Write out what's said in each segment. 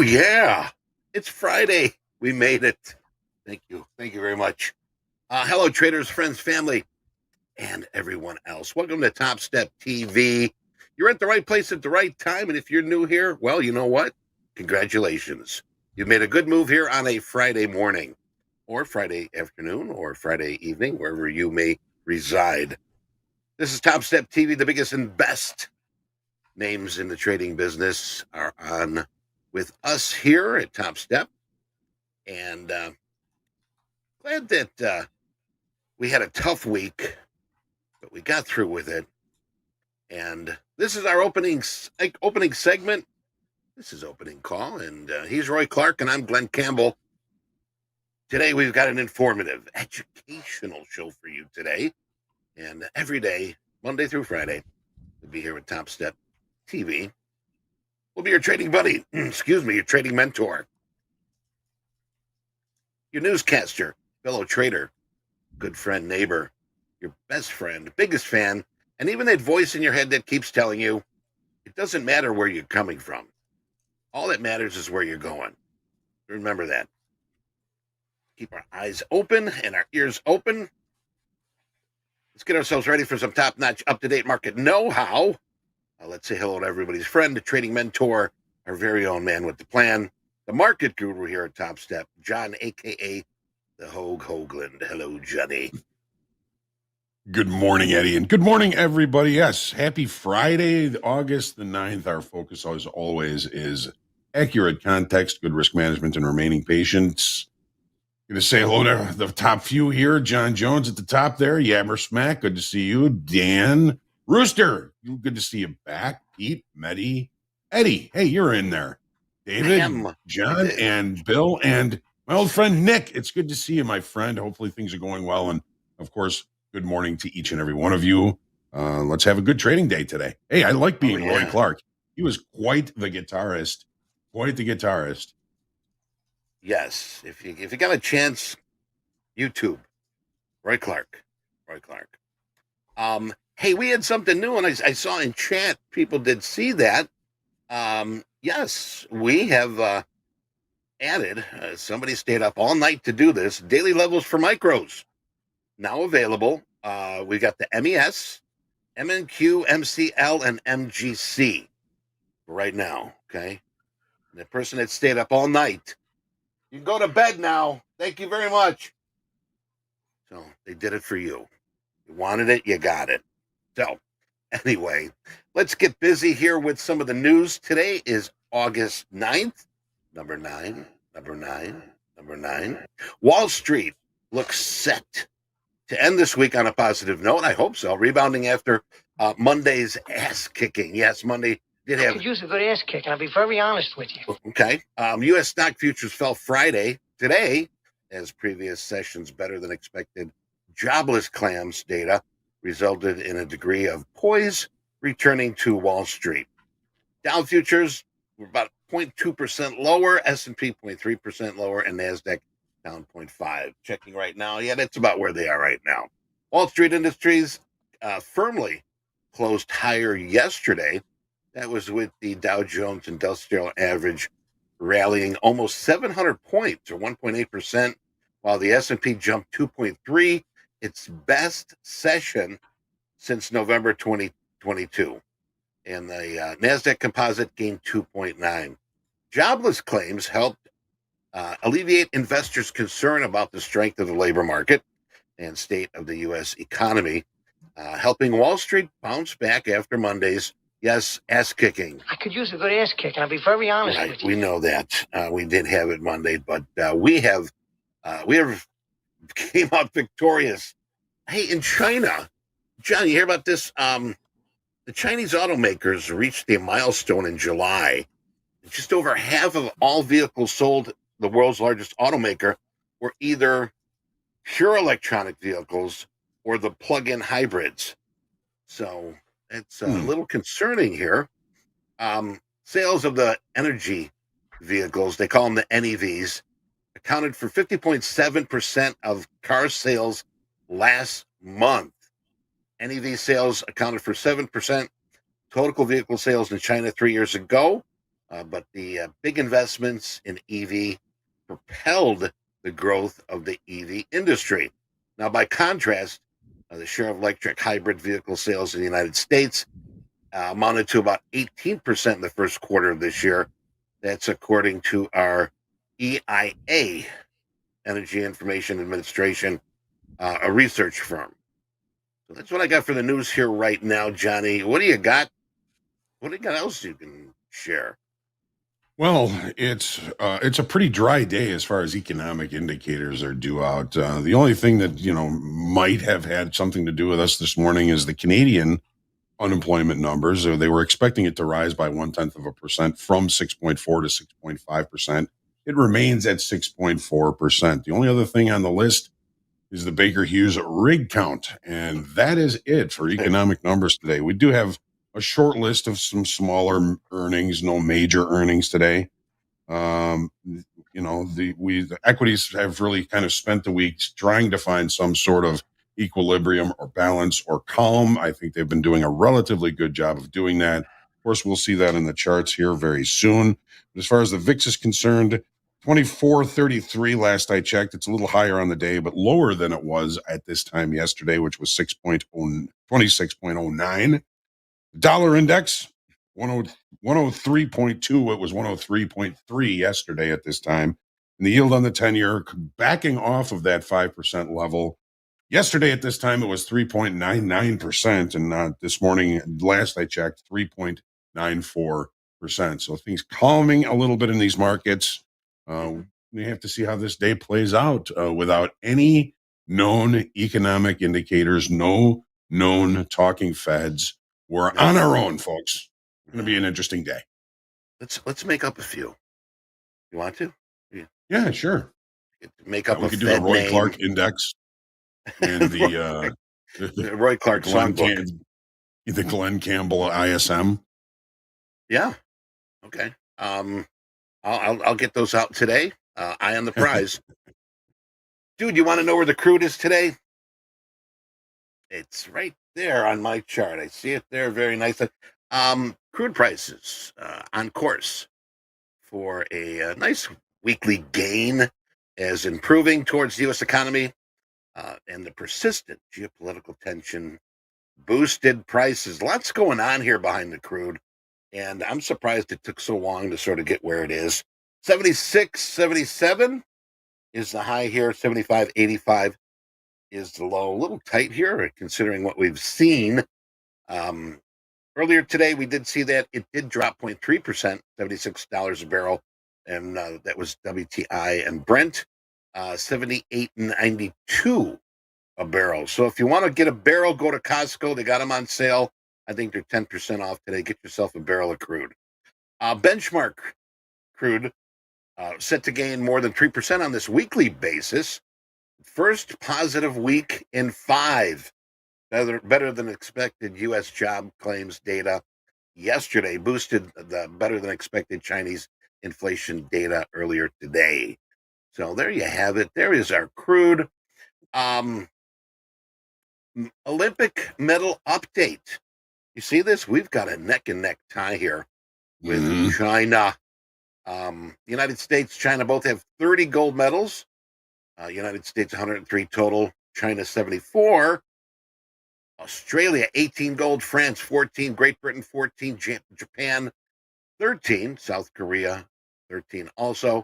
yeah. It's Friday. We made it. Thank you. Thank you very much. Hello, traders, friends, family, and everyone else. Welcome to Topstep TV. You're at the right place at the right time. And if you're new here, well, you know what? Congratulations. You've made a good move here on a Friday morning or Friday afternoon or Friday evening, wherever you may reside. This is Topstep TV. The biggest and best names in the trading business are on with us here at Topstep. And glad that we had a tough week, but we got through with it. And this is our opening segment. This is opening call, and he's Roy Clark, and I'm Glenn Campbell. Today we've got an informative, educational show for you today. And every day, Monday through Friday, we'll be here with Topstep TV. We'll be your trading buddy, your trading mentor, your newscaster, fellow trader, good friend, neighbor, your best friend, biggest fan, and even that voice in your head that keeps telling you it doesn't matter where you're coming from. All that matters is where you're going. Remember that. Keep our eyes open and our ears open. Let's get ourselves ready for some top-notch, up-to-date market know-how. Let's say hello to everybody's friend, the trading mentor, our very own man with the plan, the market guru here at Topstep, John, a.k.a. the Hoagland. Hello, Johnny. Good morning, Eddie, and good morning, everybody. Yes, happy Friday, August the 9th. Our focus, as always, is accurate context, good risk management, and remaining patience. Going to say hello to the top few here. John Jones at the top there. Yammer Smack, good to see you. Dan Rooster, good to see you back. Pete, Medi, Eddie, hey, you're in there. David, John, and Bill, and my old friend Nick. It's good to see you, my friend. Hopefully things are going well, and of course, good morning to each and every one of you. Let's have a good trading day today. Hey, I like being Roy Clark. He was quite the guitarist. Yes, if you got a chance, YouTube, Roy Clark. Hey, we had something new, and I saw in chat people did see that. Yes, we have added. Somebody stayed up all night to do this. Daily levels for micros now available. We got the MES, MNQ, MCL, and MGC right now. Okay, and the person that stayed up all night, you can go to bed now. Thank you very much. So they did it for you. You wanted it, you got it. So anyway, let's get busy here with some of the news. Today is August 9th. Number nine. Wall Street looks set to end this week on a positive note. I hope so. Rebounding after Monday's ass kicking. Yes, Monday did have. I could use a good ass kick. I'll be very honest with you. Okay. U.S. stock futures fell Friday. Today, as previous sessions better than expected jobless claims data resulted in a degree of poise returning to Wall Street. Dow futures were about 0.2% lower, S&P 0.3% lower, and NASDAQ down 0.5%. Checking right now. Yeah, that's about where they are right now. Wall Street Industries firmly closed higher yesterday. That was with the Dow Jones Industrial Average rallying almost 700 points, or 1.8%, while the S&P jumped 2.3%, its best session since November 2022. And the NASDAQ Composite gained 2.9%. Jobless claims helped alleviate investors' concern about the strength of the labor market and state of the U.S. economy, helping Wall Street bounce back after Monday's ass kicking. I could use a good ass kick, and I'll be very honest with you. We know that. We did have it Monday, but we have came out victorious. Hey, in China, John, you hear about this? The Chinese automakers reached a milestone in July. Just over half of all vehicles sold, the world's largest automaker, were either pure electronic vehicles or the plug-in hybrids. So it's a little concerning here. Sales of the energy vehicles, they call them the NEVs, accounted for 50.7% of car sales last month. NEV sales accounted for 7% total vehicle sales in China 3 years ago. but the big investments in EV propelled the growth of the EV industry. Now, by contrast, the share of electric hybrid vehicle sales in the United States amounted to about 18% in the first quarter of this year. That's according to our EIA, Energy Information Administration, a research firm. So that's what I got for the news here right now, Johnny. What do you got? What do you got else you can share? Well, it's a pretty dry day as far as economic indicators are due out. The only thing that might have had something to do with us this morning is the Canadian unemployment numbers. They were expecting it to rise by 0.1% from 6.4 to 6.5%. It remains at 6.4%. The only other thing on the list is the Baker Hughes rig count, and that is it for economic numbers today. We do have a short list of some smaller earnings, no major earnings today. The equities have really kind of spent the week trying to find some sort of equilibrium or balance or calm. I think they've been doing a relatively good job of doing that. Of course, we'll see that in the charts here very soon. But as far as the VIX is concerned, 2433 last I checked. It's a little higher on the day, but lower than it was at this time yesterday, which was 26.09. Dollar index, 103.2. It was 103.3 yesterday at this time. And the yield on the 10-year backing off of that 5% level. Yesterday at this time, it was 3.99%. And this morning, last I checked, 3.94%. So things calming a little bit in these markets. We have to see how this day plays out without any known economic indicators, no known talking feds. We're on our own, folks. It's going to be an interesting day. Let's make up a few. You want to? Yeah, sure. Make up we a could Fed do the Roy name. Clark index and the Roy Clark songbook. The Glenn Campbell ISM. Yeah. Okay. I'll get those out today. Eye on the prize. Dude, you want to know where the crude is today? It's right there on my chart. I see it there very nicely. Crude prices on course for a nice weekly gain as improving towards the U.S. economy and the persistent geopolitical tension boosted prices. Lots going on here behind the crude, and I'm surprised it took so long to sort of get where it is. 76, 77 is the high here. 75.85 is the low. A little tight here, considering what we've seen. Earlier today, we did see that it did drop 0.3%, $76 a barrel, and that was WTI and Brent, 78.92 a barrel. So if you want to get a barrel, go to Costco. They got them on sale. I think they're 10% off today. Get yourself a barrel of crude. Benchmark crude set to gain more than 3% on this weekly basis. First positive week in 5. Better than expected U.S. job claims data yesterday boosted the better than expected Chinese inflation data earlier today. So there you have it. There is our crude. Olympic medal update. You see this? We've got a neck and neck tie here with China. The United States, China both have 30 gold medals. United States 103 total, China 74. Australia 18 gold, France 14, Great Britain 14, Japan 13, South Korea 13 also.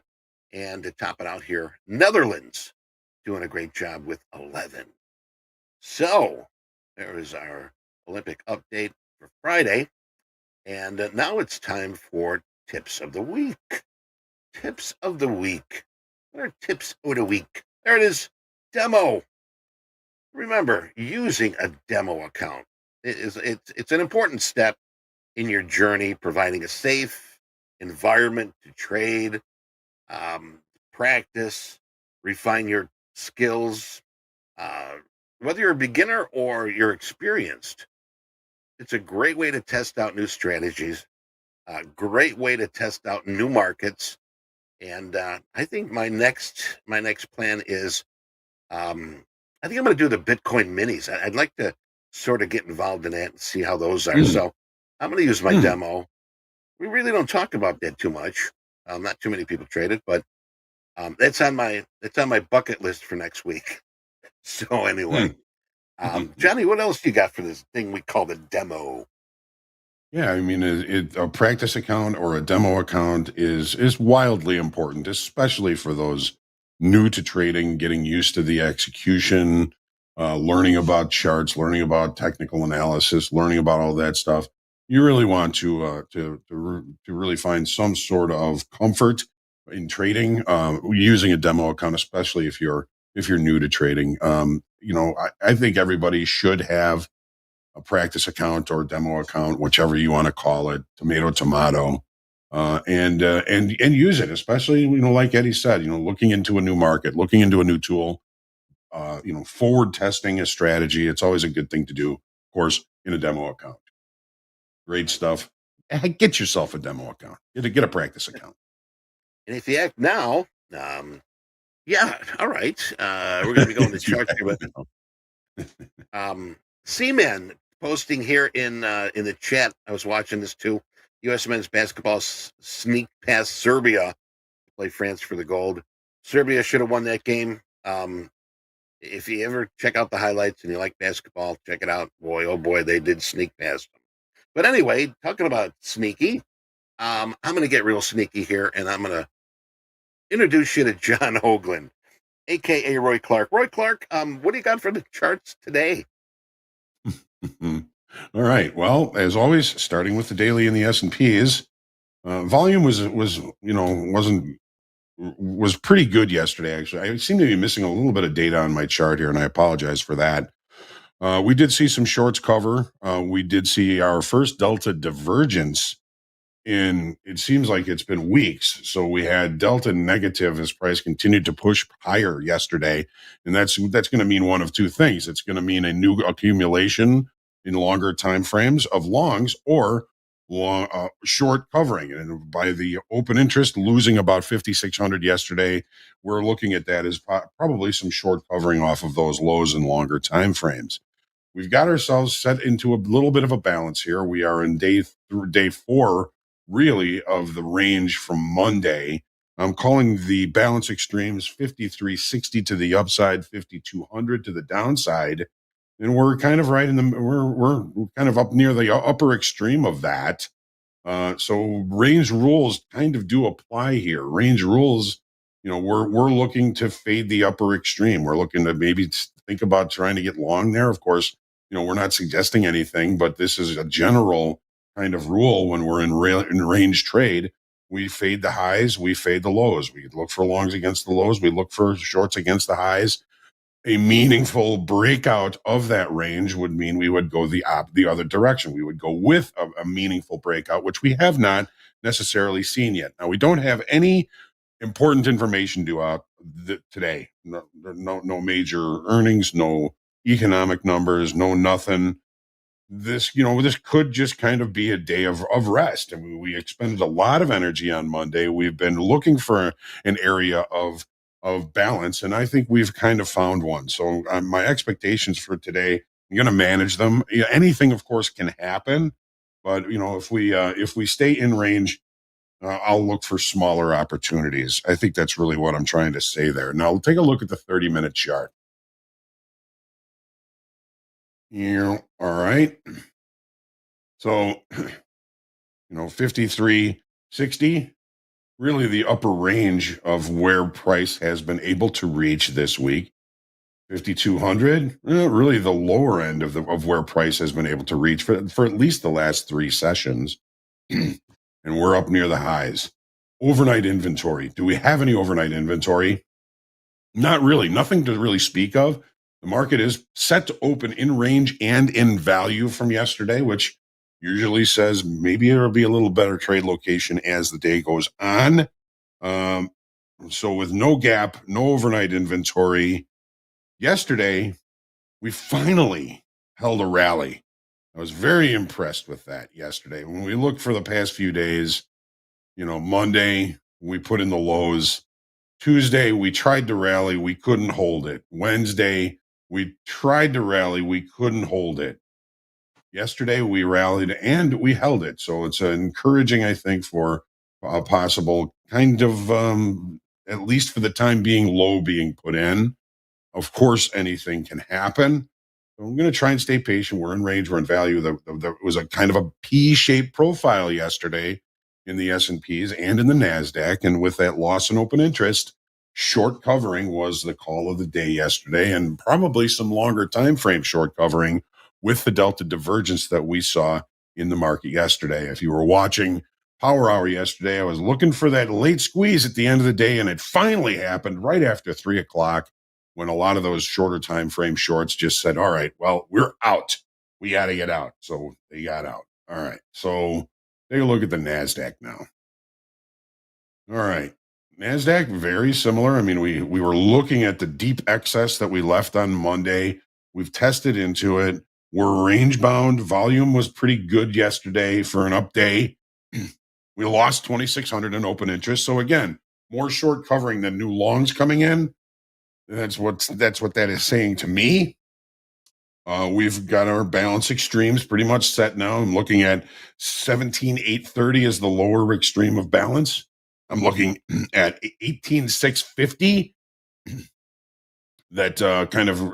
And to top it out here, Netherlands doing a great job with 11. So there is our Olympic update for Friday. And now it's time for tips of the week. Tips of the week. What are tips of the week? There it is. Demo. Remember, using a demo account it's an important step in your journey, providing a safe environment to trade, practice, refine your skills. Whether you're a beginner or you're experienced, it's a great way to test out new strategies, a great way to test out new markets. And I think my next plan is I think I'm going to do the Bitcoin minis. I'd like to sort of get involved in that and see how those are. So I'm going to use my demo We really don't talk about that too much. Not too many people trade it, but that's on my bucket list for next week. So anyway, Johnny, what else you got for this thing we call the demo? Yeah, I mean, a practice account or a demo account is wildly important, especially for those new to trading, getting used to the execution, learning about charts, learning about technical analysis, learning about all that stuff. You really want to really find some sort of comfort in trading, using a demo account, especially if you're new to trading. I think everybody should have a practice account or demo account, whichever you want to call it, tomato, and use it, especially like Eddie said, looking into a new market, looking into a new tool, forward testing a strategy. It's always a good thing to do, of course, in a demo account. Great stuff. Get yourself a demo account. Get a practice account. And if you act now, yeah, all right. We're going to be going to church here, but Seaman posting here in the chat. I was watching this too. U.S. men's basketball sneak past Serbia to play France for the gold. Serbia should have won that game. If you ever check out the highlights and you like basketball, check it out. Boy, oh boy, they did sneak past them. But anyway, talking about sneaky, I'm going to get real sneaky here, and I'm going to introduce you to John Hoagland, a.k.a. Roy Clark. Roy Clark, what do you got for the charts today? All right. Well, as always, starting with the daily and the S&Ps, volume was pretty good yesterday. Actually, I seem to be missing a little bit of data on my chart here, and I apologize for that. We did see some shorts cover. We did see our first delta divergence it seems like it's been weeks. So we had delta negative as price continued to push higher yesterday. And that's going to mean one of two things. It's going to mean a new accumulation in longer time frames of longs or short covering. And by the open interest losing about 5,600 yesterday, we're looking at that as probably some short covering off of those lows in longer time frames. We've got ourselves set into a little bit of a balance here. We are in day 4, really, of the range from Monday. I'm calling the balance extremes 5360 to the upside, 5200 to the downside, and we're kind of right in the we're kind of up near the upper extreme of that. So range rules kind of do apply here. Range rules, we're looking to fade the upper extreme. We're looking to maybe think about trying to get long there. Of course, we're not suggesting anything, but this is a general kind of rule when we're in range trade. We fade the highs, we fade the lows. We look for longs against the lows. We look for shorts against the highs. A meaningful breakout of that range would mean we would go the other direction. We would go with a meaningful breakout, which we have not necessarily seen yet. Now, we don't have any important information due out today. No major earnings, no economic numbers, no nothing. This could just kind of be a day of rest. I mean, we expended a lot of energy on Monday. We've been looking for an area of balance, and I think we've kind of found one. So my expectations for today, I'm going to manage them. Anything, of course, can happen, but if we stay in range, I'll look for smaller opportunities. I think that's really what I'm trying to say there. Now, take a look at the 30-minute chart. All right. So, 5360, really the upper range of where price has been able to reach this week. 5,200, really the lower end of where price has been able to reach for at least the last 3 sessions. And we're up near the highs. Overnight inventory. Do we have any overnight inventory? Not really. Nothing to really speak of. The market is set to open in range and in value from yesterday, which usually says maybe it'll be a little better trade location as the day goes on. So with no gap, no overnight inventory, yesterday we finally held a rally. I was very impressed with that yesterday. When we looked for the past few days, Monday we put in the lows. Tuesday we tried to rally, we couldn't hold it. Wednesday we tried to rally, we couldn't hold it. Yesterday we rallied and we held it. So it's encouraging, I think, for a possible kind of, at least for the time being, low being put in. Of course, anything can happen. So I'm going to try and stay patient. We're in range. We're in value. There was a kind of a P-shaped profile yesterday in the S&Ps and in the NASDAQ. And with that loss in open interest, short covering was the call of the day yesterday, and probably some longer time frame short covering with the delta divergence that we saw in the market yesterday. If you were watching Power Hour yesterday, I was looking for that late squeeze at the end of the day, and it finally happened right after 3 o'clock, when a lot of those shorter time frame shorts just said, all right, well, we're out. We got to get out. So they got out. All right. So take a look at the NASDAQ now. All right. NASDAQ, very similar. I mean, we were looking at the deep excess that we left on Monday. We've tested into it. We're range bound. Volume was pretty good yesterday for an up day. We lost 2,600 in open interest. So again, more short covering than new longs coming in. That's what that is saying to me. We've got our balance extremes pretty much set now. I'm looking at 17,830 as the lower extreme of balance. I'm looking at 18,650. That kind of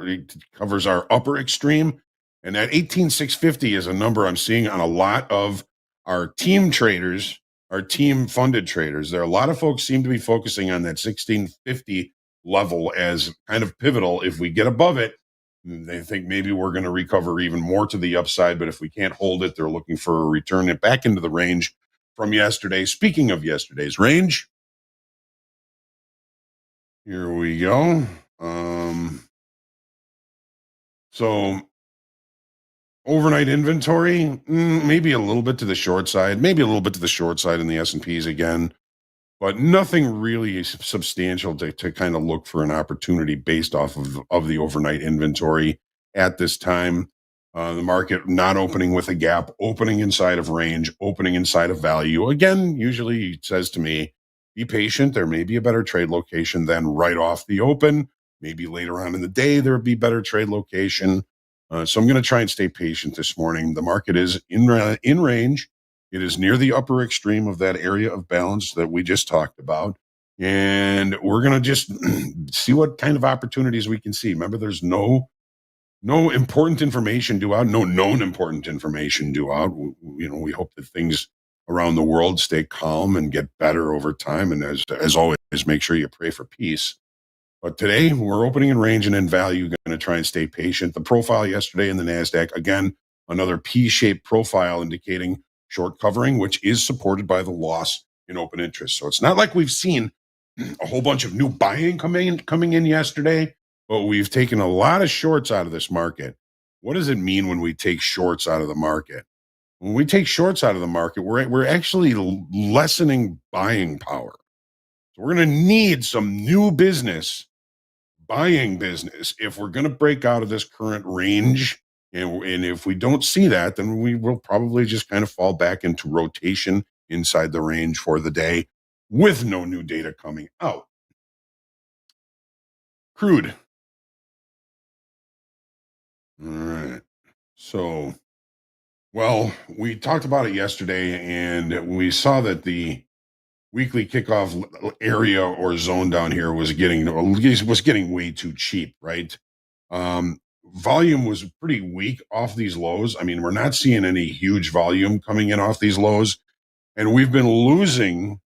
covers our upper extreme. And that 18,650 is a number I'm seeing on a lot of our team traders, our team funded traders. There are a lot of folks seem to be focusing on that 1650 level as kind of pivotal. If we get above it, they think maybe we're going to recover even more to the upside. But if we can't hold it, they're looking for a return back into the range from yesterday. Speaking of yesterday's range, here we go. So overnight inventory, maybe a little bit to the short side, maybe a little bit to the short side in the S&Ps again, but nothing really substantial to kind of look for an opportunity based off of the overnight inventory at this time. The market not opening with a gap, opening inside of range, opening inside of value. Again, usually it says to me, be patient. There may be a better trade location than right off the open. Maybe later on in the day, there would be better trade location. So I'm going to try and stay patient this morning. The market is in range. It is near the upper extreme of that area of balance that we just talked about. And we're going to just see what kind of opportunities we can see. Remember, there's no important information due out, no known important information due out. We hope that things around the world stay calm and get better over time. And as always, make sure you pray for peace. But today we're opening in range and in value. Going to try and stay patient. The profile yesterday in the NASDAQ, again, another P-shaped profile indicating short covering, which is supported by the loss in open interest. So it's not like we've seen a whole bunch of new buying coming in yesterday, but we've taken a lot of shorts out of this market. What does it mean when we take shorts out of the market? When we take shorts out of the market, we're actually lessening buying power. So we're going to need some new buying business if we're going to break out of this current range. And if we don't see that, then we will probably just kind of fall back into rotation inside the range for the day with no new data coming out. Crude. All right. So, well, we talked about it yesterday, and we saw that the weekly kickoff area or zone down here was getting way too cheap, right? Volume was pretty weak off these lows. I mean, we're not seeing any huge volume coming in off these lows, and we've been losing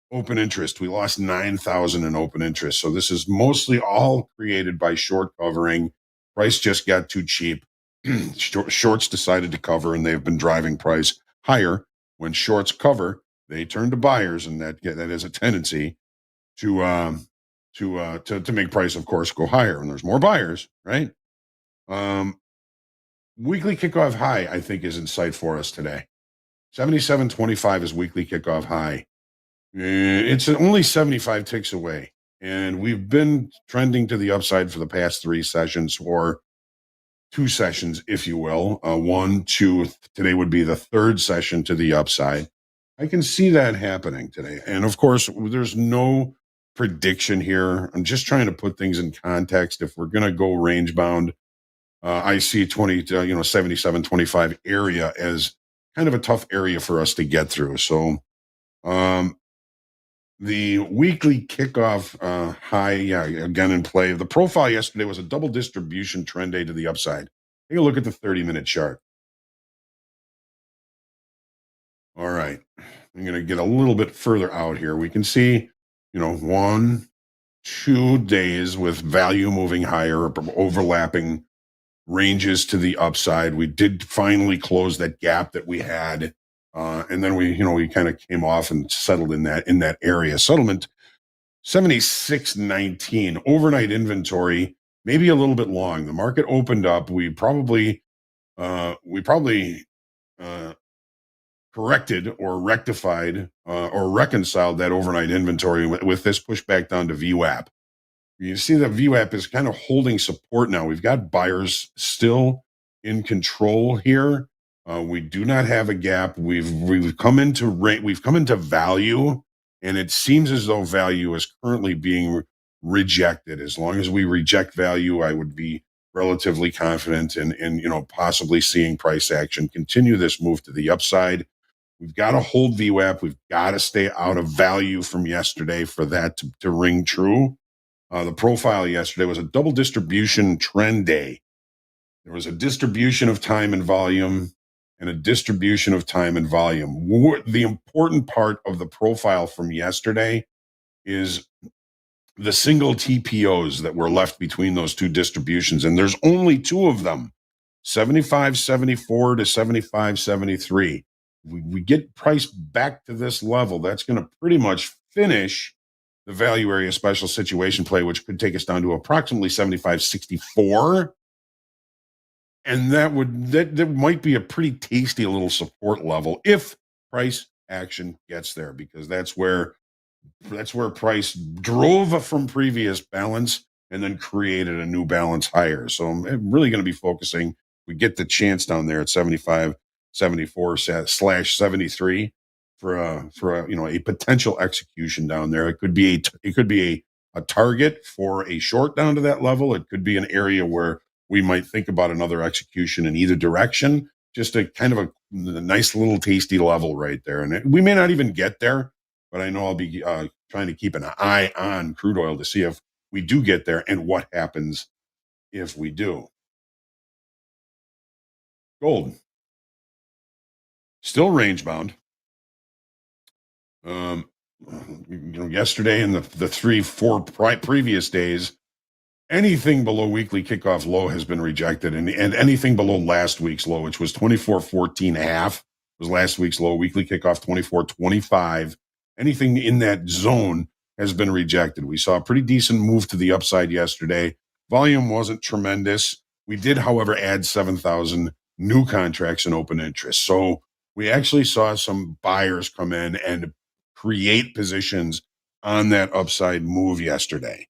open interest. We lost 9,000 in open interest. So this is mostly all created by short covering. Price just got too cheap. Shorts decided to cover, and they've been driving price higher. When shorts cover, they turn to buyers, and that is a tendency to make price, of course, go higher. And there's more buyers, right? Weekly kickoff high, I think, is in sight for us today. 77.25 is weekly kickoff high. It's only 75 ticks away, and we've been trending to the upside for the past 3 sessions, or 2 sessions, if you will. 1, 2. Today would be the 3rd session to the upside. I can see that happening today, and of course, there's no prediction here. I'm just trying to put things in context. If we're going to go range bound, I see 77.25 area as kind of a tough area for us to get through. So the weekly kickoff high, again in play. The profile yesterday was a double distribution trend day to the upside. Take a look at the 30-minute chart. All right. I'm going to get a little bit further out here. We can see, 1, 2 days with value moving higher, overlapping ranges to the upside. We did finally close that gap that we had. And then we kind of came off and settled in that area. Settlement 76.19. Overnight inventory, maybe a little bit long. The market opened up. We probably corrected or rectified or reconciled that overnight inventory with this pushback down to VWAP. You see that VWAP is kind of holding support now. We've got buyers still in control here. We do not have a gap. We've come into value, and it seems as though value is currently being rejected. As long as we reject value, I would be relatively confident in possibly seeing price action continue this move to the upside. We've got to hold VWAP. We've got to stay out of value from yesterday for that to ring true. The profile yesterday was a double distribution trend day. There was a distribution of time and volume and a distribution of time and volume. The important part of the profile from yesterday is the single TPOs that were left between those two distributions. And there's only two of them, 75.74 to 75.73. We get price back to this level, that's going to pretty much finish the value area special situation play, which could take us down to approximately 75.64. And that might be a pretty tasty little support level if price action gets there, because that's where price drove from previous balance and then created a new balance higher. So I'm really going to be focusing. We get the chance down there at 75.74/73 for a potential execution down there. It could be a target for a short down to that level. It could be an area where we might think about another execution in either direction. Just a kind of a nice little tasty level right there. And we may not even get there, but I know I'll be trying to keep an eye on crude oil to see if we do get there and what happens if we do. Gold, still range bound. Yesterday and the 3-4 previous days, anything below weekly kickoff low has been rejected, and anything below last week's low, which was 24.14.5, was last week's low. Weekly kickoff 24.25. Anything in that zone has been rejected. We saw a pretty decent move to the upside yesterday. Volume wasn't tremendous. We did, however, add 7,000 new contracts in open interest. So we actually saw some buyers come in and create positions on that upside move yesterday.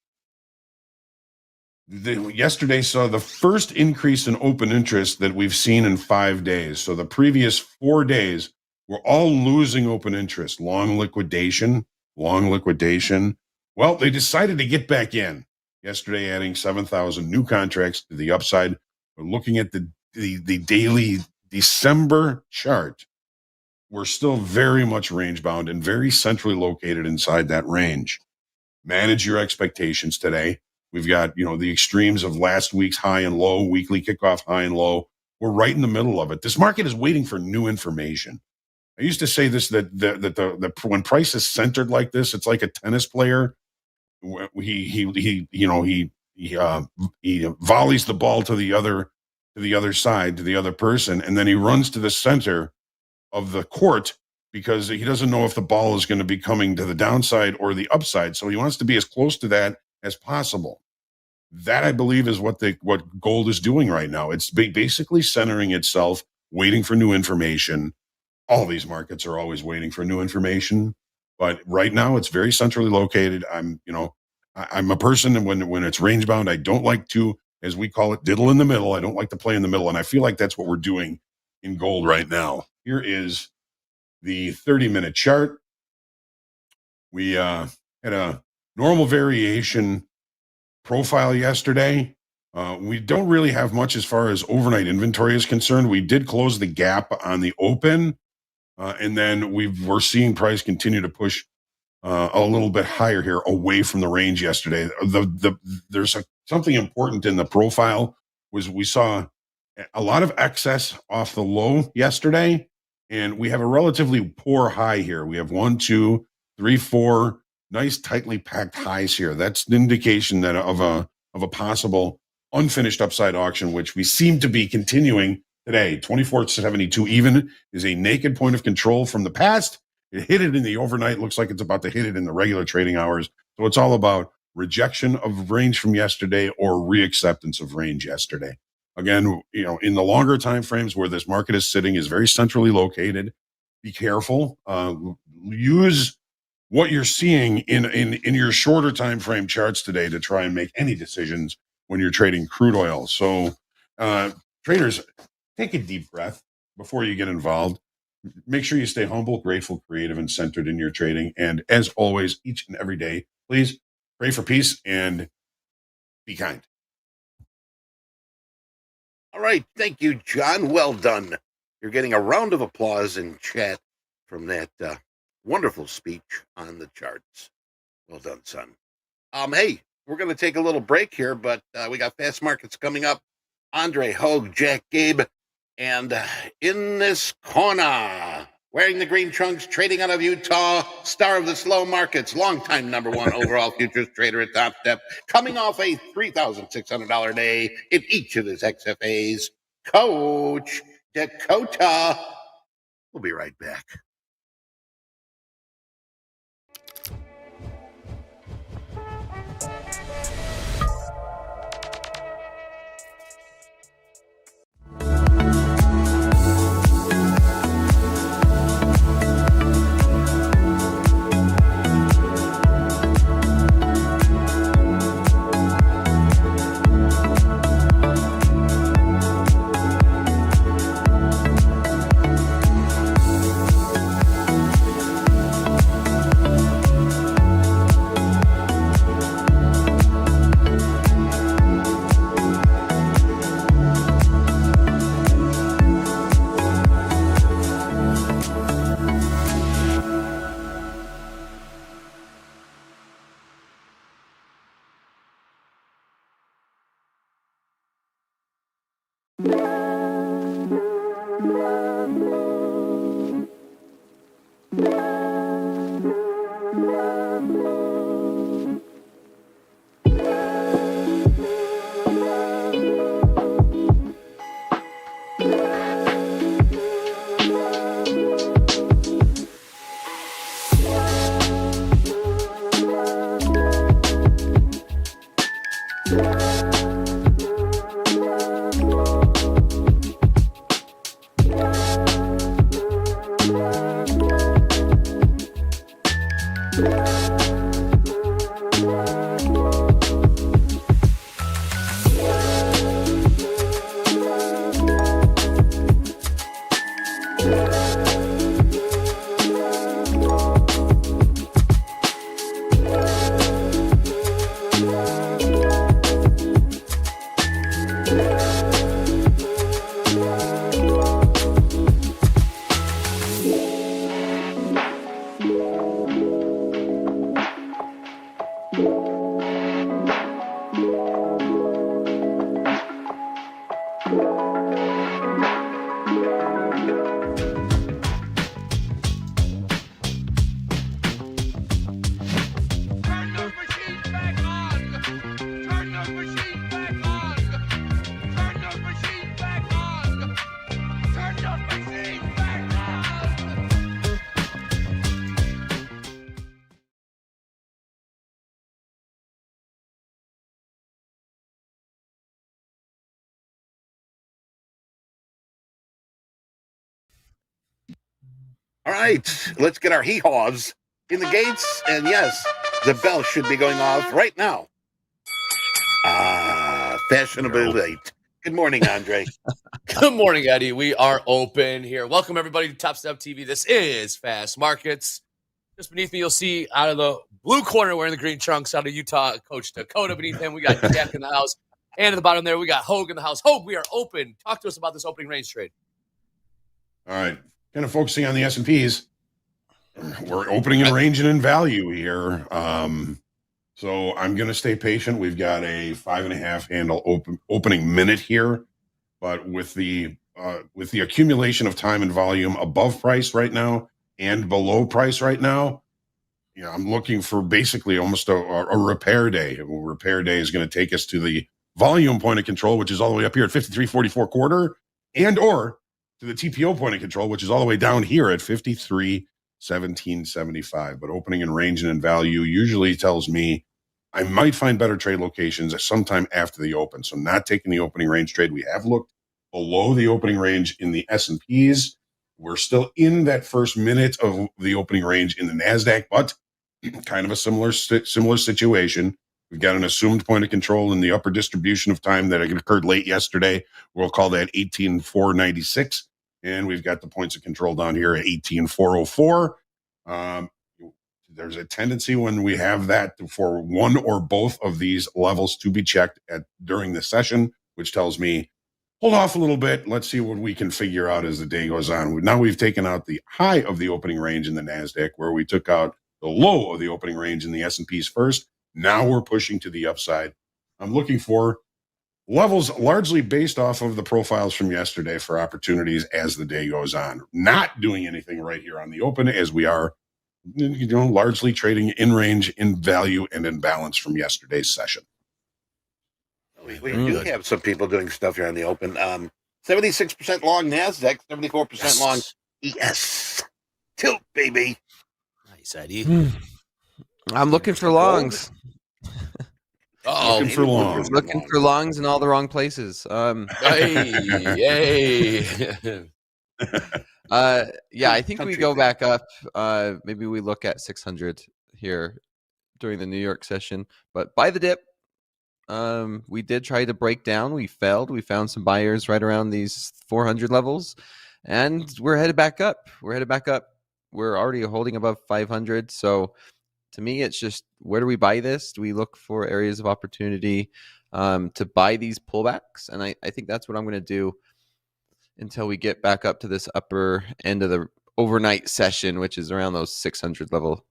Yesterday saw the first increase in open interest that we've seen in 5 days. So the previous 4 days, we're all losing open interest, long liquidation. Well, they decided to get back in yesterday, adding 7,000 new contracts to the upside. We're looking at the daily December chart. We're still very much range bound and very centrally located inside that range. Manage your expectations today. We've got, the extremes of last week's high and low, weekly kickoff high and low. We're right in the middle of it. This market is waiting for new information. I used to say this, that when price is centered like this, it's like a tennis player. He volleys the ball to the other side, to the other person, and then he runs to the center of the court because he doesn't know if the ball is going to be coming to the downside or the upside. So he wants to be as close to that as possible. That, I believe, is what gold is doing right now. It's basically centering itself, waiting for new information. All these markets are always waiting for new information, but right now it's very centrally located. I'm a person, and when it's range bound, I don't like to, as we call it, diddle in the middle. I don't like to play in the middle, and I feel like that's what we're doing in gold right now. Here is the 30-minute chart. We had a normal variation profile yesterday. We don't really have much as far as overnight inventory is concerned. We did close the gap on the open, and then we're seeing price continue to push a little bit higher here away from the range yesterday. There's something important in the profile was we saw a lot of excess off the low yesterday, and we have a relatively poor high here. We have 1, 2, 3, 4 nice tightly packed highs here. That's an indication that of a possible unfinished upside auction, which we seem to be continuing today. 2472 even is a naked point of control from the past. It hit it in the overnight. Looks like it's about to hit it in the regular trading hours. So it's all about rejection of range from yesterday or reacceptance of range yesterday. Again, in the longer time frames where this market is sitting is very centrally located. Be careful. Use what you're seeing in your shorter time frame charts today to try and make any decisions when you're trading crude oil. So traders, take a deep breath before you get involved. Make sure you stay humble, grateful, creative, and centered in your trading. And as always, each and every day, please pray for peace and be kind. All right. Thank you, John. Well done. You're getting a round of applause in chat from that wonderful speech on the charts. Well done, son. Hey, we're going to take a little break here, but we got fast markets coming up. Andre, Hoag, Jack, Gabe, and in this corner, wearing the green trunks, trading out of Utah, star of the slow markets, longtime number one overall futures trader at Topstep, coming off a $3,600 day in each of his XFAs, Coach Dakota. We'll be right back. All right, let's get our hee-haws in the gates. And yes, the bell should be going off right now. Fashionably late. Good morning, Andre. Good morning, Eddie. We are open here. Welcome, everybody, to TopstepTV. This is Fast Markets. Just beneath me, you'll see out of the blue corner wearing the green trunks out of Utah, Coach Dakota. Beneath him, we got Jack in the house. And at the bottom there, we got Hoag in the house. Hoag, we are open. Talk to us about this opening range trade. All right. Kind of focusing on the S&Ps. We're opening in range and in value here. So I'm going to stay patient. We've got a 5.5 handle opening minute here, but with the accumulation of time and volume above price right now and below price right now, I'm looking for basically almost a repair day. A repair day is going to take us to the volume point of control, which is all the way up here at 53.44 quarter, and or to the TPO point of control, which is all the way down here at 53.1775. But opening in range and in value usually tells me I might find better trade locations sometime after the open. So not taking the opening range trade. We have looked below the opening range in the S&Ps. We're still in that first minute of the opening range in the NASDAQ, but kind of a similar situation. We've got an assumed point of control in the upper distribution of time that occurred late yesterday. We'll call that 18,496. And we've got the points of control down here at 18,404. There's a tendency when we have that for one or both of these levels to be checked during the session, which tells me, hold off a little bit. Let's see what we can figure out as the day goes on. Now we've taken out the high of the opening range in the NASDAQ, where we took out the low of the opening range in the S&Ps first. Now we're pushing to the upside. I'm looking for levels largely based off of the profiles from yesterday for opportunities as the day goes on. Not doing anything right here on the open, as we are, largely trading in range, in value, and in balance from yesterday's session. We do have some people doing stuff here on the open. 76% long NASDAQ, 74% long ES. Tilt, baby. Nice, Eddie. I'm looking for longs. Looking for longs. Looking for longs in all the wrong places. Hey. Yeah, I think we go back up. Maybe we look at 600 here during the New York session, but buy the dip. We did try to break down. We failed. We found some buyers right around these 400 levels, and we're headed back up. We're already holding above 500. So to me, it's just, where do we buy this? Do we look for areas of opportunity to buy these pullbacks? And I think that's what I'm going to do until we get back up to this upper end of the overnight session, which is around those 600 level.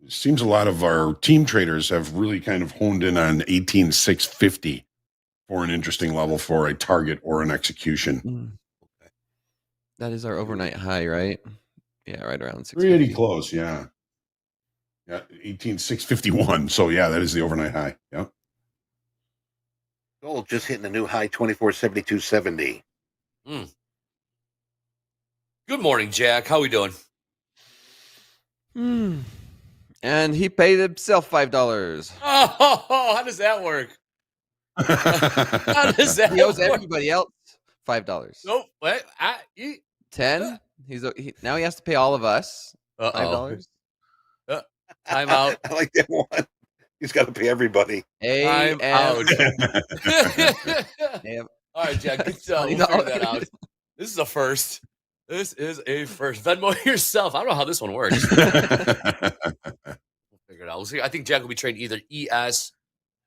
It seems a lot of our team traders have really kind of honed in on 18,650 for an interesting level for a target or an execution. That is our overnight high, right? Yeah, right around 650. Pretty close, yeah. Yeah, 18,651. So yeah, that is the overnight high. Yeah. Gold just hitting a new high, 24.7270. Good morning, Jack. How we doing? And he paid himself $5. Oh, how does that work? How does that He owes work? everybody else $5. Nope. What? 10. Now he has to pay all of us $5. Time out. I like that one. He's got to pay everybody. Time out. All right, Jack. We'll figure that out. This is a first. This is a first. Venmo yourself. I don't know how this one works. We'll figure it out. We'll see. I think Jack will be trading either ES.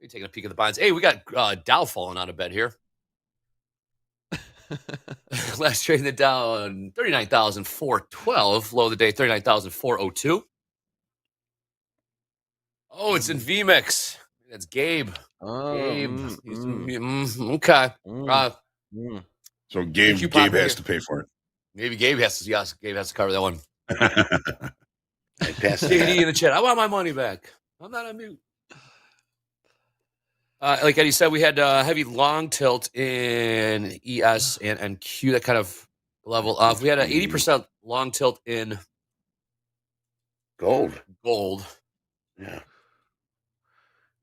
We're taking a peek at the bonds. Hey, we got Dow falling out of bed here. Last trade the Dow on 39,412. Low of the day, 39,402. Oh, it's in VMix. That's Gabe. Gabe. Okay. So Gabe has to pay for it. Maybe Gabe has to. Yes, Gabe has to cover that one. Pass JD in the chat. I want my money back. I'm not on mute. Like Eddie said, we had heavy long tilt in ES and Q. That kind of level off. We had an 80% long tilt in gold. Yeah.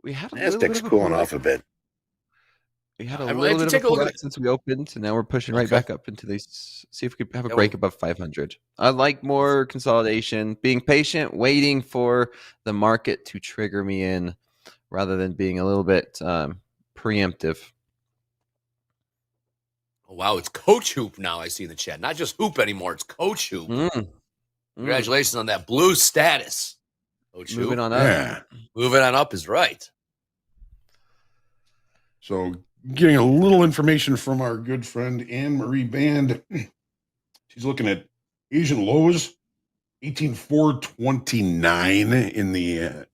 We had a NASDAQ's cooling off a bit. We had a little bit of a pullback since we opened, and now we're pushing right back up into these. See if we could have a break above 500. I like more consolidation, being patient, waiting for the market to trigger me in, rather than being a little bit preemptive. Oh, wow, it's Coach Hoop now. I see in the chat, not just Hoop anymore. It's Coach Hoop. Congratulations on that blue status, Coach Hoop. Moving on up. Yeah. Moving on up is right. So getting a little information from our good friend Anne-Marie Band. She's looking at Asian lows, 18,429 in the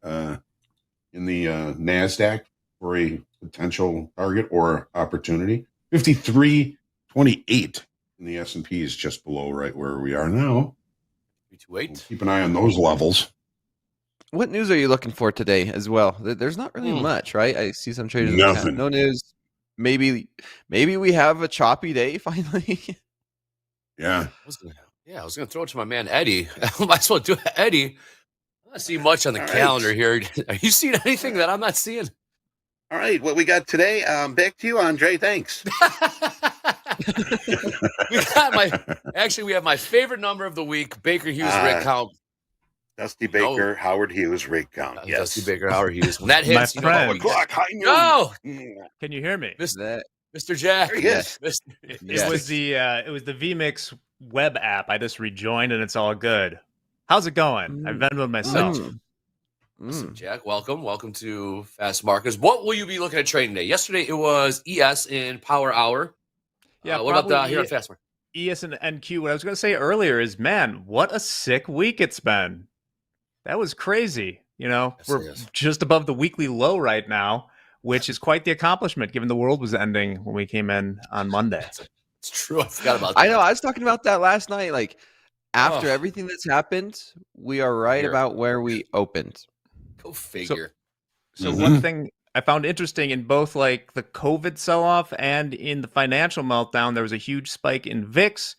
NASDAQ for a potential target or opportunity. 53.28 in the S&P is just below right where we are now. 328. Keep an eye on those levels. What news are you looking for today as well? There's not really much, right? I see some traders in the chat. Nothing. No news. Maybe we have a choppy day finally. Yeah. I was gonna throw it to my man Eddie. Might as well do it, Eddie. I don't see much on the calendar here. Are you seeing anything that I'm not seeing? All right, what we got today? Back to you, Andre. Thanks. we have my favorite number of the week, Baker Hughes rig count. Dusty Baker, Howard Hughes rig count. Yes. Dusty Baker, Howard Hughes. When that hits, My friend. Go! Can you hear me? Mr. Jack. There he is. It was the VMix web app. I just rejoined and it's all good. How's it going? I've Venmoed myself. Listen, Jack, welcome to Fast Markets. What will you be looking at trading today? Yesterday it was ES in Power Hour. Yeah, what about here at Fast Market? ES and NQ. What I was going to say earlier is, man, what a sick week it's been. That was crazy. You know, we're just above the weekly low right now, which is quite the accomplishment given the world was ending when we came in on Monday. It's true. I forgot about that. I know. I was talking about that last night. Like, after everything that's happened, we are right about where we opened. Go figure. So one thing I found interesting in both like the COVID sell-off and in the financial meltdown, there was a huge spike in VIX.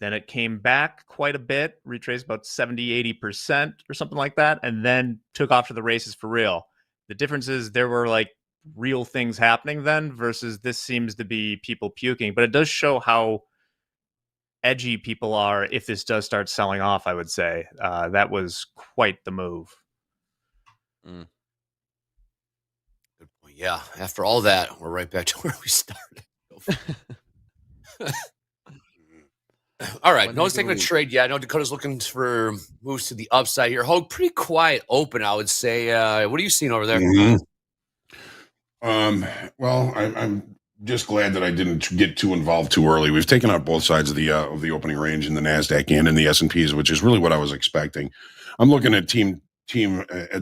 Then it came back quite a bit, retraced about 70, 80% or something like that, and then took off to the races for real. The difference is there were like real things happening then versus this seems to be people puking. But it does show how edgy people are if this does start selling off, I would say. That was quite the move. Good point. Yeah. After all that, we're right back to where we started. All right. No one's taking a trade yet. I know Dakota's looking for moves to the upside here. Hoag, pretty quiet open, I would say. What are you seeing over there? Well, I'm just glad that I didn't get too involved too early. We've taken out both sides of the opening range in the NASDAQ and in the S&Ps, which is really what I was expecting. I'm looking at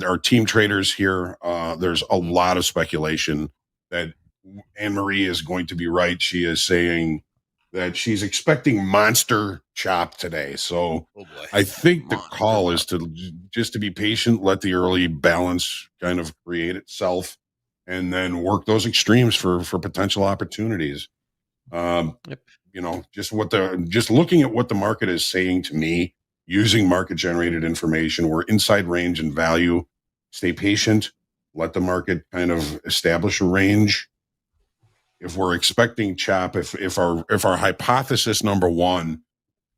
our team traders here. There's a lot of speculation that Anne-Marie is going to be right. She is saying that she's expecting monster chop today. So I think the call is to be patient, let the early balance kind of create itself, and then work those extremes for potential opportunities. You know, just looking at what the market is saying to me, using market generated information, we're inside range and value. Stay patient, let the market kind of establish a range. If we're expecting chop, if our hypothesis number one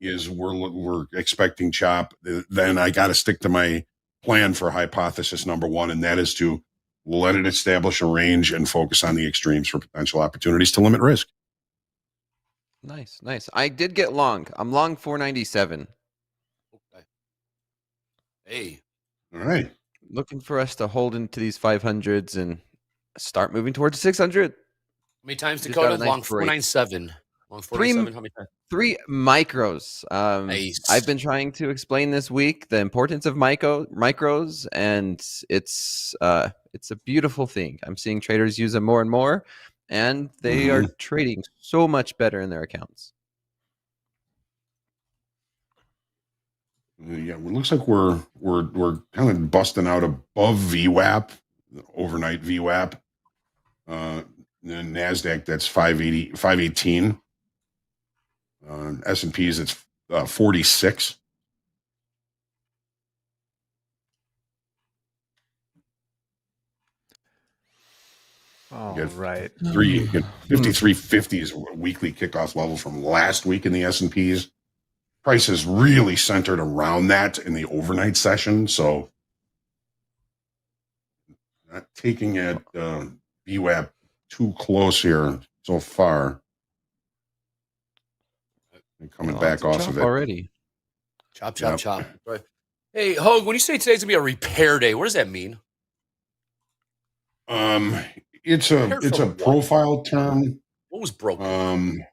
is we're expecting chop, then I got to stick to my plan for hypothesis number one, and that is to let it establish a range and focus on the extremes for potential opportunities to limit risk. Nice. I did get long. I'm long 497. Okay. Hey. All right. Looking for us to hold into these 500s and start moving towards the 600. How many times, Dakota? Long 497. Long 497. How many times? 3 micros. Nice. I've been trying to explain this week the importance of micros, and it's a beautiful thing. I'm seeing traders use them more and more, and they are trading so much better in their accounts. Yeah, it looks like we're kind of busting out above VWAP, overnight VWAP. Then NASDAQ, that's 518. S&Ps, it's 46. All right. 5350 is a weekly kickoff level from last week in the S&Ps. Price is really centered around that in the overnight session. So not taking it VWAP too close here so far. And coming back off of it already. Chop. Right. Hey, Hoag, when you say today's gonna be a repair day, what does that mean? It's a profile term. What was broken?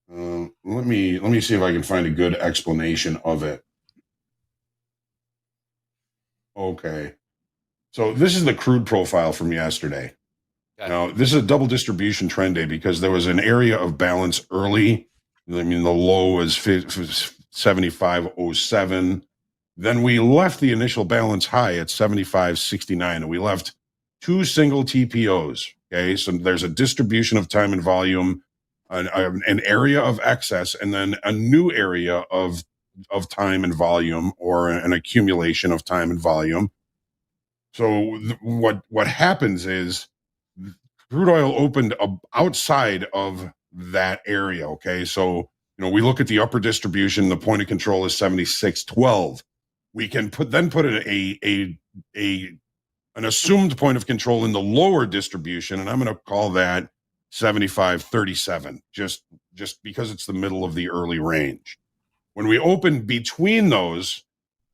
Let me see if I can find a good explanation of it. Okay. So this is the crude profile from yesterday. Okay. Now, this is a double distribution trend day because there was an area of balance early. I mean, the low was 75.07. Then we left the initial balance high at 75.69, and we left two single TPOs. Okay, so there's a distribution of time and volume, an area of excess, and then a new area of time and volume, or an accumulation of time and volume. So what happens is crude oil opened outside of that area. Okay, so we look at the upper distribution. The point of control is 76.12. We can put an assumed point of control in the lower distribution, and I'm going to call that 75.37, just because it's the middle of the early range. When we open between those,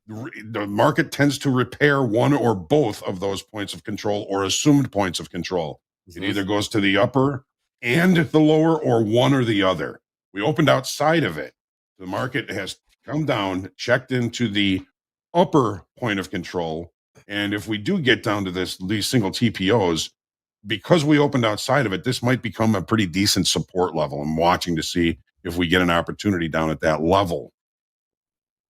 the market tends to repair one or both of those points of control or assumed points of control. It either goes to the upper and the lower, or one or the other. We opened outside of it. The market has come down, checked into the upper point of control, and if we do get down to these single TPOs, because we opened outside of it, this might become a pretty decent support level. I'm watching to see if we get an opportunity down at that level.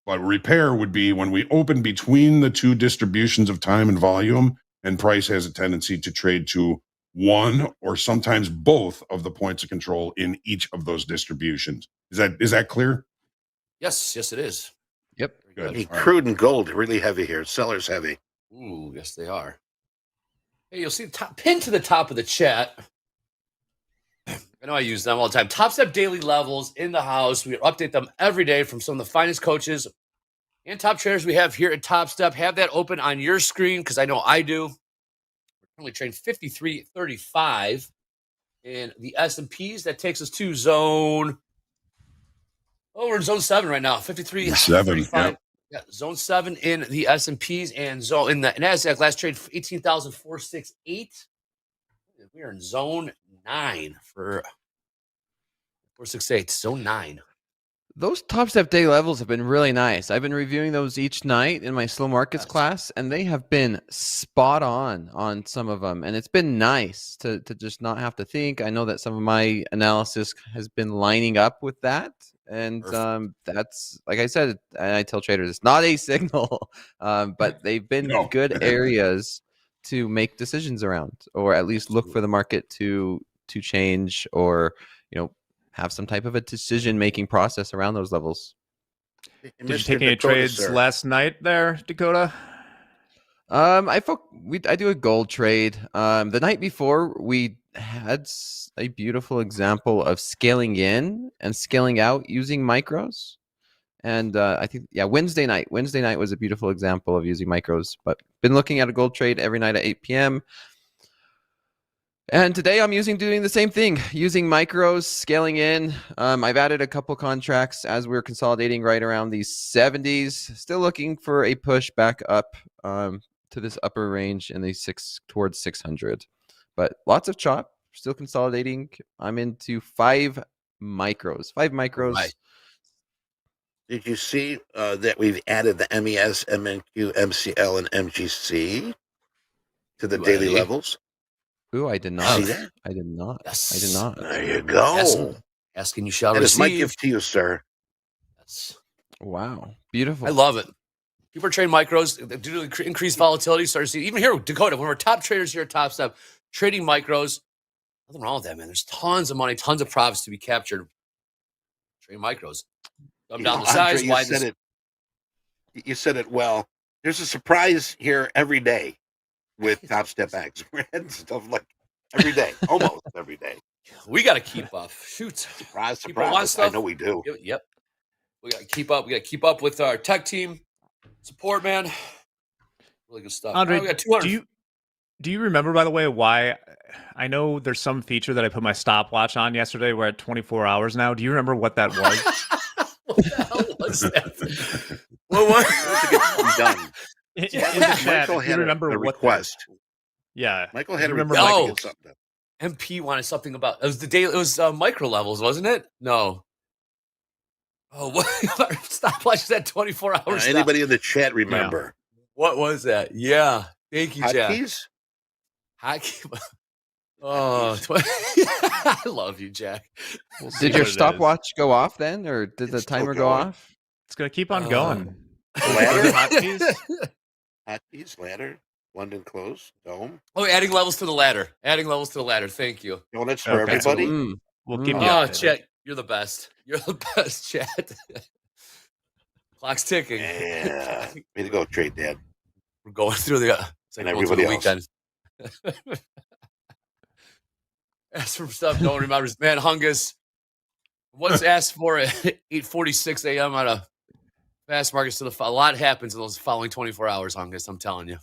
But repair would be when we open between the two distributions of time and volume, and price has a tendency to trade to one or sometimes both of the points of control in each of those distributions. Is that clear? Yes, it is. Yep. Good. Hey, crude and gold really heavy here. Sellers heavy. Ooh, yes, they are. Hey, you'll see the pin to the top of the chat. I know I use them all the time. Topstep daily levels in the house. We update them every day from some of the finest coaches and top traders we have here at Topstep. Have that open on your screen because I know I do. We're currently trading 53.35 in the S&Ps. That takes us to zone. Oh, we're in zone 7 right now. 53.35. Yeah, zone 7 in the S&Ps, and zone in the NASDAQ last trade 18,468. We are in zone 9 for 468. Zone 9. Those Topstep day levels have been really nice. I've been reviewing those each night in my slow markets class, and they have been spot on some of them. And it's been nice to just not have to think. I know that some of my analysis has been lining up with that. And that's, like I said, and I tell traders, it's not a signal, but they've been good areas to make decisions around, or at least look for the market to change, or have some type of a decision-making process around those levels. Did you take any trades last night there, Dakota? I do a gold trade. The night before, we had a beautiful example of scaling in and scaling out using micros. And I think, Wednesday night was a beautiful example of using micros. But been looking at a gold trade every night at 8 p.m. And today I'm doing the same thing, using micros, scaling in. I've added a couple contracts as we're consolidating right around these 70s. Still looking for a push back up to this upper range in the towards 600. But lots of chop, still consolidating. I'm into 5 micros. 5 micros. Right. Did you see that we've added the MES, MNQ, MCL, and MGC to the daily levels? Ooh, I did not. See that? I did not. Yes. I did not. There you go. Asking you shall that receive. That is my gift to you, sir. Yes. Wow. Beautiful. I love it. People are trading micros due to increased volatility. Start to see, even here, Dakota, when we're top traders here at Topstep, trading micros, nothing wrong with that, man. There's tons of money, tons of profits to be captured. Trading micros. Dumb down the size. Andre, you said it well. There's a surprise here every day with TopstepX. We're adding stuff like every day, almost every day. We got to keep up. Shoot. Surprise. I know we do. Yep. We got to keep up. We got to keep up with our tech team. Support, man. Really good stuff. Andre, we got 200. Do you remember, by the way, why? I know there's some feature that I put my stopwatch on yesterday. We're at 24 hours now. Do you remember what that was? What the hell was that? What? To get done. In the chat, do you remember the what request? Yeah. Michael had to Remember reply to Michael? get something done. MP wanted something about it was the daily. It was micro levels, wasn't it? No. Oh, what? Stopwatch that 24 hours. Anybody in the chat remember? What was that? Yeah. Thank you, Jack. Hotkeys? Hockey. Oh, I love you, Jack. We'll see Did your what it is. stopwatch go off then, or did the It's still timer go going. off? It's gonna keep on going. Ladder? Hotkeys? Hotkeys, ladder, London close, dome. Oh, adding levels to the ladder. Adding levels to the ladder. Thank you. Donuts for Okay. everybody. Mm. We'll keep you Oh, updated. Chet, you're the best. You're the best, Chet. Clock's ticking. Yeah. Way to go, Trade Dad. We're going through the it's like And going through the everybody else. weekend. Ask for stuff no one remembers. Man, Hungus. What's asked for at 8:46 a.m. on a fast markets to a lot happens in those following 24 hours, Hungus. I'm telling you.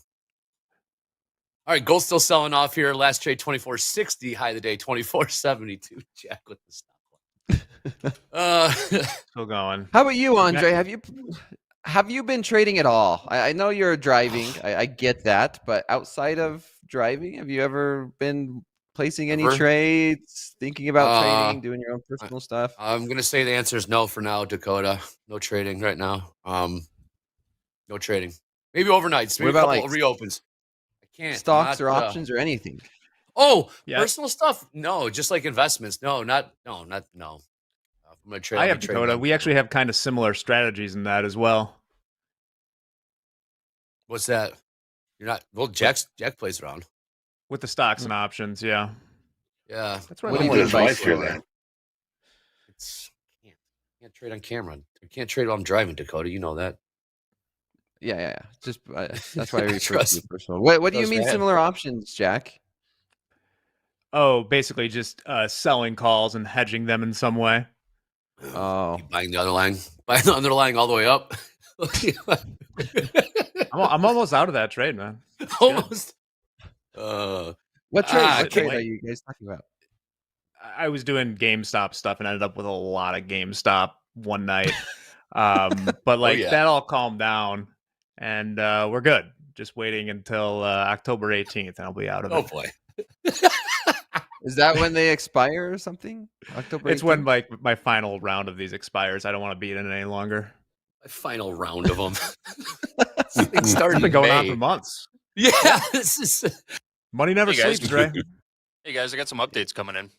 All right, gold's still selling off here. Last trade 24.60, high of the day 24.72. Jack with the stop. Still going. How about you, Andre? Have you been trading at all? I know you're driving. I get that, but outside of driving, have you ever been placing any Ever? trades, thinking about trading, doing your own personal stuff? I'm gonna say the answer is no for now, Dakota. No trading right now. No trading. Maybe overnights. Maybe What about, a couple like, reopens. I can't. Stocks not, or options or anything? Oh, Yeah. personal stuff? No, just like investments. No. I'm gonna trade. I I'm have gonna trade Dakota. them. We actually have kind of similar strategies in that as well. What's that? You're not. Well, Jack plays around. With the stocks and options, yeah. Yeah, That's right. What do you Let do, his wife Vice hear Lord? that. can't trade on camera. I can't trade while I'm driving, Dakota. You know that. Yeah. Just that's why I refer to Trust- you personal. What do you trust mean me. similar options, Jack? Oh, basically just selling calls and hedging them in some way. Oh, Keep buying the underlying all the way up. I'm almost out of that trade, man. Almost. what trade? I What can't trade are wait. you guys talking about? I was doing GameStop stuff and ended up with a lot of GameStop one night. But like yeah. that all calmed down and we're good. Just waiting until October 18th and I'll be out of Oh it. boy. Is that when they expire or something? October. It's when 18th? like my final round of these expires. I don't want to beat it any longer. My final round of them. It started It's been going on May. for months. Yeah, this is. Money never Hey, guys. sleeps, Ray. Hey guys, I got some updates coming in.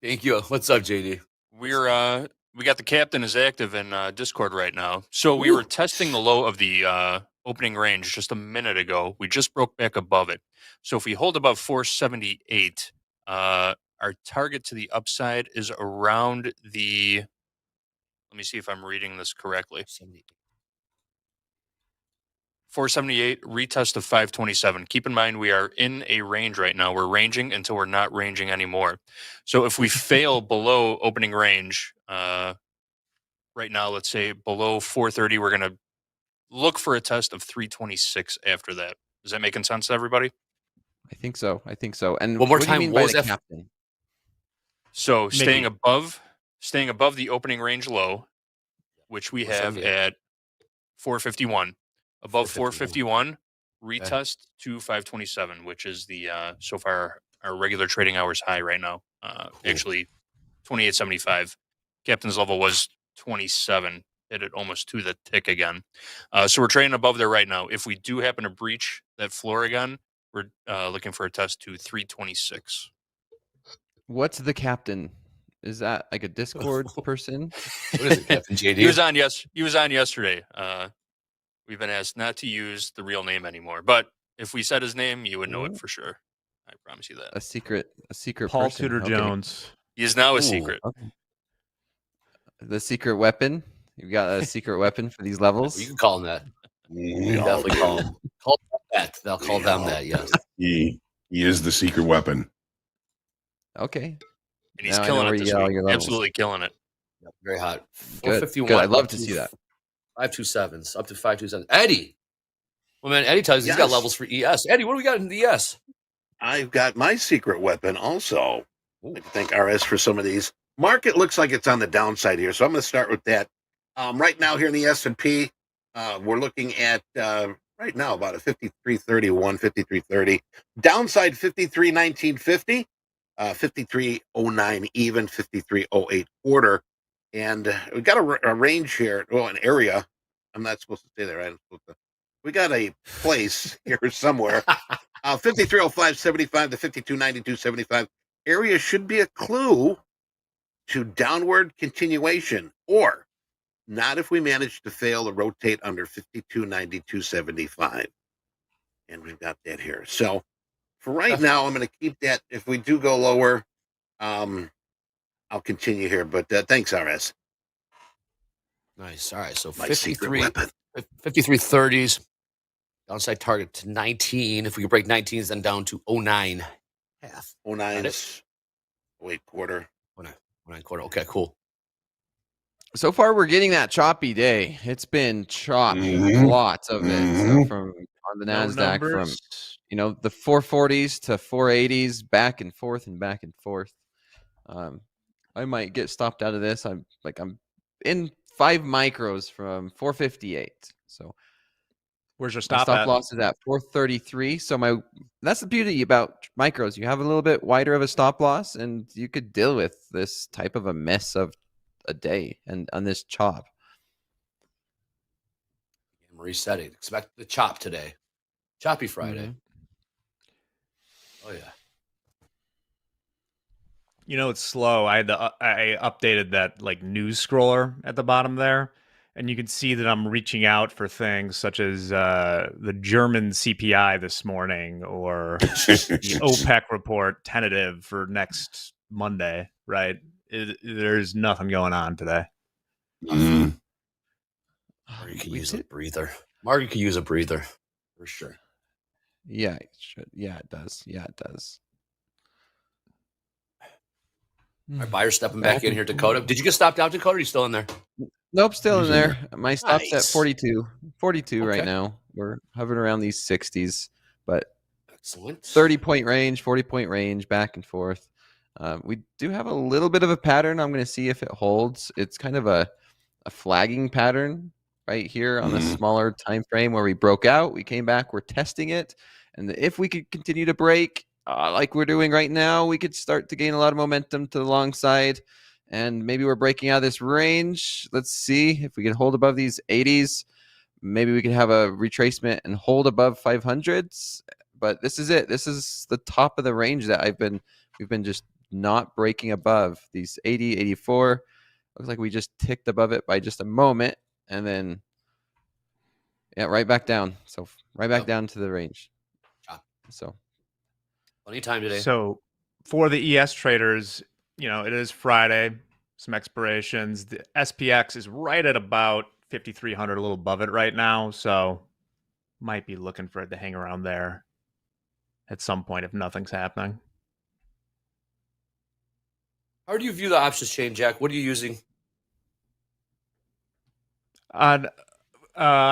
Thank you. What's up, JD? We got the captain is active in Discord right now. So we were testing the low of the opening range just a minute ago. We just broke back above it. So if we hold above 478, our target to the upside is around the. Let me see if I'm reading this correctly. 478, retest of 527. Keep in mind, we are in a range right now. We're ranging until we're not ranging anymore. So if we fail below opening range, right now, let's say below 430, we're going to look for a test of 326 after that. Is that making sense to everybody? I think so. And One more what do you time, mean what by was the that? captain? So staying Maybe. above the opening range low, which we have 478. at 451. Above 451. 451, retest to 527, which is the so far our regular trading hours high right now. Actually 28.75. Captain's level was 27. Hit it almost to the tick again. So we're trading above there right now. If we do happen to breach that floor again, we're looking for a test to 326. What's the captain? Is that like a Discord person? What is it, Captain JD? He was on yesterday. We've been asked not to use the real name anymore, but if we said his name, you would know it for sure. I promise you that. A secret Paul person. Tudor Okay. Jones. He is now a Ooh. secret. Okay. The secret weapon. You've got a secret weapon for these levels. You can call him that. We all Definitely do. call him. Call them that. They'll call We them all that. Yes. He is the secret weapon. Okay. And he's Now I know killing where it you this get all week. your levels. Absolutely killing it. Very hot. Good. 451. Good. I'd love up to see that. 527s up to 527. Eddie. Well, man, Eddie tells us he's got Yes. levels for ES. Eddie, what do we got in the ES? I've got my secret weapon also. I thank RS for some of these. Market looks like it's on the downside here, so I'm going to start with that. Right now here in the S&P, we're looking at right right now about a 53.31, 53.30. Downside 53.1950, 53.09 even, 53.08 quarter. And we got a range here, well, an area. I'm not supposed to say that, right? We got a place here somewhere. 53.05.75 to 52.92.75. Area should be a clue to downward continuation, or not if we manage to fail to rotate under 52.92.75. And we've got that here. So for right now, I'm going to keep that. If we do go lower, I'll continue here. But thanks, RS. Nice. All right. So My secret 53, weapon. 53.30s. Downside target to 19. If we can break 19s, then down to 09 half. 09's 08 quarter. 09 quarter. Okay, cool. So far, we're getting that choppy day. It's been choppy, lots of it. So from on the NASDAQ, from the 440s to 480s, back and forth and back and forth. I might get stopped out of this. I'm in 5 micros from 458. So where's your my stop loss is at 433. So that's the beauty about micros. You have a little bit wider of a stop loss, and you could deal with this type of a mess of a day and on this chop. I'm resetting. Expect the chop today. Choppy Friday. Oh yeah. It's slow. I updated that news scroller at the bottom there, and you can see that I'm reaching out for things such as the German CPI this morning, or the OPEC report tentative for next Monday. Right? There's nothing going on today. Margie could use a breather. Margie could use a breather for sure. Yeah, it should. Yeah, it does. All right, buyer stepping back in here, Dakota. Did you get stopped out, Dakota? Or are you still in there? Nope, still in there. My stop's at 42. 42 Okay. right now. We're hovering around these 60s, but excellent. 30-point range, 40-point range, back and forth. We do have a little bit of a pattern. I'm going to see if it holds. It's kind of a flagging pattern right here on the smaller time frame where we broke out. We came back. We're testing it. And if we could continue to break like we're doing right now, we could start to gain a lot of momentum to the long side. And maybe we're breaking out of this range. Let's see if we can hold above these 80s. Maybe we can have a retracement and hold above 500s. But this is it. This is the top of the range that we've been just not breaking above these 80, 84. Looks like we just ticked above it by just a moment, and then right back down. So right back down to the range. So plenty of time today. So for the ES traders, it is Friday, some expirations. The SPX is right at about 5,300, a little above it right now. So might be looking for it to hang around there at some point if nothing's happening. How do you view the options chain, Jack? What are you using? I'm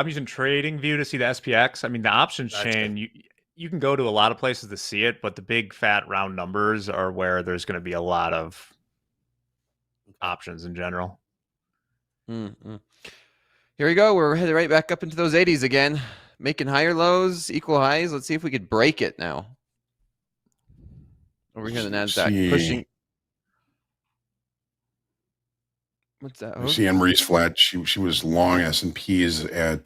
using TradingView to see the SPX. I mean, the options chain, you can go to a lot of places to see it, but the big fat round numbers are where there's going to be a lot of options in general. Here we go. We're headed right back up into those 80s again, making higher lows, equal highs. Let's see if we could break it now. Over here in the NASDAQ, pushing. What's that? See Anne-Marie's flat. She was long. S&P is at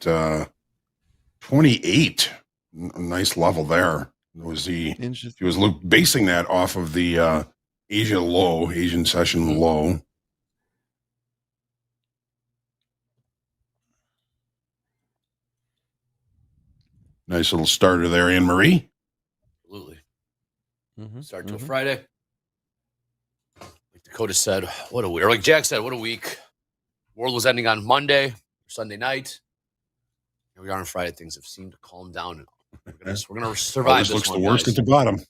28. A nice level there. She was basing that off of the Asian session low. Nice little starter there, Anne-Marie. Absolutely. Start to a Friday. Like Dakota said, what a week. Or like Jack said, what a week. World was ending on Monday, Sunday night. Here we are on Friday. Things have seemed to calm down. We're gonna survive. This looks the worst at the bottom.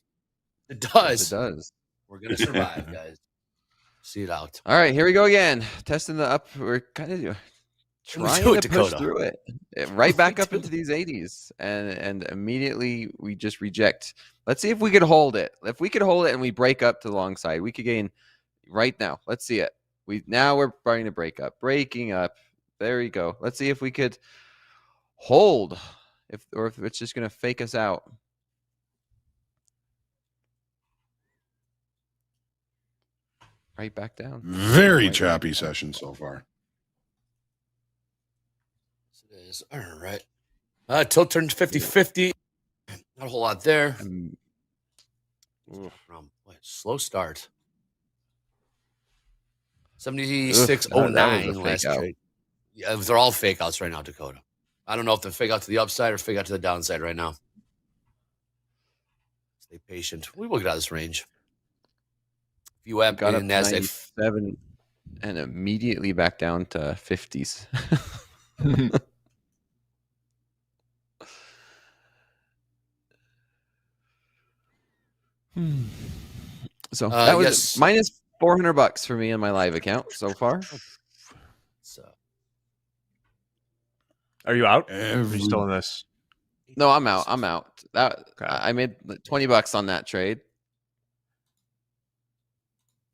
It does. It does. We're gonna survive, guys. See it out. All right, here we go again. Testing the up. We're kind of trying to push through it. Right back up into these 80s, and immediately we just reject. Let's see if we could hold it. If we could hold it and we break up to the long side, we could gain right now. Let's see it. Now we're starting to break up, breaking up. There we go. Let's see if we could hold. if it's just going to fake us out. Right back down. Very choppy session so far. It is. All right. Tilt turned 50-50. Not a whole lot there. Slow start. 76.09 last trade. Yeah, they're all fake outs right now, Dakota. I don't know if they're fake out to the upside or fake out to the downside right now. Stay patient. We will get out of this range. VWAP got up in to NASDAQ 97 and immediately back down to 50s. So that was minus $400 for me in my live account so far. Are you out? Are you still in this? No, I'm out. I'm out. I made $20 on that trade.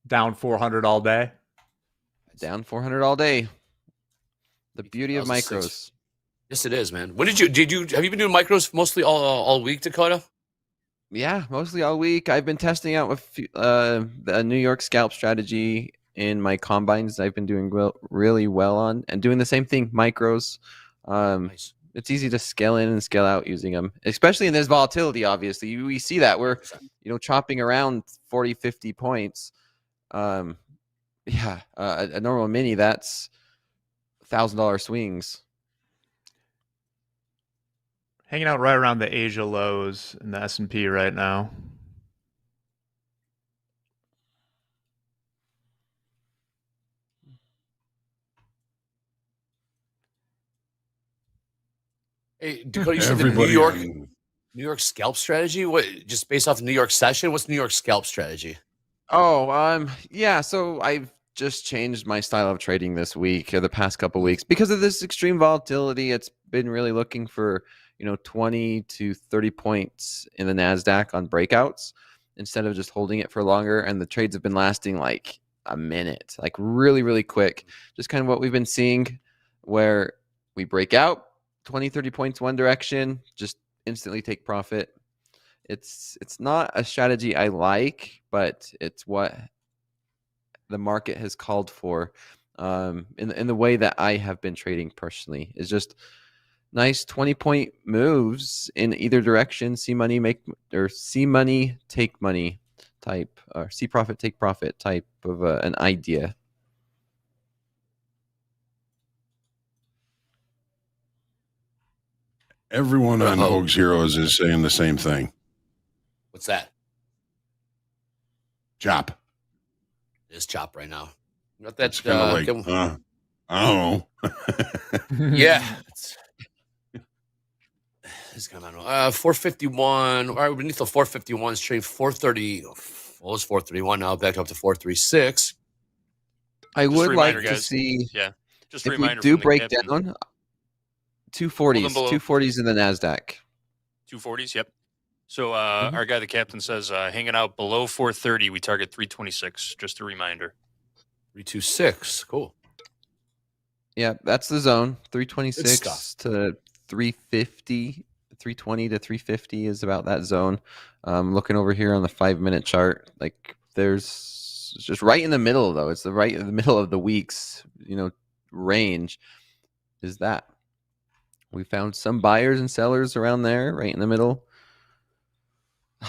Down 400 all day. Down 400 all day. The beauty of micros. Yes, it is, man. When have you been doing micros mostly all week, Dakota? Yeah, mostly all week. I've been testing out with the New York scalp strategy in my combines. I've been doing really well on, and doing the same thing, micros. Nice. It's easy to scale in and scale out using them, especially in this volatility. Obviously, we see that we're chopping around 40, 50 points. A normal mini, that's $1,000 swings. Hanging out right around the Asia lows in the S&P right now. Hey, Dakota, you said the New York scalp strategy? What, just based off the New York session? What's New York scalp strategy? Yeah, so I've just changed my style of trading this week or the past couple weeks because of this extreme volatility. It's been really looking for 20 to 30 points in the NASDAQ on breakouts instead of just holding it for longer. And the trades have been lasting like a minute, like really, really quick. Just kind of what we've been seeing where we break out 20, 30 points one direction, just instantly take profit. It's not a strategy I like, but it's what the market has called for in the way that I have been trading personally. Is just nice 20-point moves in either direction. See money take money type, or see profit take profit type of an idea. Everyone on Hoag's Heroes is saying the same thing. What's that? Chop. It is chop right now. Not that. It's kind of like, I don't know. Yeah. It's kind of 451. All right, beneath the 451 stream, 430. Well, it's 431 now, back up to 436. I would like to see. Yeah. Just if we do break down 240s, 240s in the NASDAQ. 240s, yep. So our guy, the captain, says hanging out below 430, we target 326. Just a reminder. 326, cool. Yeah, that's the zone. 326 to 350, 320 to 350 is about that zone. Looking over here on the 5-minute chart, like there's just right in the middle though. It's right in the middle of the week's range. Is that we found some buyers and sellers around there, right in the middle.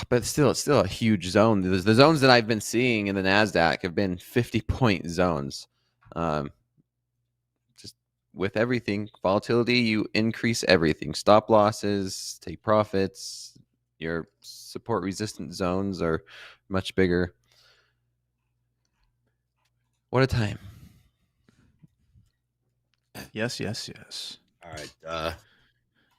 But still, it's still a huge zone. The zones that I've been seeing in the NASDAQ have been 50-point zones. Just with everything, volatility, you increase everything. Stop losses, take profits. Your support resistant zones are much bigger. What a time. Yes. All right.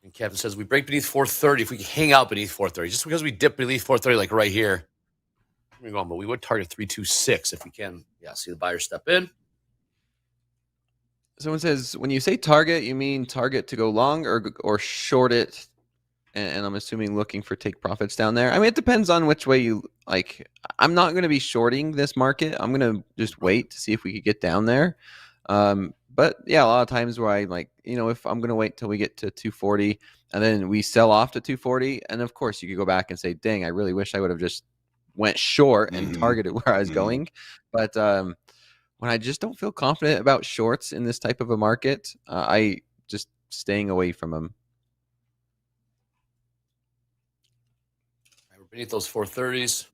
And Kevin says we break beneath 430 if we can hang out beneath 430. Just because we dip beneath 430, like right here, but we would target 326 if we can. Yeah, see the buyer step in. Someone says, when you say target, you mean target to go long or short it? And I'm assuming looking for take profits down there. I mean, it depends on which way you like. I'm not going to be shorting this market. I'm going to just wait to see if we could get down there. But yeah, a lot of times where I like, if I'm going to wait till we get to 240, and then we sell off to 240. And of course, you could go back and say, "Dang, I really wish I would have just went short and targeted where I was going." But when I just don't feel confident about shorts in this type of a market, I just staying away from them. We're beneath those 430s.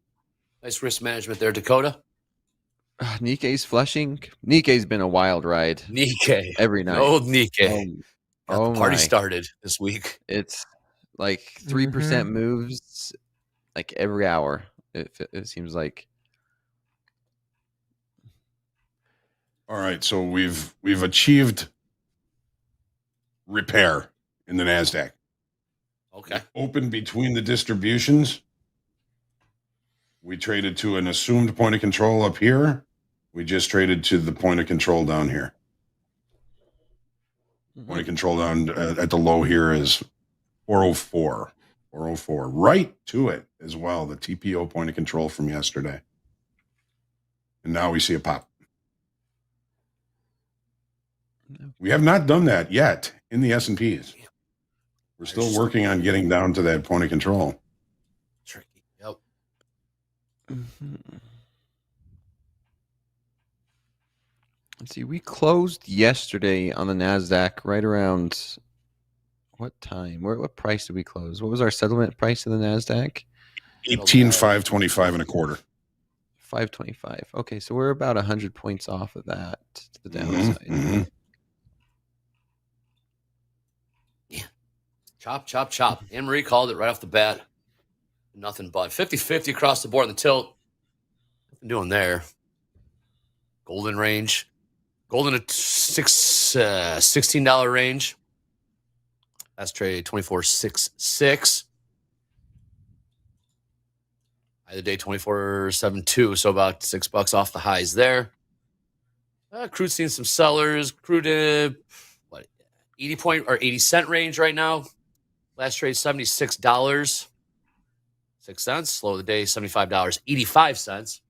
Nice risk management there, Dakota. Nikkei's flushing. Nikkei's been a wild ride. Nikkei. Every night. Old Nikkei. Oh, the party my. started this week. It's like 3% moves like every hour. It seems like. All right, so we've achieved repair in the NASDAQ. Okay. Open between the distributions. We traded to an assumed point of control up here. We just traded to the point of control down here. Point of control down at the low here is 404. 404. Right to it as well, the TPO point of control from yesterday. And now we see a pop. We have not done that yet in the S&Ps. We're still working on getting down to that point of control. Tricky. Yep. Let's see. We closed yesterday on the NASDAQ right around what time? What price did we close? What was our settlement price in the NASDAQ? 18,525 and a quarter. 525. Okay, so we're about 100 points off of that to the downside. Yeah. Chop. Anne-Marie called it right off the bat. Nothing but 50-50 across the board on the tilt. Nothing doing there. Golden range. Golden at $16 range. That's trade 24.66. Either day 24.72, so about $6 off the highs there. Crude seeing some sellers. Crude 80 cent range right now. Last trade $76. 6 cents. Slow of the day $75.85.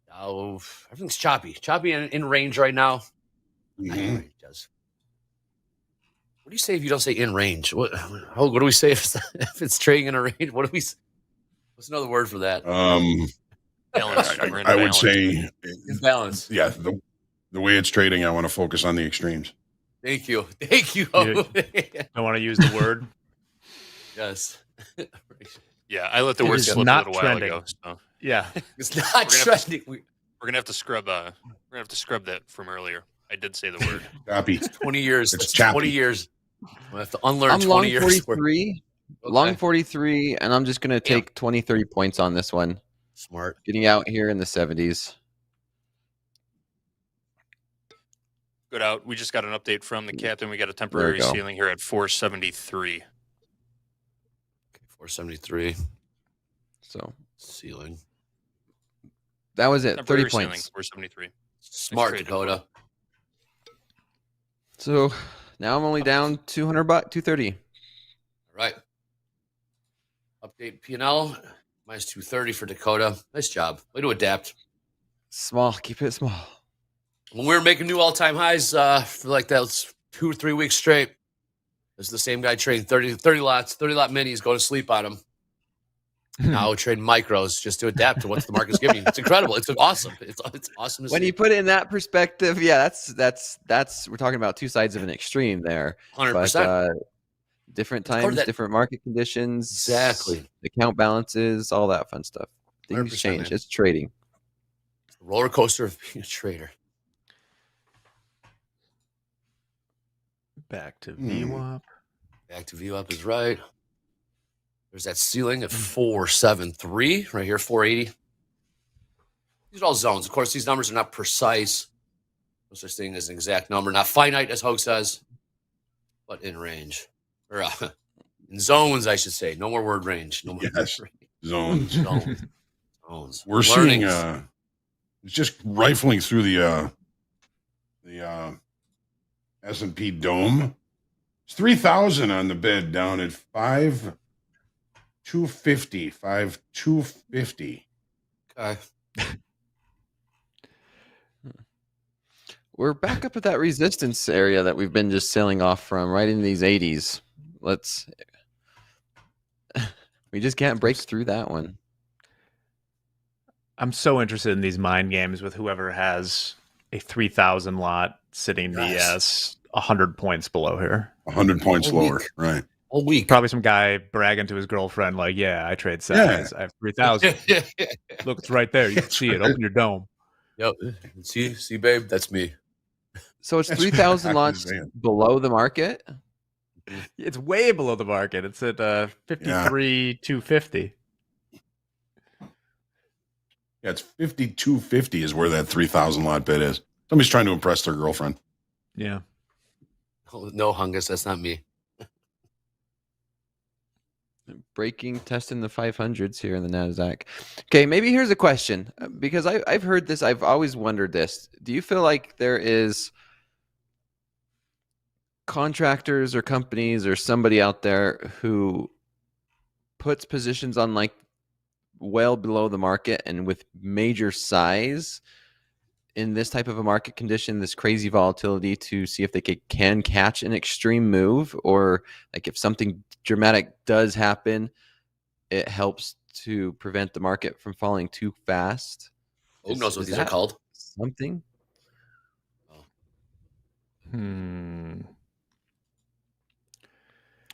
Now everything's choppy. Choppy in range right now. It does. What do you say if you don't say in range? What do we say if it's trading in a range? What's another word for that? Balance. I would say balance. Yeah, the way it's trading, I want to focus on the extremes. Thank you. You don't want to use the word. Yes. Yeah, I let the word slip a little while ago. So. Yeah, it's not trending. We're gonna have to scrub. We're gonna have to scrub that from earlier. I did say the word. Copy. 20 years. It's 20 years. I have to unlearn I'm 20 years. 43. Okay. Long 43, and I'm just going to take 20, 30 points on this one. Smart. Getting out here in the 70s. Good out. We just got an update from the captain. We got a temporary ceiling here at 473. Okay, 473. So ceiling. That was it. Temporary 30 points. Ceiling, 473. Smart, nice Dakota. So now I'm only down $200, 230. All right. Update P&L. Minus 230 for Dakota. Nice job. Way to adapt. Small. Keep it small. When we were making new all-time highs for like that 2 or 3 weeks straight, it's the same guy trading 30 lot minis, going to sleep on them. Now trading micros just to adapt to what the market's giving you. It's incredible. It's awesome. It's awesome to see. When you put it in that perspective, yeah, that's we're talking about two sides of an extreme there. 100%. But, different times, different market conditions, exactly. Account balances, all that fun stuff. Things change. Man. It's trading. Roller coaster of being a trader. Back to VWAP. Back to VWAP is right. There's that ceiling at 473 right here, 480. These are all zones. Of course, these numbers are not precise. No such thing as an exact number. Not finite, as Hoag says, but in range. Or in zones, I should say. No more word range. No more yes. word range. Zones. Zones. We're seeing it's just rifling through the S&P dome. It's 3,000 on the bid down at 5,250. 5,250. Okay. We're back up at that resistance area that we've been just sailing off from, right in these 80s. We just can't break through that one. I'm so interested in these mind games with whoever has a 3,000 lot sitting Yes. 100 points below here. 100 points Whole lower, week. right? All week. Probably some guy bragging to his girlfriend, like, yeah, I trade size. I have 3,000. Look, it's right there. You can see it. Open your dome. Yep. See, babe, that's me. So it's 3,000 lots below the market? It's way below the market. It's at 53,250. Yeah, it's 52.50 is where that 3,000 lot bid is. Somebody's trying to impress their girlfriend. Yeah. Oh, no, Hungus, that's not me. Breaking, testing the 500s here in the NASDAQ. Okay, maybe here's a question, because I've heard this. I've always wondered this. Do you feel like there is contractors or companies or somebody out there who puts positions on like well below the market and with major size in this type of a market condition, this crazy volatility, to see if they can catch an extreme move, or like if something dramatic does happen, it helps to prevent the market from falling too fast? Who knows what these are called? Something?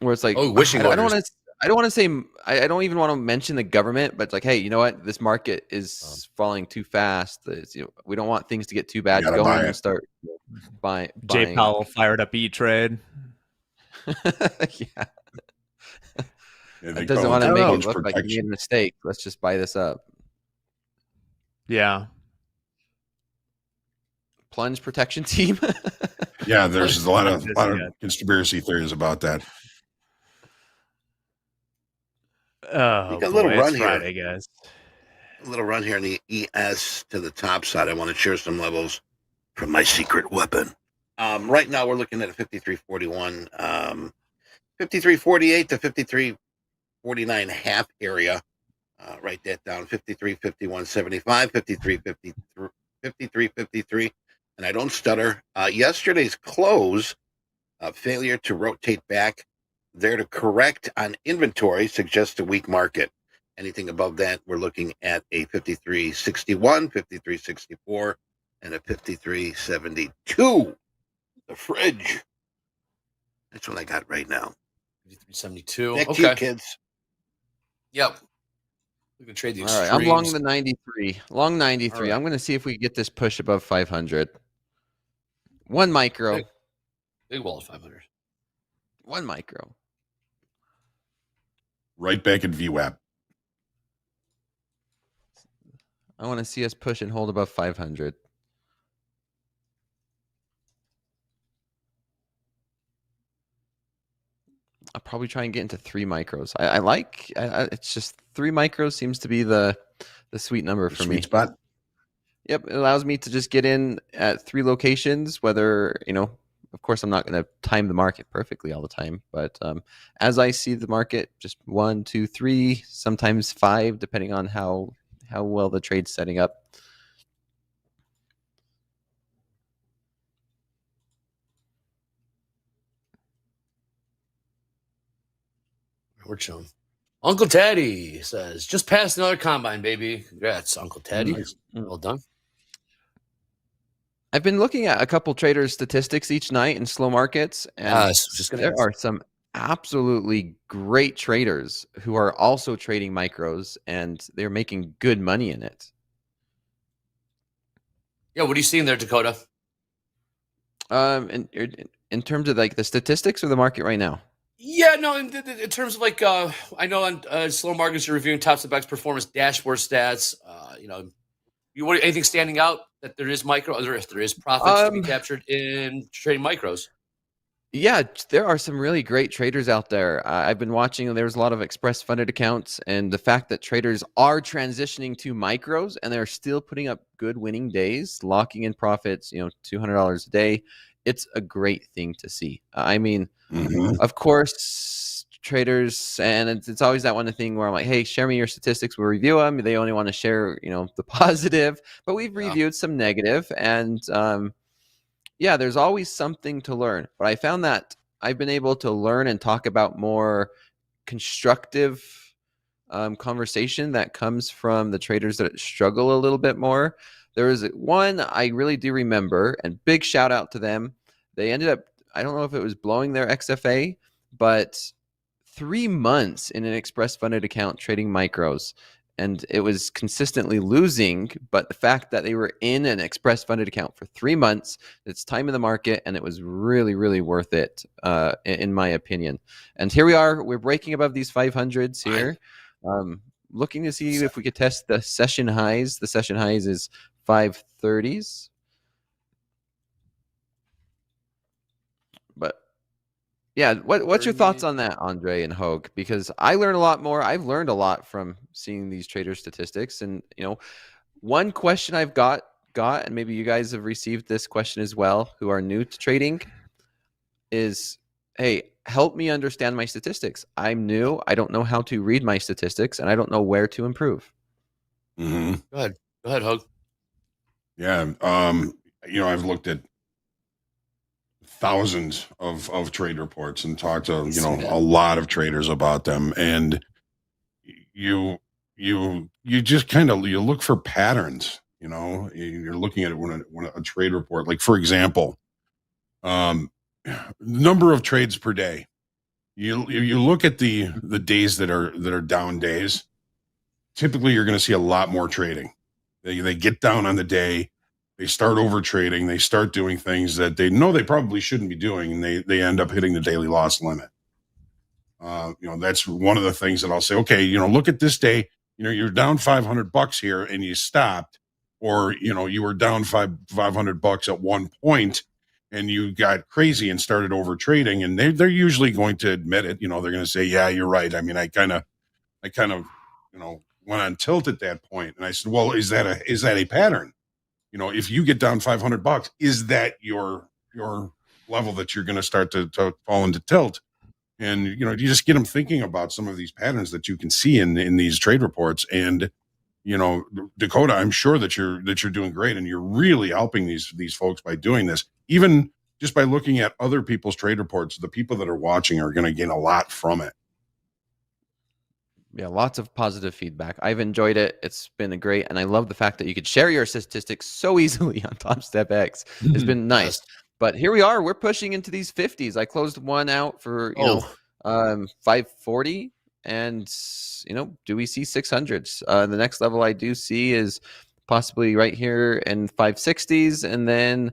Where it's like, wishing I don't orders. want to. I don't want to say. I don't even want to mention the government, but it's like, hey, you know what? This market is falling too fast. We don't want things to get too bad. Go in and start buying. Jay Powell fired up E-Trade. Yeah. It doesn't want to make it look like you made a mistake. Let's just buy this up. Yeah. Plunge protection team. Yeah, there's a lot of conspiracy theories about that. Oh, got a little run Friday, here. Guys. A little run here in the ES to the top side. I want to share some levels from my secret weapon. Right now, we're looking at a 53.41, 53.48 to 53.49 half area. Write that down. 53.51.75, 53.53, and I don't stutter. Yesterday's close, failure to rotate back there to correct on inventory suggests a weak market. Anything above that, we're looking at a 53.61, 53.64, and a 53.72. The fridge. That's what I got right now. 53.72. Back to Okay. you, kids. Yep. We can trade the All extremes. right, I'm long the 93. Long 93. Right. I'm going to see if we can get this push above 500. One micro. Big wall at 500. One micro. Right back at VWAP. I want to see us push and hold above 500. I'll probably try and get into 3 micros. I like it's just 3 micros seems to be the sweet number for me. Sweet spot. Yep, it allows me to just get in at 3 locations, whether, of course I'm not going to time the market perfectly all the time, but as I see the market, just 1, 2, 3, sometimes 5, depending on how well the trade's setting up. We're chilling. Uncle Teddy says, just passed another combine, baby. Congrats, Uncle Teddy. Nice. Well done. I've been looking at a couple traders' statistics each night in slow markets, and there are some absolutely great traders who are also trading micros, and they're making good money in it. Yeah, what are you seeing there, Dakota? In terms of like the statistics or the market right now? Yeah, no, in terms of like, I know on slow markets you're reviewing TopstepX performance dashboard stats. Anything standing out that there is micro, or if there is profits to be captured in trading micros? Yeah, there are some really great traders out there. I've been watching, and there's a lot of express funded accounts, and the fact that traders are transitioning to micros and they're still putting up good winning days, locking in profits, $200 a day. It's a great thing to see. I mean, of course, traders, and it's always that one thing where I'm like, hey, share me your statistics. We'll review them. They only want to share, the positive, but we've reviewed some negative, and yeah, there's always something to learn. But I found that I've been able to learn and talk about more constructive conversation that comes from the traders that struggle a little bit more. There was one I really do remember, and big shout out to them. They ended up, I don't know if it was blowing their XFA, but 3 months in an express funded account trading micros, and it was consistently losing. But the fact that they were in an express funded account for 3 months, it's time in the market, and it was really, really worth it, in my opinion. And here we are, we're breaking above these 500s here. Looking to see if we could test the session highs. The session highs is 530s. But yeah, what's your thoughts on that, Andre and Hoag? Because I learn a lot more. I've learned a lot from seeing these trader statistics. And, one question I've got, and maybe you guys have received this question as well, who are new to trading, is, hey, help me understand my statistics. I'm new. I don't know how to read my statistics, and I don't know where to improve. Mm-hmm. Go ahead, Hoag. Yeah. I've looked at thousands of trade reports and talked to, a lot of traders about them. And you just kind of, you look for patterns, you're looking at it when a trade report, like for example, number of trades per day. You look at the days that are down days. Typically, you're going to see a lot more trading. They get down on the day, they start over trading, they start doing things that they know they probably shouldn't be doing, and they end up hitting the daily loss limit. That's one of the things that I'll say. Okay, look at this day. You're down $500 here, and you stopped, or you were down $500 at one point, and you got crazy and started over trading, and they're usually going to admit it. They're going to say, yeah, you're right. I mean, I kind of went on tilt at that point. And I said, well, is that a pattern? If you get down $500, is that your level that you're going to start to fall into tilt? And, you just get them thinking about some of these patterns that you can see in these trade reports. And, Dakota, I'm sure that you're doing great, and you're really helping these folks by doing this. Even just by looking at other people's trade reports, the people that are watching are going to gain a lot from it. Yeah, lots of positive feedback. I've enjoyed it. It's been great. And I love the fact that you could share your statistics so easily on TopstepX. It's been nice. But here we are. We're pushing into these 50s. I closed one out for, 540. And, do we see 600s? The next level I do see is possibly right here in 560s. And then,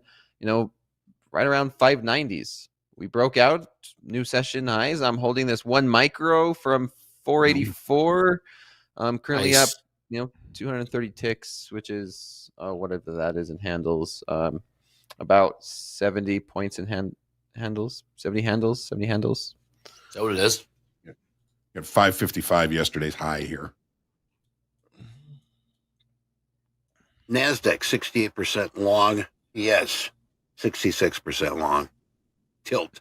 right around 590s. We broke out new session highs. I'm holding this one micro from 484. Currently Nice. up, 230 ticks, which is whatever that is in handles. About 70 points in handles. 70 handles. Is that what it is? Got 555 yesterday's high here. NASDAQ 68% long. Yes, 66% long. Tilt.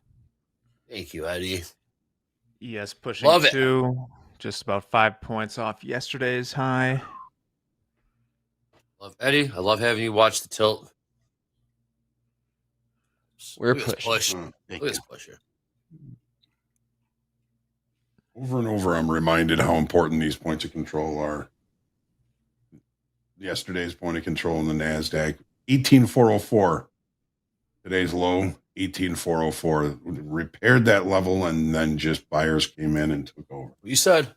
Thank you, Eddie. Yes, pushing Love it. to just about 5 points off yesterday's high. Love Eddie. I love having you watch the tilt. We're Look at this pushing. push. Look at this push here. Over and over, I'm reminded how important these points of control are. Yesterday's point of control in the NASDAQ, 18,404. Today's low, 18,404. Repaired that level, and then just buyers came in and took over. You said,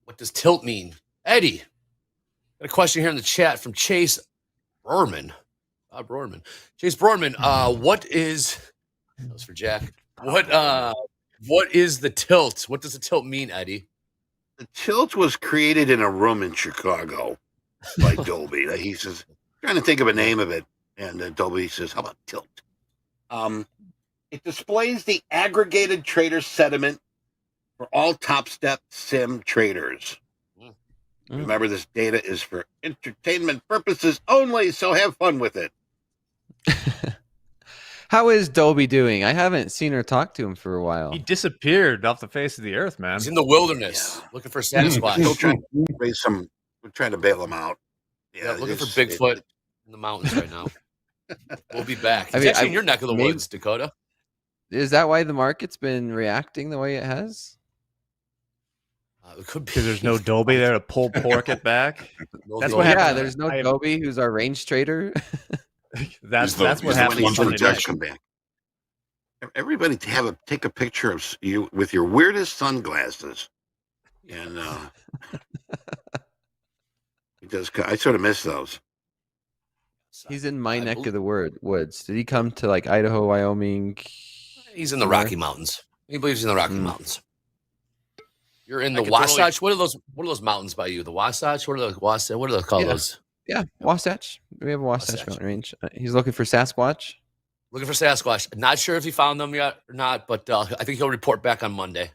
what does tilt mean? Eddie, got a question here in the chat from Chase Brorman. Bob Brorman. Chase Brorman, what is, that was for Jack. What is the tilt? What does the tilt mean, Eddie? The tilt was created in a room in Chicago by Dolby. He says, trying to think of a name of it. And Dolby says, how about tilt? It displays the aggregated trader sentiment for all Topstep sim traders. Remember, this data is for entertainment purposes only, so have fun with it. How is Dolby doing? I haven't seen her talk to him for a while. He disappeared off the face of the earth, man. He's in the wilderness looking for satisfaction. Still trying to raise some, we're trying to bail him out. Yeah, looking for Bigfoot in the mountains right now. We'll be back. I It's mean, actually in your neck of the woods, Dakota. Is that why the market's been reacting the way it has? It could be Because there's no Dolby there to pull pork it back. No That's Dolby. what happened. Yeah, there's no Dobie, who's our range trader. That's He's what the happened one for the Sunday Jets night. come back. Everybody take a picture of you with your weirdest sunglasses, and because I sort of miss those. He's in my neck of the woods. Did he come to like Idaho, Wyoming? He's in the somewhere? Rocky Mountains. He believes in the Rocky Mountains. You're in I the could Wasatch. What are those mountains by you? The Wasatch? What are those Wasatch? What are those called? Yeah. Those Yeah, Wasatch. We have a Wasatch Wasatch. mountain range. He's looking for Sasquatch. looking for Sasquatch. Not sure if he found them yet or not, but I think he'll report back on Monday.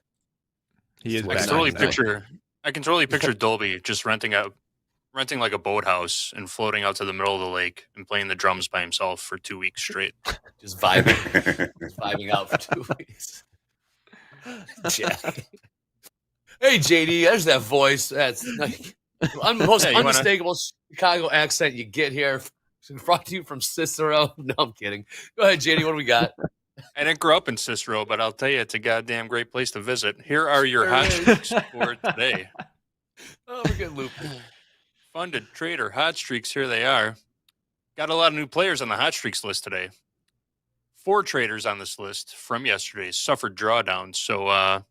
He is I I back can Back totally on picture. I can totally picture Dolby just renting like a boathouse and floating out to the middle of the lake and playing the drums by himself for 2 weeks straight. Just vibing out for 2 weeks. Jack. Hey, JD, there's that voice. That's like most Yeah, you wanna- unmistakable Chicago accent you get here. Brought to you from Cicero. No, I'm kidding. Go ahead, JD. What do we got? I didn't grow up in Cicero, but I'll tell you, it's a goddamn great place to visit. Here are your hot streaks for today. Oh, we're getting looped. Funded trader hot streaks. Here they are. Got a lot of new players on the hot streaks list today. 4 traders on this list from yesterday suffered drawdowns. So,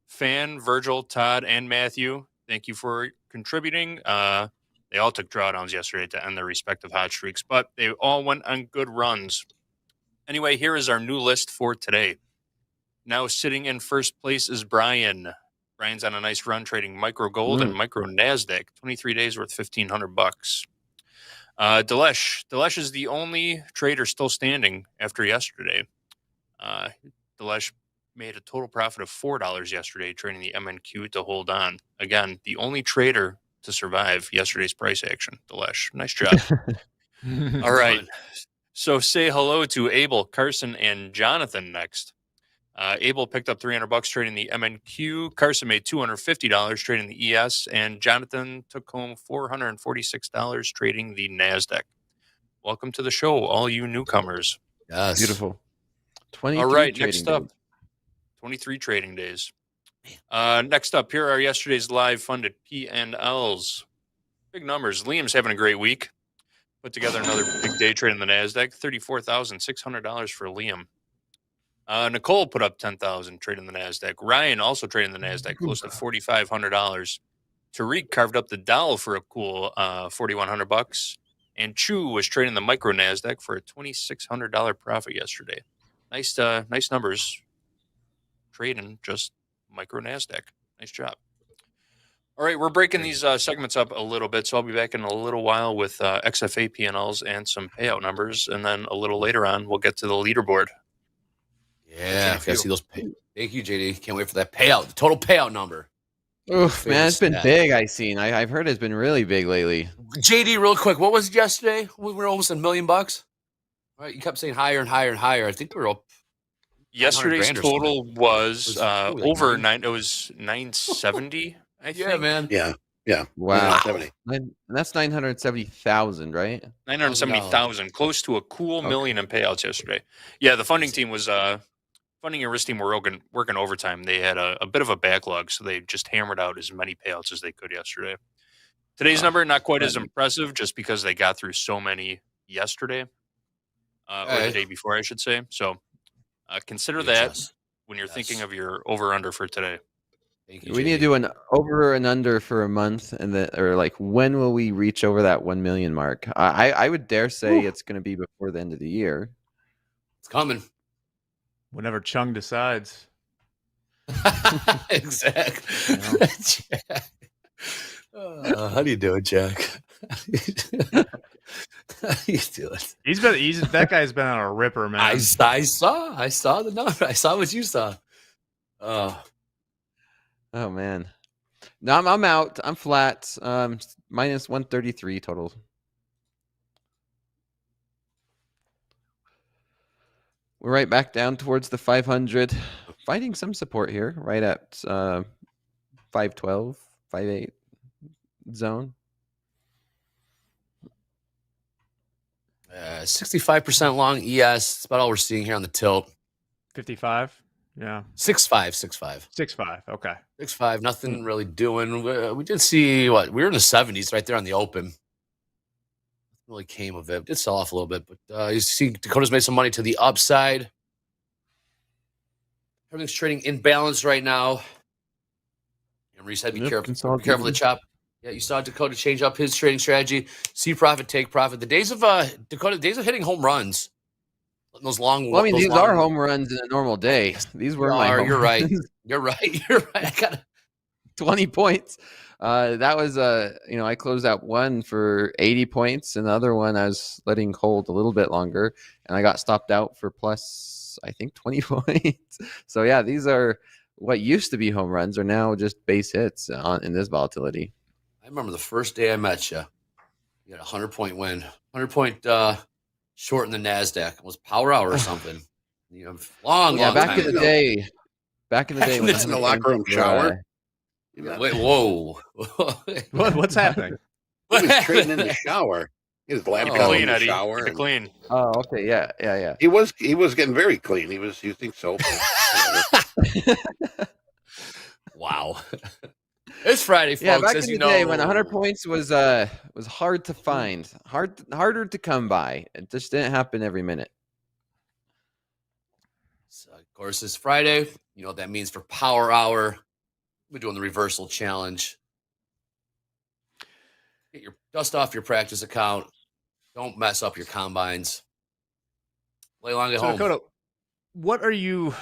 Fan, Virgil, Todd, and Matthew, thank you for contributing. They all took drawdowns yesterday to end their respective hot streaks, but they all went on good runs. Anyway, here is our new list for today. Now sitting in first place is Brian. Brian's on a nice run trading micro gold and micro NASDAQ. 23 days worth $1,500. Dilesh is the only trader still standing after yesterday. Dilesh made a total profit of $4 yesterday trading the MNQ to hold on. Again, the only trader to survive yesterday's price action. Dilesh, nice job. All right. So say hello to Abel, Carson, and Jonathan next. Abel picked up $300 trading the MNQ. Carson made $250 trading the ES, and Jonathan took home $446 trading the NASDAQ. Welcome to the show, all you newcomers. Yes. Beautiful. 23 All right, trading next up, days. 23 trading days. Next up, here are yesterday's live funded P&Ls. Big numbers. Liam's having a great week. Put together another big day trade in the NASDAQ. $34,600 for Liam. Nicole put up $10,000 trading the NASDAQ. Ryan also trading the NASDAQ, close to $4,500. Tariq carved up the Dow for a cool $4,100. And Chu was trading the micro NASDAQ for a $2,600 profit yesterday. Nice numbers. Trading just micro NASDAQ. Nice job. All right, we're breaking these segments up a little bit, so I'll be back in a little while with XFA P&Ls and some payout numbers, and then a little later on, we'll get to the leaderboard. Yeah, I see those. Thank you, JD. Can't wait for that payout. The total payout number. Oof, man, it's been stat. big. I've heard it's been really big lately. JD, real quick, what was it yesterday? We were almost $1 million. All right, you kept saying higher and higher and higher. I think we were up. Yesterday's $900 or total was like over 9. It was 970. I think. Yeah, man. Yeah. Wow. 70. That's 970,000, right? 970,000, close to a cool million in payouts yesterday. Yeah, the funding team was funding and risk team were working overtime. They had a bit of a backlog, so they just hammered out as many payouts as they could yesterday. Today's number not quite as impressive, just because they got through so many yesterday, or the day before, I should say. So consider that when you're thinking of your over under for today. Thank you, We JD. need to do an over and under for a month, and or like when will we reach over that 1 million mark? I would dare say it's going to be before the end of the year. It's coming. Whenever Chung decides. Exactly. Jack. How do you do it, Jack? How do you do it? That guy's been on a ripper, man. I saw the number. I saw what you saw. Oh man, no, I'm out. I'm flat. Minus 133 total. We're right back down towards the 500, fighting some support here, right at 512, 58 zone. 65% long ES. That's about all we're seeing here on the tilt. 55. Yeah. 6.5. 6.5. Okay. 6.5. Nothing really doing. We did see what we were in the 70s right there on the open. Nothing really came of it. Did sell off a little bit, but you see Dakota's made some money to the upside. Everything's trading in balance right now. And Reese said, be careful of the chop. Yeah, you saw Dakota change up his trading strategy. See profit, take profit. The days of Dakota, days of hitting home runs. Those long. Well, I mean, these are home runs in a normal day. These were my home You're right. runs. You're right. You're right. I got 20 points. That was I closed out one for 80 points, and the other one I was letting hold a little bit longer, and I got stopped out for plus, I think, 20 points. So yeah, these are what used to be home runs are now just base hits in this volatility. I remember the first day I met you. You had a 100-point win, 100-point short in the NASDAQ. It was Power Hour or something. Long back time in the ago. day. Back in the day, when in the locker room shower. Wait, whoa! What's happening? He was trading in the shower. He was glad to come in the shower. Keep it clean. Oh, okay, yeah. He was getting very clean. He was using soap. Wow. It's Friday, folks. Yeah, back as in you the know, day when 100 points was hard to find, harder to come by. It just didn't happen every minute. So, of course, it's Friday. You know what that means for Power Hour. We're doing the reversal challenge. Get your dust off your practice account. Don't mess up your combines. Play along at home. Dakota, what are you?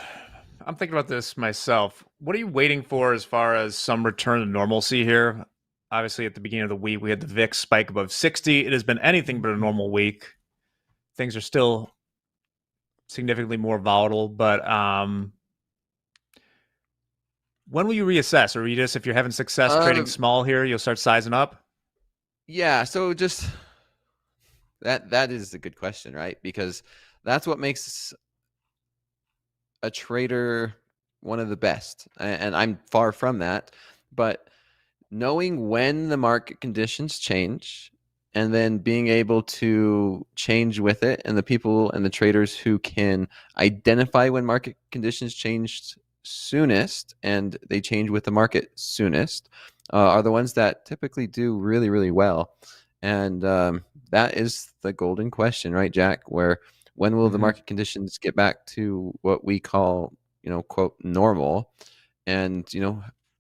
I'm thinking about this myself. What are you waiting for as far as some return to normalcy here? Obviously, at the beginning of the week, we had the VIX spike above 60. It has been anything but a normal week. Things are still significantly more volatile, but when will you reassess? Or you just, if you're having success trading small here, you'll start sizing up? Yeah, so just that is a good question, right? Because that's what makes a trader one of the best. And I'm far from that. But knowing when the market conditions change and then being able to change with it, and the people and the traders who can identify when market conditions changed soonest and they change with the market soonest are the ones that typically do really, really well. And that is the golden question, right, Jack? Where when will the market conditions get back to what we call, quote, normal? And,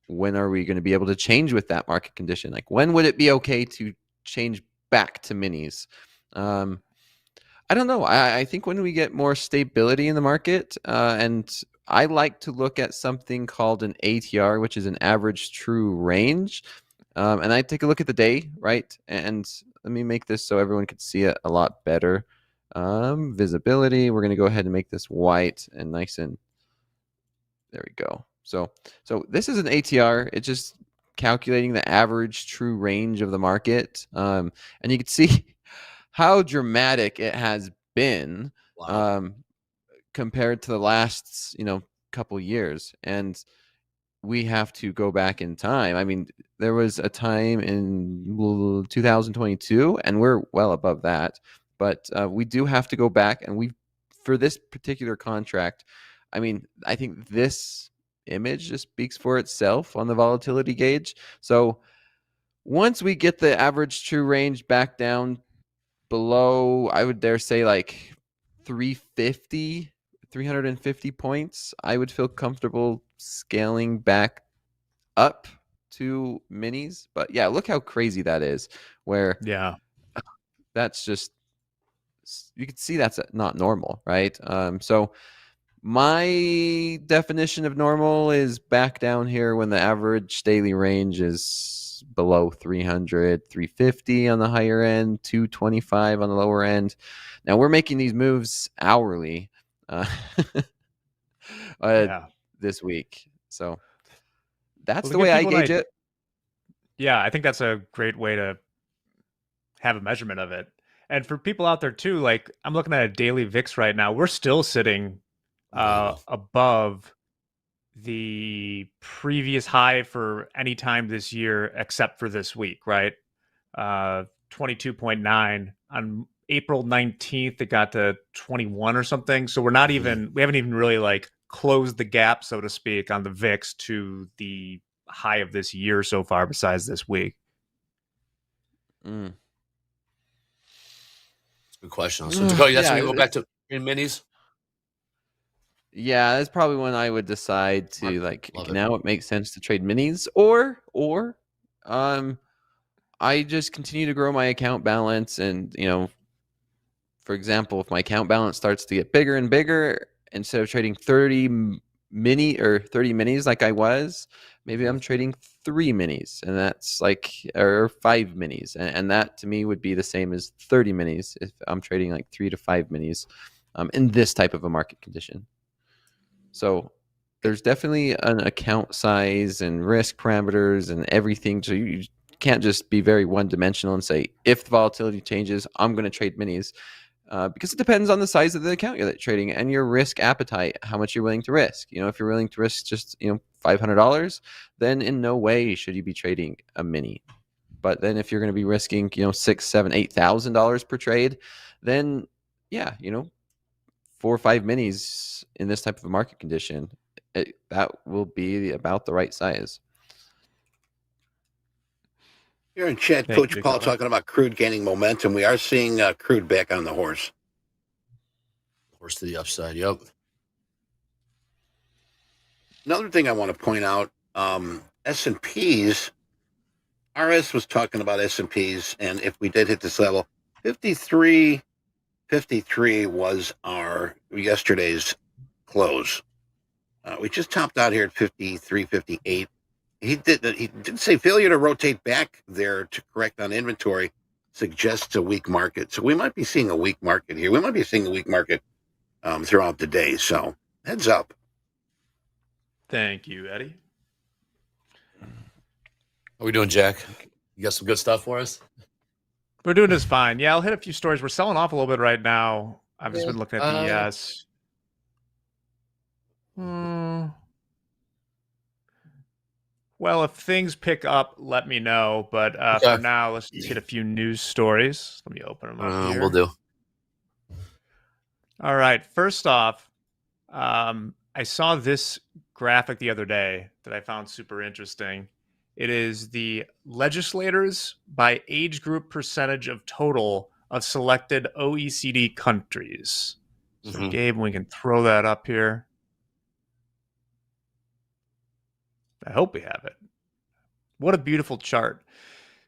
when are we going to be able to change with that market condition? Like, when would it be okay to change back to minis? I don't know. I think when we get more stability in the market, and I like to look at something called an ATR, which is an average true range. And I take a look at the day, right? And let me make this so everyone can see it a lot better. Visibility, we're going to go ahead and make this white and nice, and there we go. So this is an ATR. It's just calculating the average true range of the market. And you can see how dramatic it has been compared to the last, couple years. And we have to go back in time. I mean, there was a time in 2022, and we're well above that. But we do have to go back, and for this particular contract, I mean, I think this image just speaks for itself on the volatility gauge. So once we get the average true range back down below, I would dare say like 350 points, I would feel comfortable scaling back up to minis. But yeah, look how crazy that is, where that's just, you can see that's not normal, right? So my definition of normal is back down here when the average daily range is below 300, 350 on the higher end, 225 on the lower end. Now we're making these moves hourly this week. So that's the way I gauge it. Yeah, I think that's a great way to have a measurement of it. And for people out there too, like I'm looking at a daily VIX right now. We're still sitting above the previous high for any time this year except for this week, right? 22.9 on April 19th, it got to 21 or something. So we haven't even really like closed the gap, so to speak, on the VIX to the high of this year so far, besides this week. Mm. That's a good question. So, Dakota, that's when you go back to minis? Yeah, that's probably when I would decide to now it makes sense to trade minis, or I just continue to grow my account balance, and for example, if my account balance starts to get bigger and bigger, instead of trading 30 minis like I was, maybe I'm trading 3 minis, and that's or 5 minis, and that to me would be the same as 30 minis if I'm trading like 3 to 5 minis in this type of a market condition. So there's definitely an account size and risk parameters and everything. So you can't just be very one-dimensional and say, if the volatility changes, I'm going to trade minis. Because it depends on the size of the account you're trading and your risk appetite, how much you're willing to risk. If you're willing to risk just $500, then in no way should you be trading a mini. But then if you're going to be risking $6,000, $7,000, $8,000 per trade, then 4 or 5 minis in this type of a market condition, that will be about the right size. Here in chat, Coach Paul talking about crude gaining momentum. We are seeing crude back on the horse. Horse to the upside, yep. Another thing I want to point out, S&Ps, RS was talking about S&Ps, and if we did hit this level, 53 was our yesterday's close. We just topped out here at 53.58. He did say failure to rotate back there to correct on inventory suggests a weak market. So we might be seeing a weak market here. We might be seeing a weak market throughout the day. So heads up. Thank you, Eddie. How we doing, Jack? You got some good stuff for us? We're doing just fine. Yeah, I'll hit a few stories. We're selling off a little bit right now. I've just been looking at the ES. Well, if things pick up, let me know. But for now, let's just hit a few news stories. Let me open them up here. We'll do. All right. First off, I saw this graphic the other day that I found super interesting. It is the legislators by age group percentage of total of selected OECD countries. So, Gabe, we can throw that up here. I hope we have it. What a beautiful chart.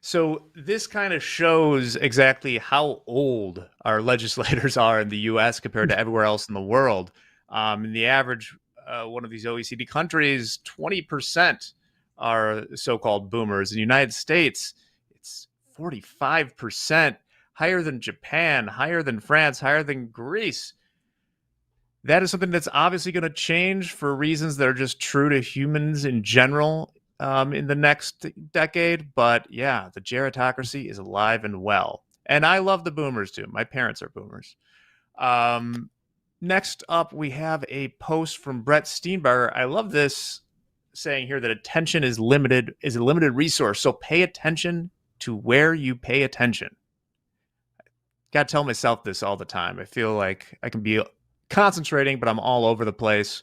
So this kind of shows exactly how old our legislators are in the U.S. compared to everywhere else in the world. In the average, one of these OECD countries, 20% are so-called boomers. In the United States, it's 45%, higher than Japan, higher than France, higher than Greece. That is something that's obviously going to change for reasons that are just true to humans in general in the next decade. But yeah, the gerontocracy is alive and well. And I love the boomers too. My parents are boomers. Next up, we have a post from Brett Steenbarger. I love this saying here that attention is a limited resource. So pay attention to where you pay attention. Got to tell myself this all the time. I feel like I can be concentrating, but I'm all over the place.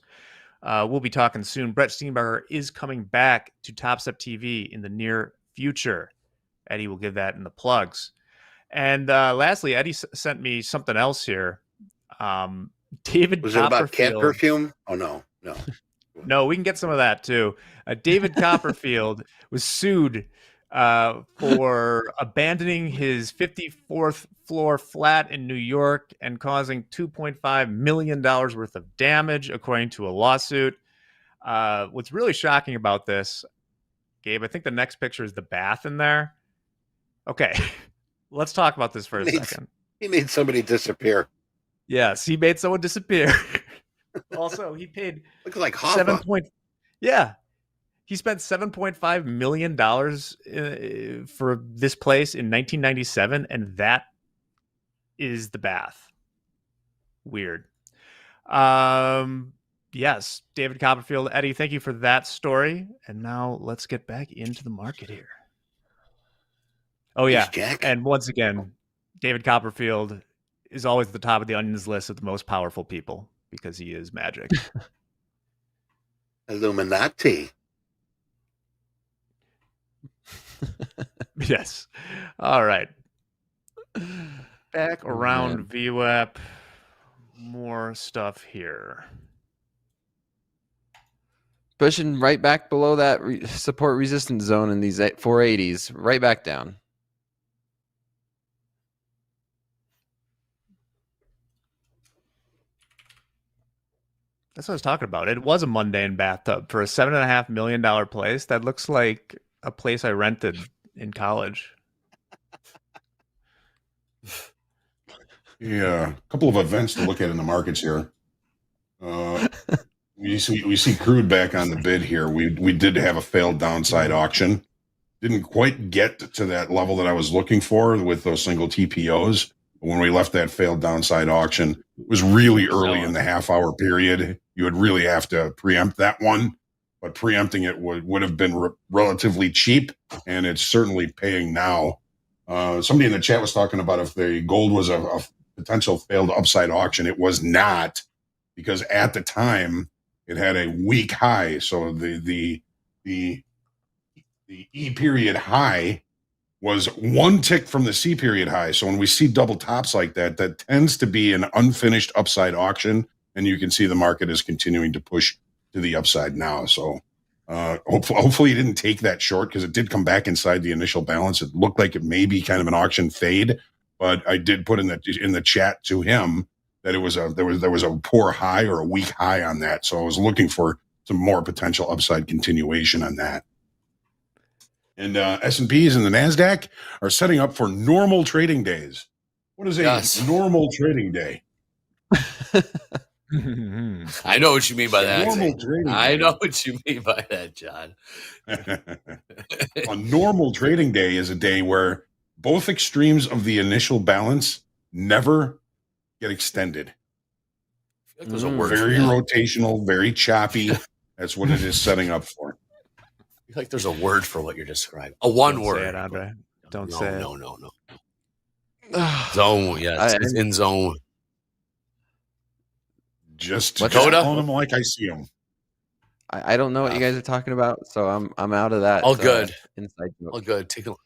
We'll be talking soon. Brett Steenbarger is coming back to TopstepTV in the near future. Eddie will give that in the plugs. And lastly, Eddie sent me something else here. David Was it about cat perfume? Oh, no. No, we can get some of that too. David Copperfield was sued for abandoning his 54th floor flat in New York and causing $2.5 million worth of damage, according to a lawsuit. What's really shocking about this, Gabe, I think the next picture is the bath in there. Okay, let's talk about this for a second. He made somebody disappear. Yes, he made someone disappear. Also, he paid looks like Hoffa. He spent $7.5 million for this place in 1997, and that is the bath. Weird. Yes, David Copperfield, Eddie, thank you for that story. And now let's get back into the market here. Oh, yeah. Jack. And once again, David Copperfield is always at the top of the Onion's list of the most powerful people because he is magic. Illuminati. Yes. All right. Back around VWAP. More stuff here. Pushing right back below that support resistance zone in these 480s, right back down. That's what I was talking about. It was a mundane bathtub for a $7.5 million place. That looks like a place I rented in college. Yeah, a couple of events to look at in the markets here. We see crude back on the bid here. We did have a failed downside auction. Didn't quite get to that level that I was looking for with those single TPOs. When we left that failed downside auction, it was really early in the half-hour period. You would really have to preempt that one, but preempting it would have been relatively cheap, and it's certainly paying now. Somebody in the chat was talking about if the gold was a potential failed upside auction. It was not, because at the time it had a weak high. So the E period high was one tick from the C period high. So when we see double tops like that, that tends to be an unfinished upside auction, and you can see the market is continuing to push to the upside now. So hopefully you didn't take that short, because it did come back inside the initial balance. It looked like it may be kind of an auction fade, but I did put in the chat to him that it was there was a poor high or a weak high on that. So I was looking for some more potential upside continuation on that. And S&Ps and the NASDAQ are setting up for normal trading days. What is a normal trading day? I know what you mean by that. I know Day. what you mean by that, John. A normal trading day is a day where both extremes of the initial balance never get extended. I feel like there's a word very rotational, very choppy. That's what it is setting up for. I feel like there's a word for what you're describing. A one Don't word. say it, Andre. Don't say it. No. Zone. Yeah, it's in zone. Just Dakota? calling them like I see them. I don't know what you guys are talking about, so I'm out of that. All good. Inside joke. All good. Take a look.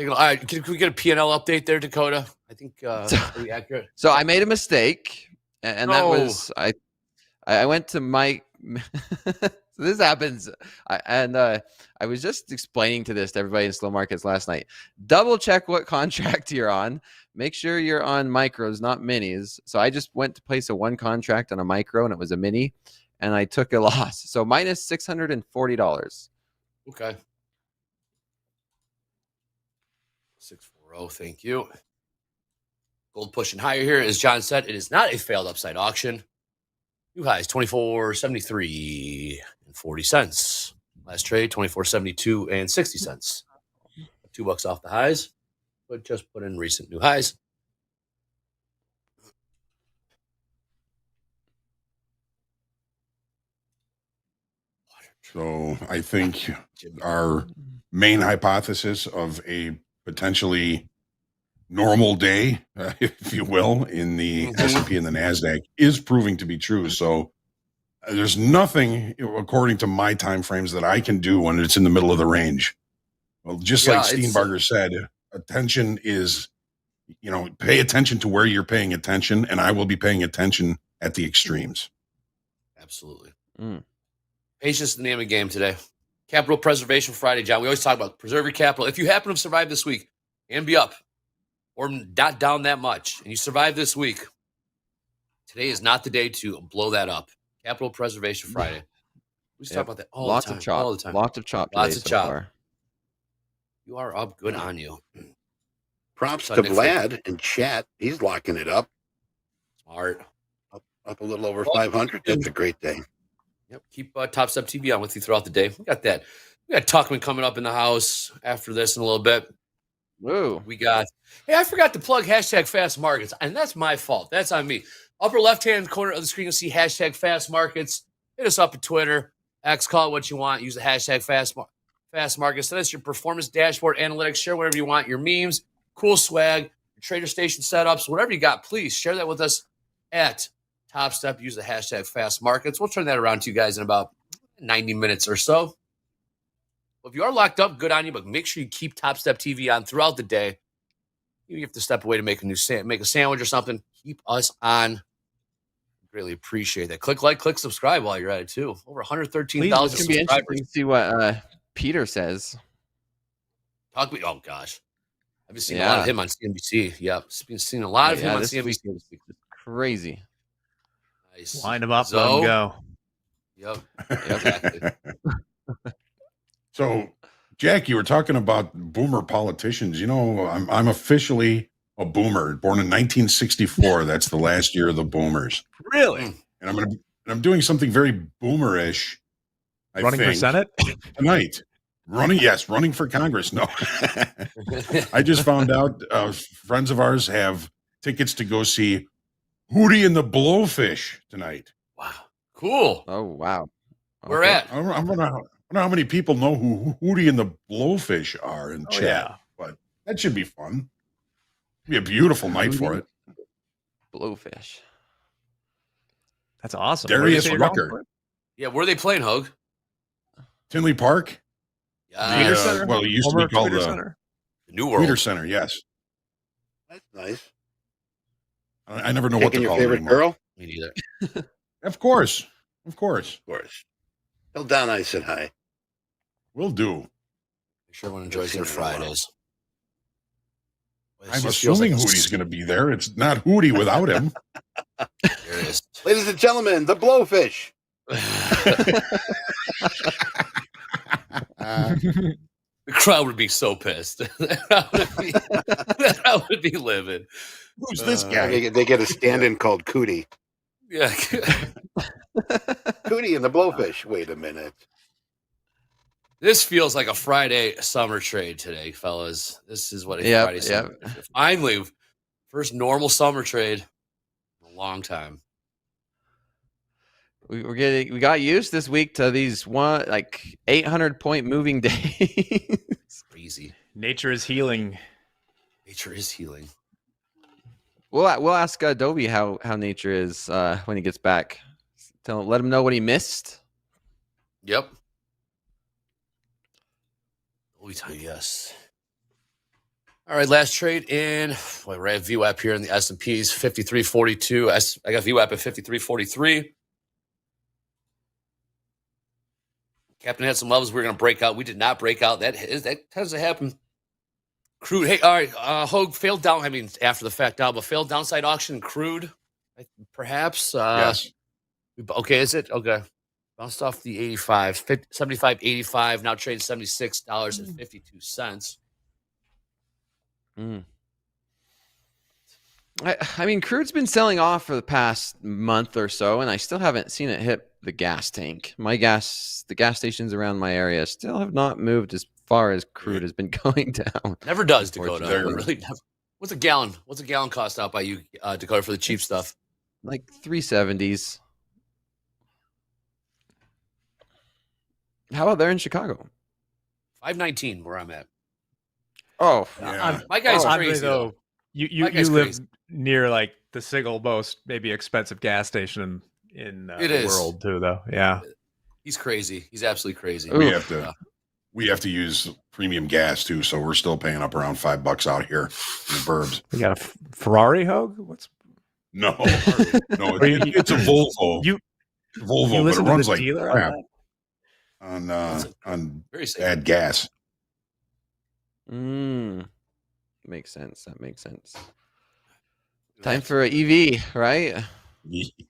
All right, can we get a P&L update there, Dakota? I think pretty accurate. So I made a mistake, and that was I went to Mike. So this happens, I was just explaining to everybody in slow markets last night. Double check what contract you're on. Make sure you're on micros, not minis. So I just went to place a one contract on a micro, and it was a mini, and I took a loss. So minus $640. Okay. 640. Thank you. Gold pushing higher here. As John said, it is not a failed upside auction. New highs, 24.73 and 40 cents. Last trade, 24.72 and 60 cents. $2 off the highs, but just put in recent new highs. So I think our main hypothesis of a potentially normal day, if you will, in the S&P and the NASDAQ is proving to be true. So there's nothing, according to my time frames, that I can do when it's in the middle of the range. Well, just like Steenbarger said, attention is, pay attention to where you're paying attention, and I will be paying attention at the extremes. Absolutely. Patience is the name of the game today. Capital Preservation Friday, John. We always talk about preserve your capital. If you happen to have survived this week and be up or not down that much, and you survive this week, today is not the day to blow that up. Capital Preservation Friday. We talk about that all the time. All the time. Lots of chop. Lots of chop. Far. You are up. Good on you. Props to Vlad in chat. He's locking it up. Smart. Up a little over 500. That's a great day. Yep. Keep TopstepTV on with you throughout the day. We got that. We got Tuckman coming up in the house after this in a little bit. Woo. Hey, I forgot to plug hashtag fast markets, and that's my fault. That's on me. Upper left-hand corner of the screen, you'll see hashtag fast markets. Hit us up at Twitter, X, call it what you want. Use the hashtag fast markets. Send us your performance dashboard, analytics, share whatever you want, your memes, cool swag, your trader station setups, whatever you got, please share that with us at TopStep. Use the hashtag Fast Markets. We'll turn that around to you guys in about 90 minutes or so. Well, if you are locked up, good on you, but make sure you keep TopStep TV on throughout the day. You have to step away to make a sandwich or something. Keep us on. Greatly appreciate that. Click like, click subscribe while you're at it too. Over 113,000 It's gonna be subscribers. interesting to see what Peter says. Oh gosh, I've been seeing a lot of him on CNBC. Yep, been seeing a lot of him on CNBC this week. Crazy. Nice. Line them up, let them go. Yep, exactly. So, Jack, you were talking about boomer politicians. You know, I'm officially a boomer, born in 1964. That's the last year of the boomers. Really? And I'm doing something very boomerish. Running for Senate tonight. Running for Congress. No, I just found out friends of ours have tickets to go see Hootie and the Blowfish tonight. Wow, cool. Oh wow, where at? I don't know how many people know who Hootie and the Blowfish are in chat, but that should be fun. It'll be a beautiful night for it. Blowfish. That's awesome. Darius Rucker. Yeah, where are they playing, Hoag? Tinley Park. Leader Center. Well, it used to be called the New World. Leader Center. Yes. That's nice. I never know what to call your favorite it girl? Me neither. Of course. Tell Don I said hi. Will do. Make sure everyone enjoys their Fridays. I'm assuming Hootie's going to be there. It's not Hootie without him. There it is. Ladies and gentlemen, the Blowfish. The crowd would be so pissed. That would be livid. Who's this guy? They get a stand-in called Cootie. Yeah. Cootie and the Blowfish. Wait a minute. This feels like a Friday summer trade today, fellas. This is what a Friday summer. Finally, first normal summer trade in a long time. We got used this week to these 800-point moving days. Crazy. Nature is healing. Nature is healing. We'll ask Adobe how nature is when he gets back. Let him know what he missed. Yep. Yes. All right, last trade in. We're at VWAP here in the S&Ps, 53.42. I got VWAP at 53.43. Captain had some levels we were going to break out. We did not break out. That tends to happen. Crude. Hey, all right. Hoag failed down. I mean, after the fact now, but failed downside auction in crude, perhaps. Yes. Okay, is it? Okay. Bounced off the 75.85. Now trading $76.52. I mean, crude's been selling off for the past month or so, and I still haven't seen it hit the gas tank. The gas stations around my area still have not moved as far as crude has been going down. Never does, Dakota. Really never. What's a gallon? What's a gallon cost out by you, Dakota, for the cheap stuff? Like 370s. How about there in Chicago? 519 where I'm at. Oh, yeah. My guy's crazy though. You live near like the single most maybe expensive gas station in the world too, though. Yeah, he's crazy. He's absolutely crazy. We have to use premium gas too, so we're still paying up around $5 out here in the burbs. You got a Ferrari, Hoag? No, it's a Volvo. Volvo, but it runs like crap on bad gas. Makes sense. That makes sense. Time for an EV, right?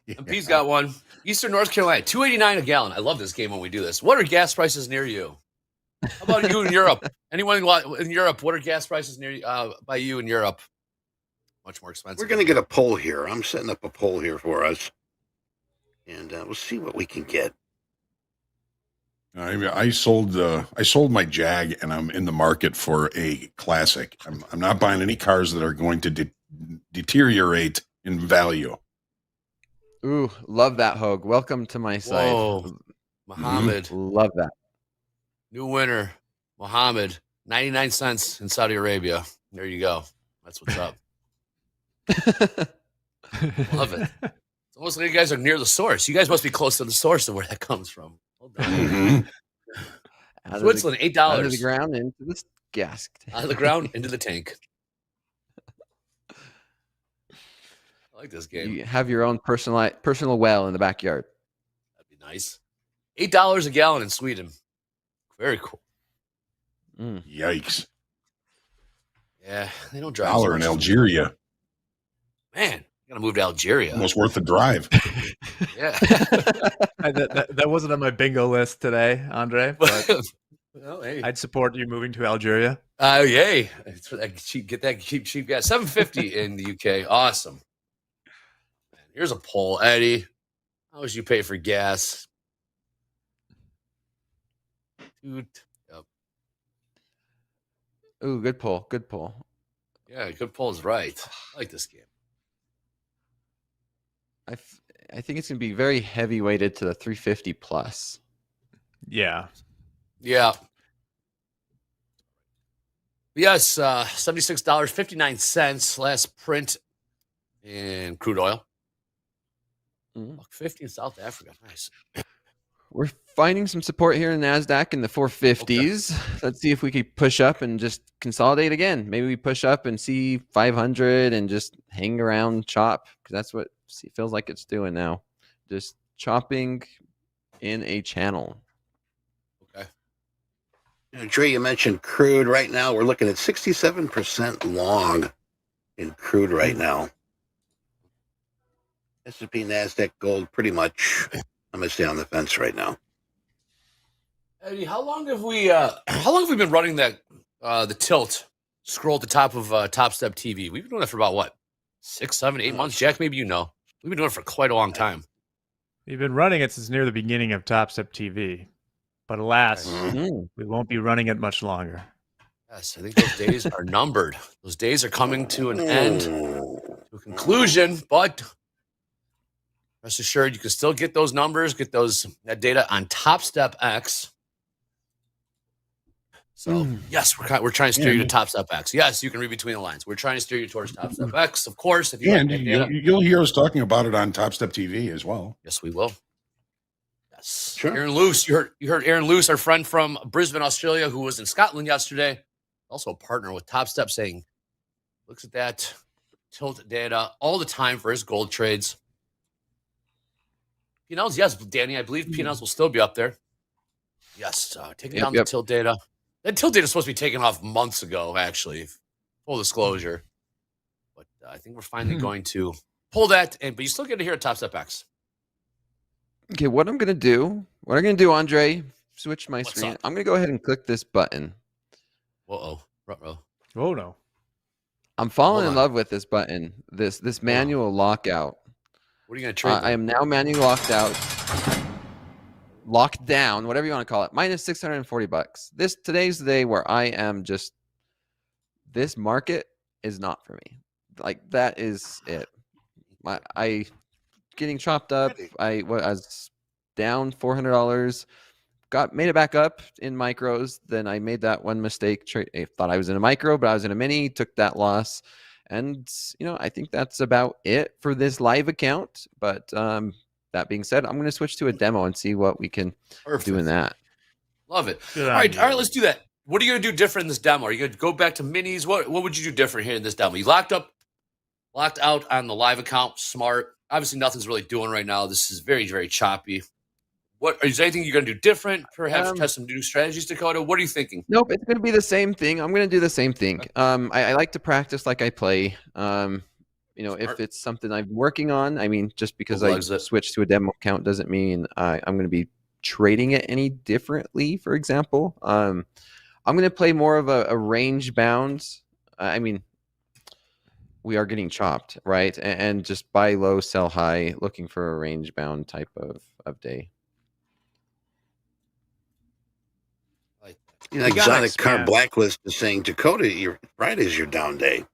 MP's got one. Eastern North Carolina, $2.89 a gallon. I love this game when we do this. What are gas prices near you? How about you in Europe? Anyone in Europe? What are gas prices near by you in Europe? Much more expensive. We're going to get a poll here. I'm setting up a poll here for us, and we'll see what we can get. I sold my Jag, and I'm in the market for a classic. I'm not buying any cars that are going to deteriorate in value. Ooh, love that, Hoag. Welcome to my side. Whoa, Mohammed. Love that. New winner, Mohammed. 99 cents in Saudi Arabia. There you go. That's what's up. Love it. It's almost like you guys are near the source. You guys must be close to the source of where that comes from. Hold on. Mm-hmm. Switzerland, $8. Out of the ground into the gas. Out of the ground into the tank. I like this game. You have your own personal well in the backyard. That'd be nice. $8 a gallon in Sweden. Very cool. Yikes. Yeah, they don't drive. Dollar in Algeria. Man, you gotta move to Algeria. Almost worth the drive. Yeah. that wasn't on my bingo list today, Andre, but Well, hey. I'd support you moving to Algeria. Yay. Get that cheap gas. $7.50 in the UK. Awesome. Here's a poll, Eddie. How much you pay for gas? Dude. Yep. Ooh, good pull. Good pull. Yeah, good poll is right. I like this game. I think it's going to be very heavy weighted to the 350 plus. Yeah. Yeah. Yes, $76.59 last print in crude oil. $1.50 in South Africa. Nice. We're finding some support here in NASDAQ in the 450s. Okay. Let's see if we can push up and just consolidate again. Maybe we push up and see 500 and just hang around, chop, because that's what it feels like it's doing now. Just chopping in a channel. Okay. Trey, you mentioned crude. Right now, we're looking at 67% long in crude right now. S&P, NASDAQ, gold, pretty much. I'm going to stay on the fence right now. Eddie, how long have we been running that the tilt scroll at the top of Topstep TV? We've been doing that for about what, 6, 7, 8 months? Jack, maybe you know. We've been doing it for quite a long time. We've been running it since near the beginning of TopstepTV, but alas, we won't be running it much longer. Yes, I think those days are numbered. Those days are coming to an end, to a conclusion, but rest assured, you can still get those numbers, get that data on TopstepX. So yes, we're trying to steer you to TopstepX. Yes, you can read between the lines. We're trying to steer you towards TopstepX, of course. If you and you'll hear us talking about it on Topstep TV as well. Yes, we will. Yes, sure. Aaron Luce, you heard Aaron Luce, our friend from Brisbane, Australia, who was in Scotland yesterday, also a partner with Topstep, saying looks at that tilt data all the time for his gold trades. P&Ls, yes, Danny, I believe P&Ls will still be up there. Yes, taking down the tilt data. That tilt data is supposed to be taken off months ago, actually. Full disclosure. But I think we're finally going to pull that, but you still get to hear at TopstepX. Okay, what I'm going to do, Andre, switch my screen. I'm going to go ahead and click this button. Uh-oh. Ruh-roh. Oh, no. I'm falling in love with this button, this manual lockout. What are you going to trade? I am now manually locked down, whatever you want to call it, minus $640. Today's the day where I am just, this market is not for me. Like, that is it. I getting chopped up. I was down $400. Made it back up in micros. Then I made that one mistake. I thought I was in a micro, but I was in a mini. Took that loss. And, I think that's about it for this live account. But that being said, I'm going to switch to a demo and see what we can do in that. Love it. All right, let's do that. What are you going to do different in this demo? Are you going to go back to minis? What would you do different here in this demo? You locked out on the live account. Smart. Obviously, nothing's really doing right now. This is very, very choppy. Is there anything you're going to do different? Perhaps test some new strategies, Dakota? What are you thinking? Nope, it's going to be the same thing. I'm going to do the same thing. I like to practice like I play. If it's something I'm working on, just because I switched to a demo account doesn't mean I'm going to be trading it any differently, for example. I'm going to play more of a range bound. We are getting chopped, right? And just buy low, sell high, looking for a range bound type of day. Exotic Car Blacklist is saying, Dakota, Friday's your down day.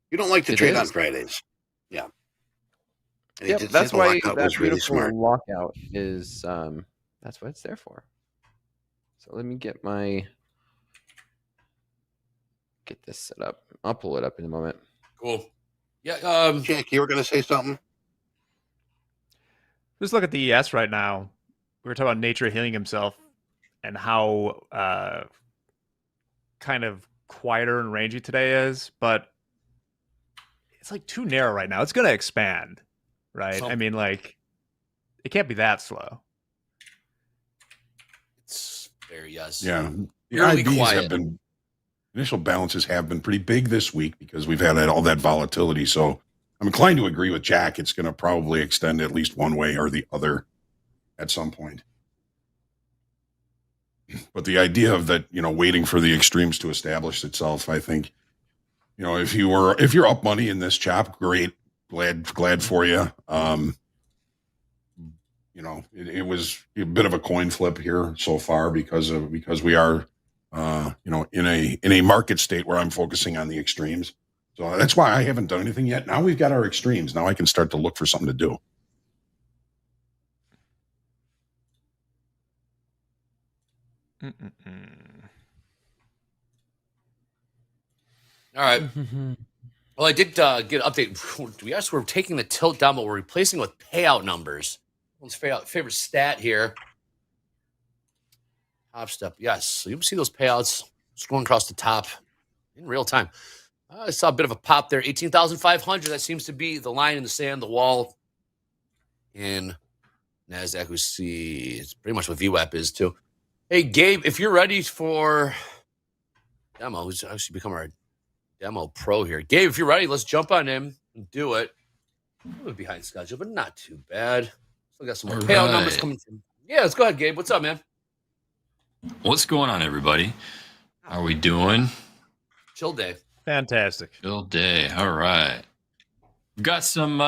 You don't like to trade on Fridays. Yeah. Yep, that's why that beautiful lockout is, that's what it's there for. So let me get this set up. I'll pull it up in a moment. Cool. Yeah. Jack, you were going to say something? Just look at the ES right now. We were talking about nature healing himself and how kind of quieter and rangy today is, but it's like too narrow right now. It's going to expand, right? I mean, like, it can't be that slow. It's very yes. Yeah. The Really IBs quiet. have been, initial balances have been pretty big this week because we've had all that volatility. So I'm inclined to agree with Jack. It's going to probably extend at least one way or the other at some point. But the idea of that, waiting for the extremes to establish itself, I think, if you're up money in this chop, great, glad for you. It was a bit of a coin flip here so far because we are, in a market state where I'm focusing on the extremes. So that's why I haven't done anything yet. Now we've got our extremes. Now I can start to look for something to do. All right. Well, I did get an update. We we're taking the tilt down, but we're replacing it with payout numbers. One's favorite stat here. Topstep, yes. So you can see those payouts scrolling across the top in real time. I saw a bit of a pop there. 18,500. That seems to be the line in the sand, the wall in NASDAQ. We see it's pretty much what VWAP is too. Hey, Gabe, if you're ready for demo, who's actually become our demo pro here. Gabe, if you're ready, let's jump on in and do it. A little behind schedule, but not too bad. Still got some more payout numbers coming through. Yeah, let's go ahead, Gabe. What's up, man? What's going on, everybody? How are we doing? Chill day. Fantastic. Chill day. All right. We've got some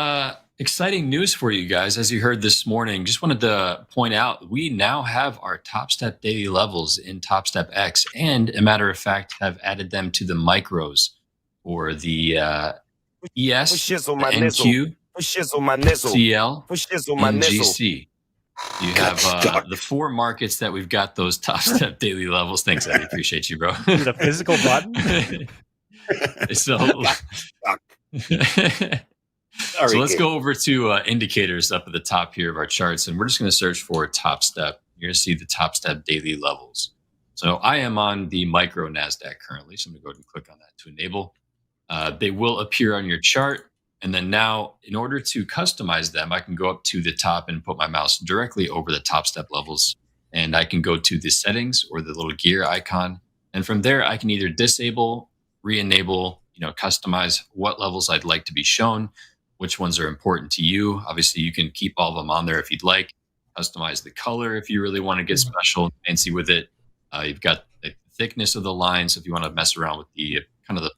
exciting news for you guys. As you heard this morning, just wanted to point out, we now have our Topstep daily levels in TopstepX, and a matter of fact, have added them to the micros or the ES, NQ, CL, and GC. You have the 4 markets that we've got those Topstep daily levels. Thanks, Eddie. Appreciate you, bro. The physical button? So let's go over to indicators up at the top here of our charts, and we're just going to search for Topstep. You're going to see the Topstep daily levels. So I am on the micro NASDAQ currently, so I'm going to go ahead and click on that to enable. They will appear on your chart. And then now, in order to customize them, I can go up to the top and put my mouse directly over the Topstep levels. And I can go to the settings or the little gear icon. And from there, I can either disable, re-enable, customize what levels I'd like to be shown, which ones are important to you. Obviously, you can keep all of them on there if you'd like. Customize the color if you really want to get special and fancy with it. You've got the thickness of the lines. If you want to mess around with the kind of the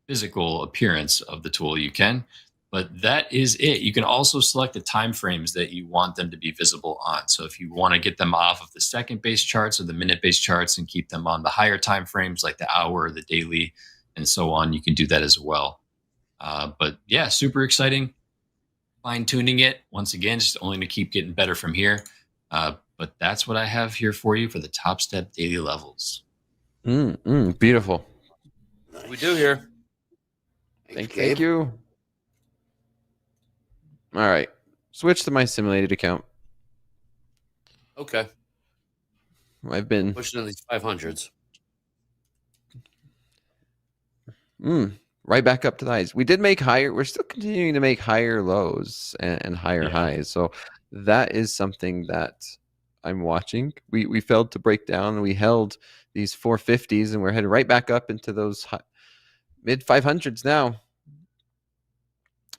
physical appearance of the tool, you can, but that is it. You can also select the time frames that you want them to be visible on. So if you want to get them off of the second base charts or the minute base charts and keep them on the higher time frames like the hour or the daily and so on, you can do that as well. But yeah, super exciting. Fine tuning it once again, just only to keep getting better from here. But that's what I have here for you for the Topstep daily levels. Beautiful. What we do here. Thank you. All right. Switch to my simulated account. Okay. I've been pushing in these 500s. Right back up to the highs. We did make higher. We're still continuing to make higher lows and higher highs. So that is something that I'm watching. We failed to break down. We held these 450s and we're headed right back up into those mid 500s now.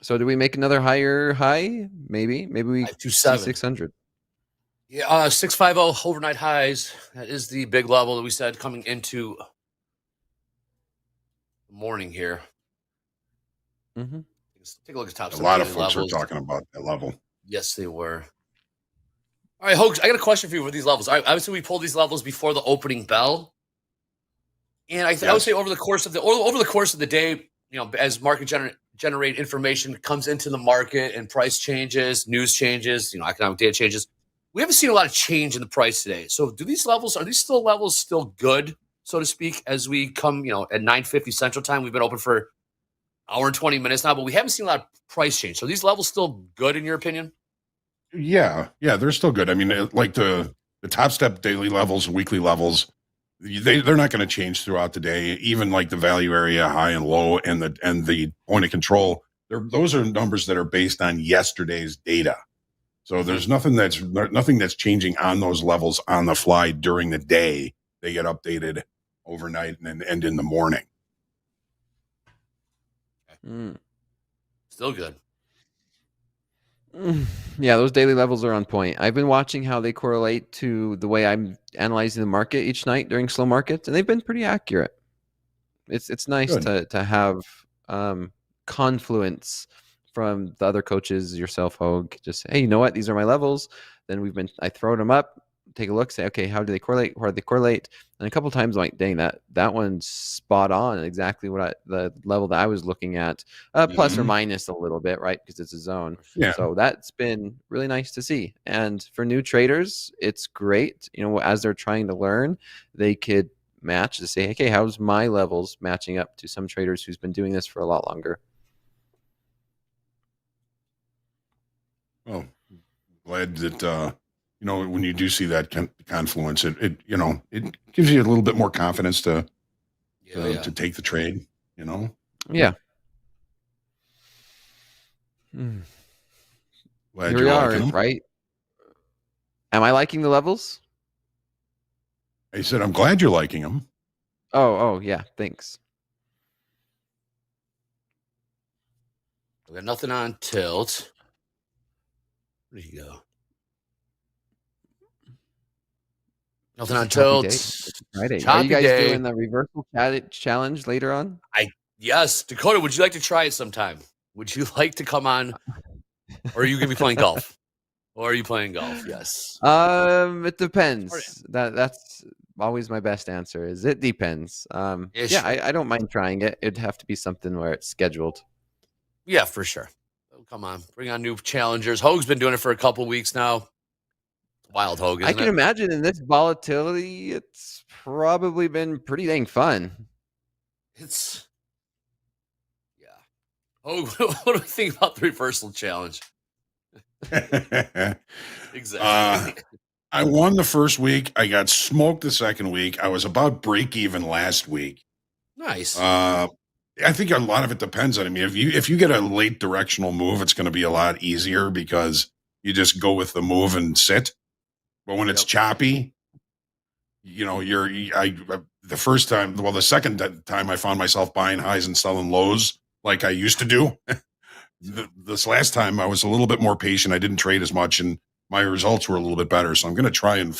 So do we make another higher high? Maybe we see 600. Yeah, 650 overnight highs. That is the big level that we said coming into the morning here. Take a look at Topstep. A lot of folks are talking about that level. Yes, they were. All right, Hoag, I got a question for you for these levels. Obviously, we pulled these levels before the opening bell, and I would say over the course of the day, as market generate information comes into the market and price changes, news changes, economic data changes. We haven't seen a lot of change in the price today. So, are these levels still good, so to speak, as we come, at 9:50 Central Time? We've been open for hour and 20 minutes now, but we haven't seen a lot of price change. So these levels still good in your opinion? Yeah, they're still good. I mean, like the TopStep daily levels and weekly levels, they're not going to change throughout the day. Even like the value area, high and low, and the point of control. Those are numbers that are based on yesterday's data. So there's nothing that's changing on those levels on the fly during the day. They get updated overnight and in the morning. Still good. Yeah, those daily levels are on point. I've been watching how they correlate to the way I'm analyzing the market each night during slow markets, and they've been pretty accurate. It's nice to have confluence from the other coaches, yourself, Hoag. Just, hey, you know what? These are my levels. Then I throw them up, take a look, say, okay, how do they correlate? How do they correlate? And a couple of times I'm like, dang, that one's spot on, exactly the level that I was looking at, plus or minus a little bit, right? Because it's a zone. Yeah. So that's been really nice to see. And for new traders, it's great. As they're trying to learn, they could match to say, okay, how's my levels matching up to some traders who's been doing this for a lot longer? Well, glad that when you do see that confluence, it gives you a little bit more confidence to take the trade. Yeah. Glad Here we you're are, liking them. right? Am I liking the levels? I said I'm glad you're liking them. Oh yeah, thanks. We got nothing on tilt. Where did he go? Nothing on tilt. Friday. Are you guys doing the reversal challenge later on? Yes. Dakota, would you like to try it sometime? Would you like to come on? Or are you going to be playing golf? Or are you playing golf? Yes. It depends. That's always my best answer. Is it depends. Yeah, I don't mind trying it. It'd have to be something where it's scheduled. Yeah, for sure. Come on, bring on new challengers. Hoag's been doing it for a couple weeks now. Wild Hoag, isn't I can imagine in this volatility, it's probably been pretty dang fun. Yeah. Hoag, what do we think about the reversal challenge? Exactly. I won the first week. I got smoked the second week. I was about break even last week. Nice. I think a lot of it depends on. I mean, if you get a late directional move, it's going to be a lot easier because you just go with the move and sit. But when it's choppy, the second time I found myself buying highs and selling lows like I used to do. This last time I was a little bit more patient. I didn't trade as much, and my results were a little bit better. So I'm going to try and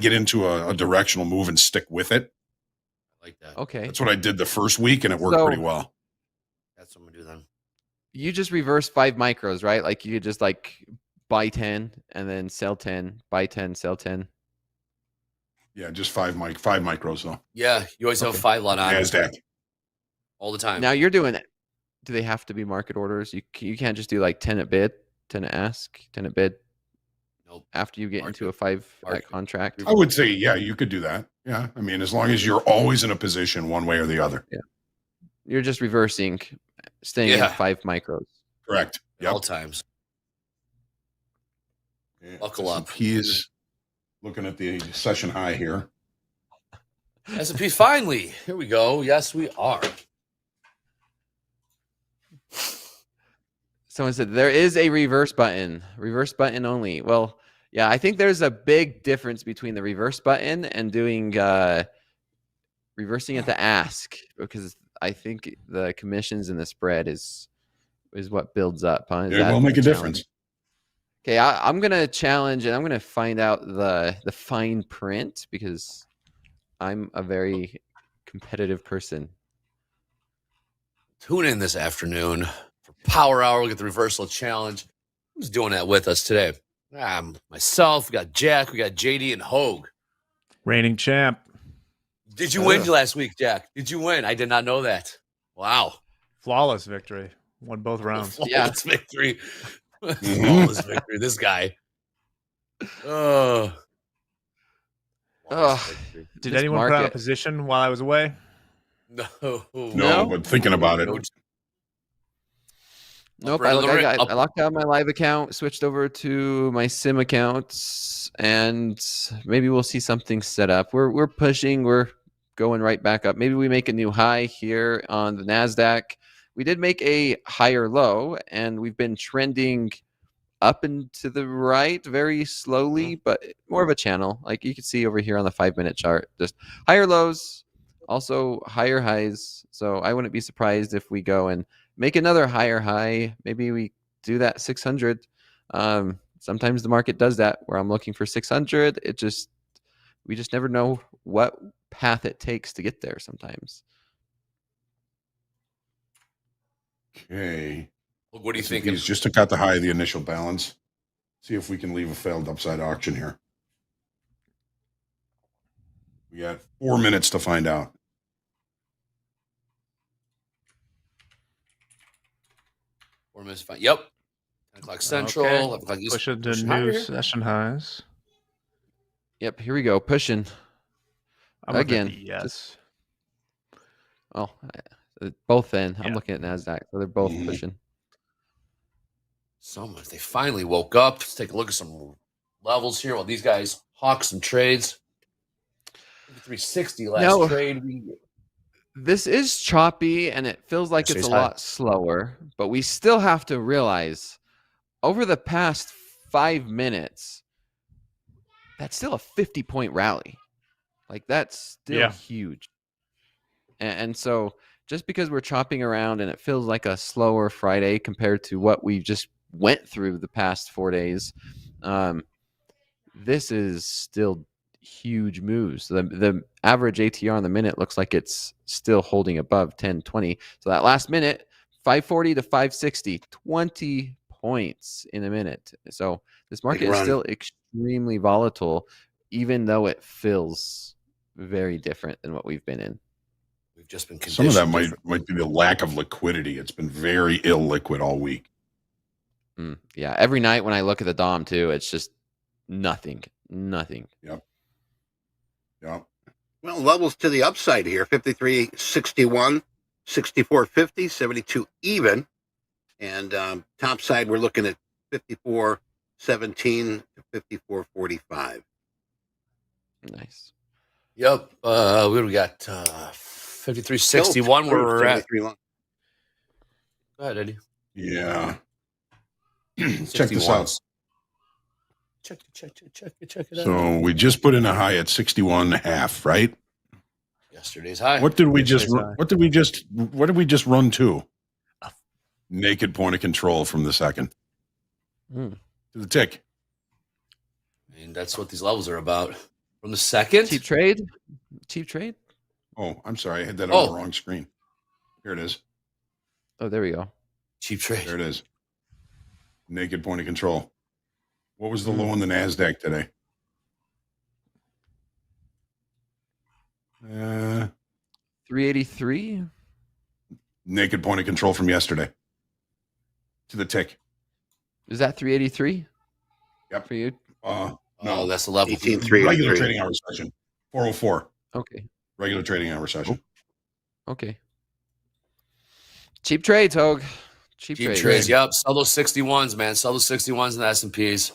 get into a directional move and stick with it. Like that. Okay. That's what I did the first week, and it worked pretty well. That's what I'm going to do then. You just reverse 5 micros, right? Like you could just buy 10 and then sell 10, buy 10, sell 10. Yeah, just 5 micros though. Yeah, you always have a 5 lot on. NASDAQ. All the time. Now you're doing it. Do they have to be market orders? You can't just do 10 at bid, 10 at ask, 10 at bid. Nope. After you get into a 5 contract. I would say, yeah, you could do that. Yeah. I mean, as long as you're always in a position one way or the other. Yeah. You're just reversing, staying in 5 micros. Correct. Yep. All times. Buckle up. He's looking at the session high here. S&P finally. Here we go. Yes, we are. Someone said there is a reverse button only. Well, yeah, I think there's a big difference between the reverse button and doing reversing at the ask, because I think the commissions and the spread is what builds up. Huh? It will make a difference. Okay, I'm gonna challenge and I'm gonna find out the fine print because I'm a very competitive person. Tune in this afternoon for Power Hour. We'll get the reversal challenge. Who's doing that with us today? Myself, we got Jack, we got JD and Hoag. Reigning champ. Did you win last week, Jack? Did you win? I did not know that. Wow. Flawless victory. Won both rounds. Flawless victory. Flawless victory. This guy. Did anyone put on a position while I was away? No, but thinking about it. Nope. Upper end of the ra- I locked out my live account, switched over to my sim accounts, and maybe we'll see something set up. We're pushing. We're going right back up. Maybe we make a new high here on the NASDAQ. We did make a higher low, and we've been trending up and to the right very slowly, but more of a channel. Like you can see over here on the 5-minute chart, just higher lows, also higher highs. So I wouldn't be surprised if we go and make another higher high. Maybe we do that 600. Sometimes the market does that where I'm looking for 600. We just never know what path it takes to get there sometimes. Okay. What do you think? Just to cut the high of the initial balance. See if we can leave a failed upside auction here. We got 4 minutes to find out. Yep. 10 o'clock Central. Okay. 11 o'clock Eastern. Push into new session highs. Yep, here we go. Pushing. I'm Again. Yes. Both in. I'm looking at NASDAQ, so they're both pushing. So much. They finally woke up. Let's take a look at some levels here while these guys hawk some trades. 360 last trade. This is choppy, and it feels like it's a lot slower, but we still have to realize over the past 5 minutes, that's still a 50-point rally. Like, that's still huge. And so just because we're chopping around and it feels like a slower Friday compared to what we just went through the past 4 days, this is still huge moves. The average ATR on the minute looks like it's still holding above 1020. So that last minute, 540 to 560, 20 points in a minute. So this market is still extremely volatile, even though it feels very different than what we've been in. We've just been some of that might be the lack of liquidity. It's been very illiquid all week. Yeah, every night when I look at the DOM too, it's just nothing. Yep. Well, levels to the upside here: 53.61, 64.50, 72 even, and top side we're looking at 54.17 to 54.45. Nice. Yep. What do we got? 53.61 where we're at. Go ahead, Eddie. Yeah. Check this out. Check it out. So we just put in a high at 61.5, right? Yesterday's high. What did we just run to? Naked point of control from the second. To the tick. And that's what these levels are about. From the second. Cheap trade. Oh, I'm sorry. I had that on the wrong screen. Here it is. Oh, there we go. Cheap trade. There it is. Naked point of control. What was the low in the NASDAQ today? 383. Naked point of control from yesterday. To the tick. Is that 383? Yep. For you? No, that's the level. Regular trading hour session. 404. Okay. Regular trading hour session. Okay. Cheap trades, Hoag. Cheap trades. Yep. Sell those 61s, man. Sell those 61s in the S&Ps.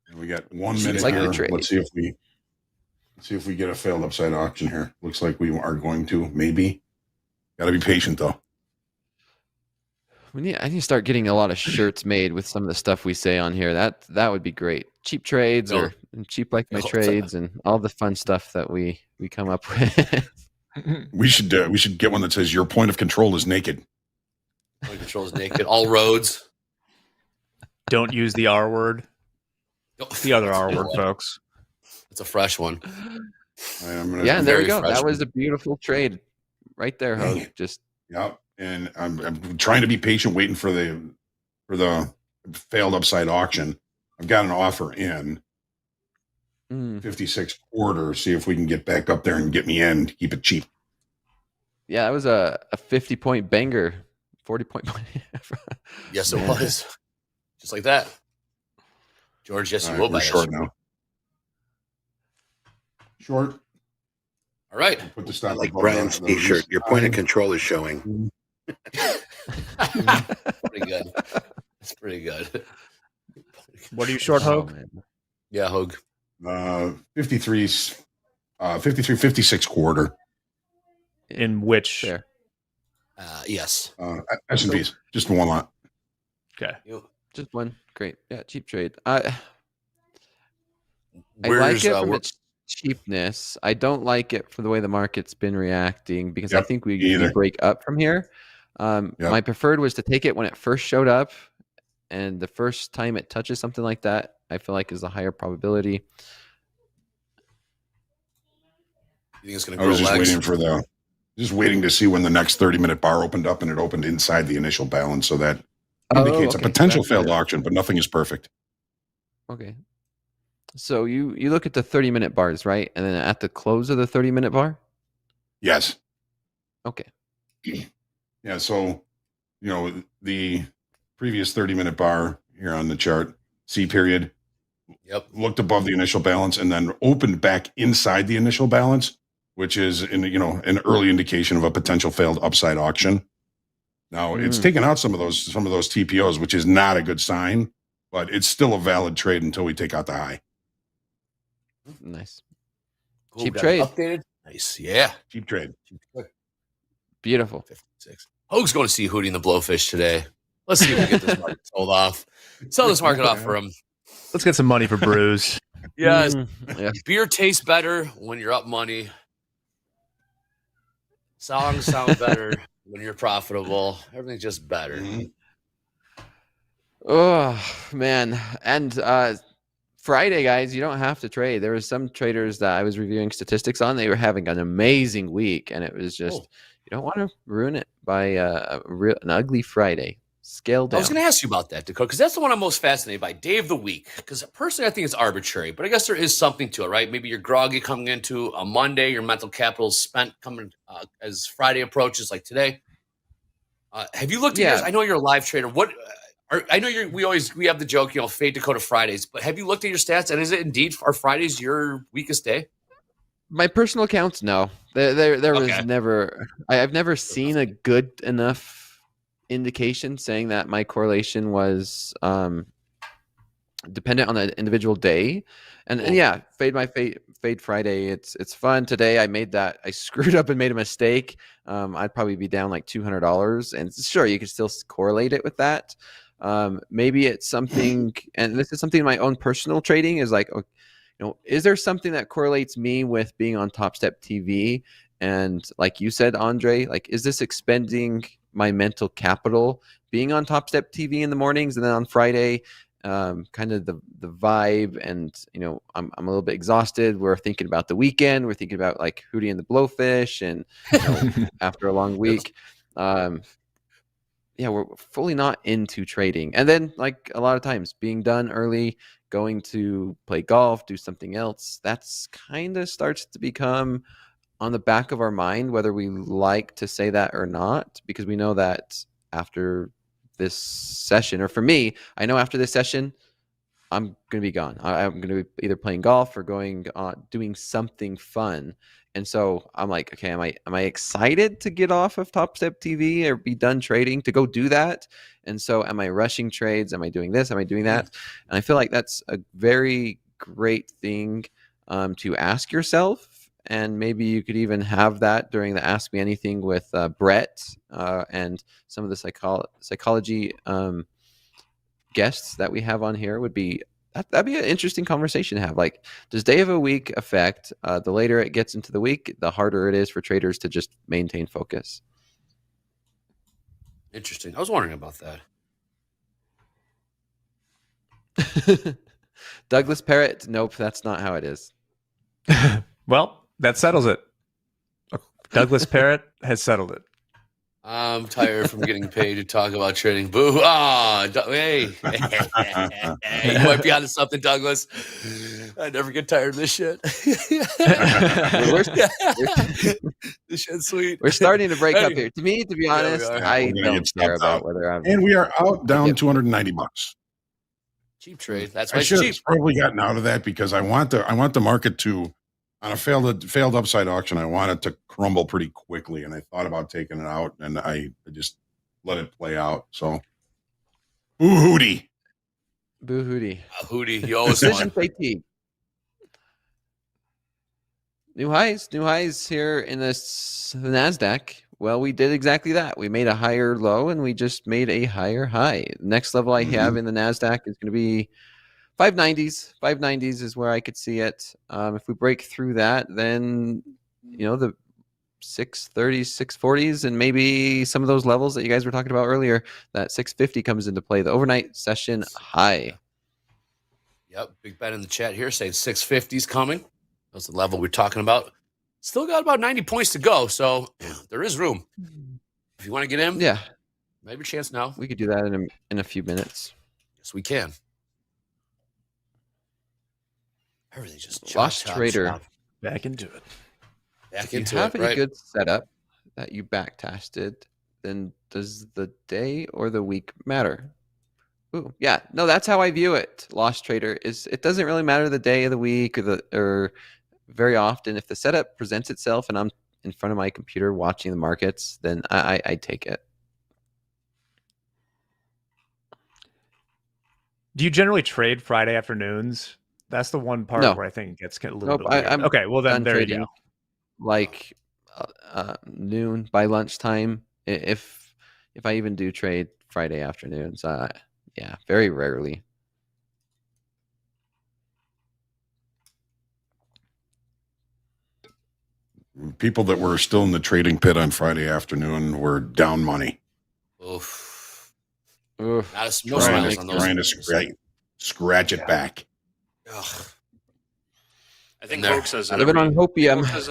And we got 1 minute here. Let's see if we get a failed upside auction here. Looks like we are going to. Maybe. Got to be patient though. I need to start getting a lot of shirts made with some of the stuff we say on here. That would be great. Cheap trades or cheap like my trades and all the fun stuff that we come up with. We should get one that says your point of control is naked. Point of control is naked. All roads. Don't use the R word. The other R word, folks. It's a fresh one. Yeah, there we go. That was a beautiful trade right there, Hoag. Yep. And I'm trying to be patient, waiting for the failed upside auction. I've got an offer in 56 quarter. See if we can get back up there and get me in to keep it cheap. Yeah, that was a 50-point banger, 40-point. Yes, it was. Just like that. George, yes, you will buy short now. Short. All right. Put the I stop like above Brian's the t-shirt. Your point of line. control is showing. Pretty good. That's pretty good. What are you short, Hoag? man. Yeah, Hoag. 53, 56 quarter. In which? Fair. Yes. S&Ps, just one lot. Okay. Just one. Great. Yeah, cheap trade. I like Where's, it from its cheapness. I don't like it for the way the market's been reacting because I Yep, think we either. break up from here. Yep. My preferred was to take it when it first showed up, and the first time it touches something like that, I feel like is a higher probability. You think it's going to I grow was legs? just waiting to see when the next 30-minute bar opened up, and it opened inside the initial balance, so that indicates a okay. potential That's failed good. auction, but nothing is perfect. Okay. So you look at the 30-minute bars, right? And then at the close of the 30-minute bar? Yes. Okay. Yeah, so, the previous 30-minute bar here on the chart, C period, looked above the initial balance and then opened back inside the initial balance, which is an early indication of a potential failed upside auction. Now it's taken out some of those TPOs, which is not a good sign, but it's still a valid trade until we take out the high. Nice. Cool, Cheap got it trade. Updated. Nice. Yeah. Cheap trade. Beautiful. 56. Hoag's going to see Hootie and the Blowfish today. Let's see if we get this market sold off. Sell this market off for him. Let's get some money for brews. Yes. Yeah. Beer tastes better when you're up money. Songs sound better when you're profitable. Everything's just better. Oh man. And Friday, guys, you don't have to trade. There was some traders that I was reviewing statistics on. They were having an amazing week, and it was just you don't want to ruin it by an ugly Friday. Scale down. I was going to ask you about that, Dakota, because that's the one I'm most fascinated by. Day of the week. Because personally, I think it's arbitrary, but I guess there is something to it, right? Maybe you're groggy coming into a Monday, your mental capital is spent coming as Friday approaches, like today. Have you looked at yours? I know you're a live trader. I know we have the joke, fade Dakota Fridays, but have you looked at your stats? And is it indeed, are Fridays your weakest day? My personal accounts, no. There was never. I've never seen a good enough indication saying that my correlation was dependent on an individual day. And yeah, fade Friday. It's fun. Today I screwed up and made a mistake. I'd probably be down like $200, and sure, you can still correlate it with that. Maybe it's something, and this is something in my own personal trading is like, is there something that correlates me with being on TopstepTV? And like you said, Andre, like, is this expending my mental capital being on TopstepTV in the mornings, and then on Friday, kind of the vibe, and I'm a little bit exhausted. We're thinking about the weekend. We're thinking about like Hootie and the Blowfish, and after a long week, we're fully not into trading. And then like a lot of times being done early, going to play golf, do something else, that's kind of starts to become on the back of our mind, whether we like to say that or not, because we know that after this session, or for me, I know after this session, I'm going to be gone. I'm going to be either playing golf or going doing something fun. And so I'm like, okay, am I excited to get off of TopstepTV or be done trading to go do that? And so am I rushing trades? Am I doing this? Am I doing that? And I feel like that's a very great thing to ask yourself. And maybe you could even have that during the Ask Me Anything with Brett and some of the psychology guests that we have on here. That'd be an interesting conversation to have. Like, does day of a week affect the later it gets into the week, the harder it is for traders to just maintain focus? Interesting. I was wondering about that. Douglas Parrott, nope, that's not how it is. Well, that settles it. Douglas Parrott has settled it. I'm tired from getting paid to talk about trading. Boo! Hey, you might be onto something, Douglas. I never get tired of this shit. This shit's sweet. We're starting to break up here. To me, to be honest, I don't care about whether I'm. And we are out down $290. Cheap trade. That's why I it's should cheap. have probably gotten out of that because I want the market to On a failed upside auction, I wanted to crumble pretty quickly, and I thought about taking it out, and I just let it play out. So, boo hootie. Boo hootie. Hootie, you always Decision won. fatigue. New highs here in the NASDAQ. Well, we did exactly that. We made a higher low and we just made a higher high. The next level I have in the NASDAQ is going to be 590s. 590s is where I could see it. If we break through that, then, the 630s, 640s, and maybe some of those levels that you guys were talking about earlier, that 650 comes into play. The overnight session high. Yep, Big Ben in the chat here saying 650's coming. That's the level we're talking about. Still got about 90 points to go, so there is room. If you want to get in, yeah, maybe a chance now. We could do that in a few minutes. Yes, we can. Everything's just Lost Trader. Back into it. If you have a good setup that you back tested, then does the day or the week matter? Ooh, yeah, no, that's how I view it. Lost Trader is it doesn't really matter the day of the week or very often. If the setup presents itself and I'm in front of my computer watching the markets, then I take it. Do you generally trade Friday afternoons? That's the one part where I think it gets a little bit weird. Okay, well then there you go. Like noon by lunchtime, if I even do trade Friday afternoons, yeah, very rarely. People that were still in the trading pit on Friday afternoon were down money. Oof. Oof. Not a smiles on those. Trying to scratch it back. I think Hoag says it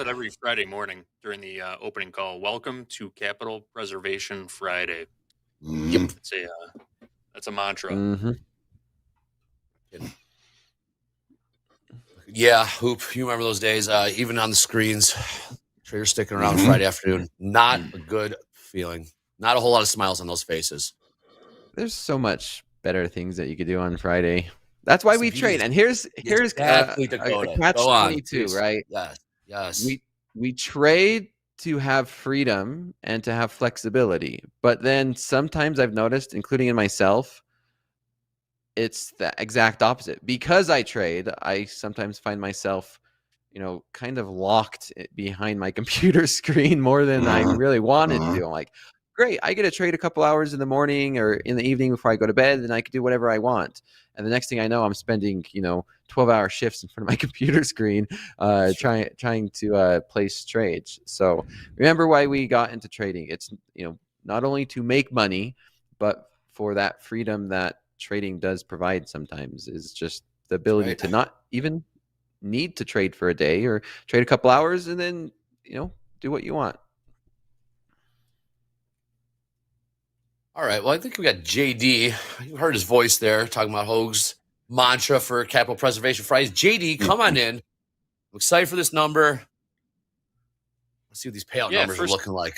every Friday morning during the opening call. Welcome to Capital Preservation Friday. Yep. That's a mantra. Mm-hmm. Yeah, Hoop. You remember those days? Even on the screens, traders sticking around Friday afternoon. Not a good feeling. Not a whole lot of smiles on those faces. There's so much better things that you could do on Friday. That's why we trade. And here's exactly a catch-22, right? Yes. We trade to have freedom and to have flexibility. But then sometimes I've noticed, including in myself, it's the exact opposite. Because I trade, I sometimes find myself, kind of locked behind my computer screen more than I really wanted to. I'm like, great, I get to trade a couple hours in the morning or in the evening before I go to bed, and I can do whatever I want. And the next thing I know, I'm spending, 12-hour shifts in front of my computer screen trying to place trades. So remember why we got into trading. It's, not only to make money, but for that freedom that trading does provide sometimes is just the ability to not even need to trade for a day or trade a couple hours and then, do what you want. All right. Well, I think we got JD. You heard his voice there talking about Hoag's mantra for Capital Preservation Fridays. JD, come on in. I'm excited for this number. Let's see what these payout numbers are looking like.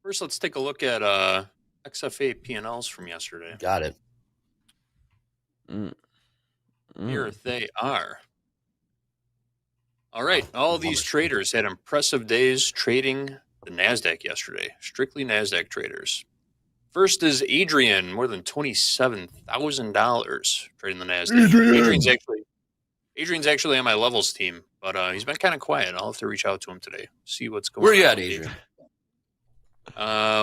First, let's take a look at XFA P&Ls from yesterday. Got it. Here they are. All right. All these traders had impressive days trading the NASDAQ yesterday. Strictly NASDAQ traders. First is Adrian, more than $27,000 trading the NASDAQ. Adrian's actually on my levels team, but he's been kind of quiet. I'll have to reach out to him today, see what's going on. Where you at, Adrian?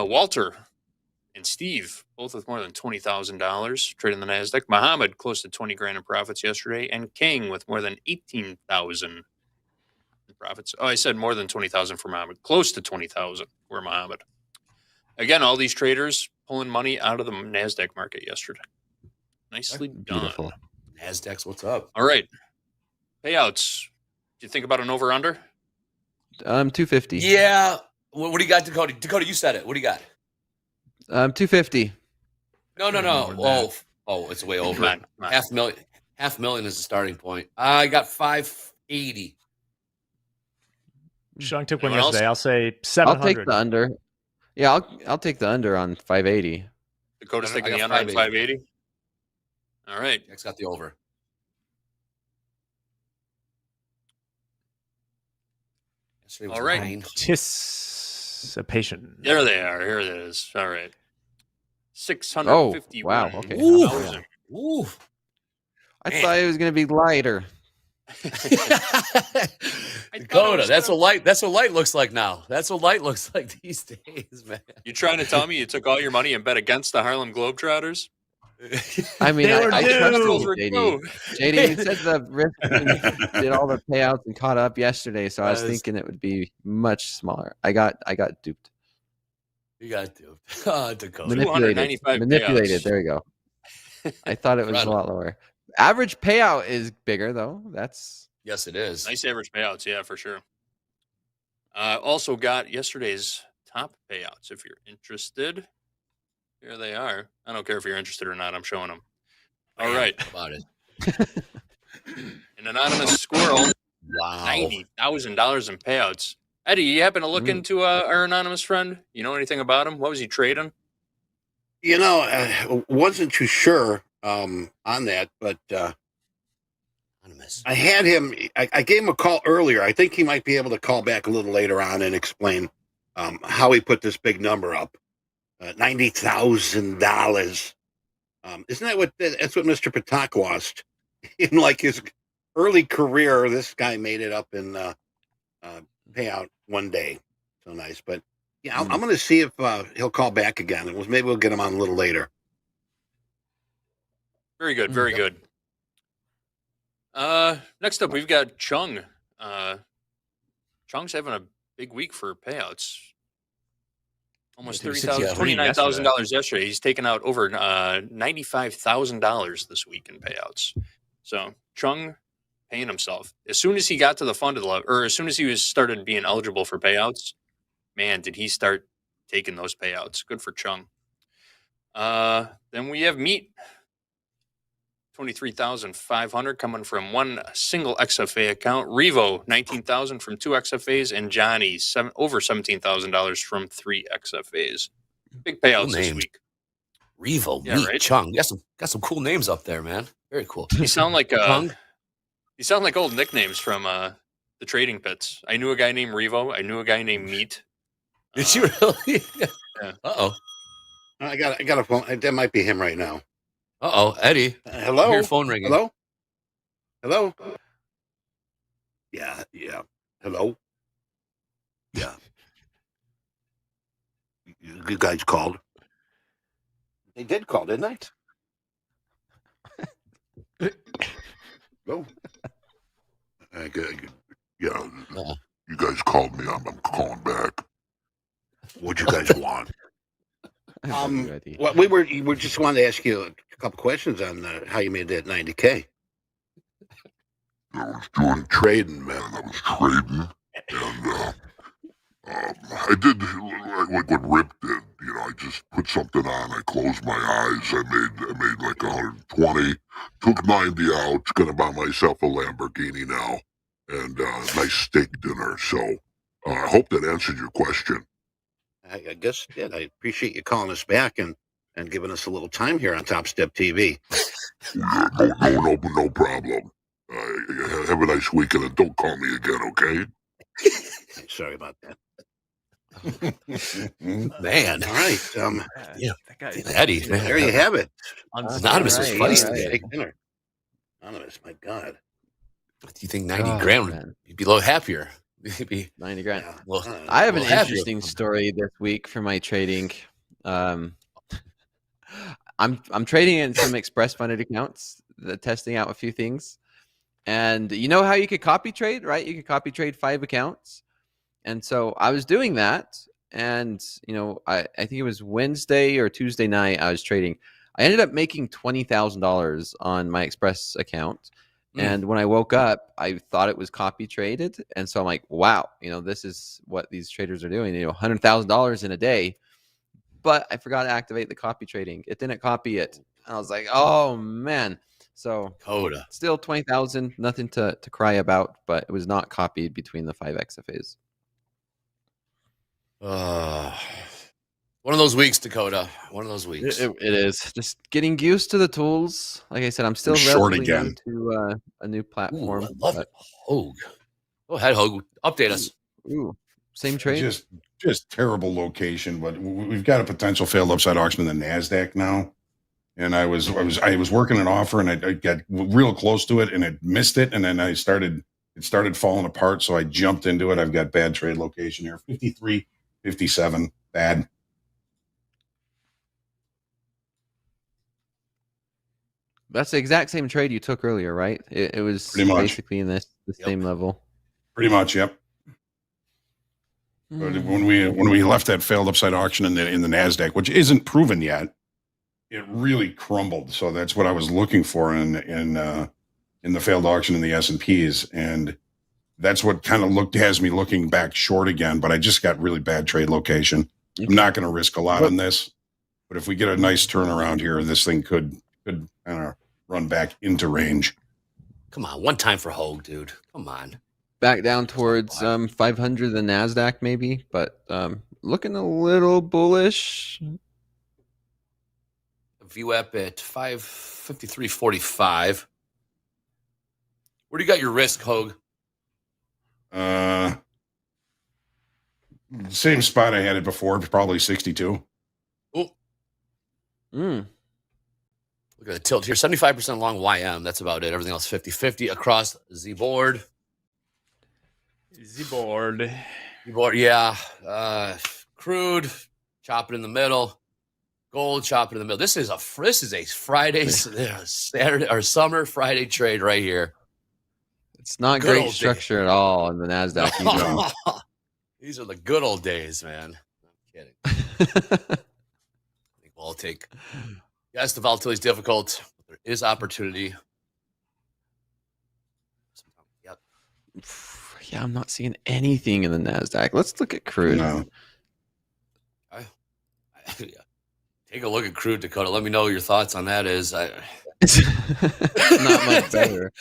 Walter and Steve, both with more than $20,000 trading the NASDAQ. Muhammad, close to 20 grand in profits yesterday. And King with more than 18,000 in profits. Oh, I said more than 20,000 for Muhammad. Close to 20,000 for Muhammad. Again, all these traders pulling money out of the NASDAQ market yesterday. Nicely done. Beautiful. NASDAQ's what's up? All right. Payouts. Do you think about an over-under? 250. Yeah. What do you got, Dakota? Dakota, you said it. What do you got? 250. No. Oh, it's way over. Come on. $500,000 is the starting point. I got 580. Sean took one yesterday. I'll say 700. I'll take the under. Yeah, I'll take the under on 580. Dakota's taking the under on 580. All right. Next got the over. Yesterday was All right. 9. Anticipation. There they are. Here it is. All right. Oh, 651. wow. Okay. Ooh. thousand. Ooh. I Man. thought it was going to be lighter. Dakota, that's what light. That's what light looks like now. That's what light looks like these days, man. You trying to tell me you took all your money and bet against the Harlem Globetrotters? I mean, They were I trust due. you, JD. JD, you said the risk did all the payouts and caught up yesterday, so I was thinking it would be much smaller. I got duped. You got duped. Oh, Dakota. Manipulated. 295 Manipulated. payouts. There you go. I thought it was a lot lower. Average payout is bigger though. That's Yes, it is. Nice average payouts, yeah, for sure. Also got yesterday's top payouts. If you're interested, here they are. I don't care if you're interested or not. I'm showing them. All right. About it. An anonymous squirrel, Wow. $90,000 in payouts. Eddie, you happen to look into our anonymous friend? You know anything about him? What was he trading? You know, I wasn't too sure on that, but I had him. I gave him a call earlier. I think he might be able to call back a little later on and explain how he put this big number up, $90,000. Isn't that that's what Mr. Patak lost in like his early career? This guy made it up in payout one day. So nice, but yeah, I'm going to see if he'll call back again. Maybe we'll get him on a little later. Very good, very good. Next up, we've got Chung. Chung's having a big week for payouts. Almost $29,000 yesterday. He's taken out over $95,000 this week in payouts. So Chung paying himself as soon as he got to the funded level, or as soon as he started being eligible for payouts. Man, did he start taking those payouts? Good for Chung. Then we have Meat. 23,500 coming from one single XFA account. Revo, 19,000 from 2 XFAs, and Johnny, over $17,000 from 3 XFAs. Big payouts this week. Revo, Yeah, Meat, right? Chung. Got some cool names up there, man. Very cool. You sound like Chung? you sound like old nicknames from the trading pits. I knew a guy named Revo. I knew a guy named Meat. Did you really? Yeah. Uh-oh. I got a phone. That might be him right now. Uh-oh, Eddie. Hello? I hear your phone ringing. Hello? Hello? Yeah. Hello? Yeah. You guys called? They did call, didn't they? No. Yeah. You guys called me. I'm calling back. What'd you guys want? Well, we just wanted to ask you a couple questions on how you made that 90K. I was doing trading, man. I was trading, and I did like what Rip did. You know, I just put something on. I closed my eyes. I made like 120. Took 90 out. Gonna buy myself a Lamborghini now, and nice steak dinner. So I hope that answered your question. I guess it did. I appreciate you calling us back and giving us a little time here on TopstepTV. No problem. Have a nice weekend and don't call me again, okay? Sorry about that. Man. All right. Yeah. That guy, Eddie. There you have it. Anonymous was feisty. Steak dinner. Anonymous, my God. Do you think 90 grand would be a little happier? Maybe 90 grand. Yeah. Well, I have an well, happy. interesting story this week for my trading. I'm trading in some express funded accounts, testing out a few things. And you know how you could copy trade, right? You could copy trade 5 accounts. And so I was doing that. And, you know, I think it was Wednesday or Tuesday night I was trading. I ended up making $20,000 on my express account. And when I woke up, I thought it was copy traded. And so I'm like, wow, you know, this is what these traders are doing, you know, $100,000 in a day. But I forgot to activate the copy trading. It didn't copy it. And I was like, oh, man. So Coda. Still 20,000, nothing to cry about, but it was not copied between the 5 XFAs. One of those weeks, Dakota. One of those weeks. It is just getting used to the tools. Like I said, I'm still short relatively again new to a new platform. Ooh, I love it. Hoag. Go ahead, Hoag. Update us. Ooh, same trade. Just terrible location, but we've got a potential failed upside auction in the NASDAQ now. And I was working an offer, and I got real close to it, and it missed it, and then it started falling apart. So I jumped into it. I've got bad trade location here, 53.57, bad. That's the exact same trade you took earlier, right? It was basically in the same level. Pretty much, yep. But when we left that failed upside auction in the NASDAQ, which isn't proven yet, it really crumbled. So that's what I was looking for in the failed auction in the S&Ps, and that's what kind of has me looking back short again. But I just got really bad trade location. I'm not going to risk a lot on this, but if we get a nice turnaround here, this thing could kind of run back into range. Come on, one time for Hoag, dude. Come on. Back down towards 500, the NASDAQ maybe, but looking a little bullish. VWAP at 553.45. Where do you got your risk, Hoag? Same spot I had it before, probably 62. Oh. Look at the tilt here. 75% long YM. That's about it. Everything else 50-50 across the board. Z-board, yeah. Crude, chop it in the middle. Gold, chop it in the middle. This is a Friday, Saturday, or summer Friday trade right here. It's not Good great structure at all in the NASDAQ. These are the good old days, man. I'm kidding. I think we'll all take. Yes, the volatility is difficult, but there is opportunity. Yep. Yeah, I'm not seeing anything in the NASDAQ. Let's look at crude. No. Take a look at crude, Dakota. Let me know what your thoughts on that is. It's not much better.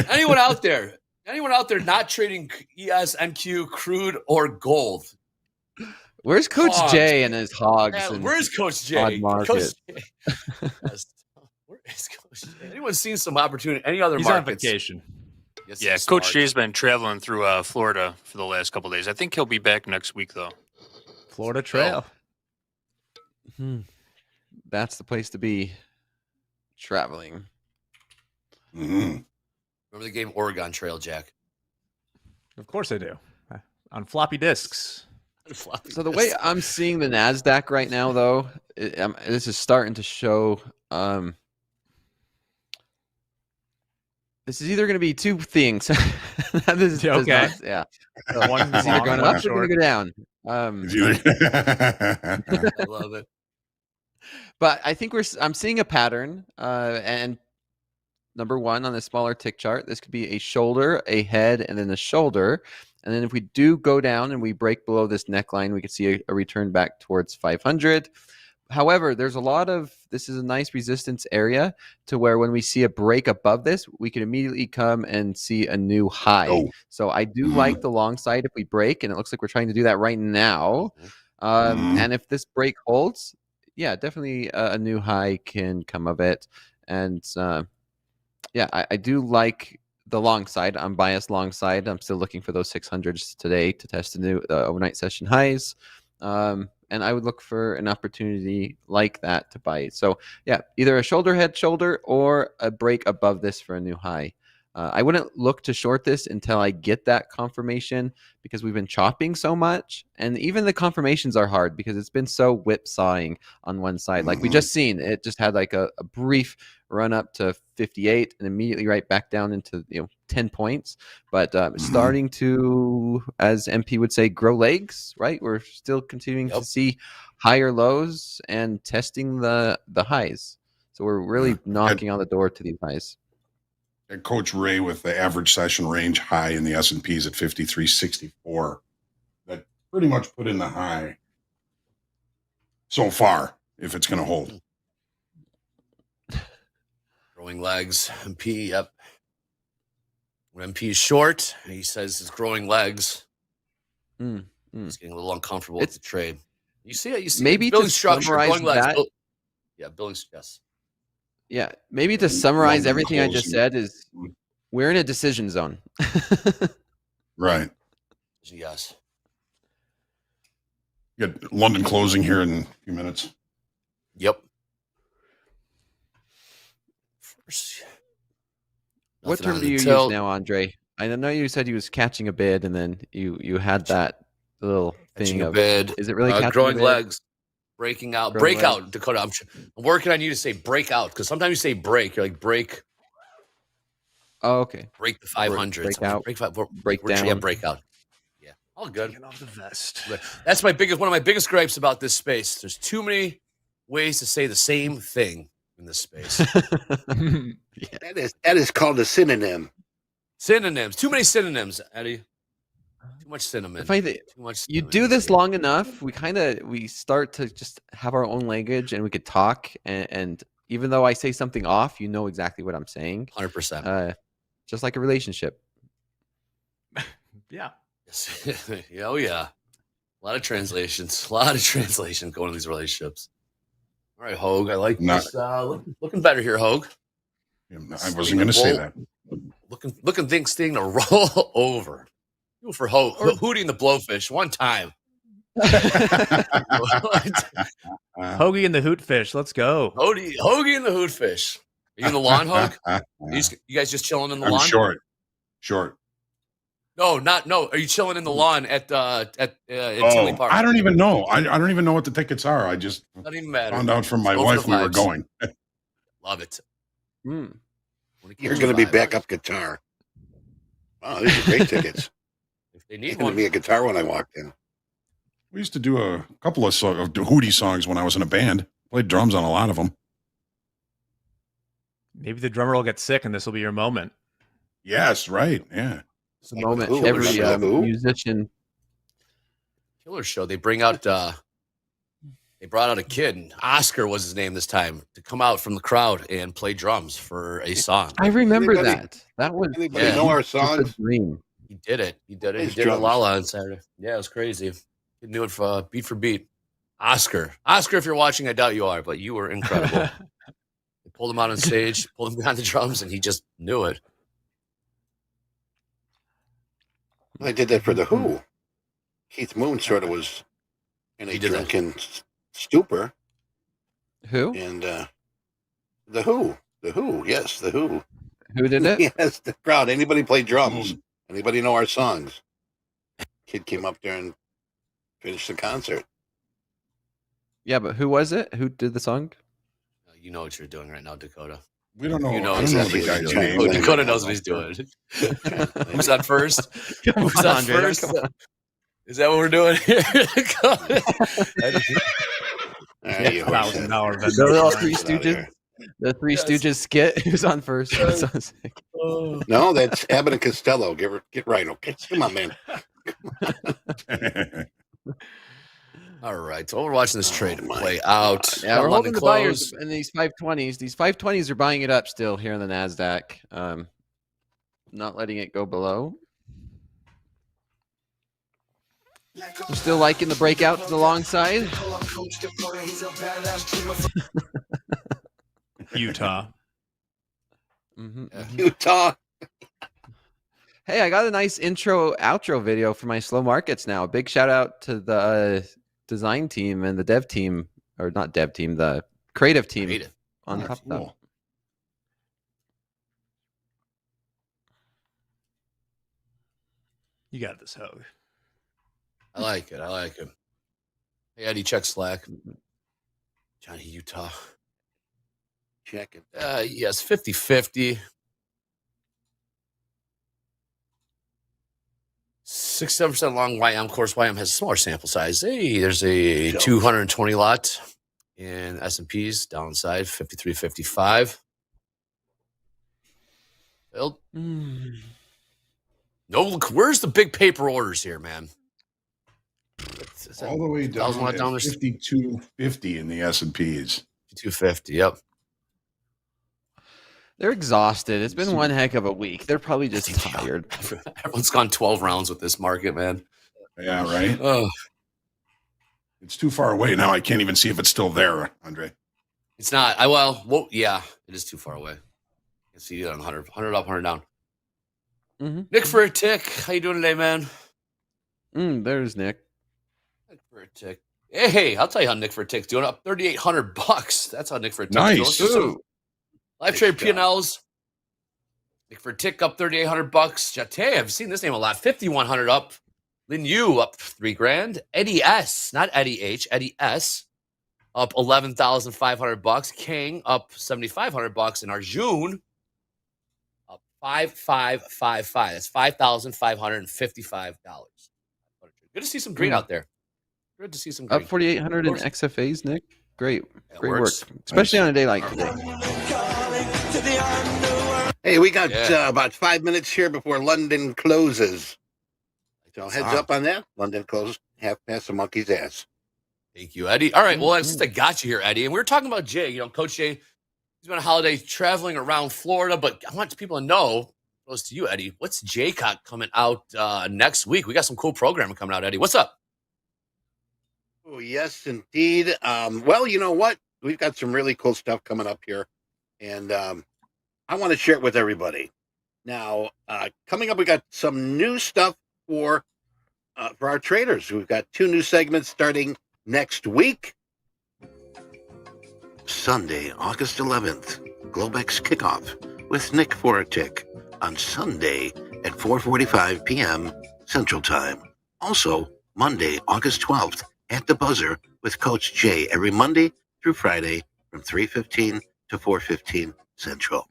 Anyone out there not trading ES, NQ, crude, or gold? Where's Coach Hogs. J and his hogs? Yeah, and where's Coach J? Coach J? Where is Coach J? Anyone seen some opportunity? Any other He's markets? on vacation. Yes, Yeah, he's Coach smart. Jay's been traveling through Florida for the last couple of days. I think he'll be back next week, though. Florida Trail. That's the place to be traveling. Remember the game Oregon Trail, Jack? Of course I do. On floppy disks. So the way I'm seeing the NASDAQ right now, though, this is starting to show. This is either going to be two things. Okay. Yeah. So one it's either going up or going to go down. I love it. But I think I'm seeing a pattern. And number one on the smaller tick chart, this could be a shoulder, a head, and then a shoulder. And then if we do go down and we break below this neckline, we could see a return back towards 500. However, this is a nice resistance area to where when we see a break above this, we can immediately come and see a new high. Oh. So I do like the long side if we break, and it looks like we're trying to do that right now. And if this break holds, yeah, definitely a new high can come of it. And I do like the long side. I'm biased long side. I'm still looking for those 600s today to test the new overnight session highs. And I would look for an opportunity like that to buy it. So yeah, either a shoulder, head, shoulder, or a break above this for a new high. I wouldn't look to short this until I get that confirmation because we've been chopping so much. And even the confirmations are hard because it's been so whipsawing on one side. Like we just seen, it just had like a brief run up to 58 and immediately right back down into 10 points. But starting to, as MP would say, grow legs, right? We're still continuing to see higher lows and testing the highs. So we're really knocking on the door to these highs. Coach Ray with the average session range high in the S&Ps at 53.64. That pretty much put in the high so far, if it's going to hold. Growing legs, MP, yep. When MP is short, he says it's growing legs. It's getting a little uncomfortable with the trade. You see it? You see maybe building to structure, growing legs. that. Building, yes. Yeah, maybe to summarize everything I just said is we're in a decision zone. Right. Yes. Get London closing here in a few minutes. Yep. First, What nothing term on do the you tilt. use now, Andre? I know you said you was catching a bid, and then you had that little Catching thing a of bid. Is it really catching growing a bid? legs? Breaking out. Growing Breakout, legs. Dakota. I'm working on you to say break out because sometimes you say break. You're like break. Oh, okay. Break the 500s. Break out. Break five. Break Yeah, down. breakout. Yeah, all good. Taking off the vest. That's one of my biggest gripes about this space. There's too many ways to say the same thing in this space. That is called a synonym. Synonyms. Too many synonyms, Eddie. Too much cinnamon. Funny thing, Too much. you cinnamon. do this long enough, we start to just have our own language, and we could talk. And even though I say something off, you know exactly what I'm saying. 100%. Just like a relationship. Yeah. Yeah, oh yeah. A lot of translations. A lot of translation going to these relationships. All right, Hoag. I like this. Looking better here, Hoag. I wasn't going to say that. Looking things to roll over. You for Hooting the Blowfish one time. Hoagie and the Hootfish. Let's go. Hoagie and the Hootfish. Are you in the lawn, Hoag? You guys just chilling in the lawn? Short. No. Are you chilling in the lawn at Tinley Park? I don't even know. I don't even know what the tickets are. I just Doesn't even matter. found out from my wife we were going. Love it. You're going to be backup guitar. Wow, these are great tickets. If they need one, me a guitar when I walked in. We used to do a couple of Hootie songs when I was in a band. Played drums on a lot of them. Maybe the drummer will get sick, and this will be your moment. Yes, right. Yeah. It's a moment every musician. Killer show. They brought out a kid, and Oscar was his name this time, to come out from the crowd and play drums for a song. I remember that. That was know our songs. Dream. He did it. He did it at Lala on Saturday. Yeah, it was crazy. He knew it for beat for beat. Oscar, if you're watching, I doubt you are, but you were incredible. They pulled him out on stage, pulled him behind the drums, and he just knew it. I did that for The Who. Keith Moon sort of was in a drunken stupor. Who? And The Who. Yes, The Who. Who did it? Yes, the crowd. Anybody play drums? Anybody know our songs? Kid came up there and finished the concert. Yeah, but who was it? Who did the song? You know what you're doing right now, Dakota. We don't know. You know I don't exactly know the what guy's you're doing. name. Dakota knows what he's doing. Who's on first? Who's on first? Is that what we're doing here? $1,000 vendor. The Three Stooges. The Three Stooges skit. Who's on first? No, that's Abbott and Costello. Get right, okay? Come on, man. All right, so we're watching this trade play out. Yeah, we're holding the buyers in these 520s. These 520s are buying it up still here in the NASDAQ. Not letting it go below. We're still liking the breakout to the long side. Utah. Utah. Hey, I got a nice outro video for my slow markets now. Big shout out to the design team and the dev team, or not dev team, the creative team on Topstep. You got this, Hoag. I like it. Hey, Eddie, check Slack. Johnny, Utah. Check it. Yes, 50-50. 6-7% long YM. Of course, YM has a smaller sample size. Hey, there's a 220 lot in S&P's downside, 53.55. Well, no, look, where's the big paper orders here, man? All the way down to 52.50 in the S&Ps. 250, yep. They're exhausted. It's been one heck of a week. They're probably just tired. Everyone's gone 12 rounds with this market, man. Yeah, right? Oh. It's too far away now. I can't even see if it's still there, Andre. It's not. Yeah, it is too far away. You can see it on 100 up, 100 down. Nick for a tick. How you doing today, man? There's Nick. Nick for a tick. Hey, I'll tell you how Nick for a tick's doing. Up $3,800. That's how Nick for a tick's Nice. doing. Ooh. Live Nice trade job. P&Ls. Nick for a tick up $3,800. Jate, I've seen this name a lot. 5,100 up. Lin Yu up $3,000. Eddie S, not Eddie H. Eddie S up $11,500. King up $7,500. And Arjun up $5,555. That's $5,555. Good to see some green out there. Good to see some green. Up 4,800 in XFAs, Nick. Great. That Great works. work. Especially on a day like today. Hey, we got about 5 minutes here before London closes. So heads up on that. London closes half past the monkey's ass. Thank you, Eddie. All right, well, since I got you here, Eddie, and we were talking about Jay. You know, Coach Jay, he's been on holiday traveling around Florida, but I want people to know, close to you, Eddie, what's Jaycock coming out next week? We got some cool programming coming out, Eddie. What's up? Oh, yes, indeed. Well, you know what? We've got some really cool stuff coming up here, and I want to share it with everybody. Now, coming up, we got some new stuff for our traders. We've got 2 new segments starting next week. Sunday, August 11th, Globex Kickoff with Nick Fortick on Sunday at 4:45 p.m. Central Time. Also, Monday, August 12th, at the Buzzer with Coach Jay every Monday through Friday from 3:15 to 4:15 Central.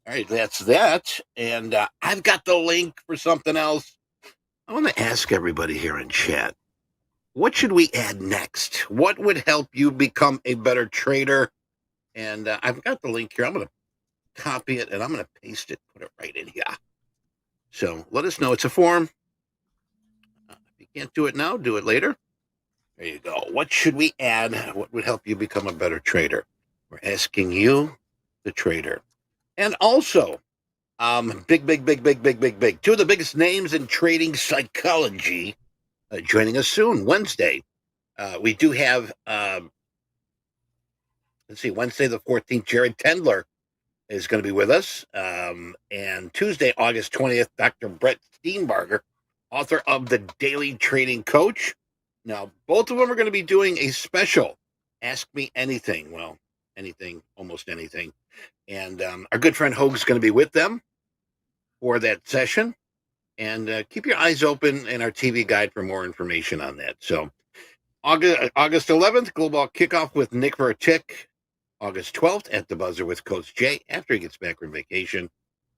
All right, that's that. And I've got the link for something else. I want to ask everybody here in chat, what should we add next? What would help you become a better trader? And I've got the link here. I'm going to copy it and I'm going to paste it, put it right in here. So let us know. It's a form. If you can't do it now, do it later. There you go. What should we add? What would help you become a better trader? We're asking you, the trader. And also, big. 2 of the biggest names in trading psychology joining us soon, Wednesday. We do have, Wednesday the 14th, Jared Tendler is going to be with us. And Tuesday, August 20th, Dr. Brett Steenbarger, author of The Daily Trading Coach. Now, both of them are going to be doing a special, Ask Me Anything. Well, anything, almost anything. And our good friend Hoag is going to be with them for that session. And keep your eyes open in our TV guide for more information on that. So August 11th, Global Kickoff with Nick Vertick. August 12th, at the Buzzer with Coach Jay after he gets back from vacation.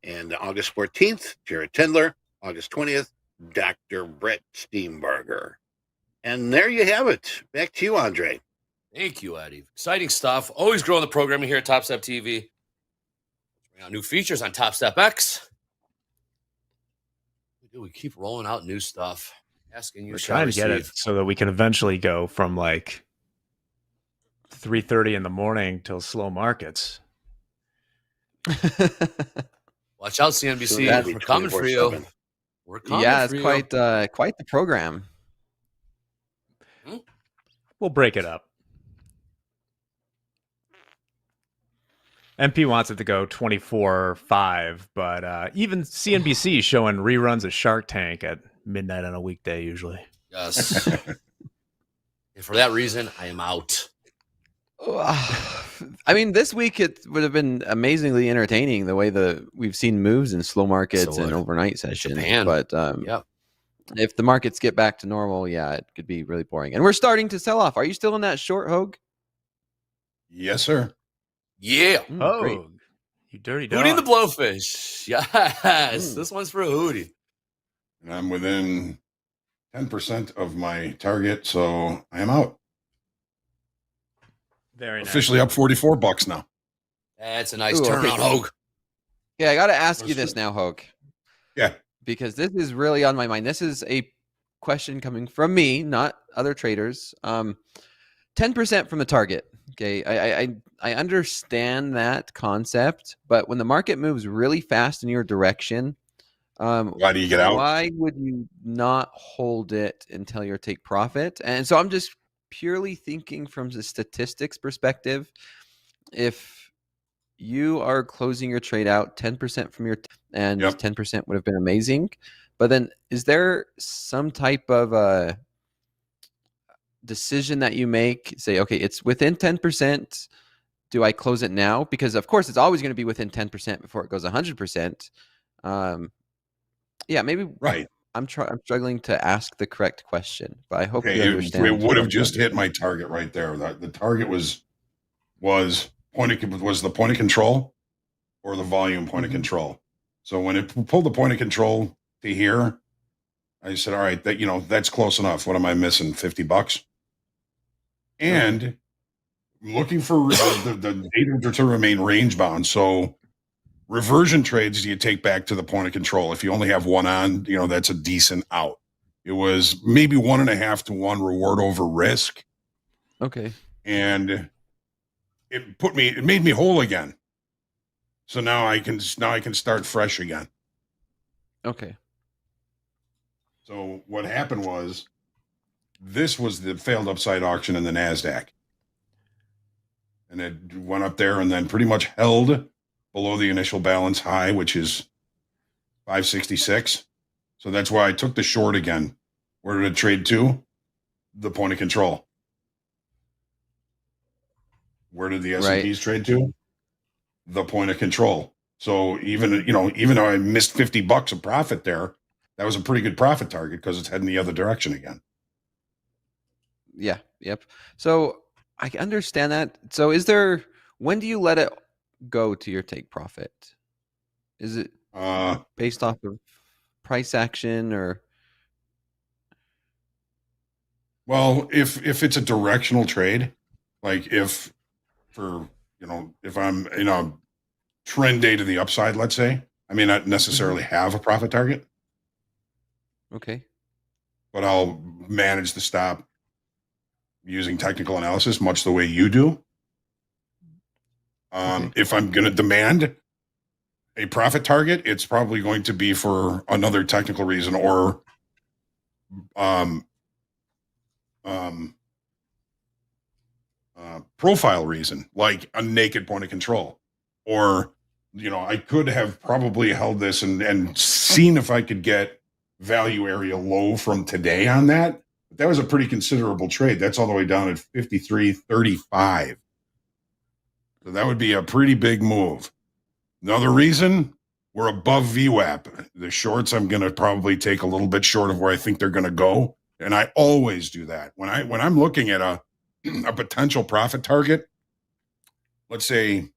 And August 14th, Jared Tendler. August 20th, Dr. Brett Steenbarger. And there you have it. Back to you, Andre. Thank you, Eddie. Exciting stuff. Always growing the programming here at TopstepTV. Bring out new features on TopstepX. We keep rolling out new stuff. Asking you, we're trying to get it so that we can eventually go from like 3:30 in the morning till slow markets. Watch out, CNBC. We're coming for you. We're coming yeah, for it's you. quite the program. We'll break it up. MP wants it to go 24/5, but even CNBC showing reruns of Shark Tank at midnight on a weekday usually. Yes. And for that reason, I am out. I mean, this week it would have been amazingly entertaining the way we've seen moves in slow markets and overnight sessions. But if the markets get back to normal, it could be really boring. And we're starting to sell off. Are you still in that short, Hoag? Yes, sir. Yeah. Great. You dirty dog. Hootie and the Blowfish. Yes. This one's for Hootie. And I'm within 10% of my target, so I am out. Very nice. Officially up $44 now. That's a nice turnaround, Hoag. Yeah, I got to ask you this now, Hoag. Yeah. Because this is really on my mind. This is a question coming from me, not other traders. 10% from the target. Okay, I understand that concept, but when the market moves really fast in your direction, why do you get out? Why would you not hold it until your take profit? And so I'm just purely thinking from the statistics perspective. If you are closing your trade out 10% from your, and Yep. 10% would have been amazing. But then is there some type of decision that you make? Say, okay, it's within 10%. Do I close it now? Because of course it's always going to be within 10% before it goes 100%. Yeah, maybe Right. I'm struggling to ask the correct question, but I hope Okay, you understand. it would have just hit my target right there. The target was the point of control or the volume point of control. So when it pulled the point of control to here, I said, all right, that's close enough. What am I missing? $50. And I'm looking for the data to remain range bound. So reversion trades you take back to the point of control. If you only have one on, that's a decent out. It was maybe 1.5 to 1 reward over risk. Okay. And it made me whole again. So now I can start fresh again. Okay. So what happened was, this was the failed upside auction in the NASDAQ. And it went up there and then pretty much held below the initial balance high, which is 566. So that's why I took the short again. Where did it trade to? The point of control. Where did the S&Ps trade to? The point of control. So even though I missed $50 of profit there, that was a pretty good profit target because it's heading the other direction again. Yeah. Yep. So I understand that. So when do you let it go to your take profit? Is it based off of price action or? Well, if it's a directional trade, like if I'm in a trend day to the upside, let's say, I may not necessarily have a profit target. Okay. But I'll manage the stop using technical analysis, much the way you do. If I'm going to demand a profit target, it's probably going to be for another technical reason or profile reason, like a naked point of control. Or, I could have probably held this and seen if I could get value area low from today on that. But that was a pretty considerable trade. That's all the way down at 53.35. So that would be a pretty big move. Another reason, we're above VWAP. The shorts, I'm going to probably take a little bit short of where I think they're going to go. And I always do that. When I'm looking at a potential profit target, let's say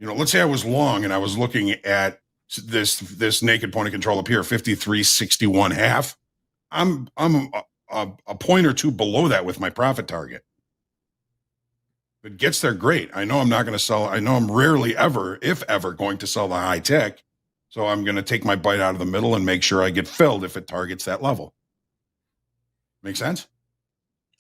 I was long and I was looking at this naked point of control up here, 53.61 half. I'm a point or two below that with my profit target. If it gets there, great. I know I'm not going to sell. I know I'm rarely ever, if ever, going to sell the high tech. So I'm going to take my bite out of the middle and make sure I get filled if it targets that level. Make sense?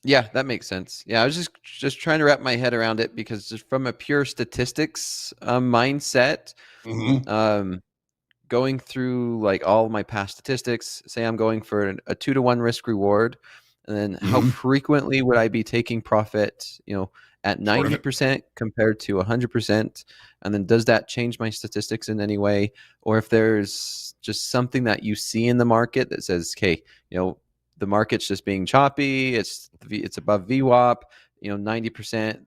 Yeah, that makes sense. Yeah, I was just trying to wrap my head around it because just from a pure statistics mindset, going through like all my past statistics, say I'm going for a 2-to-1 risk reward, and then how frequently would I be taking profit, at 90% compared to 100%? And then does that change my statistics in any way? Or if there's just something that you see in the market that says, okay, the market's just being choppy, it's above VWAP, 90%,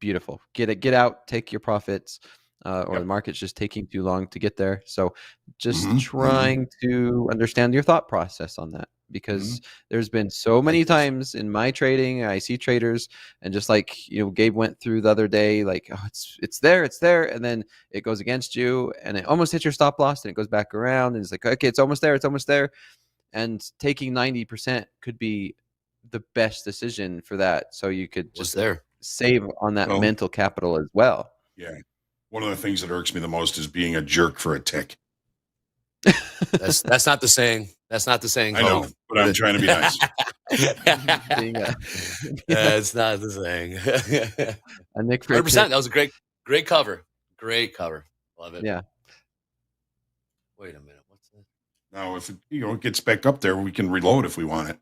beautiful. Get out, take your profits. Or the market's just taking too long to get there. So just trying to understand your thought process on that, because there's been so many times in my trading, I see traders, and just like, Gabe went through the other day, like, oh, it's there. And then it goes against you and it almost hits your stop loss and it goes back around and it's like, okay, it's almost there. And taking 90% could be the best decision for that. So you could just save on that mental capital as well. Yeah. One of the things that irks me the most is being a jerk for a tick. That's not the saying. That's not the saying. I know, but I'm trying to be nice. That's not the saying. 100%. That was a great cover. Great cover. Love it. Yeah. Wait a minute. What's that? Now, if it gets back up there, we can reload if we want it.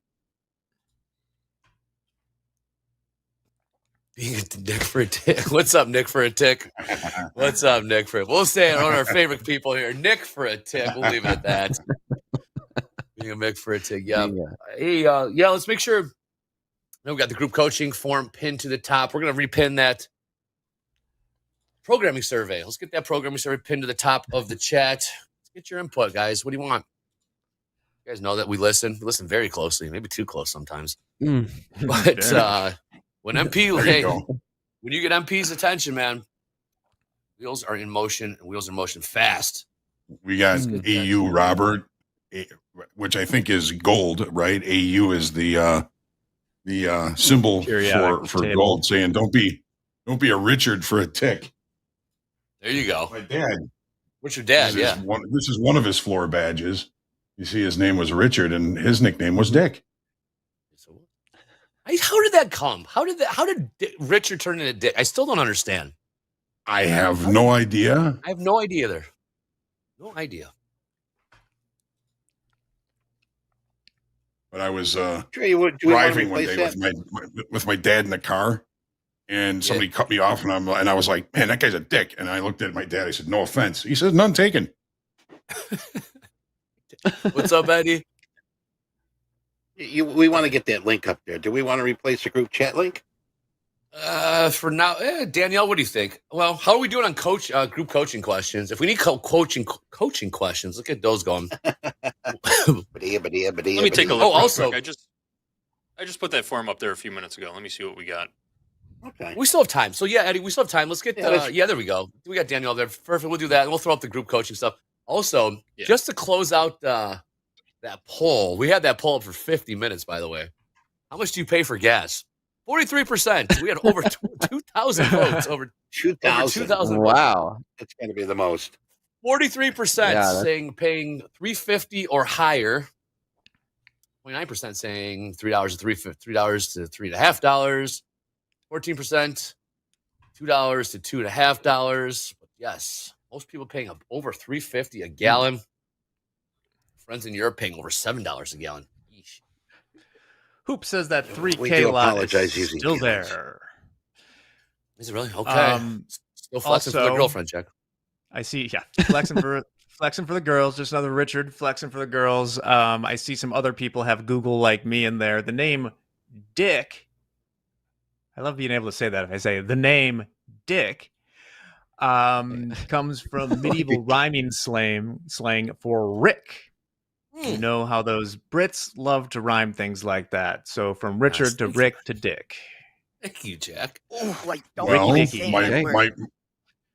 Being a Nick for a tick. What's up, Nick for a tick? What's up, Nick for a We'll say it on our favorite people here. Nick for a tick. We'll leave it at that. Being a Nick for a tick. Yeah. Hey, let's make sure. We got the group coaching form pinned to the top. We're going to repin that programming survey. Let's get that programming survey pinned to the top of the chat. Let's get your input, guys. What do you want? You guys know that we listen. We listen very closely, maybe too close sometimes. But when when you get MP's attention, man, wheels are in motion, and wheels are in motion fast. We got AU Robert, which I think is gold, right? AU is the symbol for gold, saying don't be a Richard for a tick. There you go. My dad. What's your dad? This is one of his floor badges. You see, his name was Richard, and his nickname was Dick. How did that come? How did Richard turn into Dick? I still don't understand. I have no idea. I have no idea either. No idea. But I was driving one day with my dad in the car, and somebody cut me off, and I was like, "Man, that guy's a dick." And I looked at my dad. I said, "No offense." He said, "None taken." What's up, Eddie? We want to get that link up there. Do we want to replace the group chat link? For now, Danielle, what do you think? Well, how are we doing on group coaching questions? If we need coaching questions, look at those going. Let me take a look. Also, quick. I just put that form up there a few minutes ago. Let me see what we got. Okay, we still have time. So Eddie, we still have time. Let's get. There we go. We got Danielle there. Perfect. We'll do that, and we'll throw up the group coaching stuff. Also, just to close out that poll, we had that poll up for 50 minutes. By the way, how much do you pay for gas? 43%. We had over 2,000 votes. Over 2,000. Wow, it's going to be the most. 43% saying paying $3.50 or higher. 29% saying $3 to $3.5. 14%, $2 to $2.5. But yes, most people paying over $3.50 a gallon. Friends in Europe paying over $7 a gallon. Yeesh. Hoop says that 3K lot is still there. Is it really? Okay. Still flexing for the girlfriend, Jack. I see. Yeah, flexing for the girls. Just another Richard flexing for the girls. I see some other people have Google like me in there. The name Dick. I love being able to say that. If I say the name Dick, comes from medieval rhyming slang for Rick. You know how those Brits love to rhyme things like that. So from Richard to Rick to Dick. Thank you, Jack.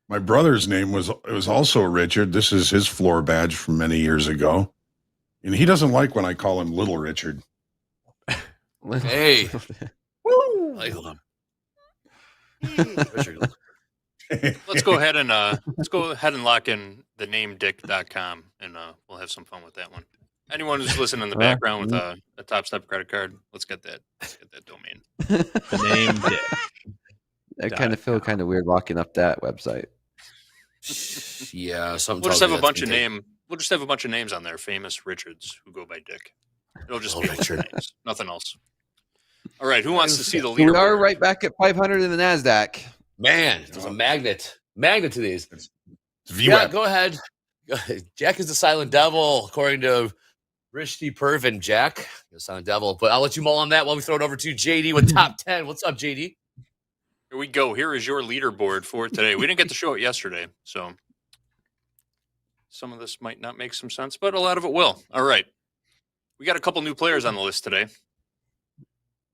My brother's name was also Richard. This is his floor badge from many years ago, and he doesn't like when I call him Little Richard. Hey, woo! Let's go ahead and lock in the name dick.com, and we'll have some fun with that one. Anyone who's listening in the background with a Topstep credit card, let's get that domain. The name Dick. I kind of feel kind of weird locking up that website. Yeah, we'll just have a bunch of names on there, famous Richards who go by Dick. It'll just be names, nothing else. All right, who wants to see the leaderboard? We are right back at 500 in the NASDAQ. Man, there's a magnet to these. VWAP. Yeah, go ahead. Jack is the silent devil, according to Rishti Pervin. Jack, the silent devil. But I'll let you mull on that while we throw it over to JD with top 10. What's up, JD? Here we go. Here is your leaderboard for today. We didn't get to show it yesterday, so some of this might not make some sense, but a lot of it will. All right. We got a couple new players on the list today.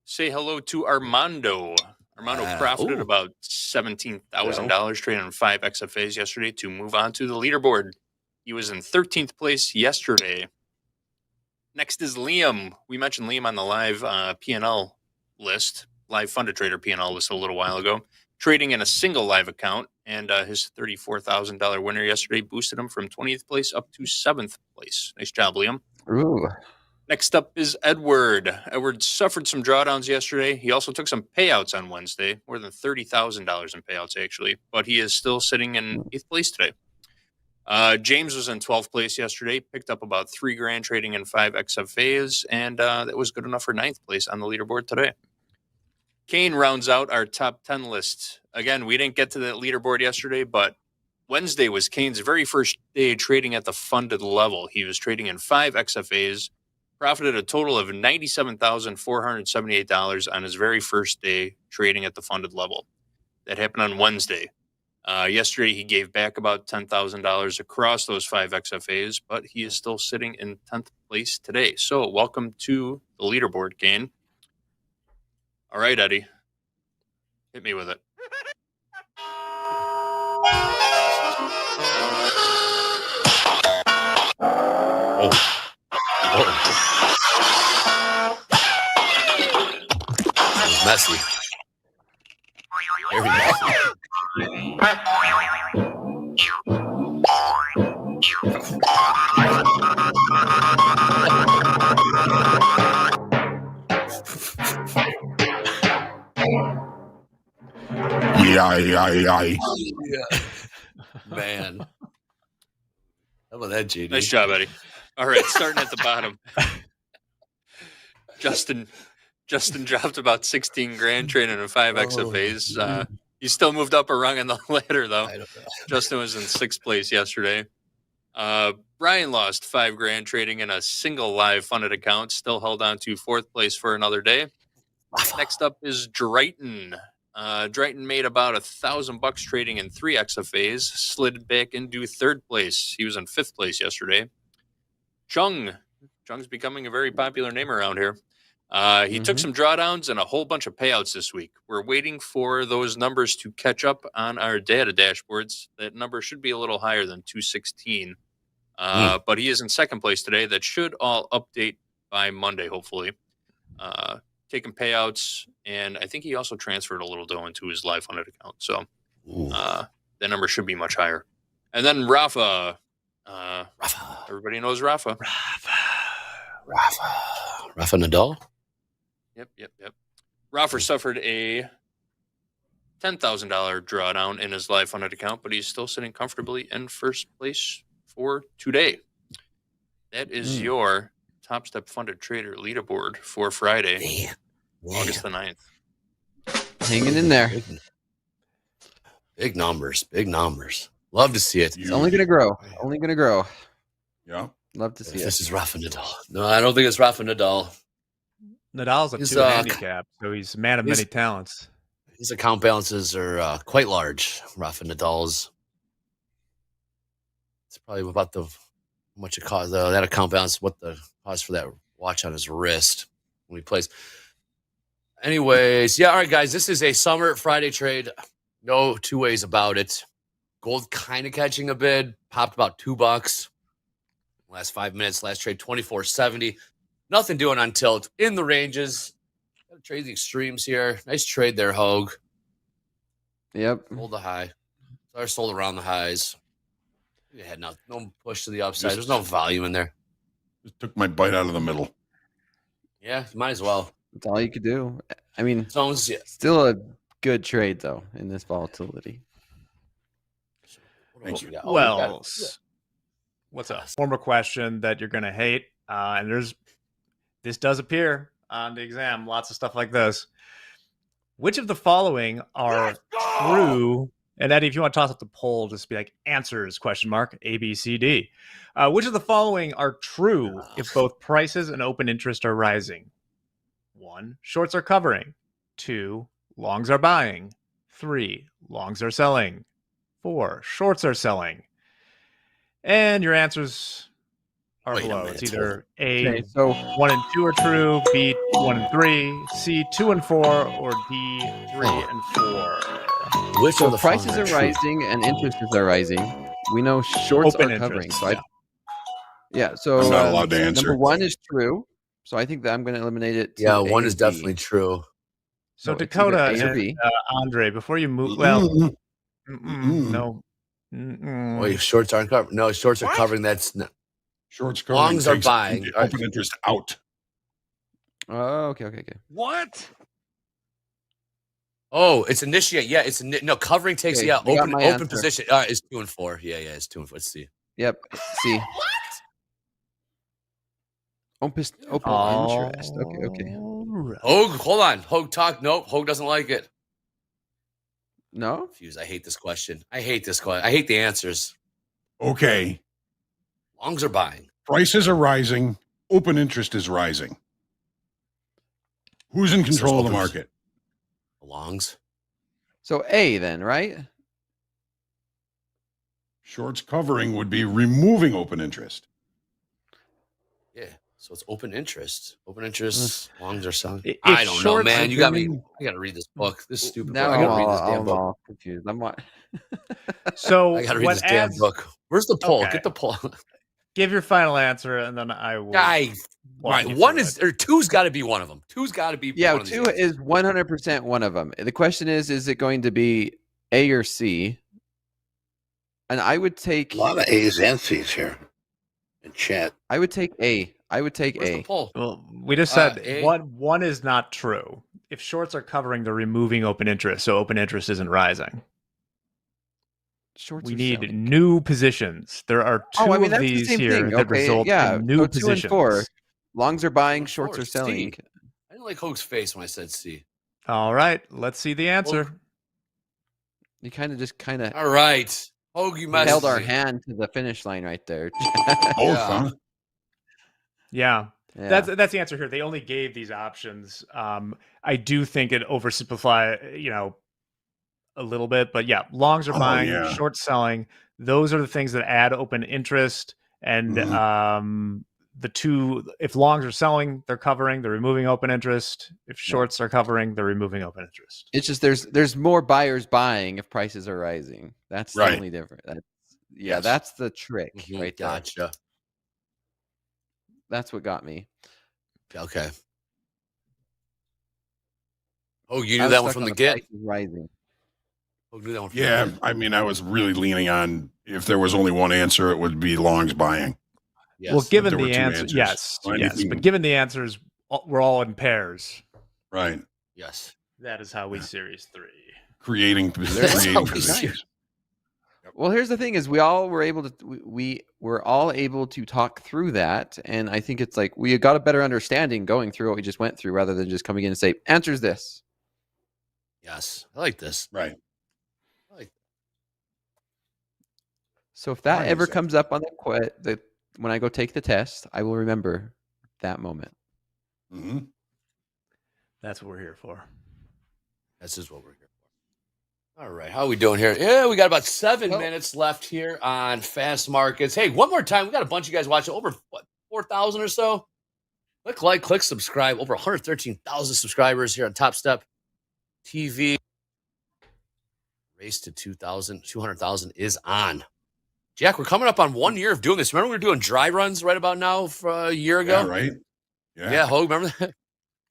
Say hello to Armando. Armando profited about $17,000 trading on 5 XFAs yesterday to move on to the leaderboard. He was in 13th place yesterday. Next is Liam. We mentioned Liam on the live P&L list, live funded trader P&L list a little while ago, trading in a single live account, and his $34,000 winner yesterday boosted him from 20th place up to 7th place. Nice job, Liam. Ooh. Next up is Edward. Edward suffered some drawdowns yesterday. He also took some payouts on Wednesday, more than $30,000 in payouts, actually, but he is still sitting in 8th place today. James was in 12th place yesterday, picked up about $3,000 trading in 5 XFAs, and that was good enough for 9th place on the leaderboard today. Kane rounds out our top 10 list. Again, we didn't get to the leaderboard yesterday, but Wednesday was Kane's very first day trading at the funded level. He was trading in 5 XFAs, profited a total of $97,478 on his very first day trading at the funded level. That happened on Wednesday. Yesterday, he gave back about $10,000 across those 5 XFAs, but he is still sitting in 10th place today. So welcome to the leaderboard, Kane. All right, Eddie. Hit me with it. Oh. Messy. Very messy. Yeah. Man. How about that, JD? Nice job, Eddie. All right, starting at the bottom. Justin dropped about 16 grand trading in 5 XFAs. He still moved up a rung on the ladder, though. Justin was in 6th place yesterday. Brian lost 5 grand trading in a single live funded account, still held on to 4th place for another day. Next up is Drayton. Drayton made about $1,000 trading in 3 XFAs, slid back into 3rd place. He was in 5th place yesterday. Chung's becoming a very popular name around here. He took some drawdowns and a whole bunch of payouts this week. We're waiting for those numbers to catch up on our data dashboards. That number should be a little higher than 216. But he is in 2nd place today. That should all update by Monday, hopefully. Taking payouts, and I think he also transferred a little dough into his live funded account. So that number should be much higher. And then Rafa. Everybody knows Rafa. Rafa Nadal? Yep. Rafa suffered a $10,000 drawdown in his live funded account, but he's still sitting comfortably in 1st place for today. That is your Topstep funded trader leaderboard for Friday, August the 9th. Hanging in there. Big numbers. Love to see it. It's only going to grow. Yeah. Love to see it. This is Rafa Nadal. No, I don't think it's Rafa Nadal. Nadal's a 2 handicap, so he's a man of many talents. His account balances are quite large. Rafa Nadal's. It's probably about how much it costs. That account balance, what the cost for that watch on his wrist when he plays. Anyways, yeah, all right, guys. This is a summer Friday trade. No two ways about it. Gold kind of catching a bid. Popped about $2. Last 5 minutes, last trade, 24.70. Nothing doing on tilt. In the ranges. Got to trade the extremes here. Nice trade there, Hoag. Yep. Sold the high. Sorry, sold around the highs. You had no push to the upside. There's no volume in there. Just took my bite out of the middle. Yeah, might as well. That's all you could do. I mean, still a good trade, though, in this volatility. Thank you. Well, what's up? Former question that you're going to hate. And this does appear on the exam. Lots of stuff like this. Which of the following are true? And Eddie, if you want to toss up the poll, just be like answers, question mark, A, B, C, D. Which of the following are true if both prices and open interest are rising? 1, shorts are covering. 2, longs are buying. 3, longs are selling. 4, shorts are selling. And your answers are below. It's either A, so 1 and 2 are true, B, 1 and 3, C, 2 and 4, or D, 3 and 4. Which so of the prices are rising and interests are rising. We know shorts Open are covering. interest, So so I'm not allowed to answer. Number 1 is true. So I think that I'm going to eliminate it. Yeah, 1 is definitely true. So No, Dakota it's either A or B. and Andre, before you move, well, no. Wait, shorts aren't covering. No, shorts are covering. That's not. Shorts covering Longs are takes buying. the open interest out. Oh, okay. What? Oh, it's initiate. Yeah, it's no covering takes. Okay, Yeah, I got open my answer. position. It's 2 and 4. Yeah, it's 2 and 4. Let's see. Yep. C. Open interest. Okay. Hoag, hold on. Hoag talk. Nope. Hoag doesn't like it. No? Fuse, I hate this question. I hate the answers. Okay. Longs are buying. Prices are rising. Open interest is rising. Who's in control of the market? Longs. So A then, right? Shorts covering would be removing open interest. Yeah. So it's open interest. Open interest. Longs are selling. If I don't know, man. You got me. giving- I got to read this book. This stupid Now book. I got to read this damn I'm book. all confused. I'm what? So I got to read what this damn adds- book. Where's the poll? Okay. Get the poll. Give your final answer, and then I will. Guy. walk Right. you One through is it. or two's got to be one of them. Two's got to be. Yeah, one of these 2 answers. is 100% one of them. The question is it going to be A or C? And I would take A lot of A's and C's here in chat. I would take A. I would take Where's A. the poll? Well, we just said A. one is not true. If shorts are covering, they're removing open interest, so open interest isn't rising. Shorts We are need selling. new positions. There are two that's of the these same here thing. that Okay, result yeah. in new So 2 positions. and 4. Longs are buying, and shorts 4 are is selling. C. I didn't like Hoag's face when I said C. All right, let's see the answer. You kind of All right. Hoag, you messed held our me. hand to the finish line right there. Both, Yeah. huh? Yeah. Yeah. That's the answer here. They only gave these options. I do think it oversimplify, a little bit, but yeah, longs are Oh, buying, yeah. short selling. Those are the things that add open interest. And the two, if longs are selling, they're covering, they're removing open interest. If shorts are covering, they're removing open interest. It's just there's more buyers buying if prices are rising. That's Right. the only difference. Yes. That's the trick Mhm, right there. Gotcha. That's what got me. Okay. Oh, you I knew was that one stuck from on the get? prices rising. Oh, knew that one from Yeah, the get. I mean, I was really leaning on if there was only one answer, it would be longs buying. Yes. Well, given there were the two answer, answers. yes, Well, yes, anything- but given the answers, we're all in pairs. Right. Yes. That is how we series 3. Creating That's how we positions. Well, here's the thing: is we all were able to we were all able to talk through that, and I think it's like we got a better understanding going through what we just went through, rather than just coming in and say, "Answers this." Yes. I like this. Right. I like So if that Right, ever exactly. comes up on when I go take the test, I will remember that moment. Mm-hmm. That's what we're here for. This is what we're here for. All right. How are we doing here? Yeah, we got about 7 minutes left here on Fast Markets. Hey, one more time. We got a bunch of you guys watching. Over, 4,000 or so? Click like, click subscribe. Over 113,000 subscribers here on Topstep TV. Race to 200,000 is on. Jack, we're coming up on 1 year of doing this. Remember we were doing dry runs right about now for a year ago? Yeah, right. Yeah, Hoag, remember that?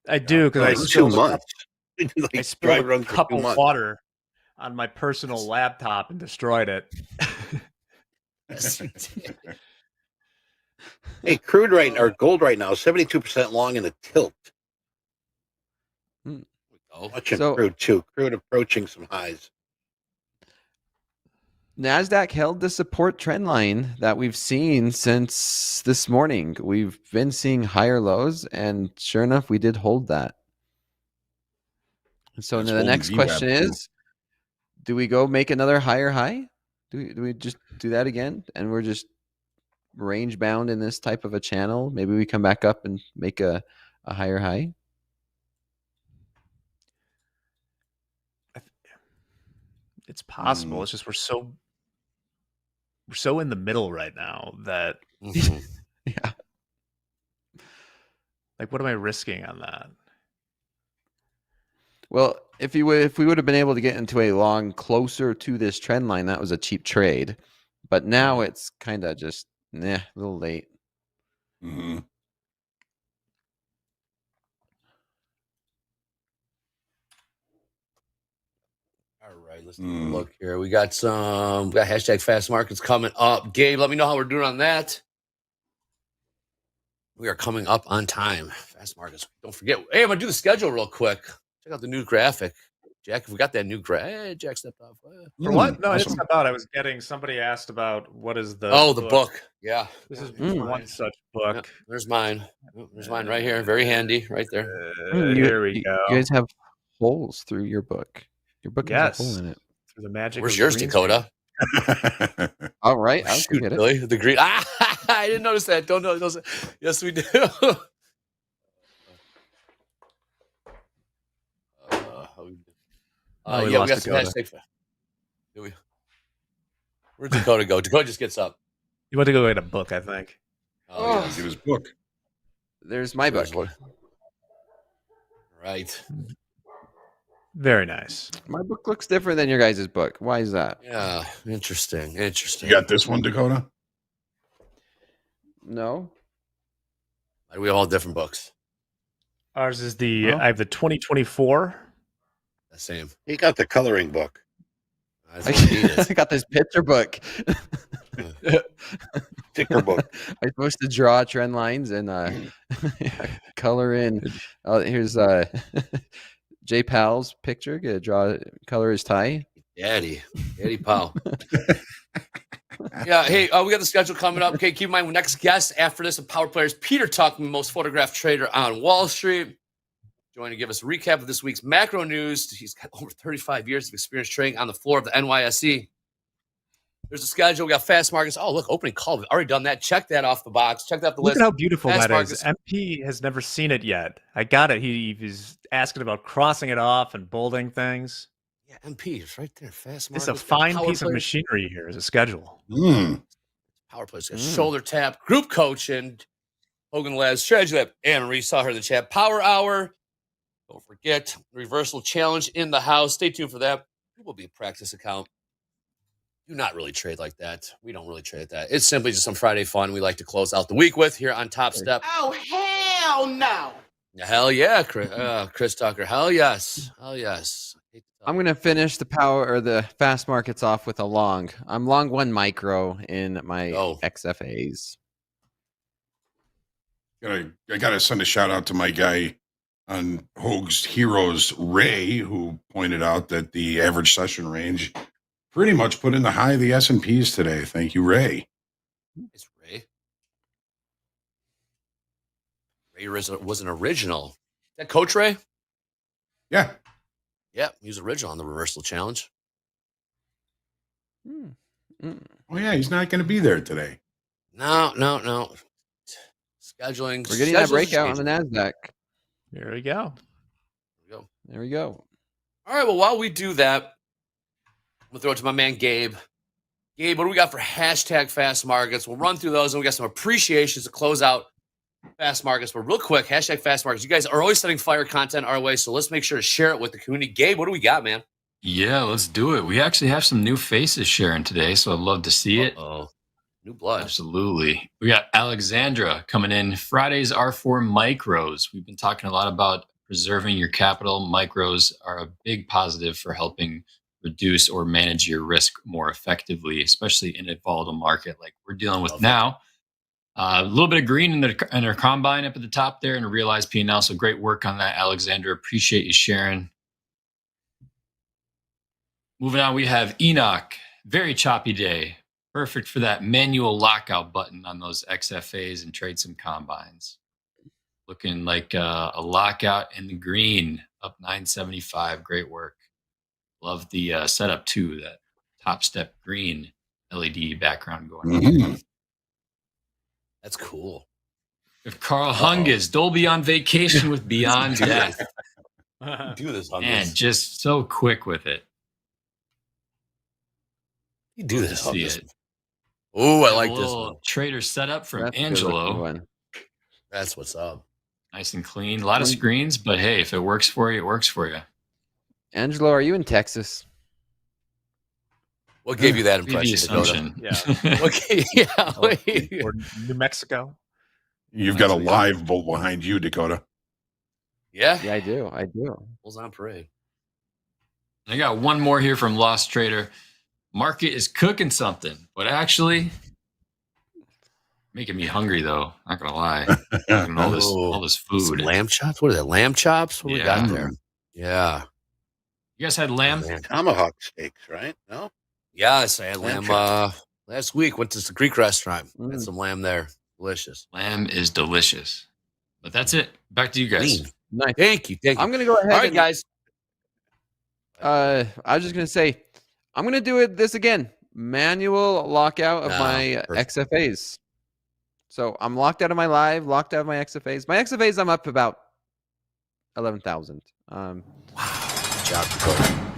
I do, because I For 2 spilled months. I Like spilled dry a run for cup 2 of months. water on my personal laptop and destroyed it. Yes, you did. Hey, crude gold right now, 72% long in a tilt. Oh, Watching So- crude too. Crude approaching some highs. NASDAQ held the support trend line that we've seen since this morning. We've been seeing higher lows, and sure enough, we did hold that. So That's the holding next VWAP question too. is, do we go make another higher high? Do we just do that again? And we're just range bound in this type of a channel? Maybe we come back up and make a higher high? It's possible. It's just we're so in the middle right now that mhm. Yeah. like, what am I risking on that? Well, if we would have been able to get into a long closer to this trend line, that was a cheap trade. But now it's kind of just a little late. Mm-hmm. All right, let's take a look here. We got hashtag Fast Markets coming up. Gabe, let me know how we're doing on that. We are coming up on time. Fast Markets. Don't forget. Hey, I'm going to do the schedule real quick. Check out the new graphic. Jack, if we got that new Hey, Jack stepped off. For what? No, I awesome. didn't step out. I was getting. Somebody asked about what is the. The book. Yeah. This is mine. one such book. Yeah, there's mine. There's mine right here. Very handy, right there. Here we go. You guys have holes through your book. Your book has a hole in it. Through the magic. Where's yours, Dakota? All right, I'll Shoot, get it. really? The green. I didn't notice that. Don't notice. Yes, we do. we yeah, lost we got some Dakota. hashtag. Where'd Dakota go? Dakota just gets up. You want to go get a book, I think. Oh, Get his book. There's my book. Right. Very nice. My book looks different than your guys' book. Why is that? Yeah. Interesting. You got this one, Dakota? No. We have all different books. Ours is the. Oh. I have the 2024. The same. He got the coloring book. That's what he I got this picture book. Ticker book. I'm supposed to draw trend lines and color in. Here's J Pal's picture. Gonna draw, color his tie. Daddy Powell. Yeah, hey, we got the schedule coming up. Okay, keep in mind, next guest after this of Power Players, Peter Tuckman, most photographed trader on Wall Street. Joining to give us a recap of this week's macro news. He's got over 35 years of experience trading on the floor of the NYSE. There's a schedule. We got fast markets. Oh, look, opening call. We've already done that. Check that off the box. Check that off the list. Look at how beautiful Fast that markets. is. MP has never seen it yet. I got it. He was asking about crossing it off and bolding things. Yeah, MP is right there. Fast It's markets. a fine Power piece of players. machinery here as a schedule. Power plays. Shoulder tap, group coaching, Hogan Labs, Strategy Lab, Anna Marie saw her in the chat. Power Hour. Don't forget, reversal challenge in the house. Stay tuned for that. It will be a practice account. Do not really trade like that. We don't really trade that. It's simply just some Friday fun we like to close out the week with here on Top Step. Oh, hell no. Hell yeah, Chris Tucker. Hell yes. Hell yes. I'm going to finish the power or the fast markets off with a long. I'm long one micro in my XFAs. I gotta send a shout out to my guy on Hoag's Heroes, Ray, who pointed out that the average session range pretty much put in the high of the S&Ps today. Thank you, Ray. It's Ray. Ray was an original. Is that Coach Ray? Yeah. Yeah, he was original on the reversal challenge. Oh, yeah, he's not going to be there today. No. Scheduling. We're getting that breakout on the NASDAQ. Here we go. There we go. All right, well, while we do that, I'm going to throw it to my man, Gabe. Gabe, what do we got for hashtag fast markets? We'll run through those, and we got some appreciations to close out fast markets. But real quick, hashtag fast markets. You guys are always sending fire content our way, so let's make sure to share it with the community. Gabe, what do we got, man? Yeah, let's do it. We actually have some new faces sharing today, so I'd love to see it. Oh, new blood. Absolutely. We got Alexandra coming in. Fridays are for micros. We've been talking a lot about preserving your capital. Micros are a big positive for helping reduce or manage your risk more effectively, especially in a volatile market like we're dealing with now. A little bit of green in their combine up at the top there and a realized P&L. So great work on that, Alexandra. Appreciate you sharing. Moving on, we have Enoch. Very choppy day. Perfect for that manual lockout button on those XFAs and trade some combines. Looking like a lockout in the green, up 975. Great work. Love the setup too, that Topstep green LED background going on. That's cool. If Carl Hungus, Dolby on vacation with Beyond Death. Do this, Hungus. And just so quick with it. You do this, See Hungus. it. Oh, I like A this little one. trader setup from That's a good looking Angelo. one. That's what's up. Nice and clean. A lot of screens, but hey, if it works for you, it works for you. Angelo, are you in Texas? What gave you that Be the impression, Dakota? assumption. Yeah. Okay, yeah. Wait. Or New Mexico. You've got a live bull behind you, Dakota. Yeah. Yeah, I do. I do. Bulls on parade. I got one more here from Lost Trader. Market is cooking something, but actually making me hungry though. Not gonna lie. All this Some food. lamb chops? What is that? Lamb chops? What do we got Yeah. there? Yeah. You guys had lamb? Tomahawk steaks, right? No? Yes, I had Lamb lamb last week. Went to the Greek restaurant. Had Mm. some lamb there. Delicious. Lamb is delicious. But that's it. Back to you guys. Lean. Nice. Thank you. I'm gonna go ahead. All right, guys. I was just gonna say, I'm gonna do this again. Manual lockout of my perfect. XFAs. So I'm locked out of my live, locked out of my XFAs. My XFAs, I'm up about 11,000. Wow. Good job, Dakota.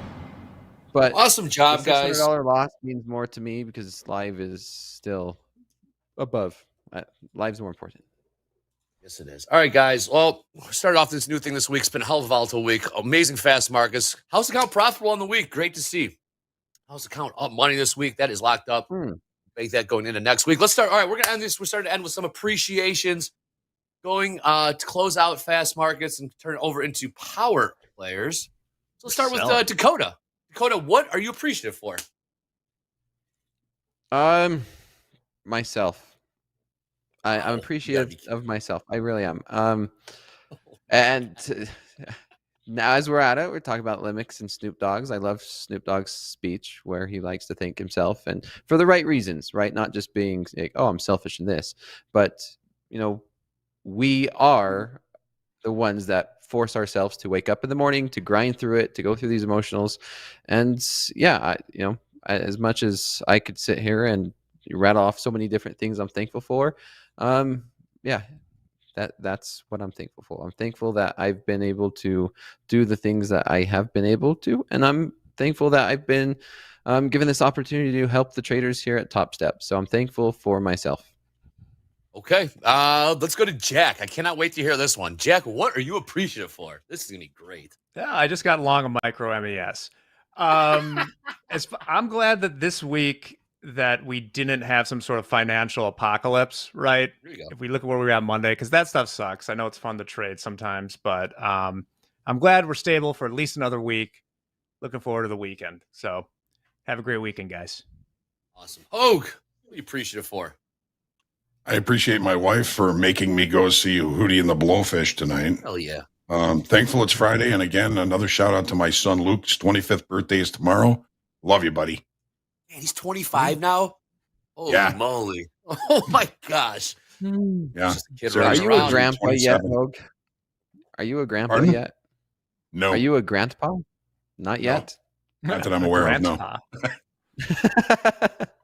But Awesome job, the guys. $600 loss means more to me because live is still above. Live's more important. Yes, it is. All right, guys. Well, we started off this new thing this week. It's been a hell of a volatile week. Amazing fast markets. House account profitable on the week. Great to see. House account up money this week. That is locked up. Make that going into next week. Let's start. All right, we're going to end this. We're starting to end with some appreciations. Going to close out fast markets and turn it over into power players. So let's start with Dakota. Dakota, what are you appreciative for? Myself. I'm appreciative of myself. I really am. And now, as we're at it, we're talking about Limix and Snoop Dogg's. I love Snoop Dogg's speech where he likes to thank himself, and for the right reasons, right? Not just being like, "Oh, I'm selfish in this," but we are the ones that force ourselves to wake up in the morning, to grind through it, to go through these emotionals, and yeah, as much as I could sit here and rattle off so many different things I'm thankful for, yeah. That's what I'm thankful for. I'm thankful that I've been able to do the things that I have been able to, and I'm thankful that I've been given this opportunity to help the traders here at Topstep. So I'm thankful for myself. Okay, let's go to Jack. I cannot wait to hear this one. Jack, what are you appreciative for? This is gonna be great. Yeah, I just got long a micro MES. I'm glad that this week that we didn't have some sort of financial apocalypse, right? If we look at where we were at Monday, because that stuff sucks. I know it's fun to trade sometimes, but I'm glad we're stable for at least another week. Looking forward to the weekend. So have a great weekend, guys. Awesome. Hoag, what are you appreciative for? I appreciate my wife for making me go see Hootie and the Blowfish tonight. Hell yeah. Thankful it's Friday. And again, another shout out to my son Luke's 25th birthday is tomorrow. Love you, buddy. Man, he's 25 now? Holy moly. Oh my gosh. Yeah. Are you a grandpa yet, Hoag? Are you a grandpa yet? No. Are you a grandpa? Not yet. Not that I'm aware of, no.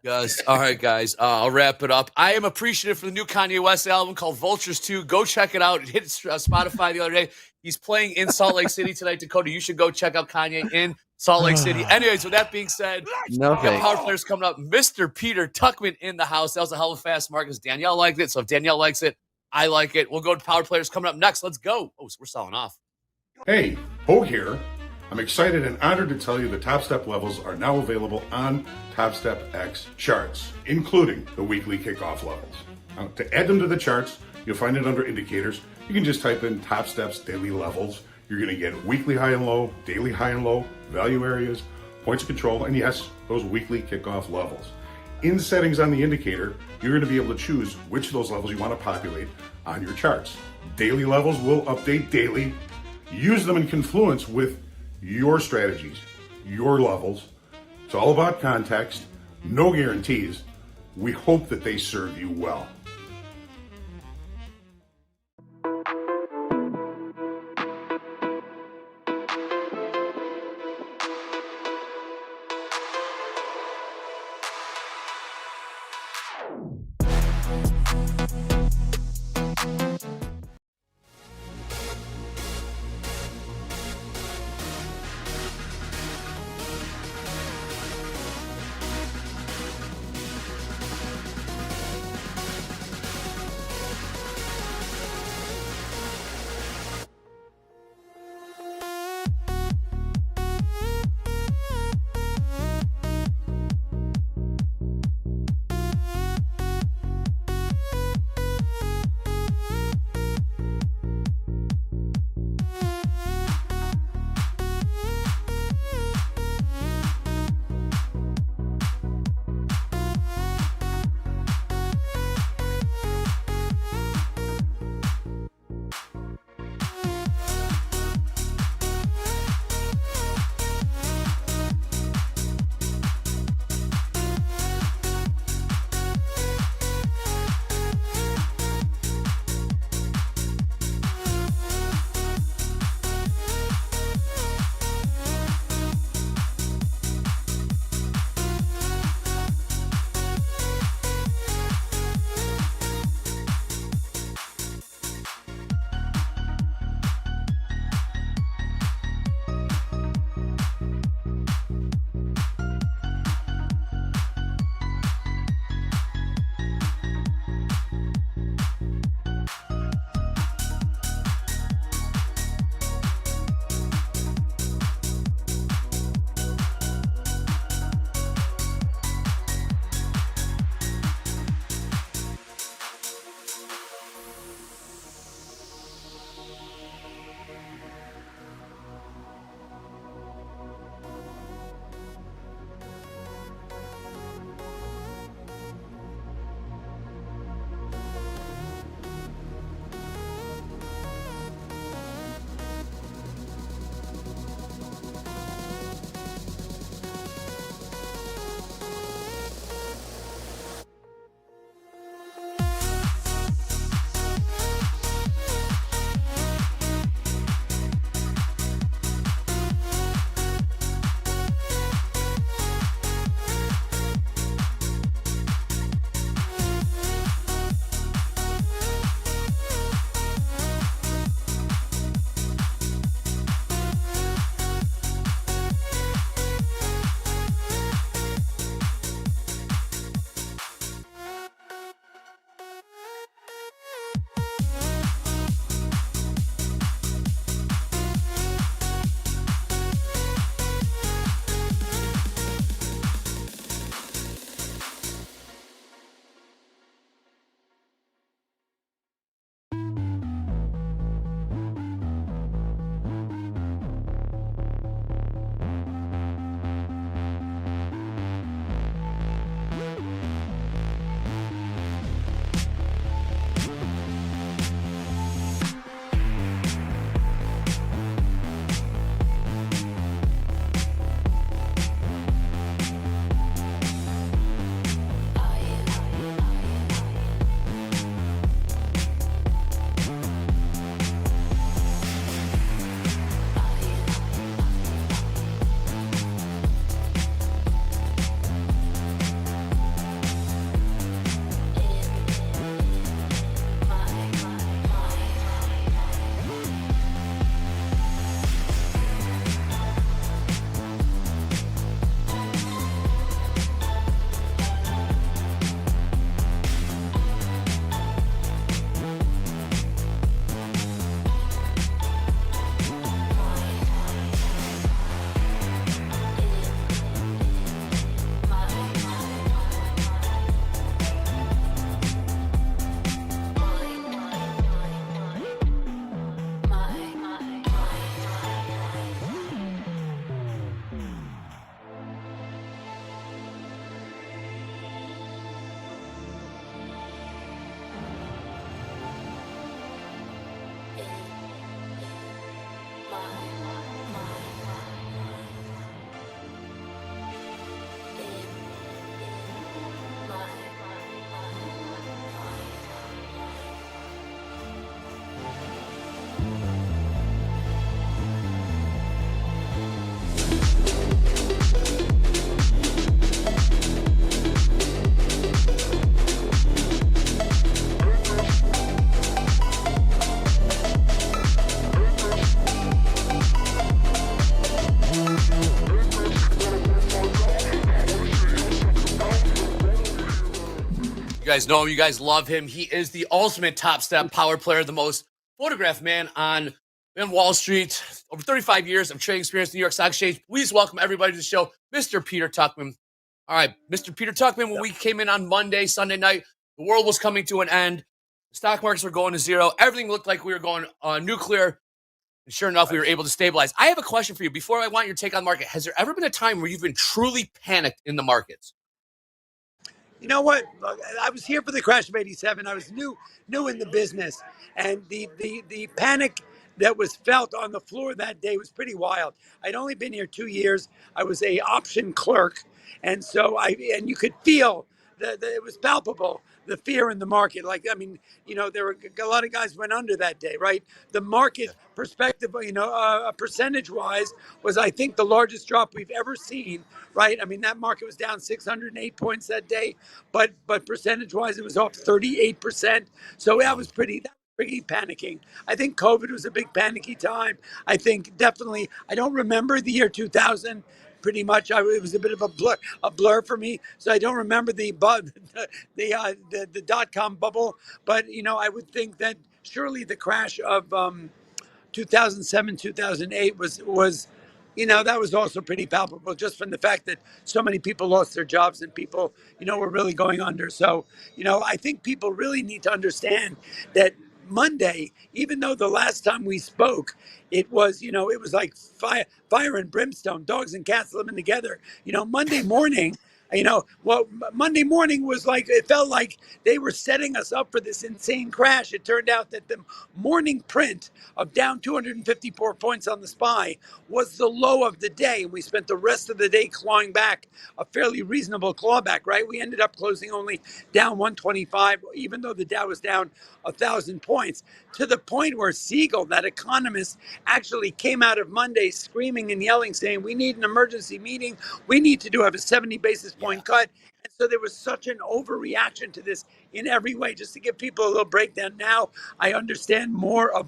Yes. All right, guys. I'll wrap it up. I am appreciative for the new Kanye West album called Vultures 2. Go check it out. It hit Spotify the other day. He's playing in Salt Lake City tonight. Dakota, you should go check out Kanye in Salt Lake City. Anyways, with that being said, we got power players coming up. Mr. Peter Tuckman in the house. That was a hell of a fast market. Danielle liked it. So if Danielle likes it, I like it. We'll go to power players coming up next. Let's go. Oh, so we're selling off. Hey, Hoag here. I'm excited and honored to tell you the Topstep levels are now available on TopstepX charts, including the weekly kickoff levels. Now, to add them to the charts, you'll find it under indicators. You can just type in Topstep's daily levels. You're going to get weekly high and low, daily high and low, value areas, points of control, and yes, those weekly kickoff levels. In settings on the indicator, you're going to be able to choose which of those levels you want to populate on your charts. Daily levels will update daily. Use them in confluence with your strategies, your levels. It's all about context, no guarantees. We hope that they serve you well. You guys know him. You guys love him. He is the ultimate Top Step power player, the most photographed man on Wall Street. Over 35 years of trading experience in the New York Stock Exchange. Please welcome everybody to the show, Mr. Peter Tuchman. All right, Mr. Peter Tuchman, when we came in on Monday, Sunday night, the world was coming to an end. The stock markets were going to zero. Everything looked like we were going nuclear. And sure enough, we were able to stabilize. I have a question for you. Before I want your take on the market, has there ever been a time where you've been truly panicked in the markets? You know what? Look, I was here for the crash of '87. I was new in the business, and the panic that was felt on the floor that day was pretty wild. I'd only been here 2 years. I was a option clerk, and so you could feel that it was palpable, the fear in the market. Like, I mean, there were a lot of guys went under that day, right? The market perspective, percentage wise, was, I think, the largest drop we've ever seen, right? I mean, that market was down 608 points that day, but percentage wise, it was off 38%. So that was pretty panicking. I think COVID was a big panicky time. I think definitely, I don't remember the year 2000. Pretty much, it was a bit of a blur for me. So I don't remember the dot-com bubble. But I would think that surely the crash of 2007, 2008 was that was also pretty palpable, just from the fact that so many people lost their jobs and people were really going under. So I think people really need to understand that Monday, even though the last time we spoke, it was like fire and brimstone, dogs and cats living together. Monday morning. Monday morning was like, it felt like they were setting us up for this insane crash. It turned out that the morning print of down 254 points on the SPY was the low of the day. And we spent the rest of the day clawing back a fairly reasonable clawback, right? We ended up closing only down 125, even though the Dow was down 1,000 points, to the point where Siegel, that economist, actually came out of Monday screaming and yelling, saying, we need an emergency meeting. We need to have a 70 basis point cut. And so there was such an overreaction to this in every way. Just to give people a little breakdown now, I understand more of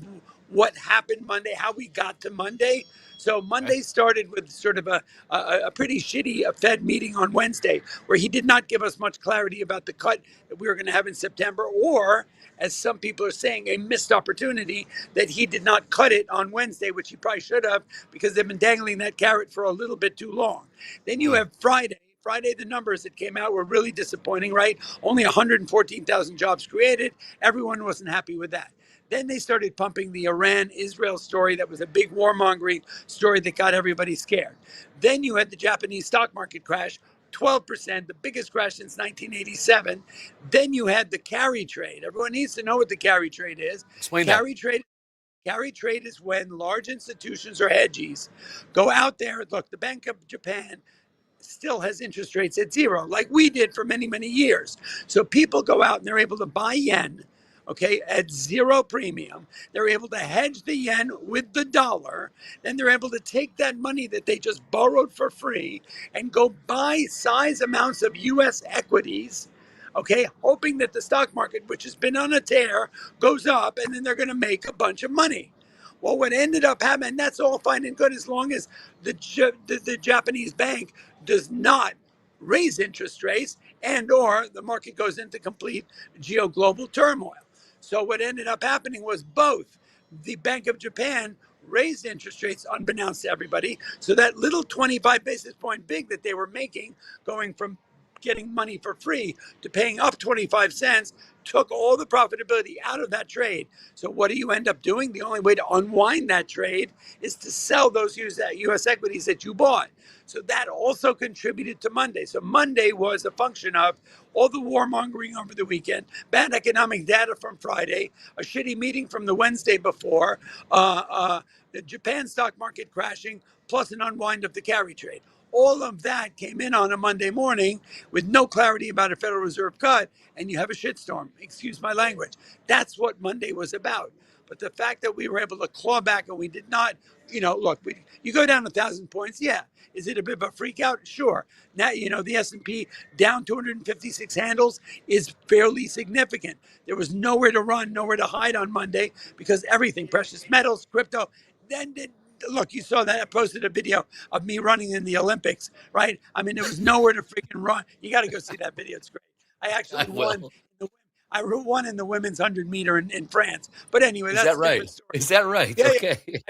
what happened Monday, how we got to Monday. So Monday started with sort of a pretty shitty Fed meeting on Wednesday, where he did not give us much clarity about the cut that we were going to have in September, or, as some people are saying, a missed opportunity that he did not cut it on Wednesday, which he probably should have, because they've been dangling that carrot for a little bit too long. Then you have Friday. Friday, the numbers that came out were really disappointing, right? Only 114,000 jobs created. Everyone wasn't happy with that. Then they started pumping the Iran-Israel story. That was a big warmongering story that got everybody scared. Then you had the Japanese stock market crash, 12%, the biggest crash since 1987. Then you had the carry trade. Everyone needs to know what the carry trade is. Explain carry that. trade. Carry trade is when large institutions or hedgies go out there. Look, the Bank of Japan still has interest rates at zero, like we did for many, many years. So people go out and they're able to buy yen, okay, at zero premium. They're able to hedge the yen with the dollar. Then they're able to take that money that they just borrowed for free and go buy size amounts of U.S. equities, okay, hoping that the stock market, which has been on a tear, goes up, and then they're going to make a bunch of money. Well, what ended up happening, and that's all fine and good as long as the Japanese bank does not raise interest rates and or the market goes into complete geo-global turmoil. So what ended up happening was both the Bank of Japan raised interest rates unbeknownst to everybody. So that little 25 basis point big that they were making, going from getting money for free to paying up 25 cents, took all the profitability out of that trade. So what do you end up doing? The only way to unwind that trade is to sell those U.S. equities that you bought. So that also contributed to Monday. So Monday was a function of all the warmongering over the weekend, bad economic data from Friday, a shitty meeting from the Wednesday before, the Japan stock market crashing, plus an unwind of the carry trade. All of that came in on a Monday morning with no clarity about a Federal Reserve cut, and you have a shitstorm. Excuse my language. That's what Monday was about. But the fact that we were able to claw back and we did not, look, you go down 1,000 points, yeah. Is it a bit of a freak out? Sure. Now, the S&P down 256 handles is fairly significant. There was nowhere to run, nowhere to hide on Monday because everything, precious metals, crypto, look, you saw that. I posted a video of me running in the Olympics, right? I mean, there was nowhere to freaking run. You got to go see that video. It's great. I actually won. will. I won in the women's 100-meter in France. But anyway, Is that's that a right? different story. Is that right? Yeah, Okay.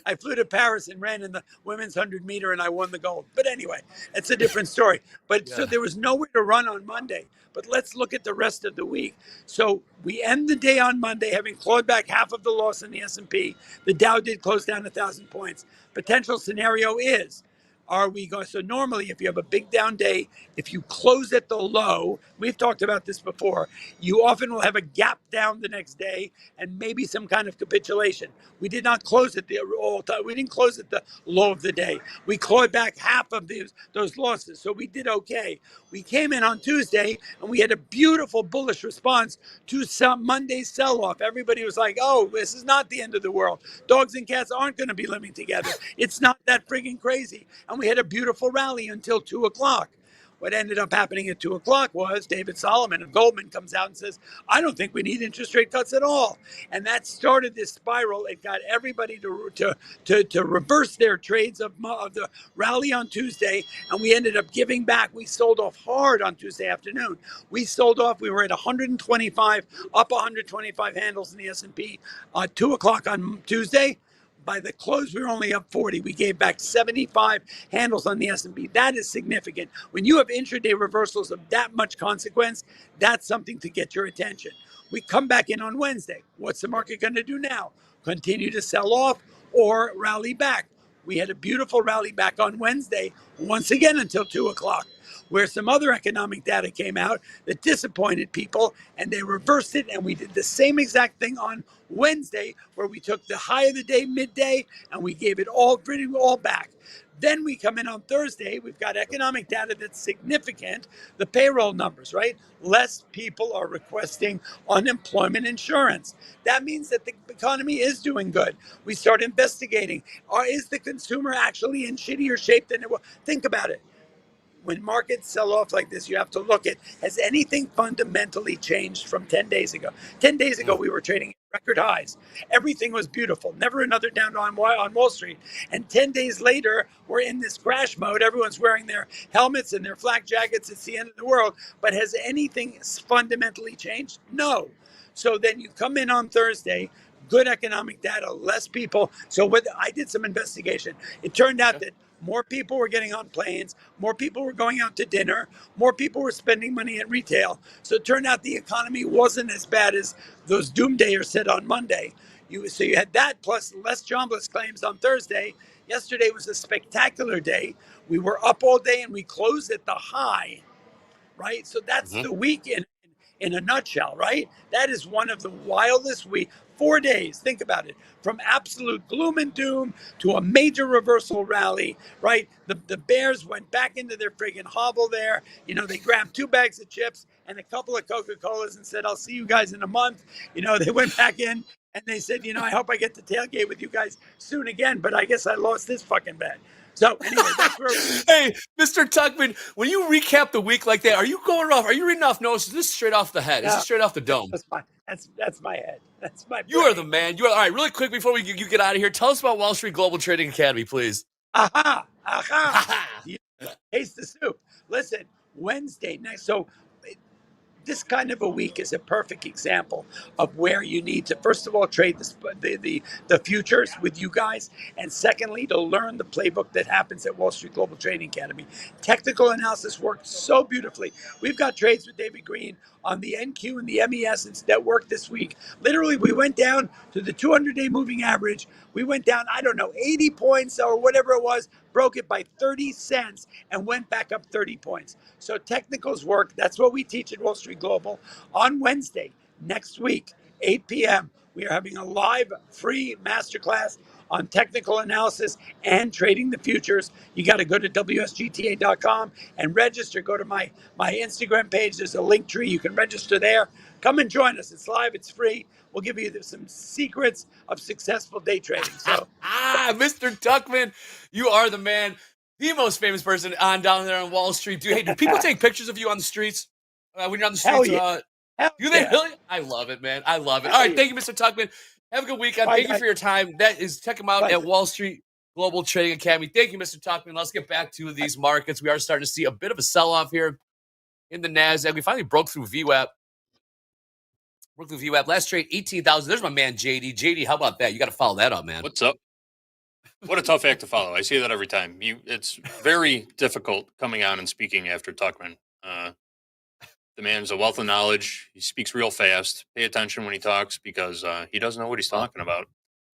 I flew to Paris and ran in the women's 100-meter and I won the gold. But anyway, it's a different story. But so there was nowhere to run on Monday. But let's look at the rest of the week. So we end the day on Monday having clawed back half of the loss in the S&P. The Dow did close down 1,000 points. Potential scenario is, are we going? So normally, if you have a big down day, if you close at the low, we've talked about this before, you often will have a gap down the next day and maybe some kind of capitulation. We did not close at the all time. We didn't close at the low of the day. We clawed back half of those losses, so we did okay. We came in on Tuesday and we had a beautiful bullish response to some Monday's sell-off. Everybody was like, "Oh, this is not the end of the world. Dogs and cats aren't going to be living together. It's not that friggin' crazy." And we had a beautiful rally until 2 o'clock. What ended up happening at 2 o'clock was David Solomon of Goldman comes out and says, "I don't think we need interest rate cuts at all." And that started this spiral. It got everybody to reverse their trades of the rally on Tuesday. And we ended up giving back. We sold off hard on Tuesday afternoon. We sold off. We were at 125, up 125 handles in the S&P 2 o'clock on Tuesday. By the close, we were only up 40. We gave back 75 handles on the S&P. That is significant. When you have intraday reversals of that much consequence, that's something to get your attention. We come back in on Wednesday. What's the market going to do now? Continue to sell off or rally back? We had a beautiful rally back on Wednesday, once again until 2 o'clock, where some other economic data came out that disappointed people, and they reversed it, and we did the same exact thing on Wednesday, where we took the high of the day midday and we gave it all back. Then we come in on Thursday. We've got economic data that's significant. The payroll numbers, right? Less people are requesting unemployment insurance. That means that the economy is doing good. We start investigating. Is the consumer actually in shittier shape than it was? Think about it. When markets sell off like this, you have to look at, has anything fundamentally changed from 10 days ago? 10 days ago, we were trading at record highs. Everything was beautiful. Never another down on Wall Street. And 10 days later, we're in this crash mode. Everyone's wearing their helmets and their flak jackets. It's the end of the world. But has anything fundamentally changed? No. So then you come in on Thursday, good economic data, less people. So I did some investigation. It turned out that more people were getting on planes, more people were going out to dinner, more people were spending money at retail. So it turned out the economy wasn't as bad as those doomsdayers said on Monday. So you had that plus less jobless claims on Thursday. Yesterday was a spectacular day. We were up all day and we closed at the high, right? So that's the week in a nutshell, right? That is one of the wildest weeks. 4 days, think about it, from absolute gloom and doom to a major reversal rally, right? The Bears went back into their friggin' hovel there. You know, they grabbed 2 bags of chips and a couple of Coca-Colas and said, "I'll see you guys in a month." You know, they went back in and they said, "I hope I get to tailgate with you guys soon again, but I guess I lost this fucking bet." So anyway, that's where. Hey, Mr. Tuckman, when you recap the week like that, are you going off? Are you reading off notes? Is this straight off the head? Is this straight off the dome? That's my head. That's my. You are the man. You are all right. Really quick before you get out of here, tell us about Wall Street Global Trading Academy, please. Aha! Taste the soup. Listen, Wednesday next. So this kind of a week is a perfect example of where you need to, first of all, trade the futures with you guys, and secondly, to learn the playbook that happens at Wall Street Global Trading Academy. Technical analysis works so beautifully. We've got trades with David Green on the NQ and the MES that worked this week. Literally, we went down to the 200-day moving average. We went down, 80 points or whatever it was, broke it by 30 cents and went back up 30 points. So technicals work. That's what we teach at Wall Street Global. On Wednesday, next week, 8 p.m., we are having a live free masterclass on technical analysis and trading the futures. You got to go to WSGTA.com and register. Go to my Instagram page. There's a link tree. You can register there. Come and join us. It's live. It's free. We'll give you some secrets of successful day trading. So, Mr. Tuckman, you are the man, the most famous person on down there on Wall Street. Hey, do people take pictures of you on the streets when you're on the streets? Hell yeah. Do they really? I love it, man. I love it. All right, thank you, Mr. Tuckman. Have a good weekend. Bye, thank you for your time. That is, check him out at Wall Street Global Trading Academy. Thank you, Mr. Tuckman. Let's get back to these markets. We are starting to see a bit of a sell-off here. in the NASDAQ. We finally broke through VWAP. Last trade, 18,000. There's my man, JD. JD, how about that? You got to follow that up, man. What's up? What a tough act to follow. I say that every time. It's very difficult coming on and speaking after Tuckman. The man's a wealth of knowledge. He speaks real fast. Pay attention when he talks because he doesn't know what he's talking about.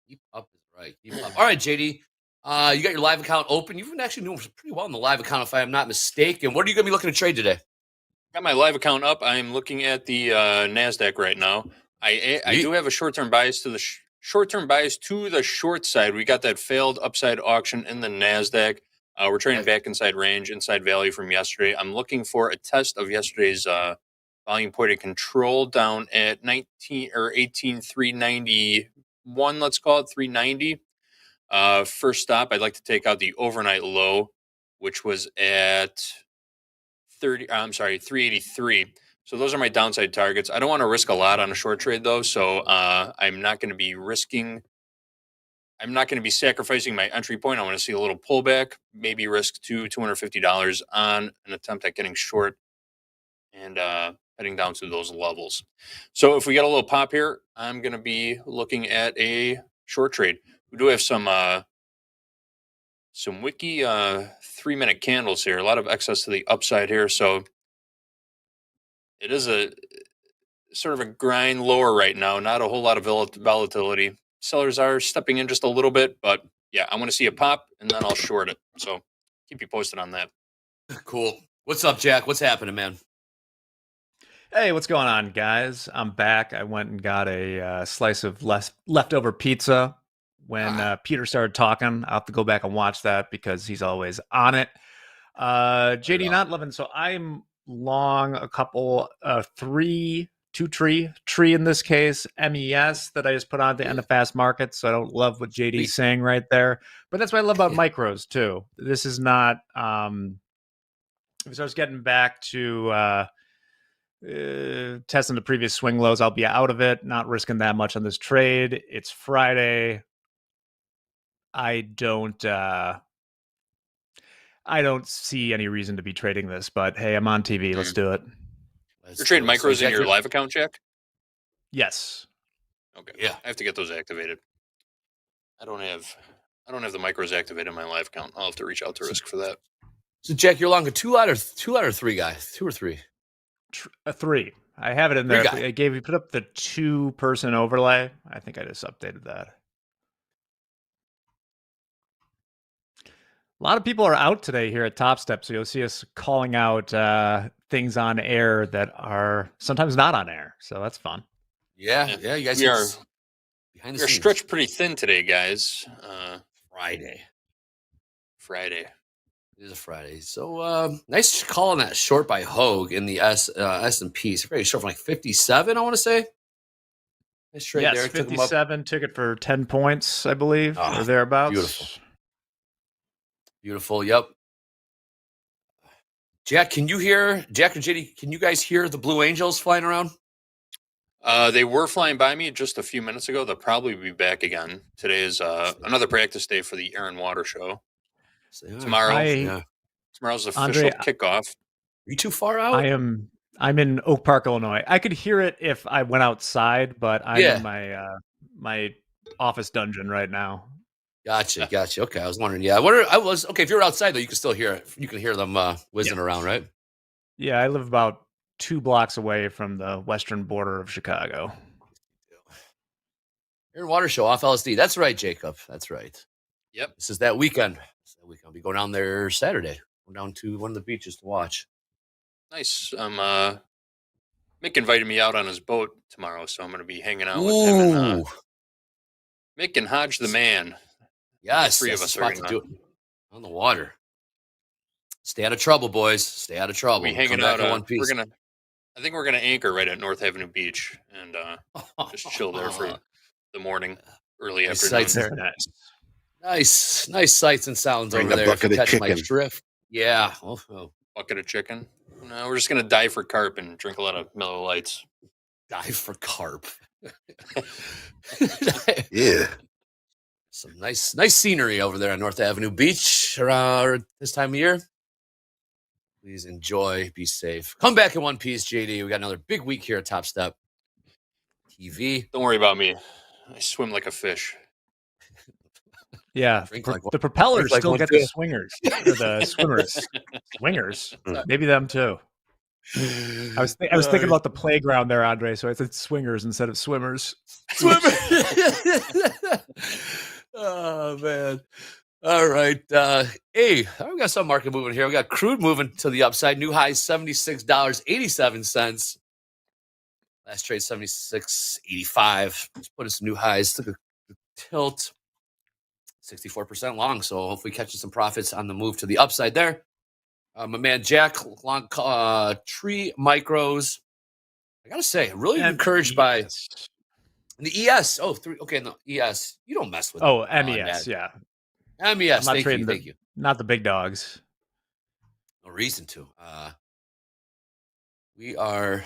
Keep up is right. Keep up. All right, JD. You got your live account open. You've been actually doing pretty well in the live account, if I am not mistaken. What are you going to be looking to trade today? Got my live account up. I'm looking at the NASDAQ right now. I do have a short-term bias to the short side. We got that failed upside auction in the NASDAQ. We're trading back inside range, inside value from yesterday. I'm looking for a test of yesterday's volume point of control down at 18,391. Let's call it 390. First stop, I'd like to take out the overnight low, which was at 383. So those are my downside targets. I don't want to risk a lot on a short trade though, so I'm not going to be sacrificing my entry point. I want to see a little pullback, maybe risk $250 on an attempt at getting short and heading down to those levels. So if we get a little pop here, I'm going to be looking at a short trade. We do have some wiki 3-minute candles here, a lot of excess to the upside here. So it is a sort of a grind lower right now, not a whole lot of volatility. Sellers are stepping in just a little bit, but yeah, I want to see a pop and then I'll short it. So keep you posted on that. Cool. What's up, Jack? What's happening, man? Hey, what's going on, guys? I'm back. I went and got a slice of leftover pizza when Peter started talking. I'll have to go back and watch that because he's always on it. JD not loving. So I'm long a couple two tree in this case, MES that I just put on the end of fast market. So I don't love what JD's saying right there, but that's what I love about micros too. This is not, if it starts getting back to testing the previous swing lows, I'll be out of it, not risking that much on this trade. It's Friday. I don't see any reason to be trading this, but hey, I'm on TV. Let's do it. You're trading micros in your live account, Jack? Yes. Okay. Yeah. I have to get those activated. I don't have the micros activated in my live account. I'll have to reach out to Risk for that. So Jack, you're long a 2-lot or 3 guy? 2 or 3? A 3. I have it in there. I put up the 2-person overlay. I think I just updated that. A lot of people are out today here at Topstep, so you'll see us calling out things on air that are sometimes not on air. So that's fun. Yeah. You guys are behind the scenes. Stretched pretty thin today, guys. Friday. It is a Friday. So nice call on that short by Hoag in the S&P. So very short from like 57, I want to say. Nice trade yes, there. 57. Took it for 10 points, I believe, or thereabouts. Beautiful. Yep. Jack or JD, can you guys hear the Blue Angels flying around? They were flying by me just a few minutes ago. They'll probably be back again. Today is another practice day for the Air and Water Show. Tomorrow's the official kickoff. Are you too far out? I'm in Oak Park, Illinois. I could hear it if I went outside, but I'm in my office dungeon right now. Gotcha. Okay, I was wondering. Yeah, if you're outside though, you can still hear it. You can hear them whizzing around, right? Yeah, I live about 2 blocks away from the western border of Chicago. Air and Water Show off LSD. That's right, Jacob. That's right. Yep. This is that weekend. I'll be going down there Saturday. Go down to one of the beaches to watch. Nice. Mick invited me out on his boat tomorrow, so I'm going to be hanging out with him and Mick and Hodge the man. Yes, 3 of us are do it on the water. Stay out of trouble, boys. Stay out of trouble. We're hanging out in one piece. I think we're gonna anchor right at North Avenue Beach and just chill there for the morning, early afternoon. Very nice. Nice sights and sounds Bring over the there. bucket of Catch my chicken. drift. Yeah. Bucket of chicken. No, we're just gonna dive for carp and drink a lot of Miller Lights. Dive for carp. Yeah. Some nice scenery over there on North Avenue Beach around this time of year. Please enjoy. Be safe. Come back in one piece, JD. We got another big week here at Top Step TV. Don't worry about me. I swim like a fish. Yeah, Drink like one. the propellers Drink like still one get too. the swingers or the swimmers. Swingers, maybe them too. I was thinking about the playground there, Andre. So I said swingers instead of swimmers. Swimmer. Oh man. All right. Hey, we got some market moving here. We got crude moving to the upside. New high $76.87. Last trade $76.85. Let's put us some new highs. Look at the tilt. 64% long. So hopefully catching some profits on the move to the upside there. My man Jack, long tree micros. I gotta say, really encouraged by the ES. Oh, okay, no, ES. You don't mess with. MES, yeah. MES. Thank you. Not the big dogs. No reason to. We are.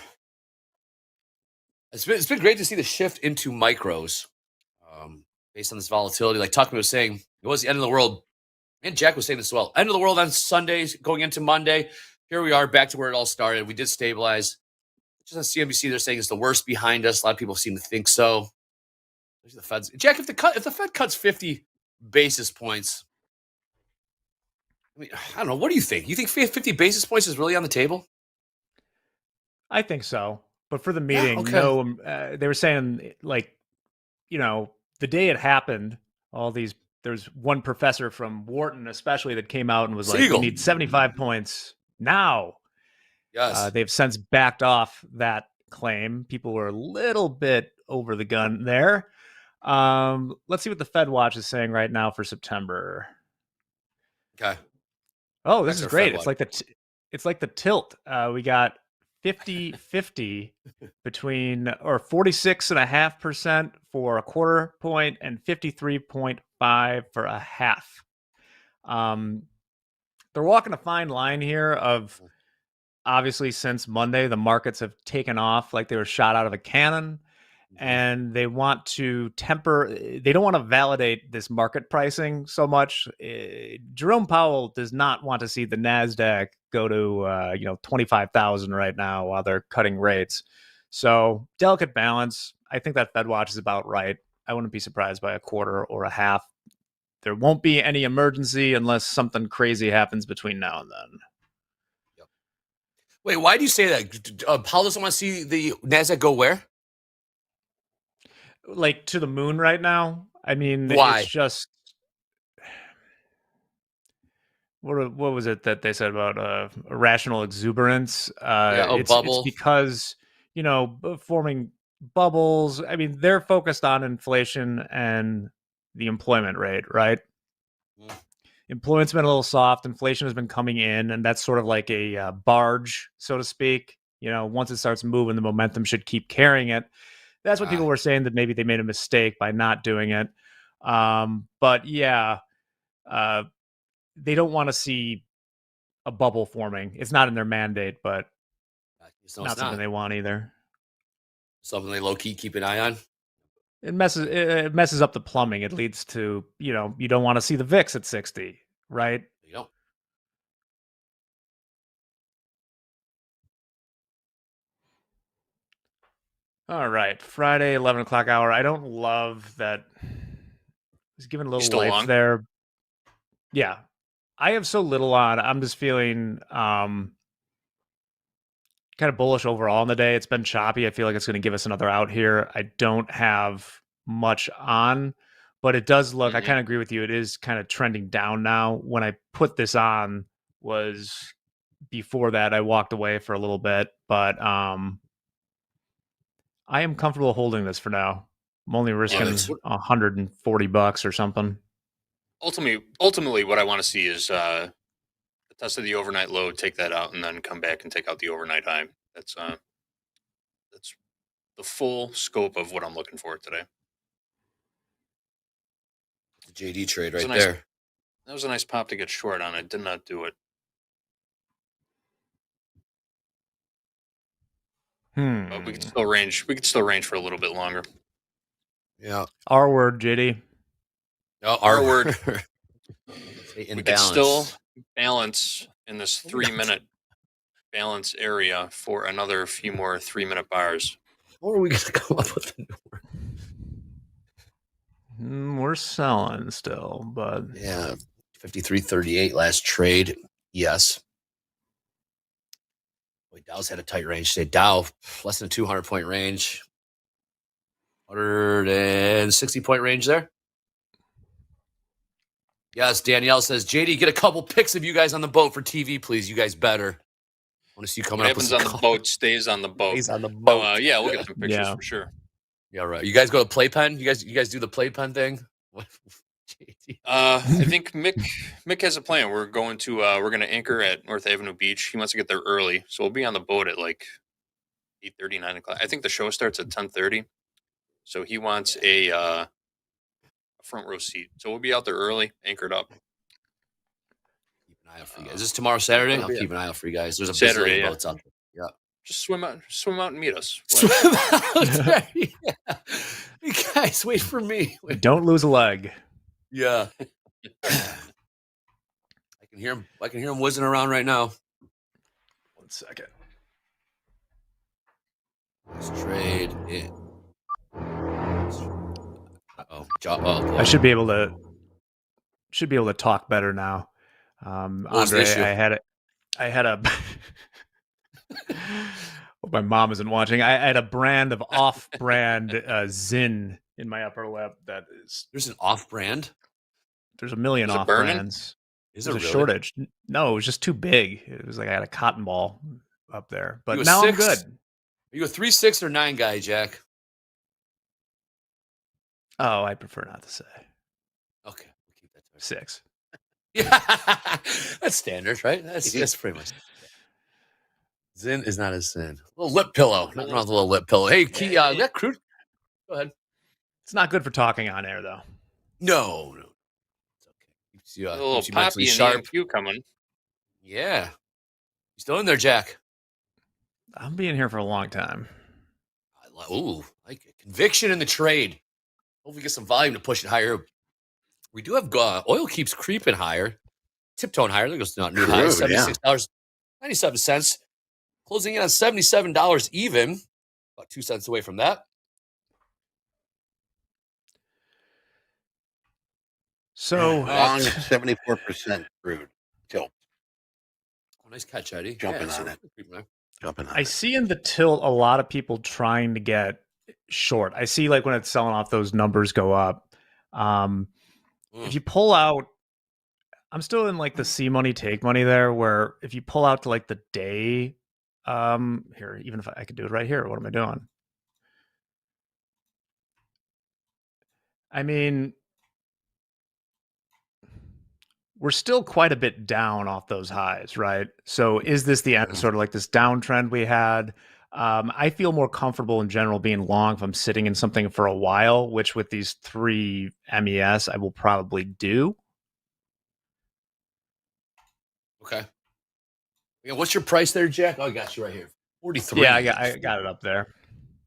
It's been great to see the shift into micros, based on this volatility. Like Tuckman was saying, it was the end of the world, and Jack was saying this as well. End of the world on Sundays, going into Monday. Here we are, back to where it all started. We did stabilize. Just on CNBC, they're saying it's the worst behind us. A lot of people seem to think so. There's the Feds. Jack, if the Fed cuts 50 basis points, I mean, I don't know. What do you think? You think 50 basis points is really on the table? I think so. But for the meeting, no, they were saying, like, the day it happened, there's one professor from Wharton especially that came out and was like, we need 75 points now. Yes. They've since backed off that claim. People were a little bit over the gun there. Let's see what the Fed Watch is saying right now for September. Okay. Oh, this is great. It's like the tilt. We got 50-50 between, or 46.5% for a quarter point and 53.5 for a half. They're walking a fine line here of, obviously since Monday, the markets have taken off like they were shot out of a cannon, and they want to they don't want to validate this market pricing so much. Jerome Powell does not want to see the NASDAQ go to 25,000 right now while they're cutting rates. So delicate balance. I think that Fed Watch is about right. I wouldn't be surprised by a quarter or a half. There won't be any emergency unless something crazy happens between now and then. Yep. Wait, why do you say that? Powell doesn't want to see the NASDAQ go where? Like to the moon right now. I mean, why? It's just what was it that they said about irrational exuberance? It's because forming bubbles. I mean, they're focused on inflation and the employment rate, right? Mm. Employment's been a little soft. Inflation has been coming in, and that's sort of like a barge, so to speak. Once it starts moving, the momentum should keep carrying it. That's what people were saying, that maybe they made a mistake by not doing it. But yeah, they don't want to see a bubble forming. It's not in their mandate, but not something they want either. Something they low-key keep an eye on? It messes up the plumbing. It leads to, you don't want to see the VIX at 60, right? You don't. All right, Friday, 11 o'clock hour. I don't love that. He's giving a little life there. Yeah, I have so little on. I'm just feeling kind of bullish overall in the day. It's been choppy. I feel like it's going to give us another out here. I don't have much on, but it does look, I kind of agree with you. It is kind of trending down now. When I put this on was before that. I walked away for a little bit, but I am comfortable holding this for now. I'm only risking $140 or something. Ultimately, what I want to see is the test of the overnight low, take that out, and then come back and take out the overnight high. That's the full scope of what I'm looking for today. The JD trade right there. That was a nice pop to get short on. I did not do it. But we could still range. We could still range for a little bit longer. Yeah. Our word, JD. No, our word. We could still balance in this 3-minute balance area for another few more 3-minute bars. Or are we going to come up with a new word? We're selling still, but yeah, 53.38 last trade. Yes. Boy, Dow's had a tight range today. Dow less than a 200-point range. 160-point range there. Yes, Danielle says, JD, get a couple pics of you guys on the boat for TV, please. You guys better. I want to see you coming What up with happens on the boat stays on the boat. Stays on the boat. So, yeah, we'll get some pictures for sure. Yeah, right. You guys go to Playpen? You guys do the Playpen thing? I think Mick has a plan. We're going to anchor at North Avenue Beach. He wants to get there early, so we'll be on the boat at like 8:30, 9 o'clock. I think the show starts at 10:30, so he wants a front row seat. So we'll be out there early, anchored up. Keep an eye out for you guys. Is this tomorrow Saturday? I'll keep an eye out for you guys. There's a Saturday boats out there. Yeah. Just swim out and meet us. Swim out there. Yeah. You guys, wait for me. Don't lose a leg. Yeah. I can hear him whizzing around right now. 1 second. Let's trade it. Oh, I should be able to talk better now. Andre, I had a hope my mom isn't watching. I had a brand of off-brand Zin in my upper lip. There's an off-brand. There's a million off-brands. Is there a really? Shortage? No, it was just too big. It was like I had a cotton ball up there. But now I'm good. Are you a 3, 6, or 9 guy, Jack? Oh, I prefer not to say. Okay, we'll keep that to 6. Yeah, that's standard, right? That's pretty much. Zin is not a Zin. A little lip pillow. Nothing wrong with a little lip pillow. Hey, Key, that crude. Go ahead. It's not good for talking on air, though. No. It's okay. Keeps you, a little poppy sharp. And coming. Yeah. You still in there, Jack? I'm being here for a long time. I like it. Conviction in the trade. Hopefully get some volume to push it higher. We do have oil keeps creeping higher. Tiptoeing higher. There goes to new high. $76.97. Closing in on $77 even. About 2 cents away from that. So long 74% crude tilt. Oh, nice catch, Eddie. Jumping on it. I see in the tilt a lot of people trying to get short. I see like when it's selling off, those numbers go up. If you pull out, I'm still in like the see money, take money there, where if you pull out to like the day, here, even if I could do it right here, what am I doing? I mean, we're still quite a bit down off those highs, right? So is this the end, sort of like this downtrend we had? I feel more comfortable in general being long if I'm sitting in something for a while, which with these 3 MES, I will probably do. Okay. Yeah, what's your price there, Jack? Oh, I got you right here. 43. Yeah, I got it up there.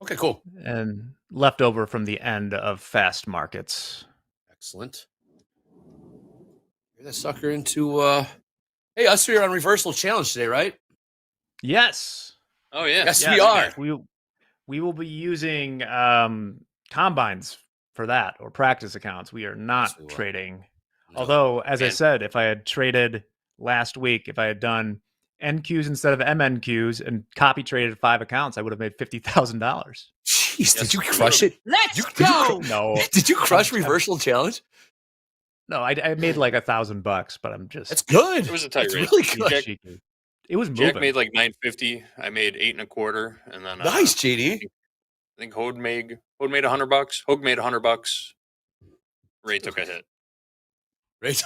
Okay, cool. And left over from the end of fast markets. Excellent. You're that sucker into hey, us here on reversal challenge today, right? Yes. Oh yeah. Yes, we are. We will be using combines for that, or practice accounts. We are not trading. No. Although, as I said, if I had traded last week, if I had done NQs instead of MNQs and copy traded 5 accounts, I would have made $50,000. Jeez, yes, did you crush it? Let's go. No. Did you crush reversal challenge? No, I made like $1,000, but I'm just. That's good. It was a tight rate. Really good. It was moving. Jack made like 950. I made 8 1/4, and then nice, JD. I think Hoag made $100. Hoag made $100. Ray took a hit. Ray's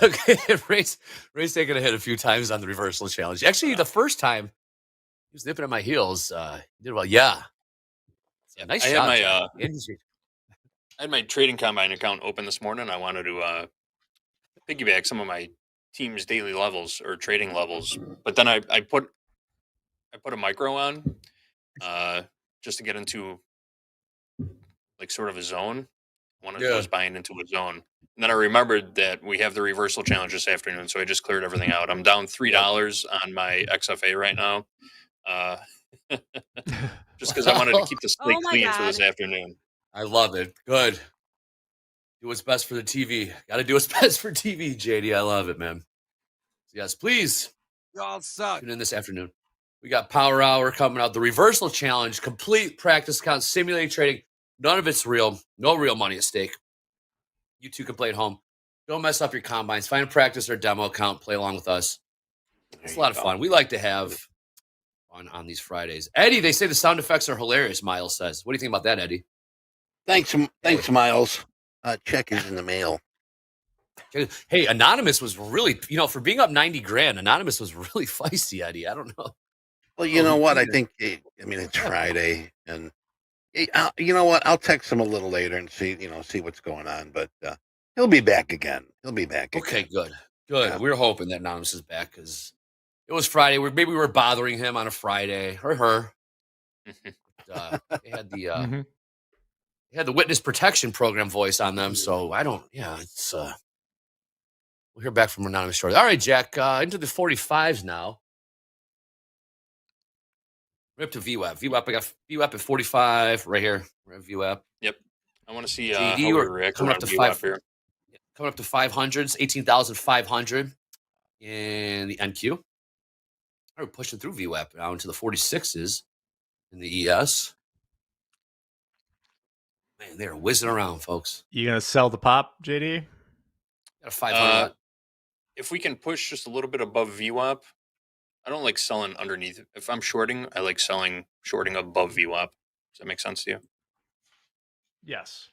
taken a hit a few times on the reversal challenge. Actually, the first time he was nipping at my heels. He did well. Yeah. Nice shot. I had my trading combine account open this morning. I wanted to piggyback some of my team's daily levels or trading levels, but then I put a micro on just to get into like sort of a zone. I was buying into a zone, and then I remembered that we have the reversal challenge this afternoon, so I just cleared everything out. I'm down $3 on my XFA right now. just because I wanted to keep the slate my clean for God. this afternoon. I love it. Good. Do what's best for the TV. Got to do what's best for TV, JD. I love it, man. Yes, please. Y'all suck. Tune in this afternoon. We got Power Hour coming out. The Reversal Challenge, complete practice account, simulated trading. None of it's real. No real money at stake. You two can play at home. Don't mess up your combines. Find a practice or demo account. Play along with us. It's a lot of fun. We like to have fun on these Fridays. Eddie, they say the sound effects are hilarious, Miles says. What do you think about that, Eddie? Thanks, Miles. Check is in the mail. Hey, Anonymous was really, for being up 90 grand, Anonymous was really feisty, Eddie. I don't know. Well, you know what? I think, it's Friday, and you know what? I'll text him a little later and see what's going on. But he'll be back again. Okay, good. Good. Yeah. We were hoping that Anonymous is back because it was Friday. Maybe we were bothering him on a Friday or her. They had the they had the witness protection program voice on them, so I don't. Yeah, it's. We'll hear back from Anonymous shortly. All right, Jack. Into the 45s now. We're up to VWAP. VWAP. I got VWAP at 45 right here. We're at VWAP. Yep. I want to see GD, how we react coming on up to VWAP here. Coming up to 500s, 18,500 in the NQ. We're pushing through VWAP now into the 46s in the ES. Man, they're whizzing around, folks. You gonna sell the pop, JD? Got a 500. If we can push just a little bit above VWAP, I don't like selling underneath. If I'm shorting, I like shorting above VWAP. Does that make sense to you? Yes.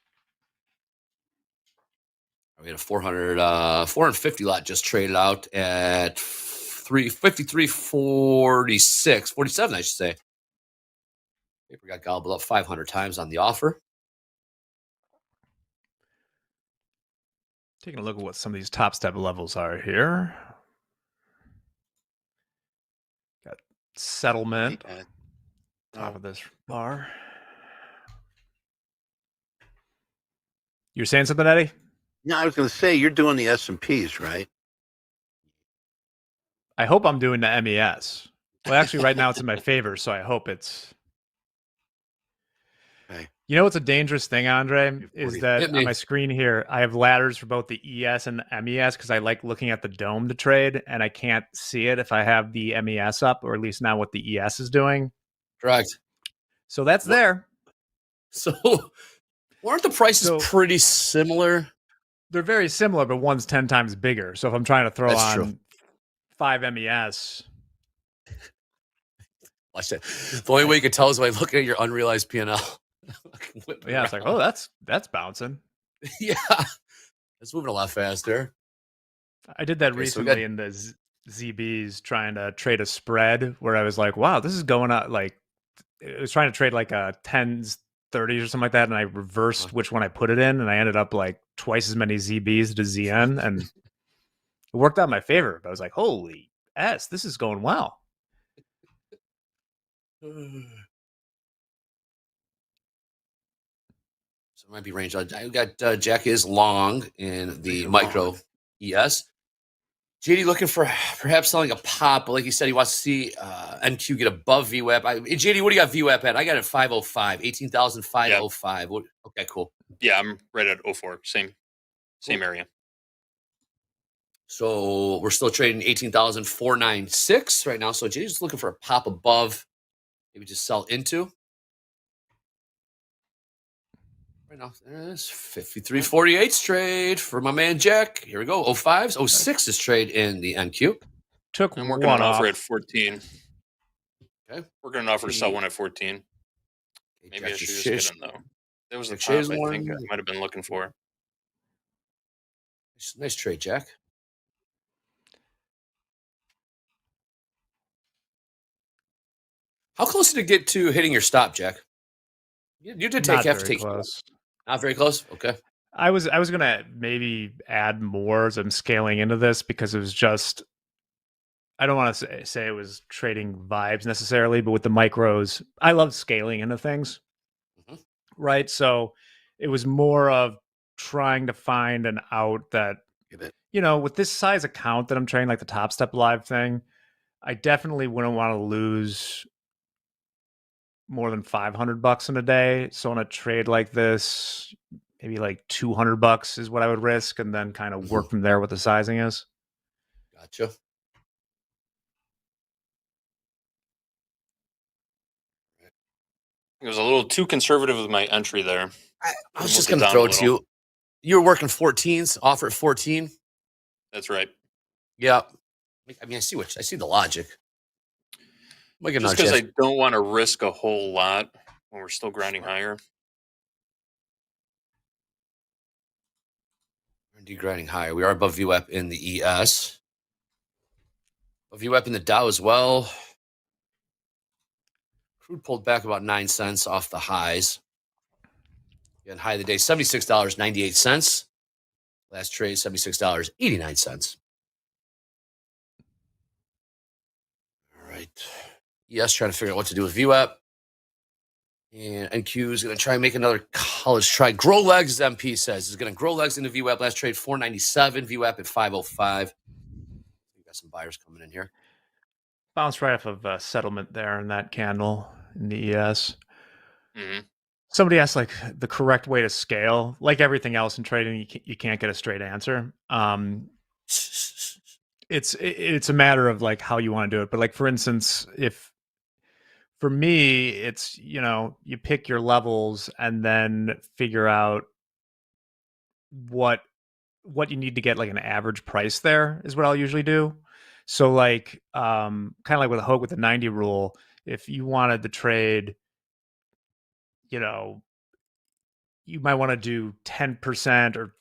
We had a 450 lot just traded out at 353.46, 47, I should say. Paper got gobbled up 500 times on the offer. Taking a look at what some of these top step levels are here. Got settlement. Top of this bar. You're saying something, Eddie? No, I was going to say you're doing the S&Ps, right? I hope I'm doing the MES. Well, actually, right now it's in my favor, so I hope it's. Okay. You know what's a dangerous thing, Andre, is that on my screen here, I have ladders for both the ES and the MES because I like looking at the dome to trade, and I can't see it if I have the MES up, or at least not what the ES is doing. Correct. So that's there. So aren't the prices pretty similar? They're very similar, but one's 10 times bigger. So if I'm trying to throw That's on true. 5 MES. Watch that. The only way you can tell is by looking at your unrealized P&L. Yeah, it's like, oh, that's bouncing. Yeah, it's moving a lot faster. I did that recently in the ZBs trying to trade a spread where I was like, wow, this is going up. Like, it was trying to trade like a 10s, 30s or something like that. And I reversed which one I put it in. And I ended up like twice as many ZBs to ZN. And it worked out in my favor. But I was like, holy S, this is going well. So it might be range. I got Jack is long in the micro ES. JD looking for perhaps selling a pop, but like you said, he wants to see NQ get above VWAP. JD, what do you got VWAP at? I got it at 505, 18,505. Yeah. Okay, cool. Yeah, I'm right at 04. Same area. So we're still trading 18,496 right now. So JD's just looking for a pop above. Maybe just sell into. Right now, there's 53.48's trade for my man Jack. Here we go. 05s, 06's trade in the NQ. I'm working on an offer at 14. Okay. We're going to offer to sell one at 14. Maybe Jack I should just get in though. That was the top I think I might have been looking for. Nice trade, Jack. How close did it get to hitting your stop, Jack? You did have to take close. Not very close. Okay. I was gonna maybe add more as I'm scaling into this because it was just. I don't want to say it was trading vibes necessarily, but with the micros, I love scaling into things, right? So it was more of trying to find an out that, with this size account that I'm trading, like the Top Step Live thing, I definitely wouldn't want to lose more than $500 in a day. So on a trade like this, maybe like $200 is what I would risk, and then kind of work from there what the sizing is. Gotcha. It was a little too conservative with my entry there. I was just going to throw it to you. You were working 14s, offer at 14. That's right. Yeah. I mean, I see the logic. Just because I don't want to risk a whole lot when we're still grinding higher. We're indeed grinding higher. We are above VWAP in the ES. Above VWAP in the Dow as well. Crude pulled back about 9 cents off the highs. Again, high of the day, $76.98. Last trade, $76.89. All right. ES trying to figure out what to do with VWAP. And NQ is going to try and make another college try. Grow legs, as MP says. Is going to grow legs into VWAP. Last trade, 497. VWAP at 505. We got some buyers coming in here. Bounced right off of settlement there in that candle in the ES. Mm-hmm. Somebody asked like the correct way to scale. Like everything else in trading, you can't get a straight answer. It's a matter of like how you want to do it. But like for instance, for me, it's, you pick your levels and then figure out what you need to get like an average price there is what I'll usually do. So like, kind of like with Hoag with the 90 rule, if you wanted to trade, you might want to do 10%, or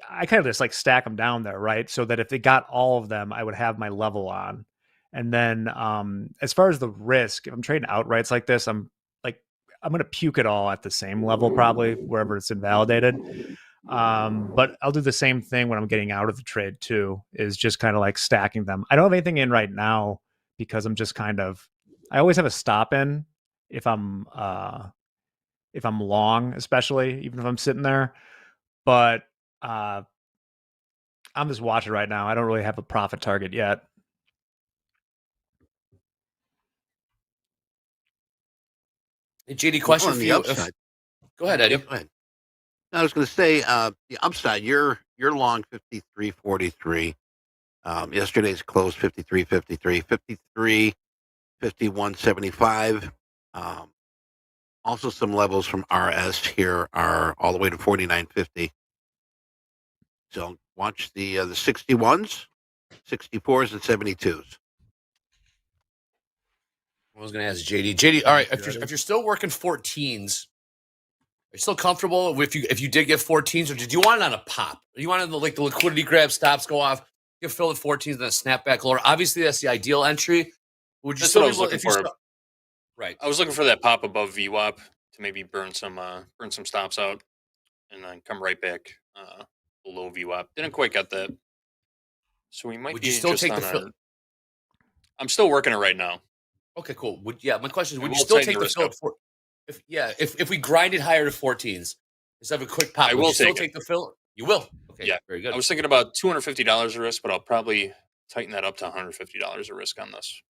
I kind of just like stack them down there, right? So that if they got all of them, I would have my level on. And then as far as the risk, if I'm trading outrights like this, I'm going to puke it all at the same level, probably wherever it's invalidated. But I'll do the same thing when I'm getting out of the trade too, is just kind of like stacking them. I don't have anything in right now because I'm just I always have a stop in if I'm long, especially even if I'm sitting there, but I'm just watching right now. I don't really have a profit target yet. Hey, JD, question for you. Go ahead, Eddie. Go ahead. I was going to say the upside. You're long 53.43. Yesterday's close 53.53, 53, 51.75. Also, some levels from RS here are all the way to 49.50. So watch the 61s, 64s, and 72s. I was going to ask JD. JD, all right, if you're still working 14s, are you still comfortable if you did get 14s, or did you want it on a pop? You wanted the liquidity grab, stops go off, you fill at 14s, and then snap back lower. Obviously, that's the ideal entry. Would you still what I was looking for? Right. I was looking for that pop above VWAP to maybe burn some stops out, and then come right back below VWAP. Didn't quite get that, so we might. Would you still take the fill? I'm still working it right now. Okay, cool. My question is, would you still take the fill if we grind it higher to 14s instead of a quick pop? I will you still take the fill. You will. Okay. Yeah, very good. I was thinking about $250 a risk, but I'll probably tighten that up to $150 a risk on this.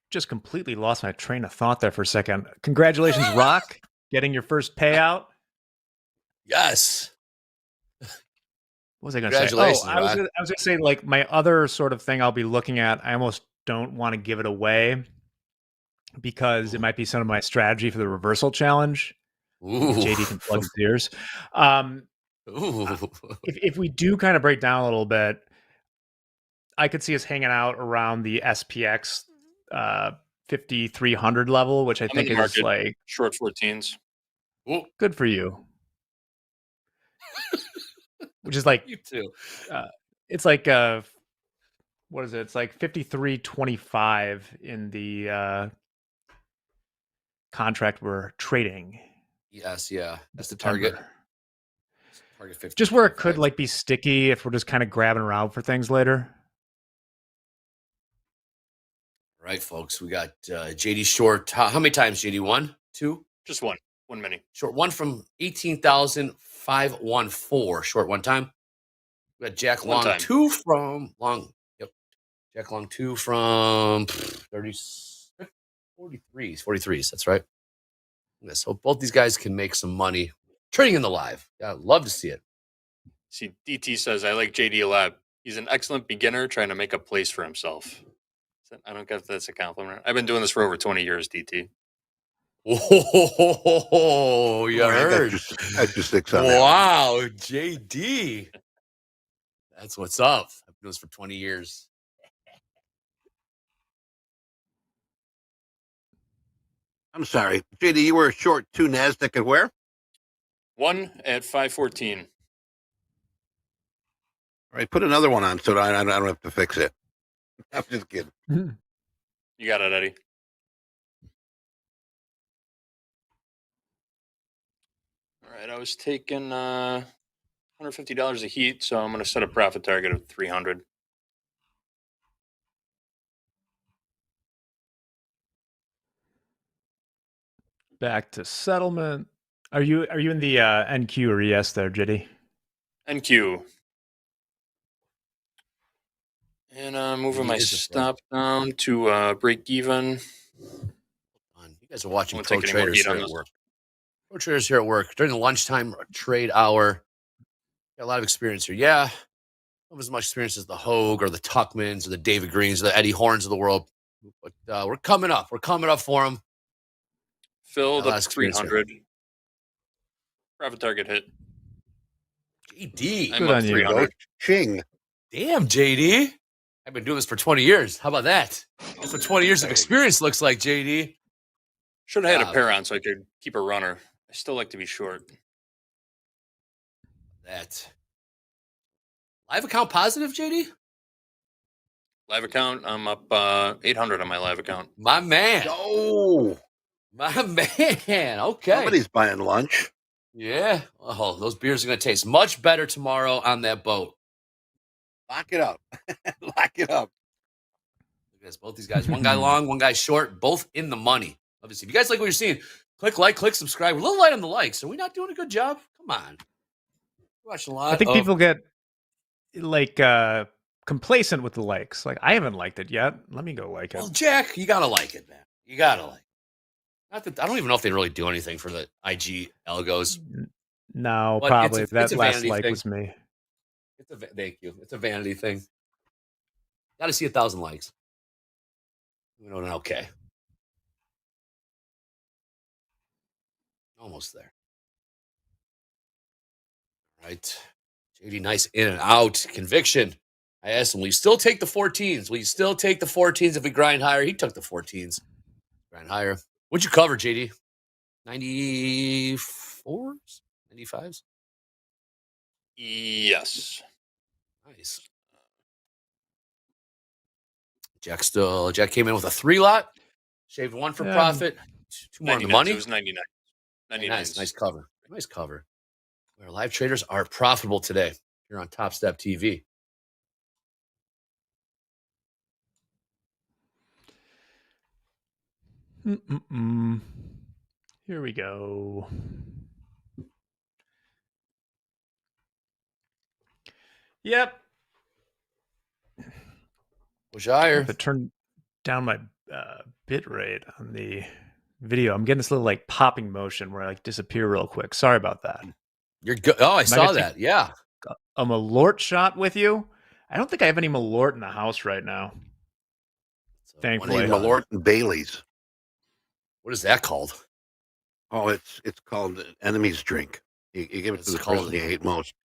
Just completely lost my train of thought there for a second. Congratulations, Rock, getting your first payout. Yes. What was I going to say? Oh, I was going to say, like, my other sort of thing I'll be looking at, I almost don't want to give it away because it might be some of my strategy for the reversal challenge. Ooh. JD can plug his ears. If we do kind of break down a little bit, I could see us hanging out around the SPX 5,300 level, which I think is like short 14s. Ooh. Good for you. Which is like you too. It's like what is it? It's like 53.25 in the contract we're trading. Yes, yeah, that's the target. Target 50. Just where it could like be sticky if we're just kind of grabbing around for things later. Right, folks. We got JD short. How many times, JD? 1, 2? Just one 1 mini. Short one from 18,514. Short one time. We got Jack One Long time. 2 from Long. Yep. Jack Long 2 from 43s. 43s. That's right. Yeah, so both these guys can make some money trading in the live. Yeah, I'd love to see it. See, DT says, I like JD a lot. He's an excellent beginner trying to make a place for himself. I don't get if that's a compliment. I've been doing this for over 20 years, DT. Oh, you heard. I got you 6 on that. Wow, JD. That's what's up. I've been doing this for 20 years. I'm sorry. JD, you were short 2 NASDAQ at where? 1 at 514. All right, put another one on so that I don't have to fix it. I'm just kidding. You got it, Eddie. All right, I was taking $150 a heat, so I'm going to set a profit target of 300. Back to settlement. Are you in the NQ or ES there, JD? NQ. And moving my stop down to break even. You guys are watching Pro Traders here at work. Pro Traders here at work during the lunchtime trade hour. Got a lot of experience here. Yeah, not as much experience as the Hoag or the Tuckmans or the David Greens or the Eddie Horns of the world. But we're coming up. We're coming up for them. Filled up 300. Profit target hit. JD. I'm up 300. Ching. Damn, JD. I've been doing this for 20 years. How about that? That's what 20 years of experience looks like, JD. Should have had a pair on so I could keep a runner. I still like to be short. That. Live account positive, JD? Live account, I'm up 800 on my live account. My man. Oh. My man. Okay. Somebody's buying lunch. Yeah. Oh, those beers are going to taste much better tomorrow on that boat. Lock it up. Lock it up. Look at this. Both these guys. One guy long, one guy short, both in the money. Obviously, if you guys like what you're seeing, click like, click subscribe. We're a little light on the likes. Are we not doing a good job? Come on. We're watching a lot. I think people get like complacent with the likes. Like, I haven't liked it yet. Let me go like it. Well, Jack, you gotta like it, man. You gotta like it. Not that I don't even know if they really do anything for the IG algos. No, But probably it's that a last vanity like thing. was me. Thank you. It's a vanity thing. Got to see 1,000 likes. We don't know. Okay. Almost there. All right. JD, nice in and out. Conviction. I asked him, will you still take the 14s? Will you still take the 14s if we grind higher? He took the 14s. Grind higher. What'd you cover, JD? 94s? 95s? Yes. Nice. Jack came in with a 3 lot. Shaved 1 for profit. 2 more on the money. It was 99. 99. Nice cover. Nice cover. Our live traders are profitable today here on Topstep TV. Here we go. Yep. Push higher. I have to turn down my bit rate on the video. I'm getting this little like popping motion where I like disappear real quick. Sorry about that. You're good. Oh, I saw that. Yeah. A Malort shot with you. I don't think I have any Malort in the house right now. Thankfully. Malort and Bailey's. What is that called? Oh, it's called Enemy's Drink. You give it to the person you hate most.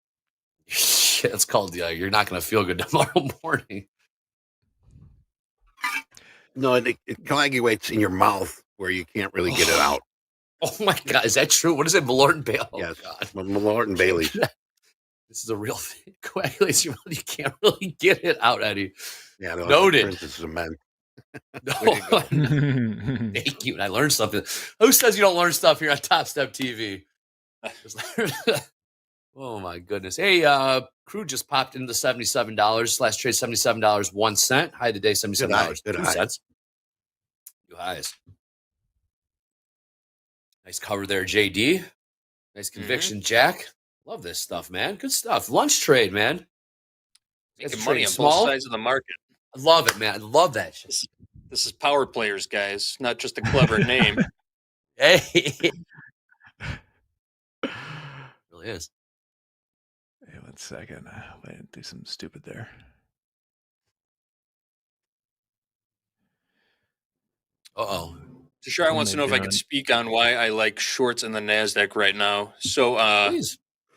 It's called you're not going to feel good tomorrow morning. No, it coagulates in your mouth where you can't really get it out. Oh my God, is that true? What is it, Malort and Bailey? Yes, Malort and Bailey. This is a real thing. Coagulates your mouth. You can't really get it out, Eddie. Yeah, no, noted. This is a man. No, thank you. And I learned something. Who says you don't learn stuff here on Topstep TV? Oh my goodness. Hey, crude just popped into $77. Slash trade $77 1 cent. High today $77 2 cents. New highs. Nice cover there, JD. Nice conviction, Jack. Love this stuff, man. Good stuff. Lunch trade, man. Making money on small. both sides of the market. I love it, man. I love that shit. This is Power Players, guys, not just a clever name. Hey. It really is. Hey, 1 second. I didn't do something stupid there. Uh-oh. Tashara wants to know if I could speak on why I like shorts in the NASDAQ right now. So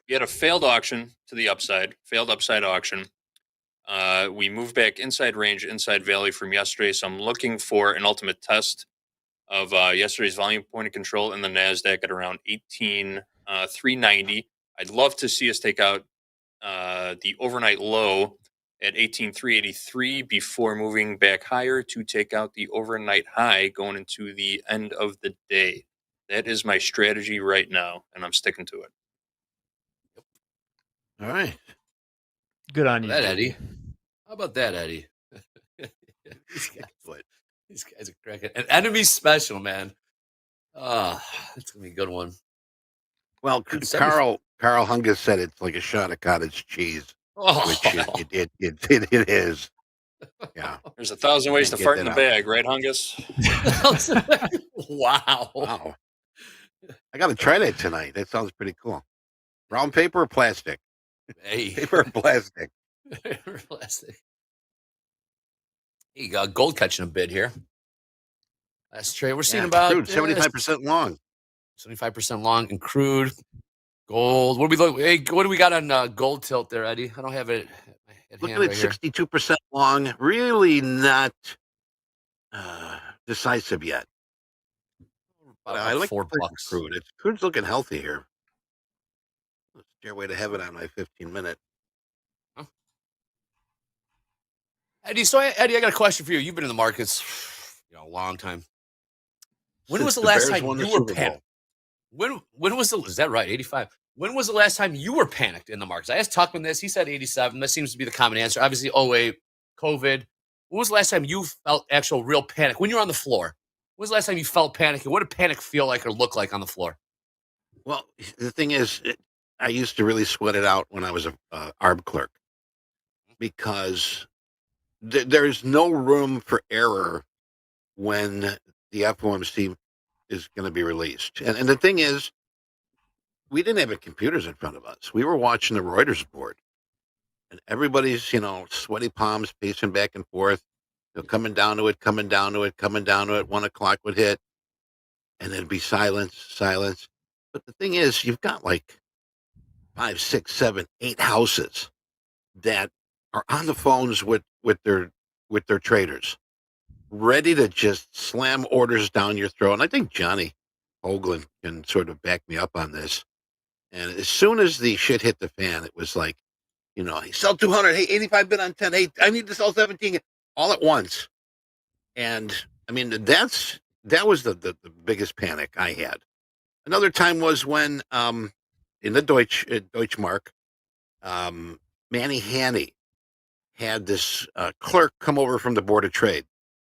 we had a failed auction to the upside, failed upside auction. We moved back inside range, inside value from yesterday. So I'm looking for an ultimate test of yesterday's volume point of control in the NASDAQ at around 18,390. I'd love to see us take out the overnight low at 18,383 before moving back higher to take out the overnight high going into the end of the day. That is my strategy right now, and I'm sticking to it. All right. Good on you, that, Eddie. How about that, Eddie? These guys are cracking. An enemy special, man. That's gonna be a good one. Well, Carl Hungus said it's like a shot of cottage cheese, which it is. Yeah. There's 1,000 ways to fart in the bag, right, Hungus? Wow. I got to try that tonight. That sounds pretty cool. Brown paper or plastic? Hey. Paper or plastic? Paper or plastic. You got gold catching a bid here. Last trade. We're seeing about crude, 75% long. 75% long in crude. Gold. What do we got on gold tilt there, Eddie? I don't have it at Looking hand at right 62% long. Really not decisive yet. I like $4. Crude. Crude's looking healthy here. Stairway to heaven on my 15-minute. Huh? Eddie, Eddie, I got a question for you. You've been in the markets a long time. When was the last time you were panicked? When was is that right? 85. When was the last time you were panicked in the markets? I asked Tuckman this. He said 87. That seems to be the common answer. Obviously, 08, COVID. When was the last time you felt actual real panic? When you were on the floor. When was the last time you felt panic? And what did panic feel like or look like on the floor? Well, the thing is, I used to really sweat it out when I was a ARB clerk because there's no room for error when the FOMC is going to be released. And the thing is, we didn't have computers in front of us. We were watching the Reuters board. And everybody's, sweaty palms pacing back and forth, coming down to it, coming down to it, coming down to it. 1 o'clock would hit, and there'd be silence. But the thing is, you've got like 5, 6, 7, 8 houses that are on the phones with their traders, ready to just slam orders down your throat. And I think Johnny Hoagland can sort of back me up on this. And as soon as the shit hit the fan, it was like, hey, sell 200. Hey, 85 bid on 10. Hey, I need to sell 17 all at once. And I mean, that was the biggest panic I had. Another time was when in the Deutschmark, Manny Hanny had this clerk come over from the Board of Trade.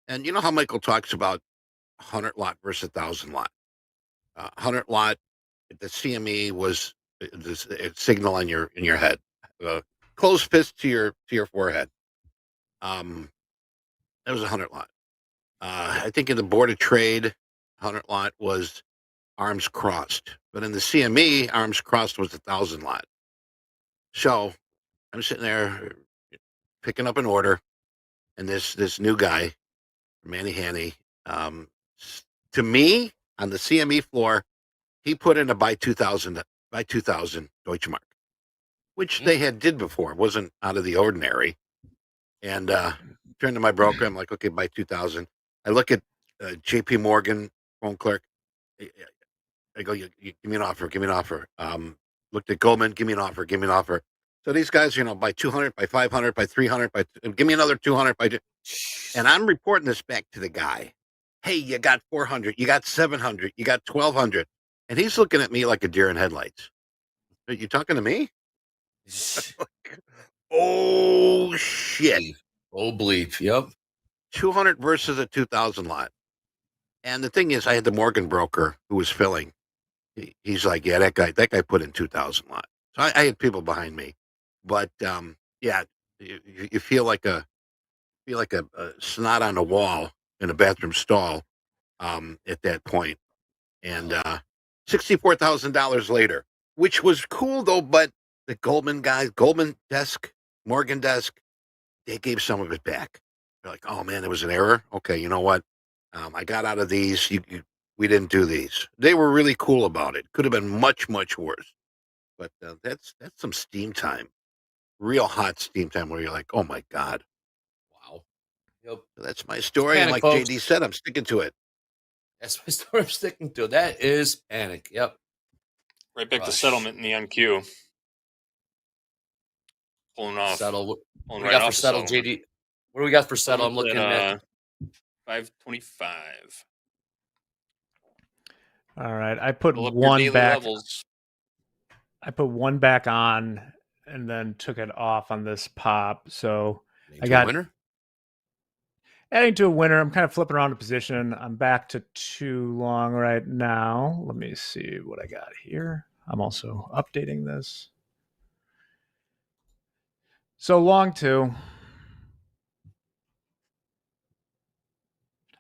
And you know how Michael talks about 100 lot versus 1,000 lot. 100 lot, the CME was a signal in your head. Closed fist to your forehead. That was 100 lot. I think in the Board of Trade, 100 lot was arms crossed. But in the CME, arms crossed was 1,000 lot. So I'm sitting there picking up an order, and this new guy, Manny Hanny, to me on the CME floor, he put in a buy 2,000 Deutschmark, which they did before. It wasn't out of the ordinary. And turned to my broker. I'm like, okay, buy 2,000. I look at JP Morgan phone clerk. I go, you give me an offer. Give me an offer. Looked at Goldman. Give me an offer. Give me an offer. So these guys, buy 200, buy 500, buy 300, give me another 200. And I'm reporting this back to the guy. Hey, you got 400. You got 700. You got 1,200. And he's looking at me like a deer in headlights. Are you talking to me? Oh, shit. Oh, bleep. Yep. 200 versus a 2,000 lot. And the thing is, I had the Morgan broker who was filling. he's like, yeah, that guy put in 2,000 lots. So I had people behind me, but yeah, you feel like a snot on a wall in a bathroom stall at that point. And $64,000 later, which was cool though. But the Goldman guys, Goldman desk, Morgan desk, they gave some of it back. They're like, oh man, there was an error. Okay, you know what? I got out of these. We didn't do these. They were really cool about it. Could have been much worse. But that's some steam time, real hot steam time where you're like, oh my god. Wow. Yep. So that's my story. Panic, and like folks. JD said, I'm sticking to it. That's my story. I'm sticking to it. That is panic. Yep. Right back to settlement in the NQ. Pulling off. Settle. What do we got for settle, JD? What do we got for settle? I'm looking at 525. All right, I put one back. Levels. I put one back on and then took it off on this pop. So I got winner. Adding to a winner. I'm kind of flipping around a position. I'm back to too long right now. Let me see what I got here. I'm also updating this. So long two.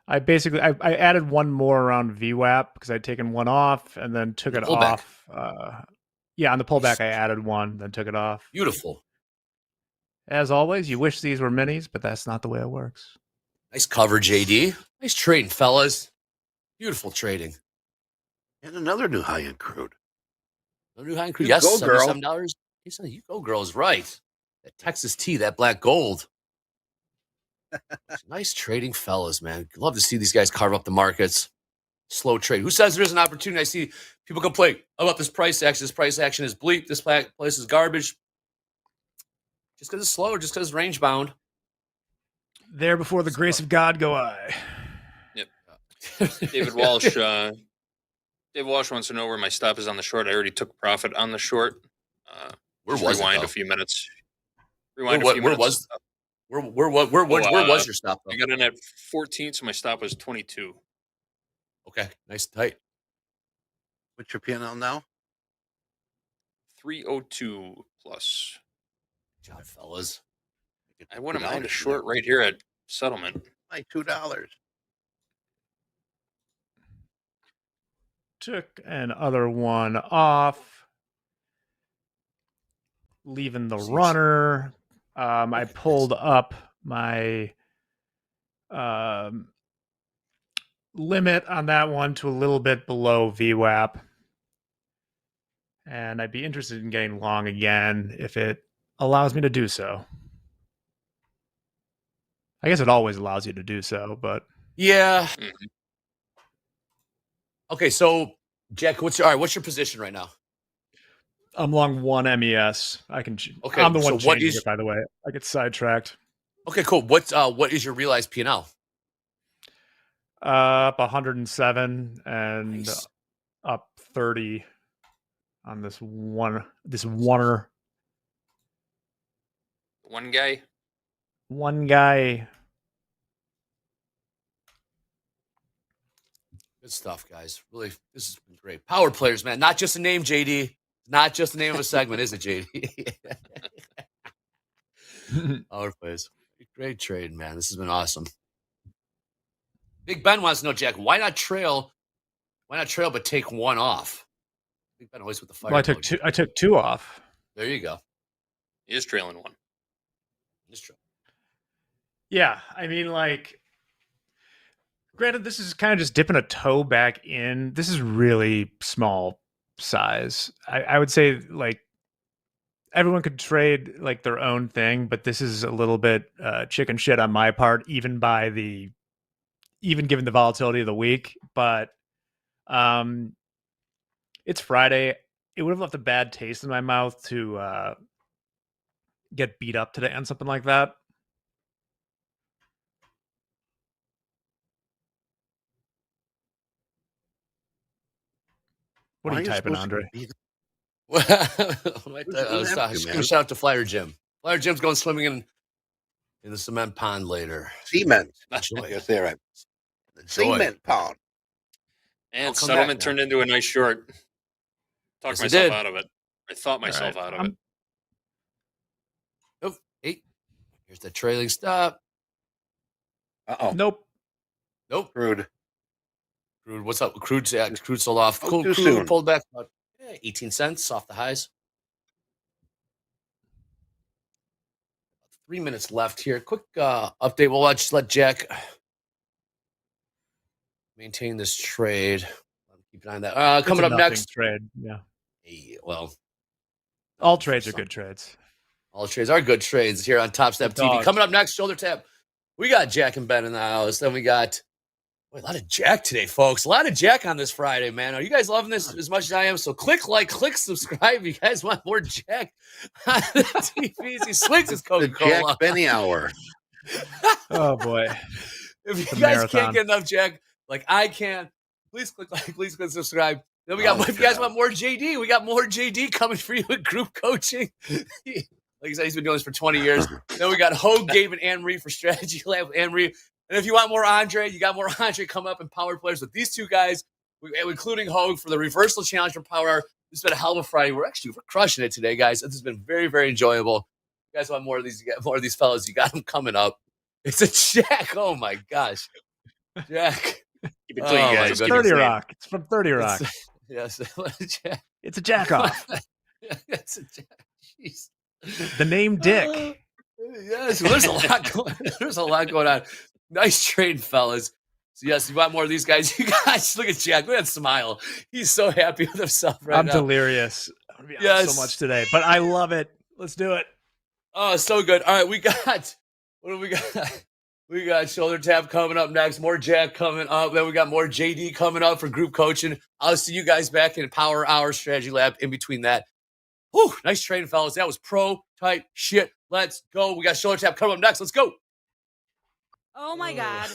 I added one more around VWAP because I'd taken one off and then took it off. Yeah, on the pullback I added one, then took it off. Beautiful. As always, you wish these were minis, but that's not the way it works. Nice cover, JD. Nice trading, fellas. Beautiful trading. And another new high-end crude. Another new high-end crude. Yes, $77. You go, girl, is right. That Texas tea, that black gold. Nice trading, fellas, man. Love to see these guys carve up the markets. Slow trade. Who says there's an opportunity? I see people complain about this price action. This price action is bleak. This place is garbage. Just because it's slow, just because it's range bound. There before the grace of God go I. Yep. David Walsh. David Walsh wants to know where my stop is on the short. I already took profit on the short. Where was rewind it, a few minutes. Where was your stop? Though? I got in at 14, so my stop was 22. Okay, nice and tight. What's your P&L now? 302 plus. Good job, fellas. I wouldn't mind a short right here at settlement. Like $2. Took another one off. Leaving the runner. I pulled up my limit on that one to a little bit below VWAP. And I'd be interested in getting long again if it allows me to do so. I guess it always allows you to do so, but yeah. Mm-hmm. Okay, so Jack, what's your position right now? I'm long one MES. I can. Okay, I'm the one changing it. By the way, I get sidetracked. Okay, cool. What is your realized P&L? Up 107 and nice. Up 30 on this one. This oneer. One guy. One guy. Good stuff, guys. Really, this has been great. Power players, man. Not just a name, JD. Not just the name of a segment, is it, JD? Power plays. Great trade, man. This has been awesome. Big Ben wants to know, Jack, why not trail? Why not trail but take one off? Big Ben always with the fire. Well, I took two off. There you go. He is trailing one. Just trailing. Yeah, I mean, like, granted, this is kind of just dipping a toe back in. This is really small size. I would say, like, everyone could trade like their own thing, but this is a little bit chicken shit on my part, even given the volatility of the week. But it's Friday. It would have left a bad taste in my mouth to get beat up today on something like that. What are you typing, Andre? Shout out to Flyer Jim. Flyer Jim's going swimming in the cement pond later. Cement. Yes, there, right. The cement pond. And settlement turned into a nice short. Talked Yes, I myself did. out of it. I thought myself out of it. Nope. Hey, here's the trailing stop. Nope. Crude. What's up? Crude sold off. Oh, too Crude soon. pulled back about 18 cents off the highs. 3 minutes left here. Quick update. We'll let Jack maintain this trade. Keep an eye on that. Coming up next. Trade. Yeah. Well, all trades are good trades. All trades are good trades here on Topstep TV. Coming up next, shoulder tap. We got Jack and Ben in the house. Then we got a lot of Jack today, folks. A lot of Jack on this Friday, man. Are you guys loving this as much as I am? So click subscribe. You guys want more Jack on the TV? He swings his Coca-Cola. Jack Benny Hour. Oh boy! If you guys can't get enough Jack, like I can, please click please click subscribe. Then we got. If you guys want more JD, we got more JD coming for you with group coaching. Like I said, he's been doing this for 20 years. Then we got Hoag, Gabe, and Anne Marie for Strategy Lab with Anne Marie. And if you want more Andre, you got more Andre coming up in Power Players with these two guys, including Hoag for the Reversal Challenge for Power Hour. This has been a hell of a Friday. We're crushing it today, guys. This has been very, very enjoyable. If you guys want more of these, you got more of these fellas. You got them coming up. It's a Jack. Oh my gosh, Jack. Keep it clean, guys. It's 30 Rock. It's from 30 Rock. Yes, Jack. It's a jack off. It's a Jack. Jeez. The name Dick. Yes, there's a lot going on. Nice trade, fellas. So yes, you want more of these guys? You guys, look at Jack. Look at that smile. He's so happy with himself right now. I'm delirious. I'm gonna be out so much today, but I love it. Let's do it. Oh, so good. All right, what do we got? We got shoulder tap coming up next. More Jack coming up. Then we got more JD coming up for group coaching. I'll see you guys back in Power Hour Strategy Lab in between that. Whew, nice trading, fellas. That was pro type shit. Let's go. We got shoulder tap coming up next. Let's go. Oh my God.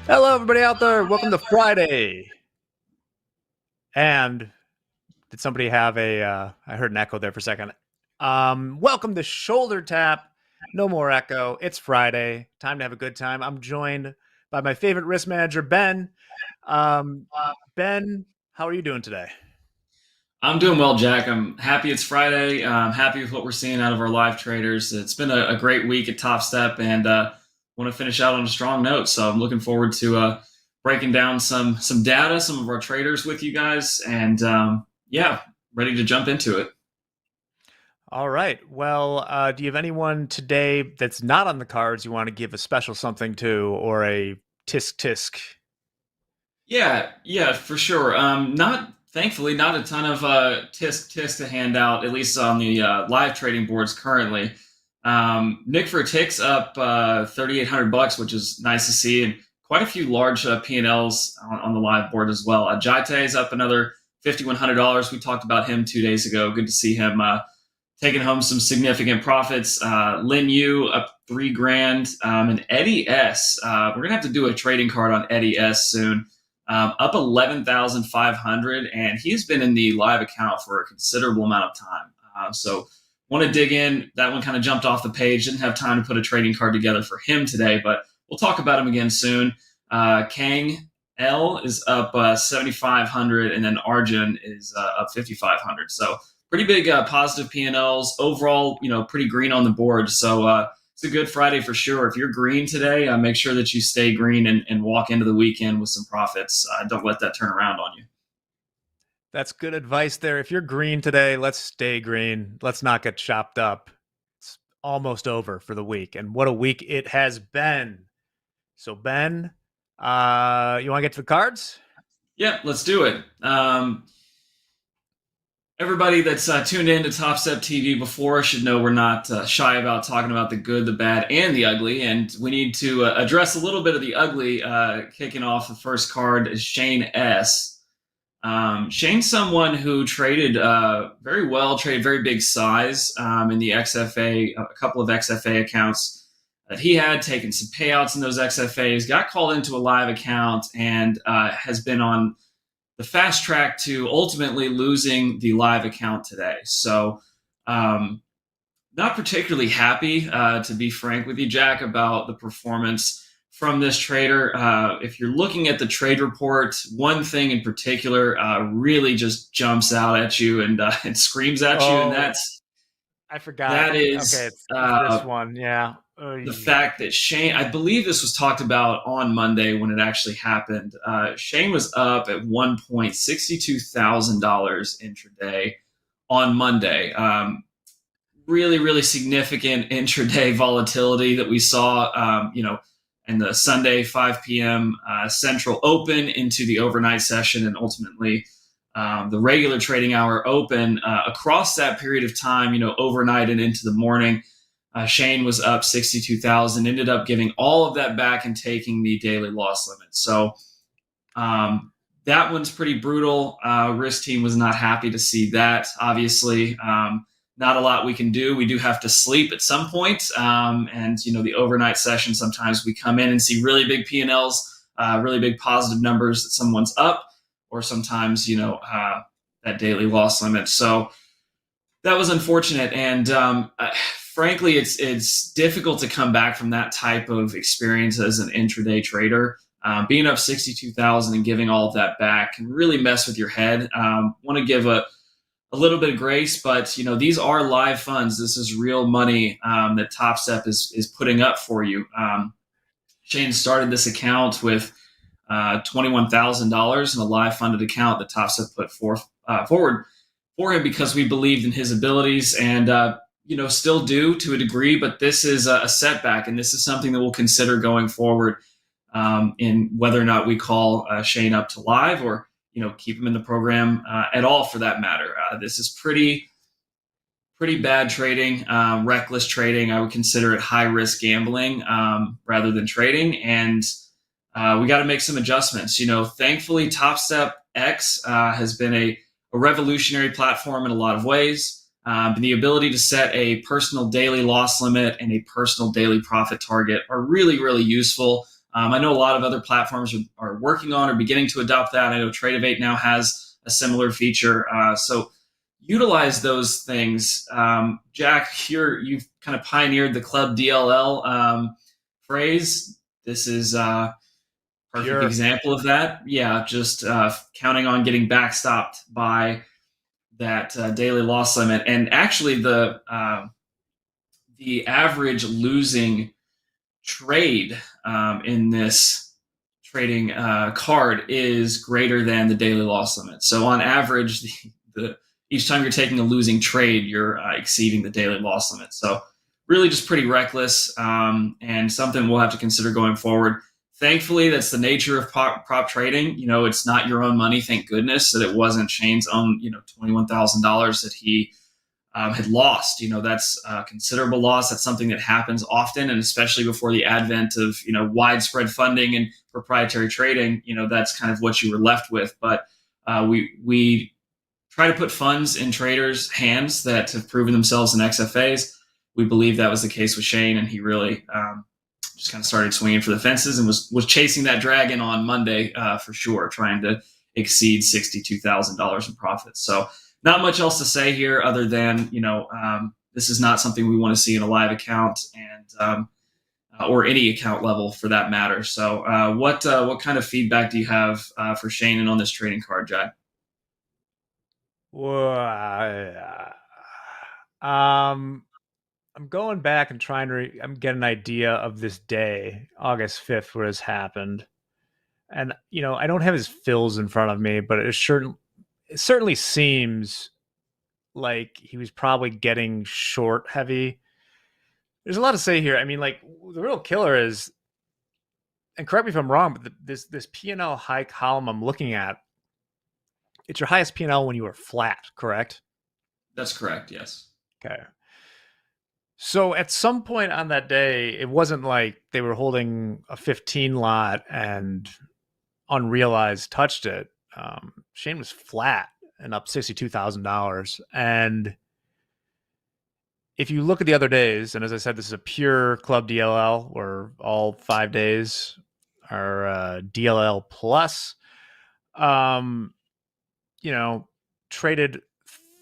Hello, everybody out there. Welcome to Friday. And did somebody have I heard an echo there for a second. Welcome to Shoulder Tap. No more echo. It's Friday. Time to have a good time. I'm joined by my favorite risk manager, Ben. Ben, how are you doing today? I'm doing well, Jack. I'm happy it's Friday. I'm happy with what we're seeing out of our live traders. It's been a great week at Topstep, and want to finish out on a strong note. So I'm looking forward to breaking down some data, some of our traders with you guys, and ready to jump into it. All right. Well, do you have anyone today that's not on the cards you want to give a special something to, or a tisk? Yeah, for sure. Thankfully, not a ton of tisk to hand out, at least on the live trading boards currently. Nick for a tick's up $3,800, which is nice to see, and quite a few large P&Ls on the live board as well. Jaite's up another $5,100. We talked about him 2 days ago. Good to see him taking home some significant profits. Lin Yu up $3,000, and Eddie S. We're gonna have to do a trading card on Eddie S soon. Up 11,500, and he's been in the live account for a considerable amount of time. So want to dig in. That one kind of jumped off the page. Didn't have time to put a trading card together for him today, but we'll talk about him again soon. Kang L is up 7,500, and then Arjun is up 5,500. So pretty big positive P&Ls overall. Pretty green on the board. So it's a good Friday for sure. If you're green today, make sure that you stay green and walk into the weekend with some profits. Don't let that turn around on you. That's good advice there. If you're green today, let's stay green. Let's not get chopped up. It's almost over for the week. And what a week it has been. So, Ben, you want to get to the cards? Yeah, let's do it. Everybody that's tuned in to TopstepTV before should know we're not shy about talking about the good, the bad, and the ugly. And we need to address a little bit of the ugly. Kicking off the first card is Shane S. Shane's someone who traded very well, traded very big size in the XFA, a couple of XFA accounts that he had, taken some payouts in those XFAs, got called into a live account, and has been on the fast track to ultimately losing the live account today. So not particularly happy, to be frank with you, Jack, about the performance from this trader. If you're looking at the trade report, one thing in particular really just jumps out at you and screams at you, and that's I forgot. That is okay. It's this one, yeah. The fact that Shane, I believe this was talked about on Monday when it actually happened. Shane was up at one point $62,000 intraday on Monday. Really, really significant intraday volatility that we saw, in the Sunday 5 p.m. Central Open into the overnight session, and ultimately the regular trading hour open. Across that period of time, overnight and into the morning, Shane was up 62,000, ended up giving all of that back and taking the daily loss limit. So that one's pretty brutal. Risk team was not happy to see that. Obviously, not a lot we can do. We do have to sleep at some point. And the overnight session, sometimes we come in and see really big P&Ls, really big positive numbers that someone's up, or sometimes, that daily loss limit. So that was unfortunate. And frankly, it's difficult to come back from that type of experience as an intraday trader. Being up 62,000 and giving all of that back can really mess with your head. Want to give a little bit of grace, but these are live funds. This is real money that Topstep is putting up for you. Shane started this account with $21,000 in a live funded account that Topstep put forward for him because we believed in his abilities, and still do to a degree, but this is a setback, and this is something that we'll consider going forward in whether or not we call Shane up to live or keep him in the program at all, for that matter. This is pretty bad trading, reckless trading. I would consider it high risk gambling rather than trading, and we got to make some adjustments. Thankfully, TopstepX has been a revolutionary platform in a lot of ways. The ability to set a personal daily loss limit and a personal daily profit target are really, really useful. I know a lot of other platforms are working on or beginning to adopt that. I know Tradeovate now has a similar feature. So utilize those things. Jack, you've kind of pioneered the club DLL phrase. This is a perfect example of that. Yeah, just counting on getting backstopped by that daily loss limit. And actually the average losing trade in this trading card is greater than the daily loss limit. So on average, each time you're taking a losing trade, you're exceeding the daily loss limit. So really just pretty reckless and something we'll have to consider going forward. Thankfully, that's the nature of prop trading. You know, it's not your own money. Thank goodness that it wasn't Shane's own, $21,000 that he had lost. That's a considerable loss. That's something that happens often, and especially before the advent of, widespread funding and proprietary trading, that's kind of what you were left with. But we try to put funds in traders' hands that have proven themselves in XFAs. We believe that was the case with Shane, and he really just kind of started swinging for the fences and was chasing that dragon on Monday for sure, trying to exceed $62,000 in profits. So not much else to say here other than, this is not something we want to see in a live account and or any account level for that matter. So what kind of feedback do you have for Shane and on this trading card, Jack? Well, I'm going back and trying to get an idea of this day, August 5th, where this happened. And, I don't have his fills in front of me, but it certainly seems like he was probably getting short heavy. There's a lot to say here. I mean, like, the real killer is, and correct me if I'm wrong, but this P&L high column I'm looking at, it's your highest P&L when you were flat, correct? That's correct, yes. Okay. So at some point on that day, it wasn't like they were holding a 15 lot and unrealized touched it. Shane was flat and up $62,000. And if you look at the other days, and as I said, this is a pure club DLL where all 5 days are DLL plus, traded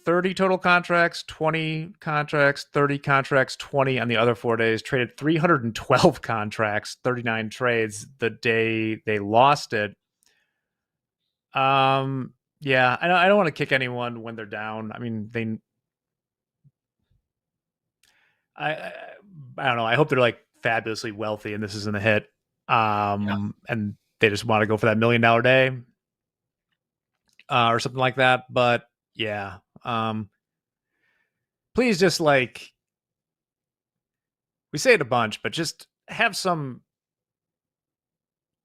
30 total contracts, 20 contracts, 30 contracts, 20 on the other 4 days, traded 312 contracts, 39 trades the day they lost it. Yeah, I don't want to kick anyone when they're down. I mean, I don't know. I hope they're like fabulously wealthy and this isn't a hit. And they just want to go for that $1 million day or something like that. But yeah, please just we say it a bunch, but just have some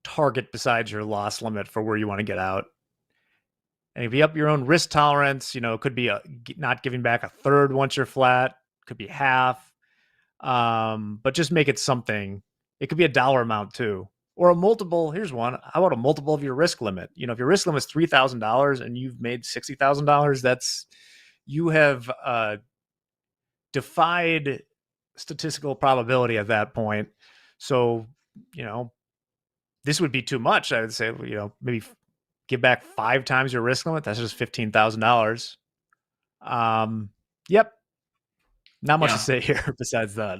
target besides your loss limit for where you want to get out. And if you up your own risk tolerance, it could be not giving back a third once you're flat, could be half, but just make it something. It could be a dollar amount too, or a multiple. Here's one. How about a multiple of your risk limit? If your risk limit is $3,000 and you've made $60,000, you have defied statistical probability at that point. So, this would be too much. I would say, maybe give back 5 times your risk limit. That's just $15,000. Yep. Not much to say here besides that.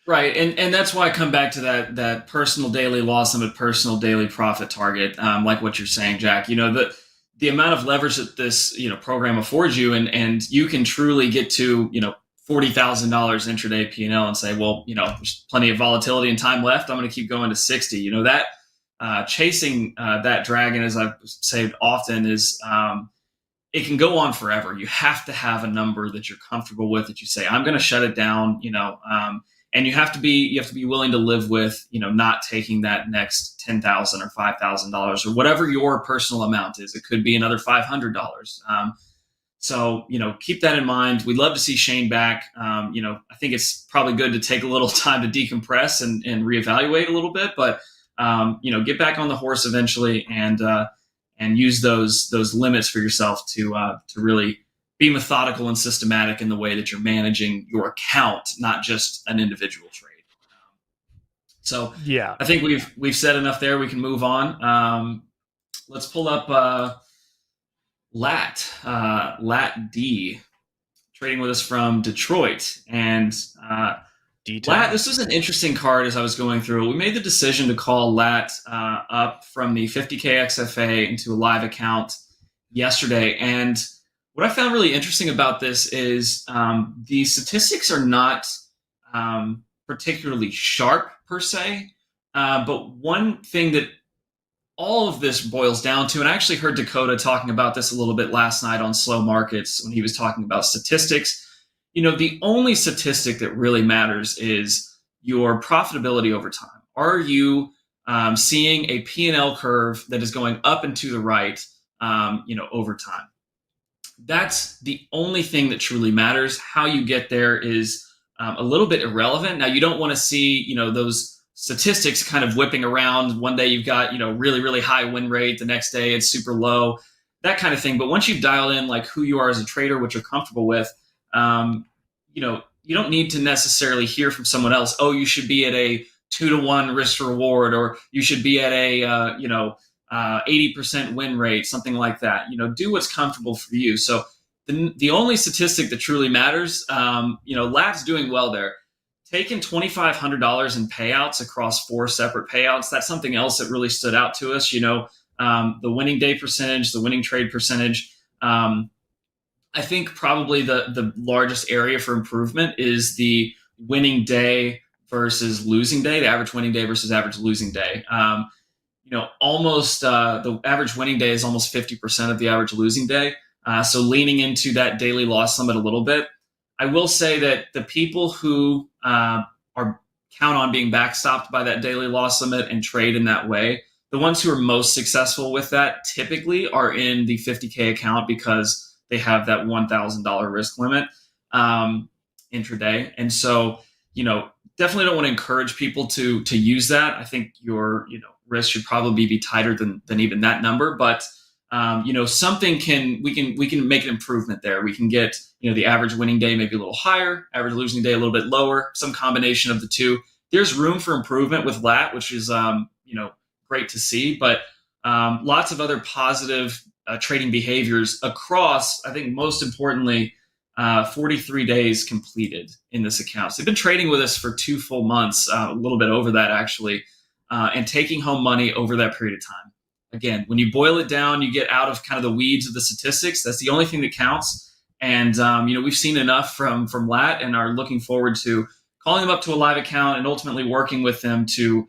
Right. And that's why I come back to that personal daily loss limit, personal daily profit target. Like what you're saying, Jack, the amount of leverage that this, program affords you and you can truly get to, $40,000 intraday P&L and say, well, there's plenty of volatility and time left. I'm going to keep going to 60. That chasing that dragon, as I've said often, is it can go on forever. You have to have a number that you're comfortable with, that you say, I'm going to shut it down, and you have to be willing to live with, not taking that next $10,000 or $5,000 or whatever your personal amount is. It could be another $500. So, keep that in mind. We'd love to see Shane back. I think it's probably good to take a little time to decompress and reevaluate a little bit, but, get back on the horse eventually and use those limits for yourself to really be methodical and systematic in the way that you're managing your account, not just an individual trade. So yeah, I think we've said enough there. We can move on. Let's pull up Lat D, trading with us from Detroit. And Lat, this was an interesting card as I was going through it. We made the decision to call Lat up from the 50K XFA into a live account yesterday. And what I found really interesting about this is the statistics are not particularly sharp per se. But one thing that all of this boils down to, and I actually heard Dakota talking about this a little bit last night on Slow Markets when he was talking about statistics. The only statistic that really matters is your profitability over time. Are you seeing a P&L curve that is going up and to the right, over time? That's the only thing that truly matters. How you get there is a little bit irrelevant. Now, you don't want to see, those statistics kind of whipping around. One day you've got, really, really high win rate. The next day it's super low, that kind of thing. But once you've dialed in like who you are as a trader, what you're comfortable with, you don't need to necessarily hear from someone else, oh, you should be at a 2-to-1 risk reward, or you should be at a, 80% win rate, something like that. Do what's comfortable for you. So the only statistic that truly matters, Lat's doing well there. Taking $2,500 in payouts across 4 separate payouts, that's something else that really stood out to us. The winning day percentage, the winning trade percentage. I think probably the largest area for improvement is the winning day versus losing day, the average winning day versus average losing day. Almost the average winning day is almost 50% of the average losing day. So leaning into that daily loss limit a little bit. I will say that the people who count on being backstopped by that daily loss limit and trade in that way, the ones who are most successful with that typically are in the 50K account because they have that $1,000 risk limit intraday. And so, definitely don't want to encourage people to use that. I think your, risk should probably be tighter than even that number. But, something we can make an improvement there. We can get, the average winning day maybe a little higher, average losing day a little bit lower, some combination of the two. There's room for improvement with Lat, which is, great to see. But lots of other positive trading behaviors across, I think most importantly, 43 days completed in this account. So they've been trading with us for 2 full months, a little bit over that actually, and taking home money over that period of time. Again, when you boil it down, you get out of kind of the weeds of the statistics. That's the only thing that counts. And, we've seen enough from Lat and are looking forward to calling them up to a live account and ultimately working with them to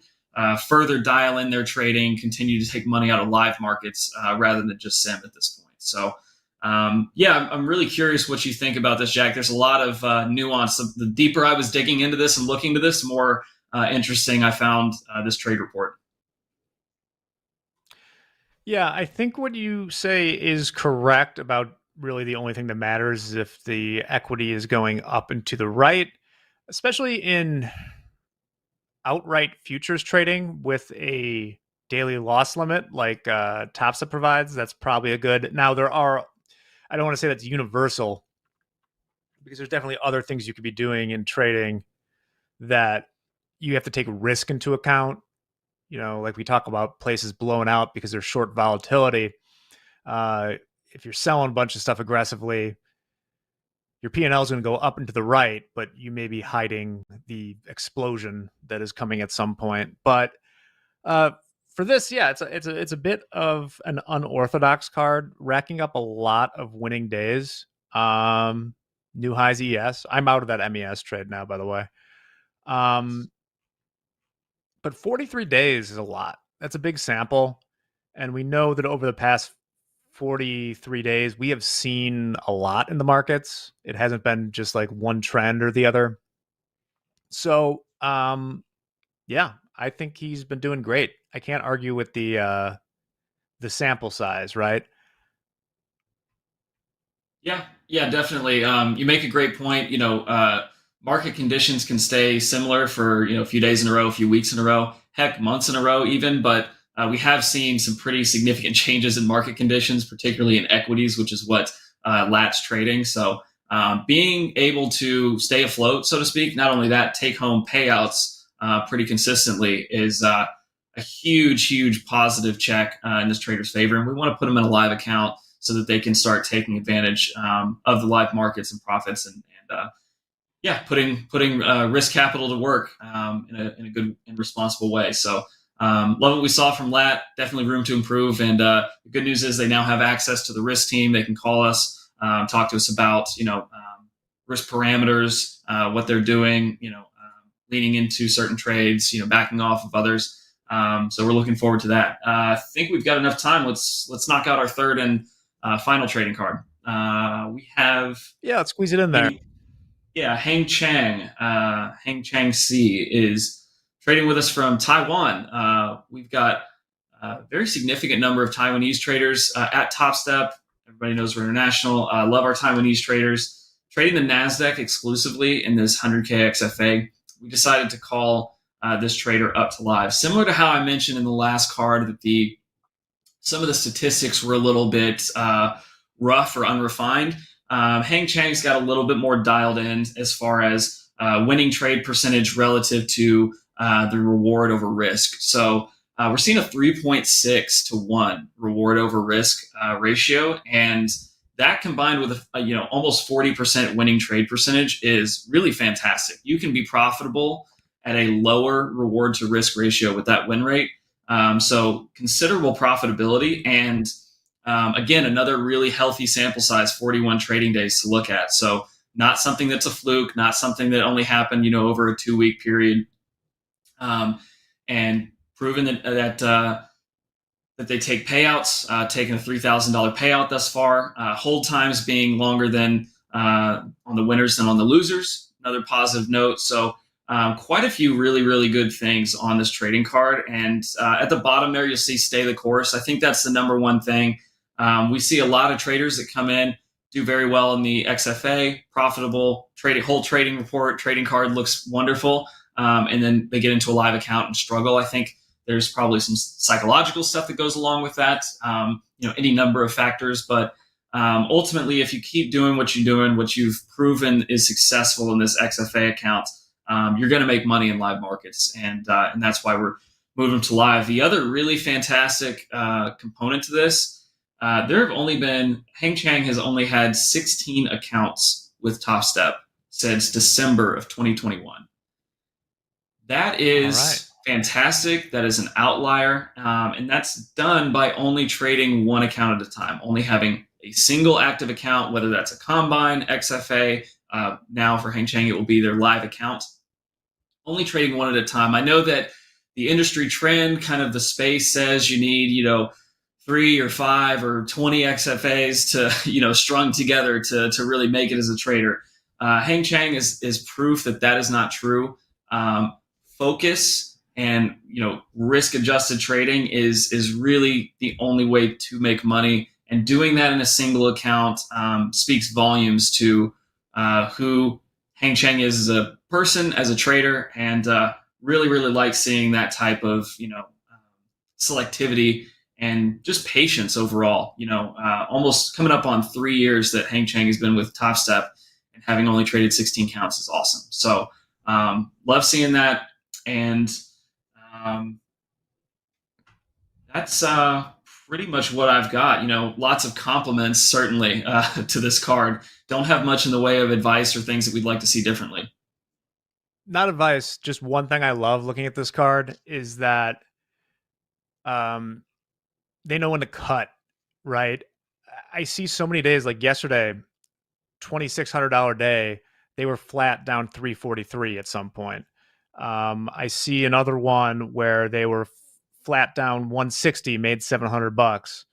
further dial in their trading, continue to take money out of live markets rather than just sim at this point. So, I'm really curious what you think about this, Jack. There's a lot of nuance. The deeper I was digging into this and looking to this, the more interesting I found this trade report. Yeah, I think what you say is correct about really the only thing that matters is if the equity is going up and to the right, especially in outright futures trading with a daily loss limit like Topstep provides. That's probably a good. Now I don't want to say that's universal because there's definitely other things you could be doing in trading that you have to take risk into account. Like we talk about places blowing out because there's short volatility. If you're selling a bunch of stuff aggressively, your P&L is going to go up and to the right, but you may be hiding the explosion that is coming at some point. But for this, yeah, it's a bit of an unorthodox card, racking up a lot of winning days. New highs ES. I'm out of that MES trade now, by the way. But 43 days is a lot. That's a big sample. And we know that over the past 43 days, we have seen a lot in the markets. It hasn't been just like one trend or the other. So, yeah, I think he's been doing great. I can't argue with the sample size, right? Yeah, definitely. You make a great point. Market conditions can stay similar for a few days in a row, a few weeks in a row, heck, months in a row even. But we have seen some pretty significant changes in market conditions, particularly in equities, which is what Lat's trading. So being able to stay afloat, so to speak, not only that, take home payouts pretty consistently is a huge positive check in this trader's favor. And we want to put them in a live account so that they can start taking advantage of the live markets and profits and putting risk capital to work in a good and responsible way. So love what we saw from Lat. Definitely room to improve. And the good news is they now have access to the risk team. They can call us, talk to us about risk parameters, what they're doing, leaning into certain trades, backing off of others. So we're looking forward to that. I think we've got enough time. Let's knock out our third and final trading card. We have let's squeeze it in there. Hang Chang. Hang Chang C is trading with us from Taiwan. We've got a very significant number of Taiwanese traders at Topstep. Everybody knows we're international. Love our Taiwanese traders. Trading the NASDAQ exclusively in this 100K XFA. We decided to call this trader up to live. Similar to how I mentioned in the last card that some of the statistics were a little bit rough or unrefined. Hang Chang's got a little bit more dialed in as far as winning trade percentage relative to the reward over risk. So we're seeing a 3.6 to 1 reward over risk ratio, and that combined with almost 40% winning trade percentage is really fantastic. You can be profitable at a lower reward to risk ratio with that win rate. So considerable profitability, and again, another really healthy sample size, 41 trading days to look at. So not something that's a fluke, not something that only happened, over a 2-week period, and proven that they take payouts, taking a $3,000 payout thus far. Hold times being longer than on the winners than on the losers. Another positive note. So quite a few really good things on this trading card. And at the bottom there, you'll see stay the course. I think that's the number one thing. We see a lot of traders that come in, do very well in the XFA, profitable, whole trading report, trading card looks wonderful. And then they get into a live account and struggle. I think there's probably some psychological stuff that goes along with that, any number of factors. But ultimately, if you keep doing what you're doing, what you've proven is successful in this XFA account, you're going to make money in live markets. And that's why we're moving to live. The other really fantastic component to this, Hang Chang has only had 16 accounts with Topstep since December of 2021. That is fantastic. That is an outlier. And that's done by only trading one account at a time, only having a single active account, whether that's a Combine, XFA. Now for Hang Chang, it will be their live account. Only trading one at a time. I know that the industry trend, kind of the space says you need, 3 or 5 or 20 XFAs to, strung together to really make it as a trader. Hang Chang is proof that is not true. Focus and risk adjusted trading is really the only way to make money, and doing that in a single account speaks volumes to who Hang Chang is as a person, as a trader, and really like seeing that type of selectivity and just patience overall. Almost coming up on 3 years that Hang Chang has been with Topstep, and having only traded 16 counts is awesome. So love seeing that. And that's pretty much what I've got. Lots of compliments, certainly, to this card. Don't have much in the way of advice or things that we'd like to see differently. Not advice. Just one thing I love looking at this card is that they know when to cut, right? I see so many days, like yesterday, $2,600 day, they were flat down 343 at some point. I see another one where they were flat down 160, made $700.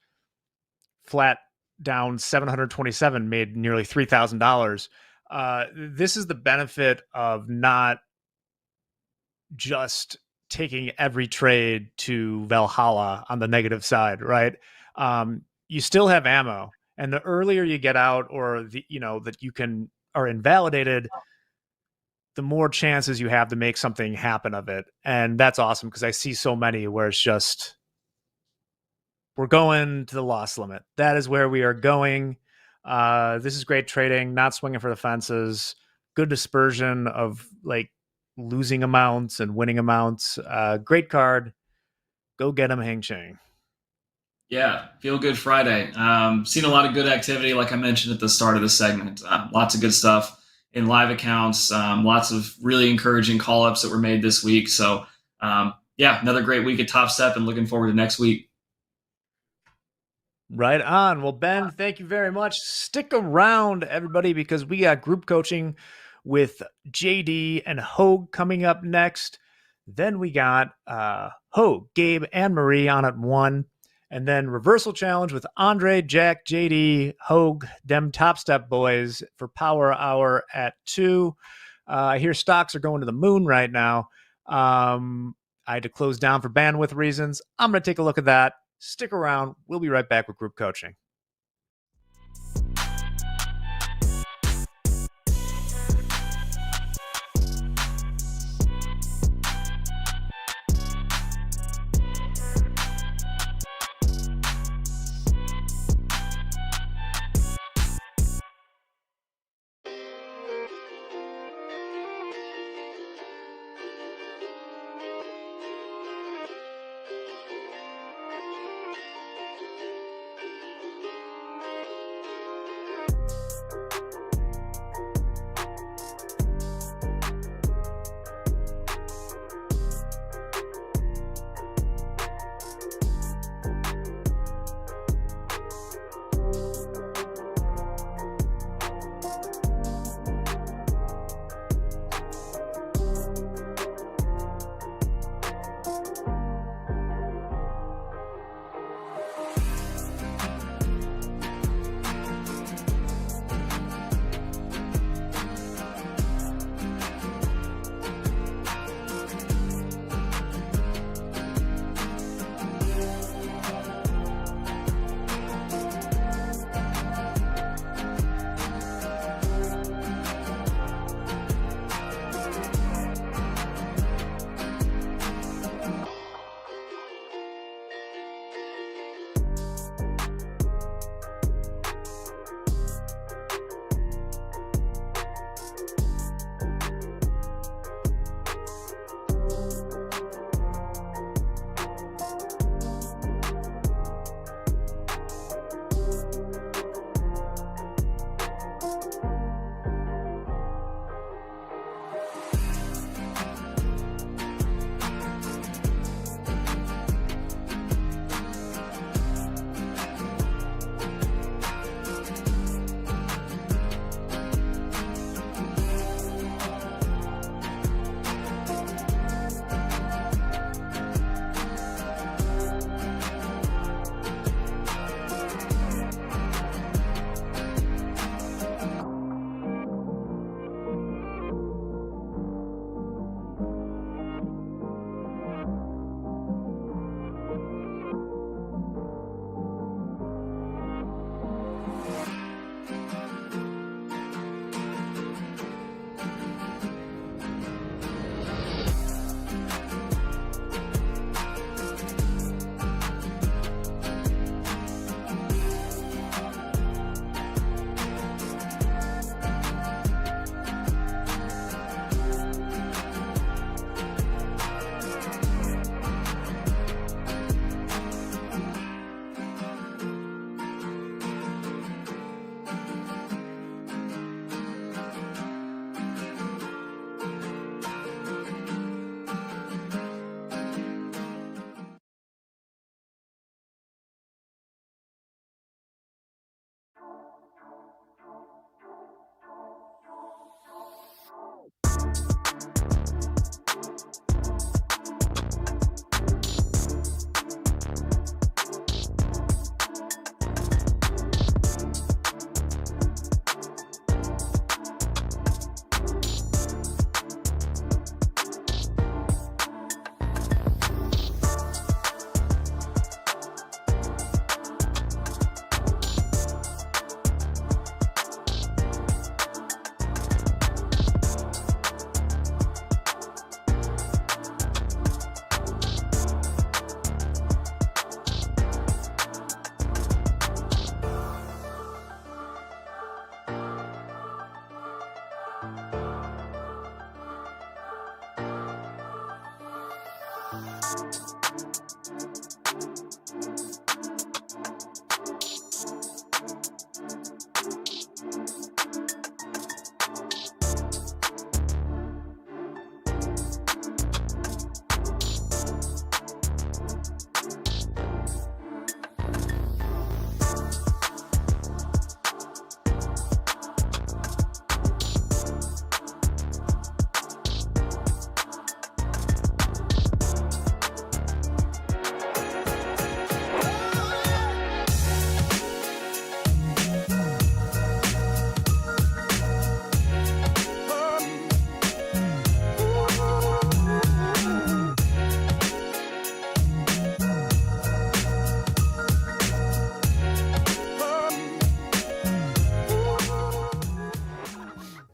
Flat down 727, made nearly $3,000. This is the benefit of not just taking every trade to Valhalla on the negative side, right? You still have ammo, and the earlier you get out, or that you are invalidated, the more chances you have to make something happen of it. And that's awesome, because I see so many where it's just, we're going to the loss limit. That is where we are going. This is great trading, not swinging for the fences, good dispersion of losing amounts and winning amounts. Great card. Go get him, Hang Chang. Yeah, feel good Friday. Seen a lot of good activity, like I mentioned at the start of the segment. Lots of good stuff in live accounts. Lots of really encouraging call-ups that were made this week. So, yeah, another great week at Topstep, and looking forward to next week. Right on. Well, Ben, thank you very much. Stick around, everybody, because we got group coaching with JD and Hoag coming up next. Then we got Hoag, Gabe, and Marie on at 1. And then reversal challenge with Andre, Jack, JD, Hoag, them Topstep boys for Power Hour at 2. I hear stocks are going to the moon right now. I had to close down for bandwidth reasons. I'm going to take a look at that. Stick around. We'll be right back with group coaching.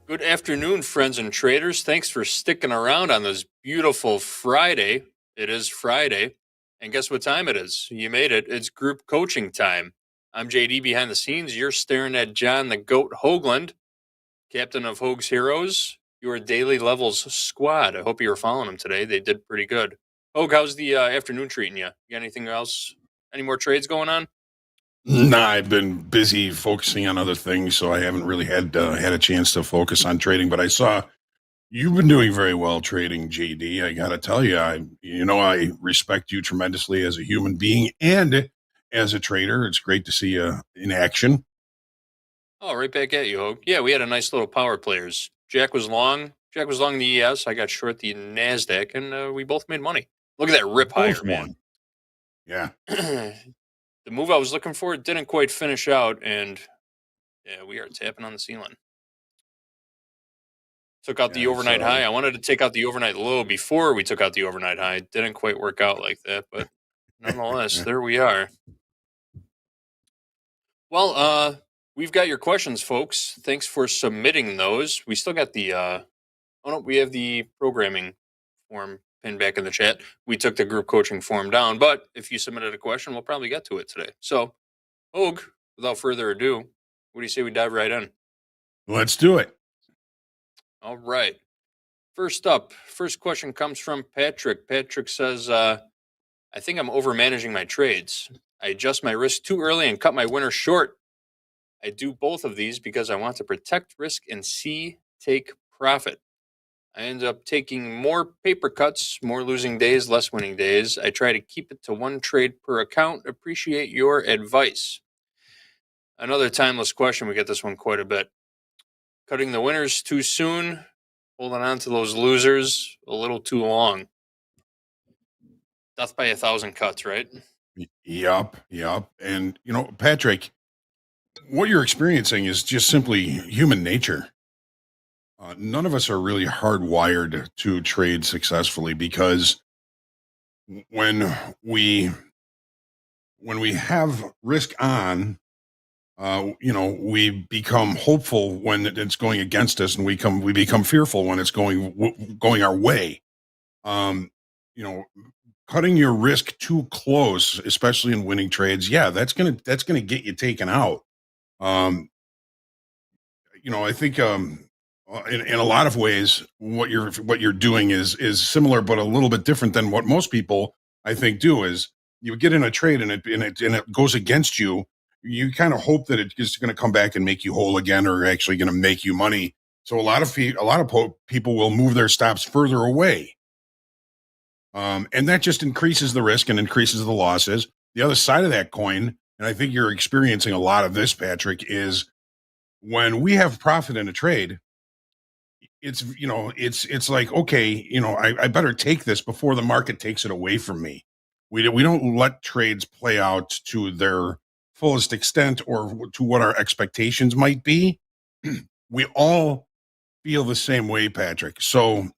Good afternoon, friends and traders. Thanks for sticking around on this beautiful Friday. It is Friday. And guess what time it is? You made it. It's group coaching time. I'm JD behind the scenes. You're staring at John the Goat Hoagland, captain of Hoag's Heroes, your daily levels squad. I hope you were following them today. They did pretty good. Hoag, how's the afternoon treating you? You got anything else? Any more trades going on? Nah, I've been busy focusing on other things, so I haven't really had a chance to focus on trading. But I saw you've been doing very well trading, JD. I got to tell you, I respect you tremendously as a human being and as a trader. It's great to see you in action. Oh, right back at you, Hoag. Yeah, we had a nice little power players. Jack was long the ES. I got short the NASDAQ, and we both made money. Look at that rip higher, man. Yeah. The move I was looking for didn't quite finish out, and yeah, we are tapping on the ceiling. Took out the overnight high. I wanted to take out the overnight low before we took out the overnight high. It didn't quite work out like that, but nonetheless, there we are. Well, we've got your questions, folks. Thanks for submitting those. We still got the we have the programming form pinned back in the chat. We took the group coaching form down, but if you submitted a question, we'll probably get to it today. So, Hoag, without further ado, what do you say we dive right in? Let's do it. All right. First up, first question comes from Patrick. Patrick says, I think I'm over managing my trades. I adjust my risk too early and cut my winner short. I do both of these because I want to protect risk and take profit. I end up taking more paper cuts, more losing days, less winning days. I try to keep it to one trade per account. Appreciate your advice. Another timeless question. We get this one quite a bit. Cutting the winners too soon, holding on to those losers a little too long. Death by 1,000 cuts, right? Yup. And, Patrick, what you're experiencing is just simply human nature. None of us are really hardwired to trade successfully because when we have risk on, we become hopeful when it's going against us, and we become fearful when it's going our way. Cutting your risk too close, especially in winning trades, that's gonna get you taken out. I think in a lot of ways, what you're doing is similar, but a little bit different than what most people I think do. Is you get in a trade and it goes against you. You kind of hope that it's going to come back and make you whole again, or actually going to make you money. So a lot of people will move their stops further away, and that just increases the risk and increases the losses. The other side of that coin, and I think you're experiencing a lot of this, Patrick, is when we have profit in a trade. It's like, okay, I better take this before the market takes it away from me. We don't let trades play out to their fullest extent or to what our expectations might be. We all feel the same way, Patrick. So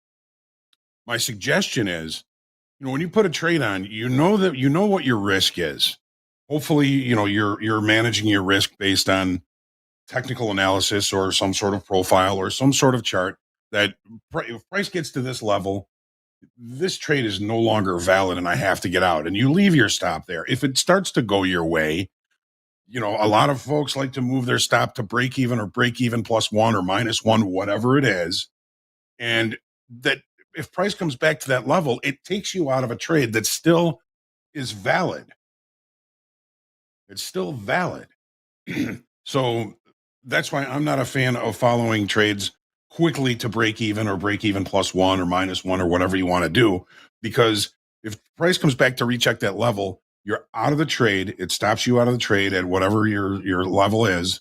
my suggestion is, when you put a trade on, what your risk is. Hopefully, you're managing your risk based on technical analysis or some sort of profile or some sort of chart that if price gets to this level, this trade is no longer valid and I have to get out, and you leave your stop there. If it starts to go your way, a lot of folks like to move their stop to break even or break even plus one or minus one, whatever it is. And that if price comes back to that level, it takes you out of a trade that still is valid. It's still valid. So that's why I'm not a fan of following trades quickly to break even or break even +1 or -1 or whatever you want to do, because if price comes back to recheck that level, you're out of the trade. It stops you out of the trade at whatever your level is,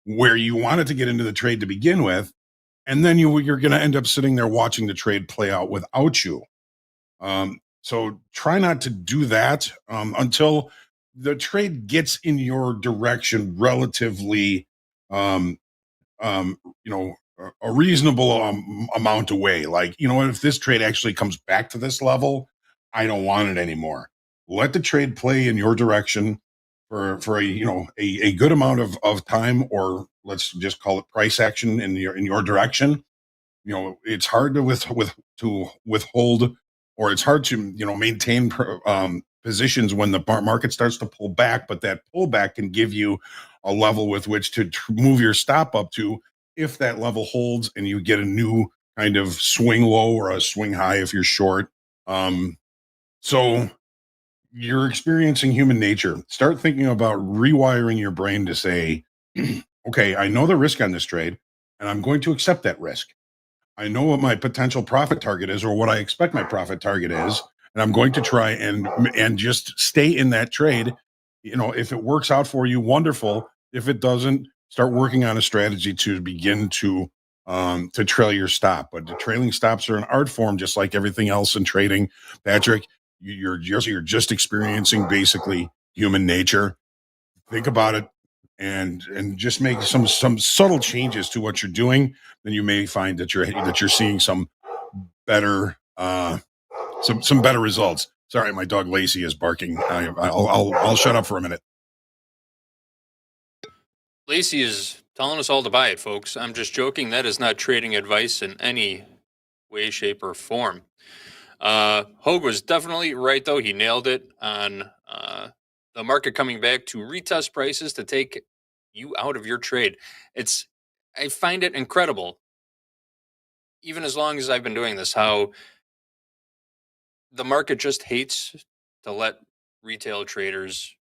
where you wanted to get into the trade to begin with, and then you're going to end up sitting there watching the trade play out without you. So try not to do that until the trade gets in your direction relatively, um, a reasonable amount away. Like, if this trade actually comes back to this level, I don't want it anymore. Let the trade play in your direction for a good amount of time, or let's just call it price action in your direction. It's hard to withhold, or it's hard to maintain positions when the market starts to pull back, but that pullback can give you a level with which to move your stop up to, if that level holds and you get a new kind of swing low or a swing high if you're short. So you're experiencing human nature. Start thinking about rewiring your brain to say, okay, I know the risk on this trade, and I'm going to accept that risk. I know what my potential profit target is, or what I expect my profit target is, and I'm going to try and just stay in that trade. If it works out for you, wonderful. If it doesn't, start working on a strategy to begin to trail your stop. But the trailing stops are an art form, just like everything else in trading. Patrick, you're just experiencing basically human nature. Think about it, and just make some subtle changes to what you're doing. Then you may find that you're seeing some better some better results. Sorry, my dog Lacey is barking. I'll shut up for a minute. Lacey is telling us all to buy it, folks. I'm just joking. That is not trading advice in any way, shape, or form. Hoag was definitely right, though. He nailed it on the market coming back to retest prices to take you out of your trade. I find it incredible, even as long as I've been doing this, how the market just hates to let retail traders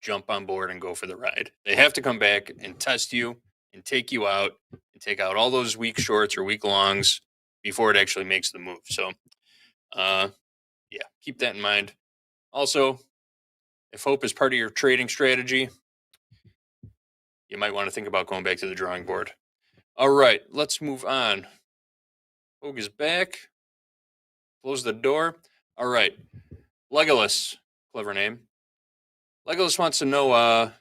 jump on board and go for the ride. They have to come back and test you and take you out and take out all those weak shorts or weak longs before it actually makes the move. So, yeah, keep that in mind. Also, if hope is part of your trading strategy, you might want to think about going back to the drawing board. All right, let's move on. Hoag is back. Close the door. All right. Legolas, clever name. Legolas wants to know,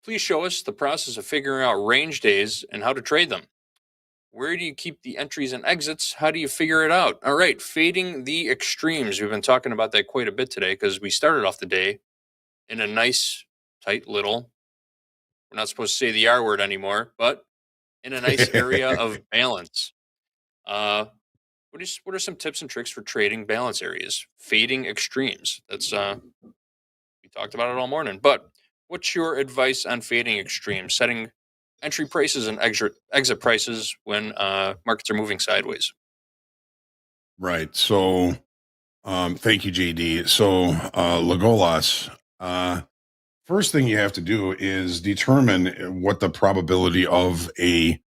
please show us the process of figuring out range days and how to trade them. Where do you keep the entries and exits? How do you figure it out? All right, fading the extremes. We've been talking about that quite a bit today because we started off the day in a nice, tight little, we're not supposed to say the R word anymore, but in a nice area of balance. What are some tips and tricks for trading balance areas? Fading extremes. That's we talked about it all morning. But what's your advice on fading extremes? Setting entry prices and exit prices when markets are moving sideways. Right. So, thank you, JD. So, Legolas, first thing you have to do is determine what the probability of a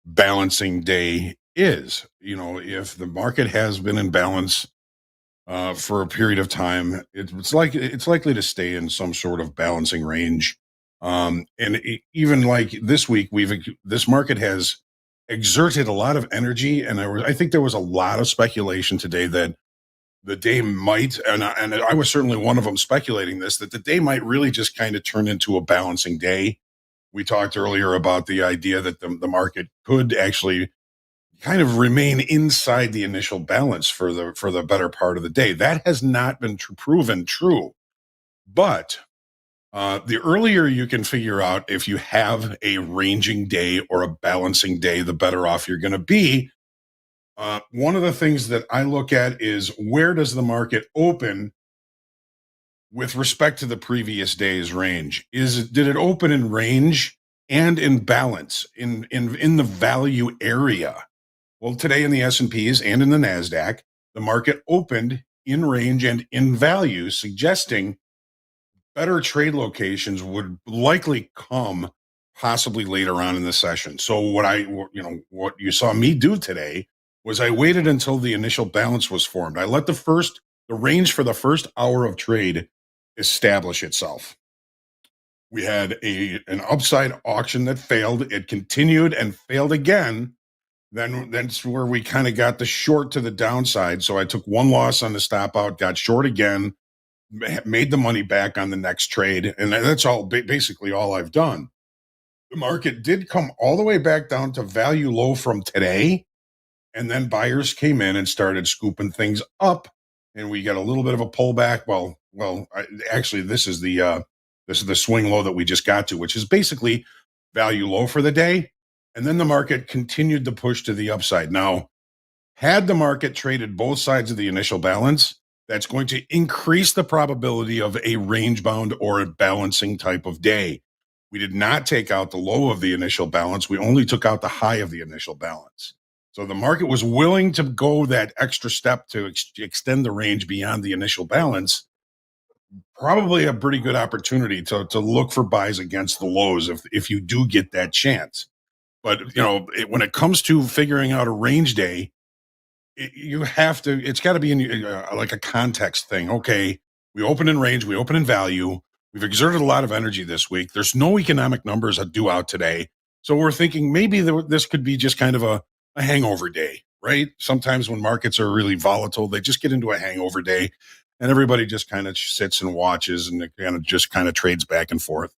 balancing day is. If the market has been in balance for a period of time, it's likely to stay in some sort of balancing range. Even like this week, this market has exerted a lot of energy, and I think there was a lot of speculation today that the day might, and I was certainly one of them speculating this, that the day might really just kind of turn into a balancing day. We talked earlier about the idea that the market could actually kind of remain inside the initial balance for the better part of the day. That has not been proven true. But the earlier you can figure out if you have a ranging day or a balancing day, the better off you're going to be. One of the things that I look at is, where does the market open with respect to the previous day's range? Did it open in range and in balance in the value area? Well, today in the S&Ps and in the NASDAQ, the market opened in range and in value, suggesting better trade locations would likely come possibly later on in the session. So what you saw me do today was I waited until the initial balance was formed. I let the range for the first hour of trade establish itself. We had an upside auction that failed. It continued and failed again. Then that's where we kind of got the short to the downside. So I took one loss on the stop out, got short again, made the money back on the next trade. And that's basically all I've done. The market did come all the way back down to value low from today. And then buyers came in and started scooping things up. And we got a little bit of a pullback. Actually, this is the swing low that we just got to, which is basically value low for the day. And then the market continued to push to the upside. Now, had the market traded both sides of the initial balance, that's going to increase the probability of a range bound or a balancing type of day. We did not take out the low of the initial balance. We only took out the high of the initial balance. So the market was willing to go that extra step to extend the range beyond the initial balance. Probably a pretty good opportunity to look for buys against the lows if you do get that chance. But when it comes to figuring out a range day, it's got to be in like a context thing. Okay, we open in range, we open in value. We've exerted a lot of energy this week. There's no economic numbers due out today. So we're thinking maybe this could be just kind of a hangover day, right? Sometimes when markets are really volatile, they just get into a hangover day and everybody just kind of sits and watches and it kind of trades back and forth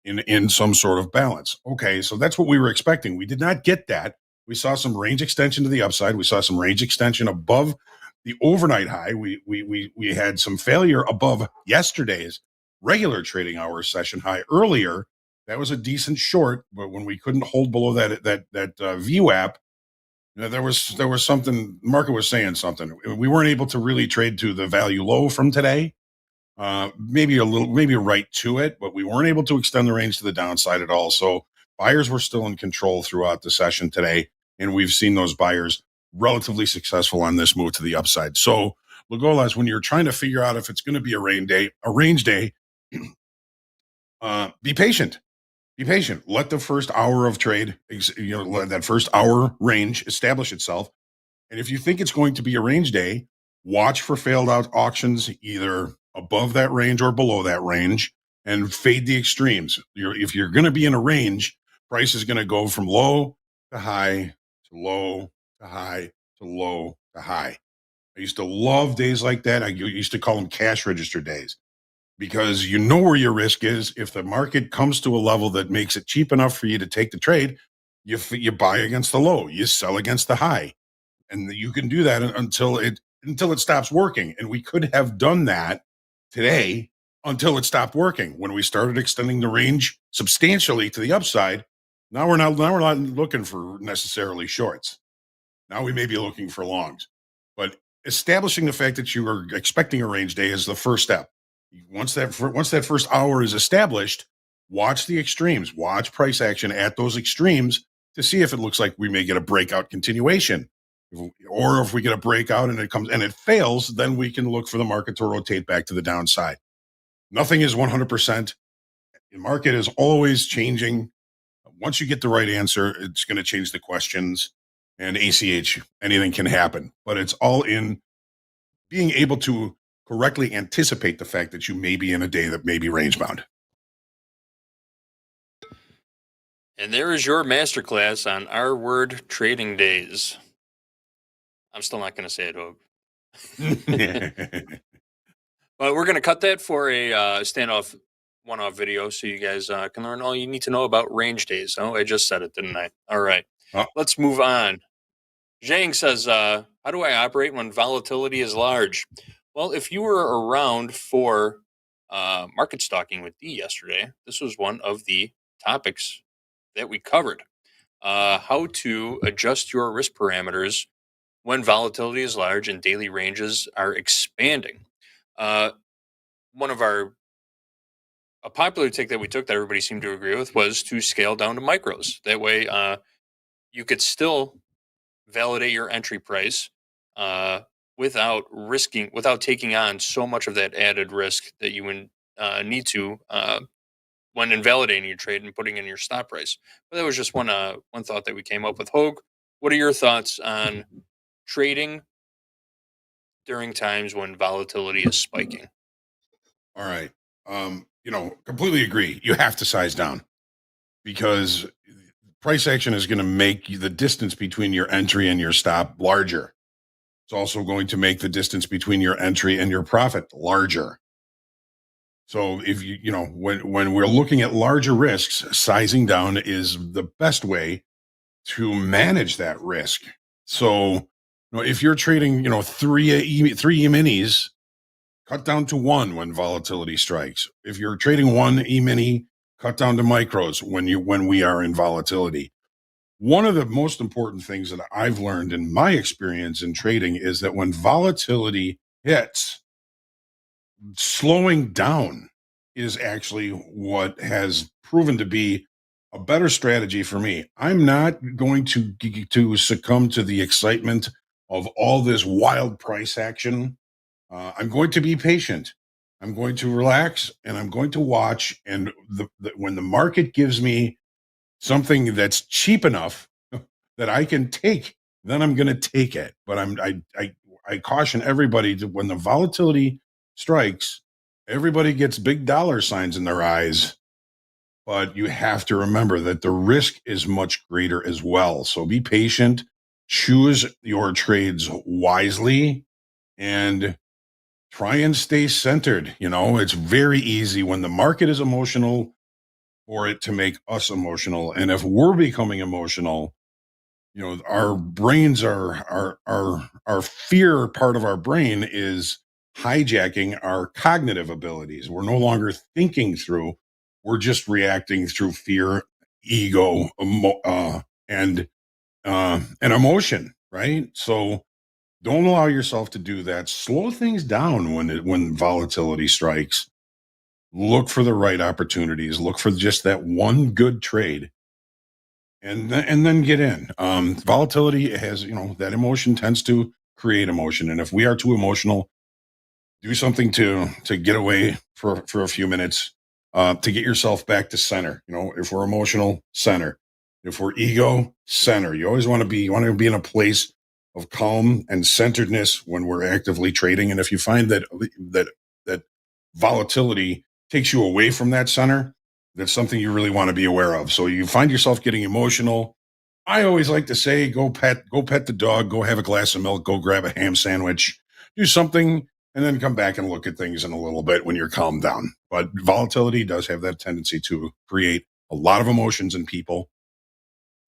in some sort of balance. Okay, so that's what we were expecting. We did not get that. We saw some range extension to the upside. We saw some range extension above the overnight high. We had some failure above yesterday's regular trading hour session high earlier. That was a decent short, but when we couldn't hold below that VWAP, there was something. The market was saying something. We weren't able to really trade to the value low from today. Maybe right to it, but we weren't able to extend the range to the downside at all. So buyers were still in control throughout the session today, and we've seen those buyers relatively successful on this move to the upside. So, Lugolas, when you're trying to figure out if it's going to be a range day, be patient. Be patient. Let the first hour of trade, let that first hour range establish itself. And if you think it's going to be a range day, watch for failed out auctions either above that range or below that range and fade the extremes. If you're going to be in a range, price is going to go from low to high to low to high to low to high. I used to love days like that. I used to call them cash register days because you know where your risk is. If the market comes to a level that makes it cheap enough for you to take the trade, you buy against the low, you sell against the high. And you can do that until it stops working. And we could have done that today until it stopped working. When we started extending the range substantially to the upside, now we're not looking for necessarily shorts. Now we may be looking for longs. But establishing the fact that you are expecting a range day is the first step. Once that first hour is established, watch the extremes, watch price action at those extremes to see if it looks like we may get a breakout continuation. Or if we get a breakout and it fails, then we can look for the market to rotate back to the downside. Nothing is 100%. The market is always changing. Once you get the right answer, it's going to change the questions. And ACH, anything can happen. But it's all in being able to correctly anticipate the fact that you may be in a day that may be range bound. And there is your masterclass on our word trading days. I'm still not going to say it, Hoag. But we're going to cut that for a standoff one-off video so you guys can learn all you need to know about range days. Oh, I just said it, didn't I? All right. Let's move on. Zhang says, how do I operate when volatility is large? Well, if you were around for market stalking with D yesterday, this was one of the topics that we covered. How to adjust your risk parameters when volatility is large and daily ranges are expanding. A popular take that we took that everybody seemed to agree with was to scale down to micros. That way, you could still validate your entry price without taking on so much of that added risk that you would need to when invalidating your trade and putting in your stop price. But that was just one thought that we came up with. Hoag, what are your thoughts on trading during times when volatility is spiking? All right. Completely agree. You have to size down because price action is going to make the distance between your entry and your stop larger. It's also going to make the distance between your entry and your profit larger. So if when we're looking at larger risks, sizing down is the best way to manage that risk. So, if you're trading, three E-minis, cut down to one when volatility strikes. If you're trading one E-mini, cut down to micros when we are in volatility. One of the most important things that I've learned in my experience in trading is that when volatility hits, slowing down is actually what has proven to be a better strategy for me. I'm not going to succumb to the excitement of all this wild price action. I'm going to be patient. I'm going to relax and I'm going to watch. And when the market gives me something that's cheap enough that I can take, then I'm going to take it. But I caution everybody that when the volatility strikes, everybody gets big dollar signs in their eyes. But you have to remember that the risk is much greater as well. So be patient, choose your trades wisely, and try and stay centered. It's very easy when the market is emotional for it to make us emotional. And if we're becoming emotional, our brains our fear part of our brain is hijacking our cognitive abilities. We're no longer thinking through, we're just reacting through fear, ego, and emotion, right? So don't allow yourself to do that. Slow things down when volatility strikes. Look for the right opportunities. Look for just that one good trade, and then get in. Volatility has, that emotion tends to create emotion, and if we are too emotional, do something to get away for a few minutes, to get yourself back to center. If we're emotional, center. If we're ego, center. You always want to be in a place of calm and centeredness when we're actively trading. And if you find that volatility takes you away from that center, that's something you really want to be aware of. So you find yourself getting emotional. I always like to say, go pet the dog, go have a glass of milk, go grab a ham sandwich, do something, and then come back and look at things in a little bit when you're calmed down. But volatility does have that tendency to create a lot of emotions in people.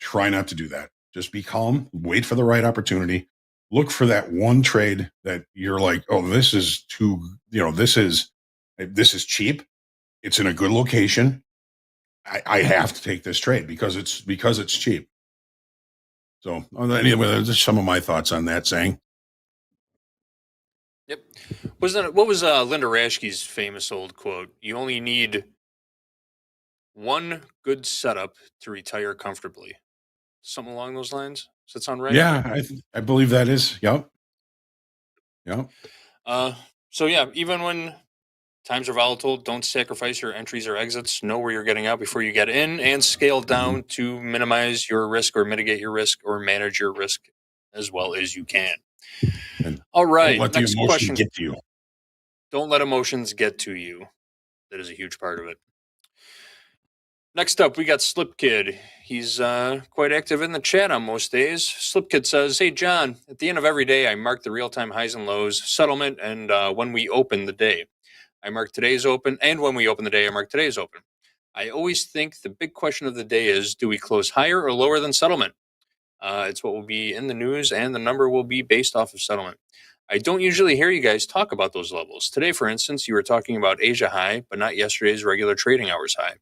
Try not to do that. Just be calm, wait for the right opportunity, look for that one trade that you're like, oh, this is cheap. It's in a good location. I have to take this trade because it's cheap. So anyway, those are some of my thoughts on that saying. Yep. What was Linda Raschke's famous old quote? You only need one good setup to retire comfortably. Something along those lines. Does that sound right? Yeah, I believe that is. Yep. So yeah, even when times are volatile, don't sacrifice your entries or exits. Know where you're getting out before you get in, and scale down to minimize your risk or mitigate your risk or manage your risk as well as you can. All right. Don't let next the emotion question. get to you. Don't let emotions get to you. That is a huge part of it. Next up, we got Slip Kid. He's quite active in the chat on most days. Slip Kid says, "Hey, John, at the end of every day, I mark the real-time highs and lows, settlement, and when we open the day. I mark today's open, and when we open the day, I mark today's open. I always think the big question of the day is, do we close higher or lower than settlement? It's what will be in the news, and the number will be based off of settlement. I don't usually hear you guys talk about those levels. Today, for instance, you were talking about Asia high, but not yesterday's regular trading hours high.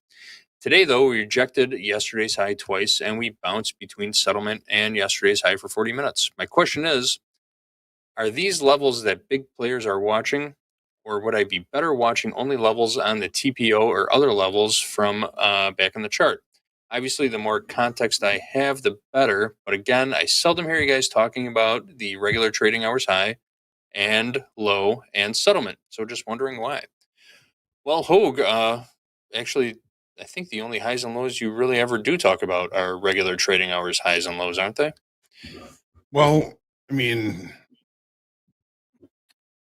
Today, though, we rejected yesterday's high twice, and we bounced between settlement and yesterday's high for 40 minutes. My question is, are these levels that big players are watching, or would I be better watching only levels on the TPO or other levels from back in the chart? Obviously, the more context I have, the better. But again, I seldom hear you guys talking about the regular trading hours high and low and settlement. So just wondering why. Well, Hoag, actually, I think the only highs and lows you really ever do talk about are regular trading hours highs and lows, aren't they? Well, I mean,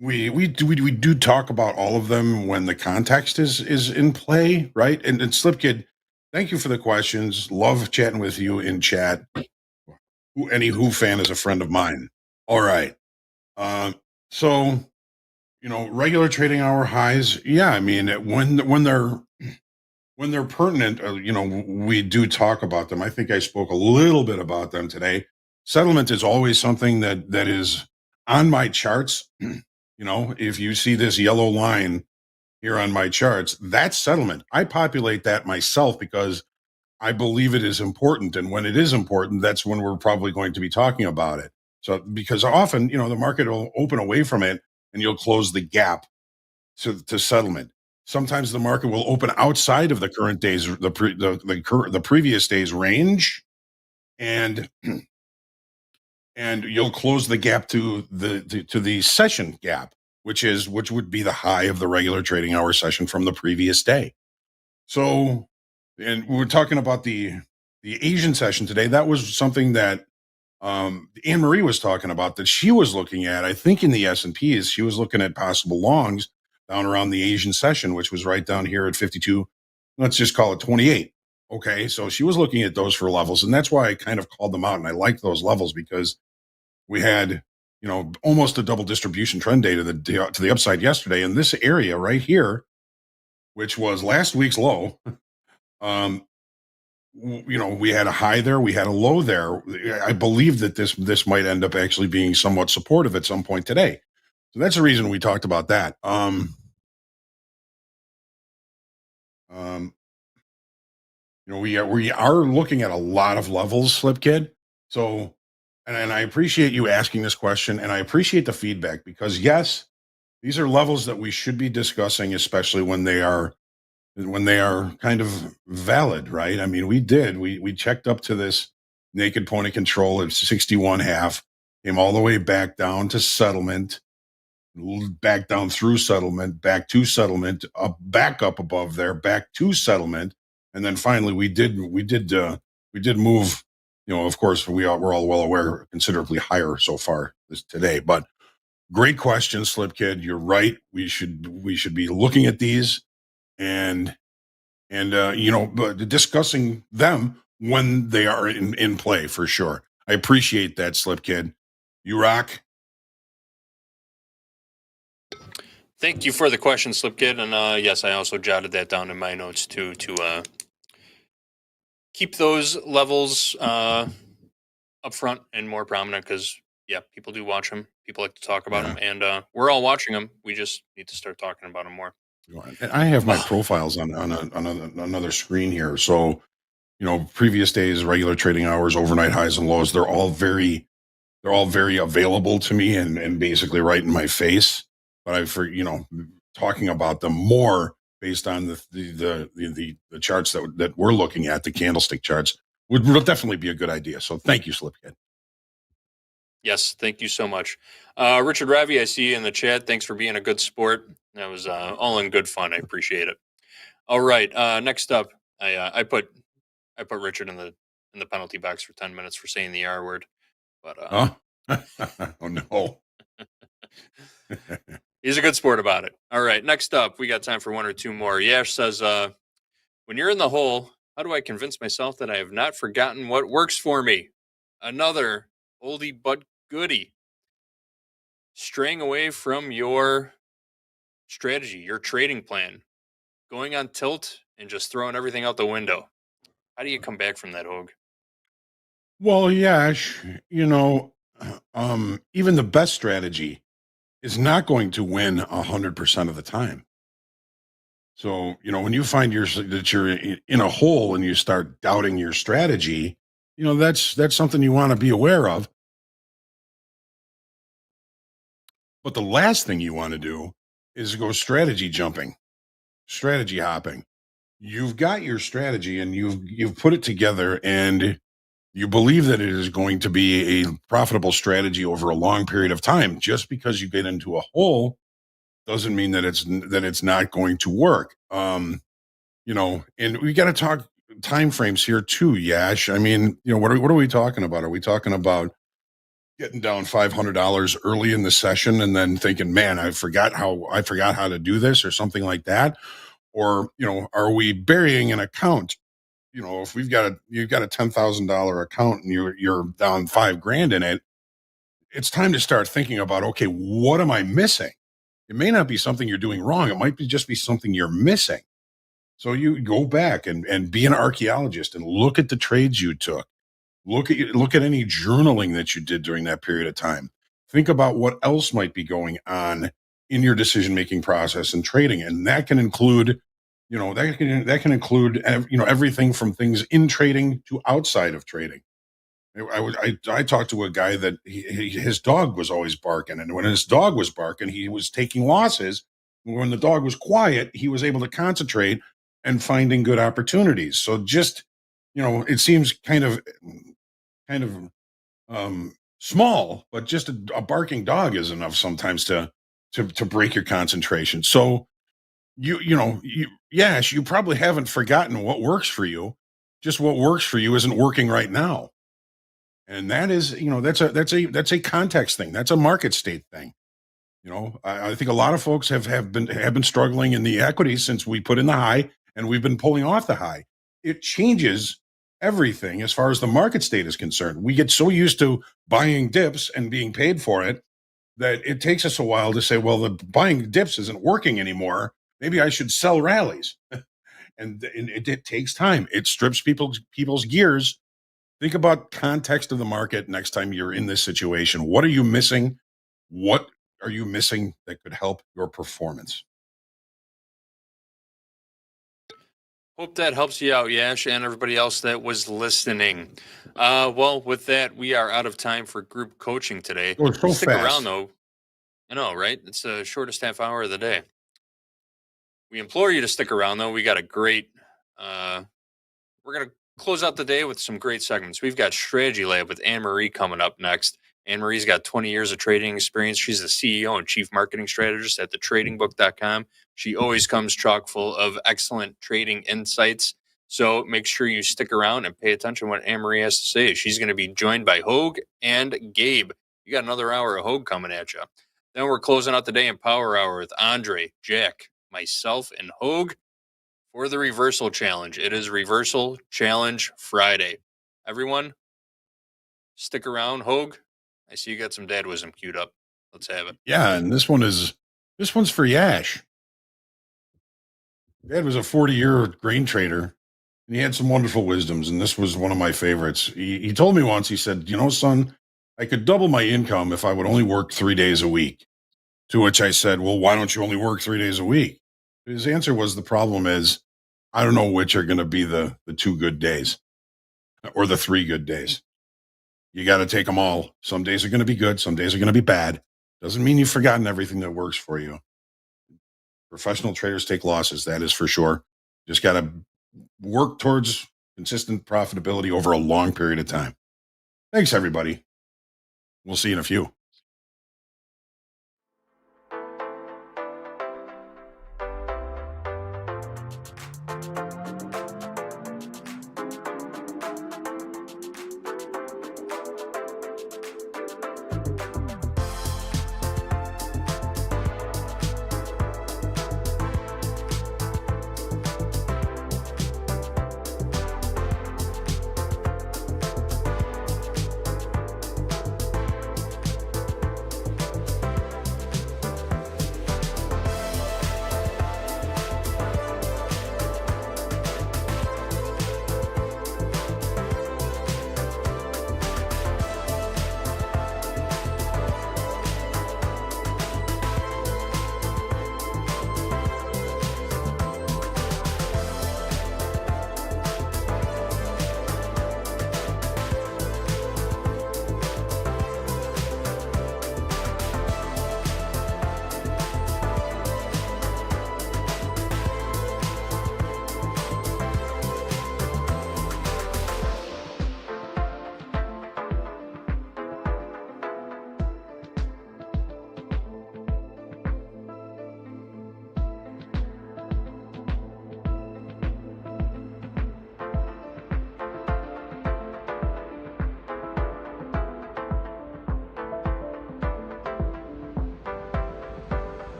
we do talk about all of them when the context is in play, right? And Slip Kid, thank you for the questions. Love chatting with you in chat. Any Who fan is a friend of mine. All right. So regular trading hour highs. Yeah, I mean, when they're pertinent, we do talk about them. I think I spoke a little bit about them today. Settlement is always something that is on my charts. If you see this yellow line here on my charts, that's settlement. I populate that myself because I believe it is important. And when it is important, that's when we're probably going to be talking about it. So, because often, the market will open away from it and you'll close the gap to settlement. Sometimes the market will open outside of the current day's, the previous day's range, and you'll close the gap to the session gap, which would be the high of the regular trading hour session from the previous day. So, and we're talking about the Asian session today. That was something that Anne Marie was talking about, that she was looking at. I think in the S&Ps, she was looking at possible longs down around the Asian session, which was right down here at 52. Let's just call it 28. Okay, so she was looking at those for levels, and that's why I kind of called them out. And I liked those levels because we had, almost a double distribution trend day to the upside yesterday. In this area right here, which was last week's low, we had a high there, we had a low there. I believe that this might end up actually being somewhat supportive at some point today. So that's the reason we talked about that. We are looking at a lot of levels, Slip Kid. So, and I appreciate you asking this question, and I appreciate the feedback, because yes, these are levels that we should be discussing, especially when they are kind of valid, right? I mean, we checked up to this naked point of control at 61.5, came all the way back down to settlement, back down through settlement, back to settlement, back up above there, back to settlement, and then finally we did move. Of course, we're all well aware, considerably higher so far today. But great question, Slip Kid. You're right. We should be looking at these and discussing them when they are in play, for sure. I appreciate that, Slip Kid. You rock. Thank you for the question, Slip Kid. And yes, I also jotted that down in my notes too, to keep those levels up front and more prominent, because yeah, people do watch them. People like to talk about them, and we're all watching them. We just need to start talking about them more. And I have my profiles on another screen here. So, previous days, regular trading hours, overnight highs and lows, they're all very available to me and basically right in my face. But talking about them more based on the charts that we're looking at, the candlestick charts, would definitely be a good idea. So thank you, Slipkid. Yes, thank you so much. Richard Ravi, I see you in the chat. Thanks for being a good sport. That was all in good fun. I appreciate it. All right, next up, I put Richard in the penalty box for 10 minutes for saying the R word. But oh no. He's a good sport about it. All right, next up, we got time for one or two more. Yash says, when you're in the hole, how do I convince myself that I have not forgotten what works for me? Another oldie but goodie. Straying away from your strategy, your trading plan, going on tilt and just throwing everything out the window. How do you come back from that, Hoag? Well, Yash, even the best strategy is not going to win 100% of the time. So, when you find that you're in a hole and you start doubting your strategy, that's something you want to be aware of. But the last thing you want to do is go strategy jumping, strategy hopping. you've got your strategy and you've put it together, and you believe that it is going to be a profitable strategy over a long period of time. Just because you get into a hole doesn't mean that it's not going to work. And we got to talk time frames here too, Yash. I mean, what are we talking about? Are we talking about getting down $500 early in the session and then thinking, man, I forgot how to do this, or something like that? Or, are we burying an account? If you've got a $10,000 account and you're down $5,000 in it, it's time to start thinking about, okay, what am I missing? It may not be something you're doing wrong. It might just be something you're missing. So you go back and be an archaeologist and look at the trades you took. Look at any journaling that you did during that period of time. Think about what else might be going on in your decision-making process and trading. And that can include, everything from things in trading to outside of trading. I talked to a guy that his dog was always barking, and when his dog was barking, he was taking losses. When the dog was quiet, he was able to concentrate and finding good opportunities. So just, it seems kind of small, but just a barking dog is enough sometimes to break your concentration. So you probably haven't forgotten what works for you. Just what works for you isn't working right now. And that is, that's a context thing. That's a market state thing. I think a lot of folks have been struggling in the equities since we put in the high and we've been pulling off the high. It changes everything as far as the market state is concerned. We get so used to buying dips and being paid for it that it takes us a while to say, well, the buying dips isn't working anymore. Maybe I should sell rallies. and it takes time. It strips people's gears. Think about context of the market next time you're in this situation. What are you missing? What are you missing that could help your performance? Hope that helps you out, Yash, and everybody else that was listening. Well, with that, we are out of time for group coaching today. Oh, so Stick fast. around, though. I know, right? It's the shortest half hour of the day. We implore you to stick around, though. We got a great... we're going to close out the day with some great segments. We've got Strategy Lab with Anne-Marie coming up next. Anne-Marie's got 20 years of trading experience. She's the CEO and Chief Marketing Strategist at thetradingbook.com. She always comes chock full of excellent trading insights. So make sure you stick around and pay attention to what Anne-Marie has to say. She's going to be joined by Hoag and Gabe. You got another hour of Hoag coming at you. Then we're closing out the day in Power Hour with Andre, Jack, myself, and Hoag for the Reversal Challenge. It is Reversal Challenge Friday. Everyone, stick around. Hoag, I see you got some dad wisdom queued up. Let's have it. Yeah, and this one's for Yash. Dad was a 40-year grain trader, and he had some wonderful wisdoms, and this was one of my favorites. He told me once, he said, son, I could double my income if I would only work 3 days a week. To which I said, well, why don't you only work 3 days a week? His answer was, the problem is, I don't know which are going to be the 2 good days or the 3 good days. You got to take them all. Some days are going to be good. Some days are going to be bad. Doesn't mean you've forgotten everything that works for you. Professional traders take losses. That is for sure. Just got to work towards consistent profitability over a long period of time. Thanks, everybody. We'll see you in a few.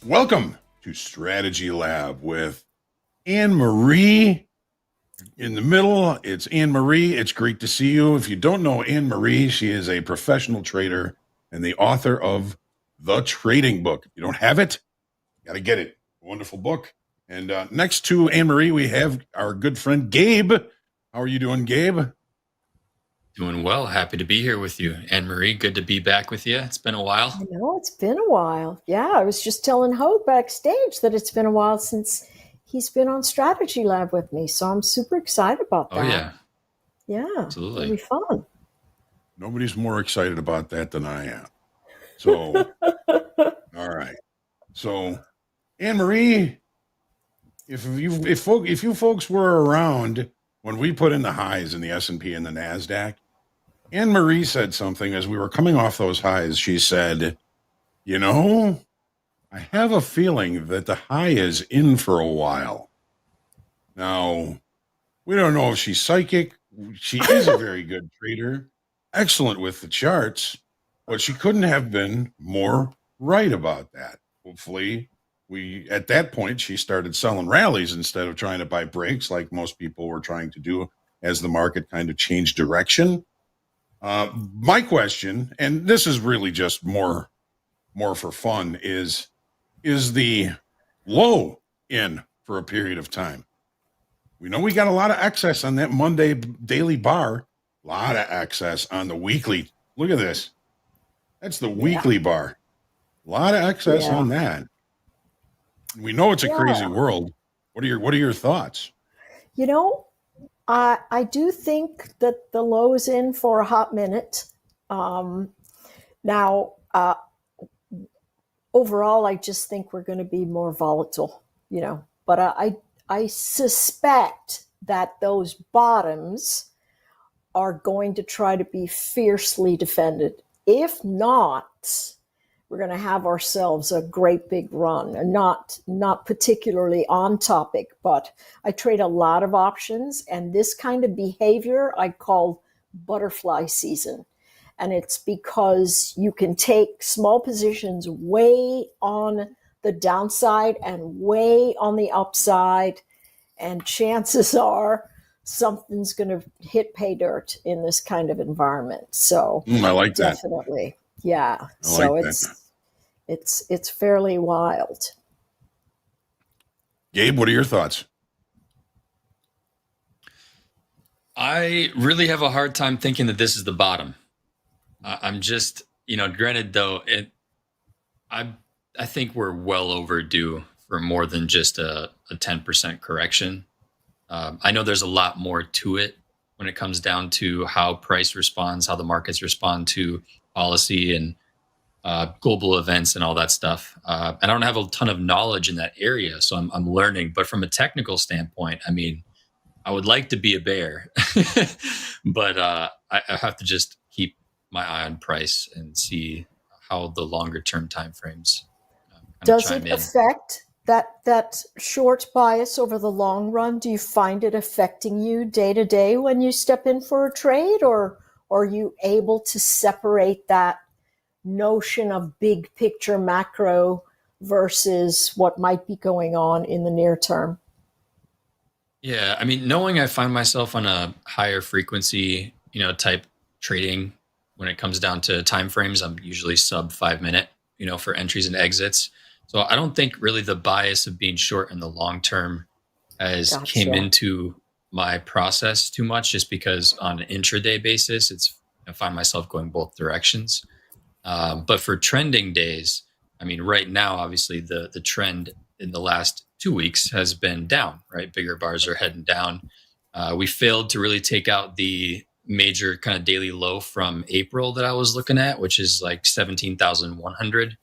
Welcome to Strategy Lab with Anne Marie. In the middle, it's Anne Marie. It's great to see you. If you don't know Anne Marie, she is a professional trader and the author of The Trading Book. If you don't have it, you got to get it. Wonderful book. And next to Anne Marie, we have our good friend Gabe. How are you doing, Gabe? Doing well. Happy to be here with you. Anne Marie, good to be back with you. It's been a while. I know, it's been a while. Yeah, I was just telling Hoag backstage that it's been a while since he's been on Strategy Lab with me. So I'm super excited about that. Oh, yeah. Yeah. Absolutely. It'll be fun. Nobody's more excited about that than I am. So, all right. So, Anne Marie, if you folks were around when we put in the highs in the S&P and the NASDAQ, Anne Marie said something as we were coming off those highs. She said, you know, I have a feeling that the high is in for a while. Now, we don't know if she's psychic. She is a very good trader, excellent with the charts, but she couldn't have been more right about that. Hopefully, at that point, she started selling rallies instead of trying to buy breaks like most people were trying to do as the market kind of changed direction. My question, and this is really just more for fun, is the low in for a period of time? We know we got a lot of excess on that Monday daily bar, a lot of excess on the weekly. Look at this. That's the weekly bar. A lot of excess on that. We know it's a crazy world. What are your thoughts? You know, I do think that the low is in for a hot minute. Now, overall, I just think we're going to be more volatile, you know, but I suspect that those bottoms are going to try to be fiercely defended. If not, we're going to have ourselves a great big run. And not particularly on topic, but I trade a lot of options, and this kind of behavior I call butterfly season. And it's because you can take small positions way on the downside and way on the upside, and chances are something's going to hit pay dirt in this kind of environment. So I like that. Definitely. Yeah. I like that. It's fairly wild. Gabe, what are your thoughts? I really have a hard time thinking that this is the bottom. I'm just, granted though, I think we're well overdue for more than just a 10% correction. I know there's a lot more to it when it comes down to how price responds, how the markets respond to policy and global events and all that stuff. I don't have a ton of knowledge in that area, so I'm learning. But from a technical standpoint, I mean, I would like to be a bear, but I have to just keep my eye on price and see how the longer term timeframes does it affect that short bias over the long run? Do you find it affecting you day to day when you step in for a trade, or are you able to separate that notion of big picture macro versus what might be going on in the near term? Yeah, I mean, knowing I find myself on a higher frequency, type trading when it comes down to timeframes, I'm usually sub 5 minute, for entries and exits. So I don't think really the bias of being short in the long term has came into my process too much, just because on an intraday basis, I find myself going both directions. But for trending days, I mean, right now, obviously the trend in the last 2 weeks has been down, right? Bigger bars are heading down. We failed to really take out the major kind of daily low from April that I was looking at, which is like 17,100.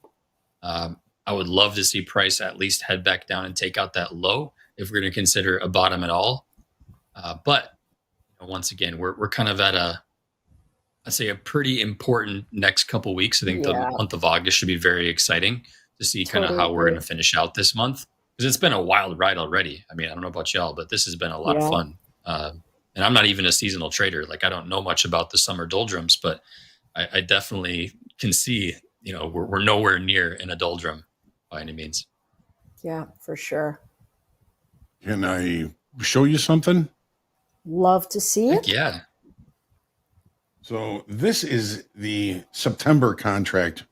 I would love to see price at least head back down and take out that low if we're going to consider a bottom at all. But once again, we're kind of at I'd say a pretty important next couple weeks. I think the month of August should be very exciting to see kind of how we're going to finish out this month, because it's been a wild ride already. I mean, I don't know about y'all, but this has been a lot of fun. And I'm not even a seasonal trader. Like, I don't know much about the summer doldrums, but I definitely can see, we're nowhere near in a doldrum by any means. Yeah, for sure. Can I show you something? Love to see it. Yeah. So this is the September contract,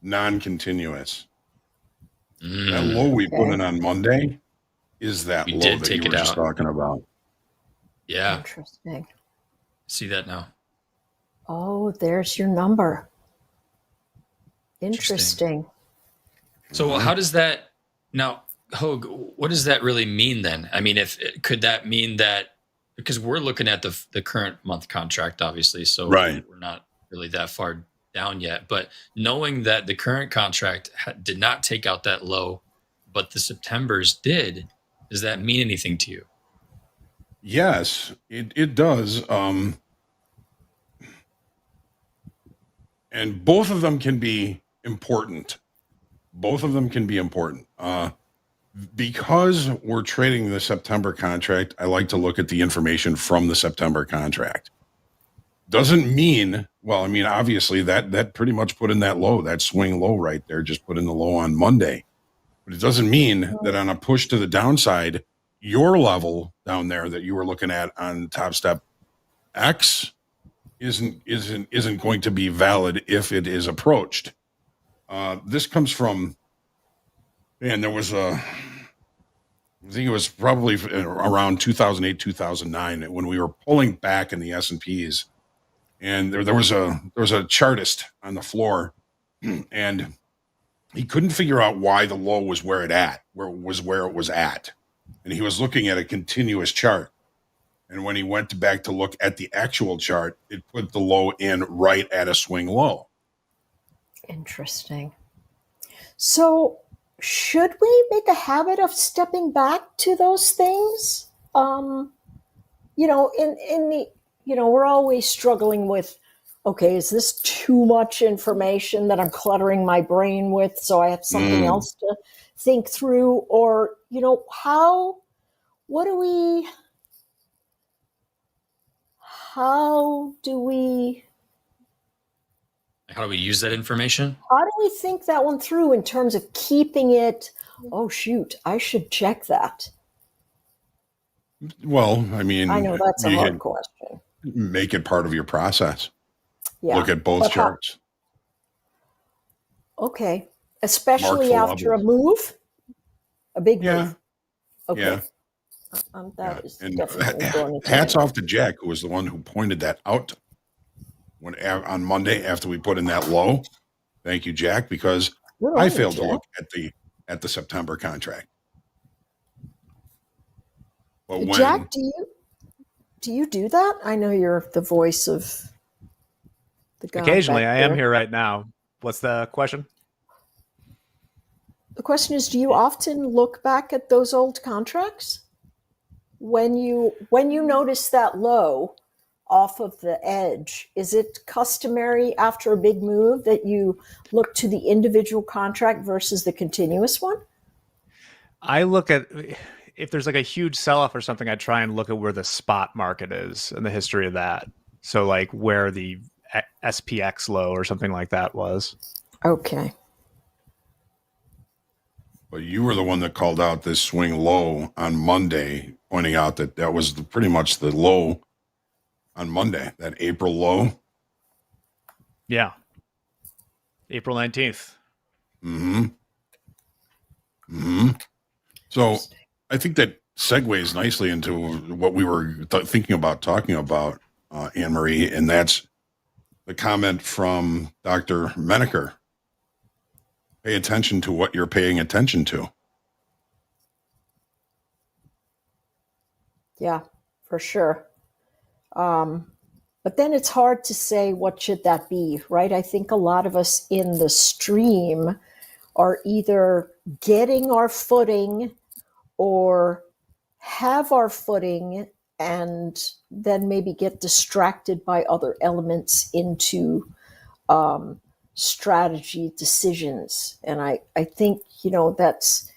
non-continuous. That low we put in on Monday is that We low did that take you were it just out. talking about. Yeah. Interesting. See that now. Oh, there's your number. Interesting. So how does that now, Hoag, what does that really mean then? I mean, could that mean that, because we're looking at the current month contract, obviously, so Right. we're not really that far down yet, but knowing that the current contract did not take out that low, but the September's did, does that mean anything to you? Yes, it does. And both of them can be important. Both of them can be important. Because we're trading the September contract, I like to look at the information from the September contract. Doesn't mean, well, I mean, obviously that pretty much put in that low, that swing low right there, just put in the low on Monday. But it doesn't mean that on a push to the downside, your level down there that you were looking at on TopstepX isn't going to be valid if it is approached. This comes from, man, there was I think it was probably around 2008, 2009 when we were pulling back in the S&Ps, and there was a chartist on the floor, and he couldn't figure out why the low was where it was at, and he was looking at a continuous chart. And when he went back to look at the actual chart, it put the low in right at a swing low. Interesting. So should we make a habit of stepping back to those things? In the, we're always struggling with, okay, is this too much information that I'm cluttering my brain with so I have something else to think through? Or, how do we use that information? How do we think that one through in terms of keeping it, oh, shoot, I should check that? Well, I mean, I know that's a hard question. Make it part of your process. Yeah. Look at both charts. Okay. Especially after a move? A big move? Okay. Yeah. That is and definitely going to hats off to Jack, who was the one who pointed that out on Monday after we put in that low. Thank you, Jack, because I failed to look at the September contract. But Jack, do you do that? I know you're the voice of the guy. Occasionally, I am here right now. What's the question? The question is, do you often look back at those old contracts? When you notice that low off of the edge, is it customary after a big move that you look to the individual contract versus the continuous one? I look at, if there's like a huge sell-off or something, I try and look at where the spot market is and the history of that. So like where the SPX low or something like that was. Okay. But you were the one that called out this swing low on Monday, pointing out that was pretty much the low on Monday, that April low. Yeah. April 19th. So I think that segues nicely into what we were thinking about talking about, Anne-Marie, and that's the comment from Dr. Menaker. Pay attention to what you're paying attention to. Yeah, for sure. But then it's hard to say what should that be, right? I think a lot of us in the stream are either getting our footing or have our footing and then maybe get distracted by other elements into strategy decisions. And I think, that's,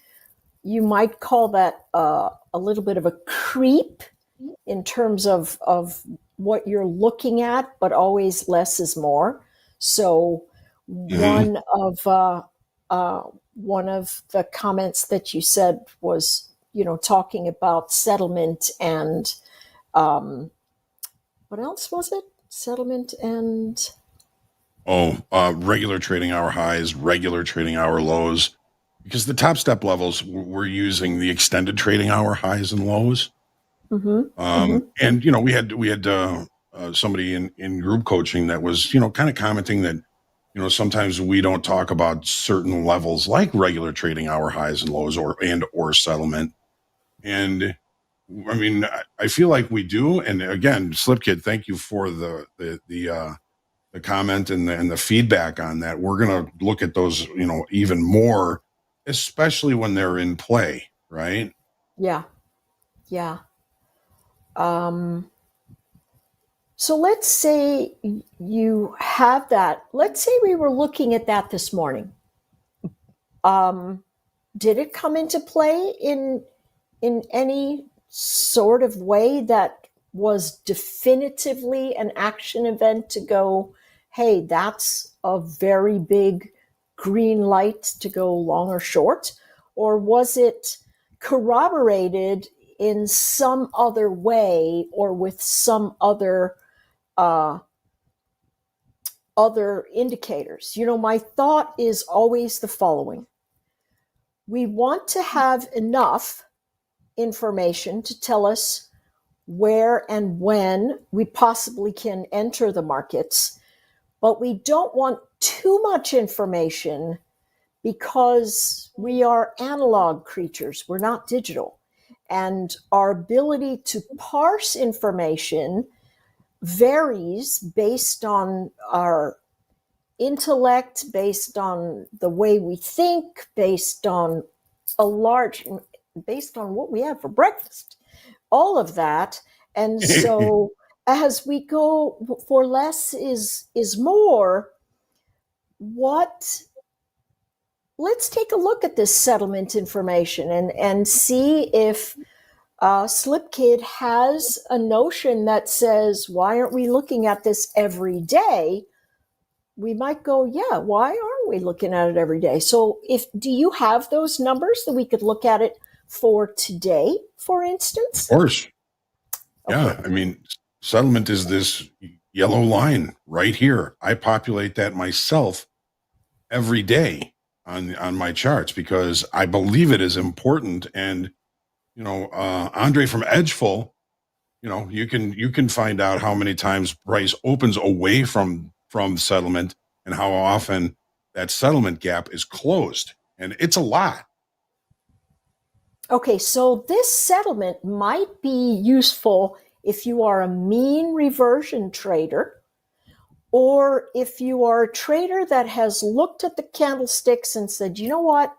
you might call that a little bit of a creep in terms of what you're looking at, but always less is more. So one of one of the comments that you said was, talking about settlement and what else was it? Settlement and regular trading hour highs, regular trading hour lows, because the top step levels we're using the extended trading hour highs and lows. And we had somebody in group coaching that was kind of commenting that sometimes we don't talk about certain levels like regular trading hour highs and lows or settlement. And I mean, I feel like we do. And again, Slipkid, thank you for the comment and the feedback on that. We're going to look at those, even more, especially when they're in play, right? Yeah. So let's say you have that. Let's say we were looking at that this morning. Did it come into play in any sort of way that was definitively an action event to go, hey, that's a very big green light to go long or short? Or was it corroborated in some other way or with some other indicators? My thought is always the following. We want to have enough information to tell us where and when we possibly can enter the markets, but we don't want too much information because we are analog creatures. We're not digital. And our ability to parse information varies based on our intellect, based on the way we think, based on what we have for breakfast, all of that. And so as we go for less is more, let's take a look at this settlement information and see if Slipkid has a notion that says, why aren't we looking at this every day? We might go, yeah, why aren't we looking at it every day? So do you have those numbers that we could look at it for today, for instance? Of course. Okay. Yeah. I mean, settlement is this yellow line right here. I populate that myself every day on my charts because I believe it is important. And, Andre from Edgeful, you can find out how many times price opens away from settlement and how often that settlement gap is closed. And it's a lot. Okay, so this settlement might be useful if you are a mean reversion trader, or if you are a trader that has looked at the candlesticks and said, you know what,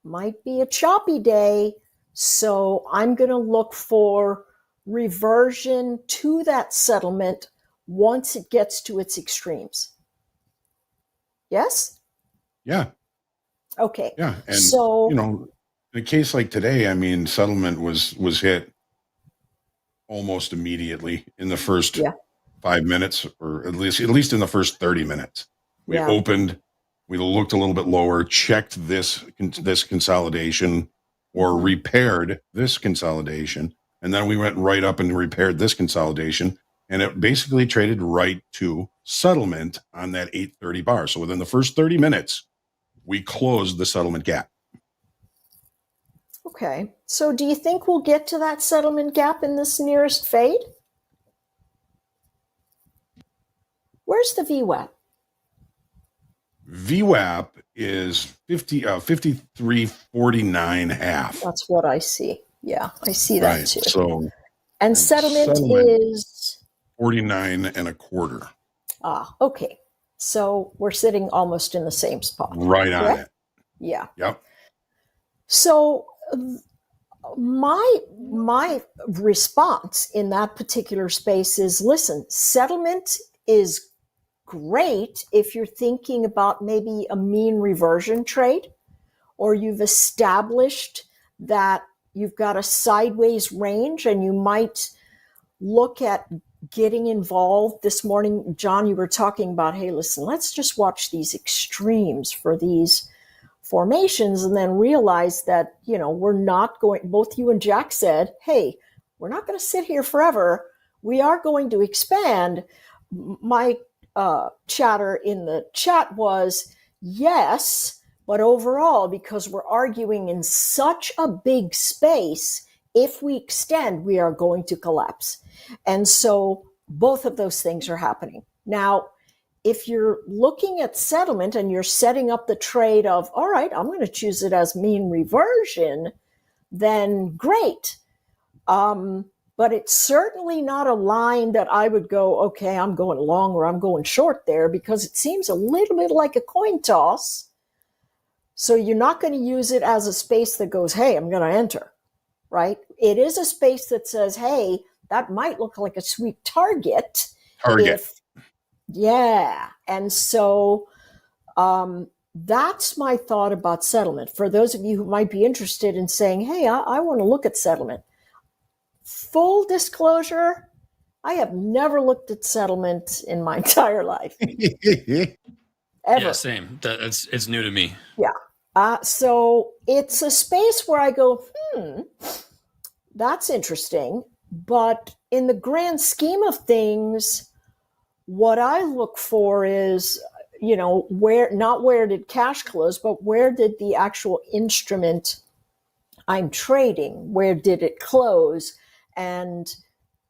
might be a choppy day, so I'm going to look for reversion to that settlement once it gets to its extremes. Yes? Yeah. Okay. Yeah. And, so, in a case like today, I mean, settlement was hit almost immediately in the first 5 minutes, or at least in the first 30 minutes. We opened, we looked a little bit lower, checked this consolidation or repaired this consolidation. And then we went right up and repaired this consolidation. And it basically traded right to settlement on that 830 bar. So within the first 30 minutes, we closed the settlement gap. Okay. So do you think we'll get to that settlement gap in this nearest fade? Where's the VWAP? VWAP is 53.49 half. That's what I see. Yeah, I see that too. So, and settlement is 49 and a quarter. Okay. So we're sitting almost in the same spot. Right on it. Yeah. Yep. So my response in that particular space is, listen, settlement is great if you're thinking about maybe a mean reversion trade, or you've established that you've got a sideways range and you might look at getting involved. This morning, John, you were talking about, hey, listen, let's just watch these extremes for these formations and then realized that, we're not going, both you and Jack said, hey, we're not going to sit here forever. We are going to expand. My chatter in the chat was, yes, but overall, because we're arguing in such a big space, if we extend, we are going to collapse. And so both of those things are happening. Now, if you're looking at settlement and you're setting up the trade of, all right, I'm going to choose it as mean reversion, then great. But it's certainly not a line that I would go, okay, I'm going long or I'm going short there, because it seems a little bit like a coin toss. So you're not going to use it as a space that goes, hey, I'm going to enter, right? It is a space that says, hey, that might look like a sweet target. Yeah. And so that's my thought about settlement. For those of you who might be interested in saying, hey, I want to look at settlement. Full disclosure, I have never looked at settlement in my entire life. Ever. Yeah, same. It's new to me. Yeah. So it's a space where I go, that's interesting. But in the grand scheme of things, what I look for is, where did cash close, but where did the actual instrument I'm trading, where did it close? And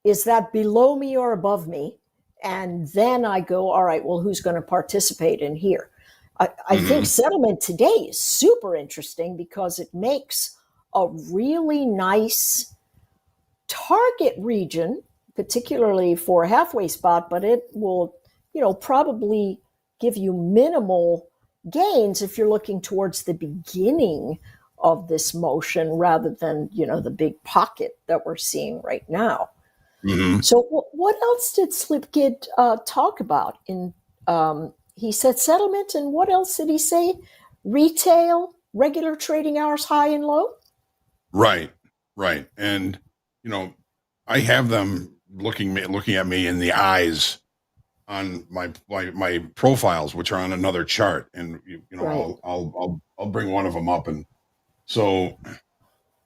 is that below me or above me? And then I go, all right, well, who's going to participate in here? I think settlement today is super interesting because it makes a really nice target region, particularly for a halfway spot, but it will, probably give you minimal gains if you're looking towards the beginning of this motion rather than, the big pocket that we're seeing right now. So what else did Slipkid talk about? He said settlement, and what else did he say? Retail, regular trading hours, high and low? Right. And, I have them looking at me in the eyes on my profiles, which are on another chart. And, Right. I'll bring one of them up. And so,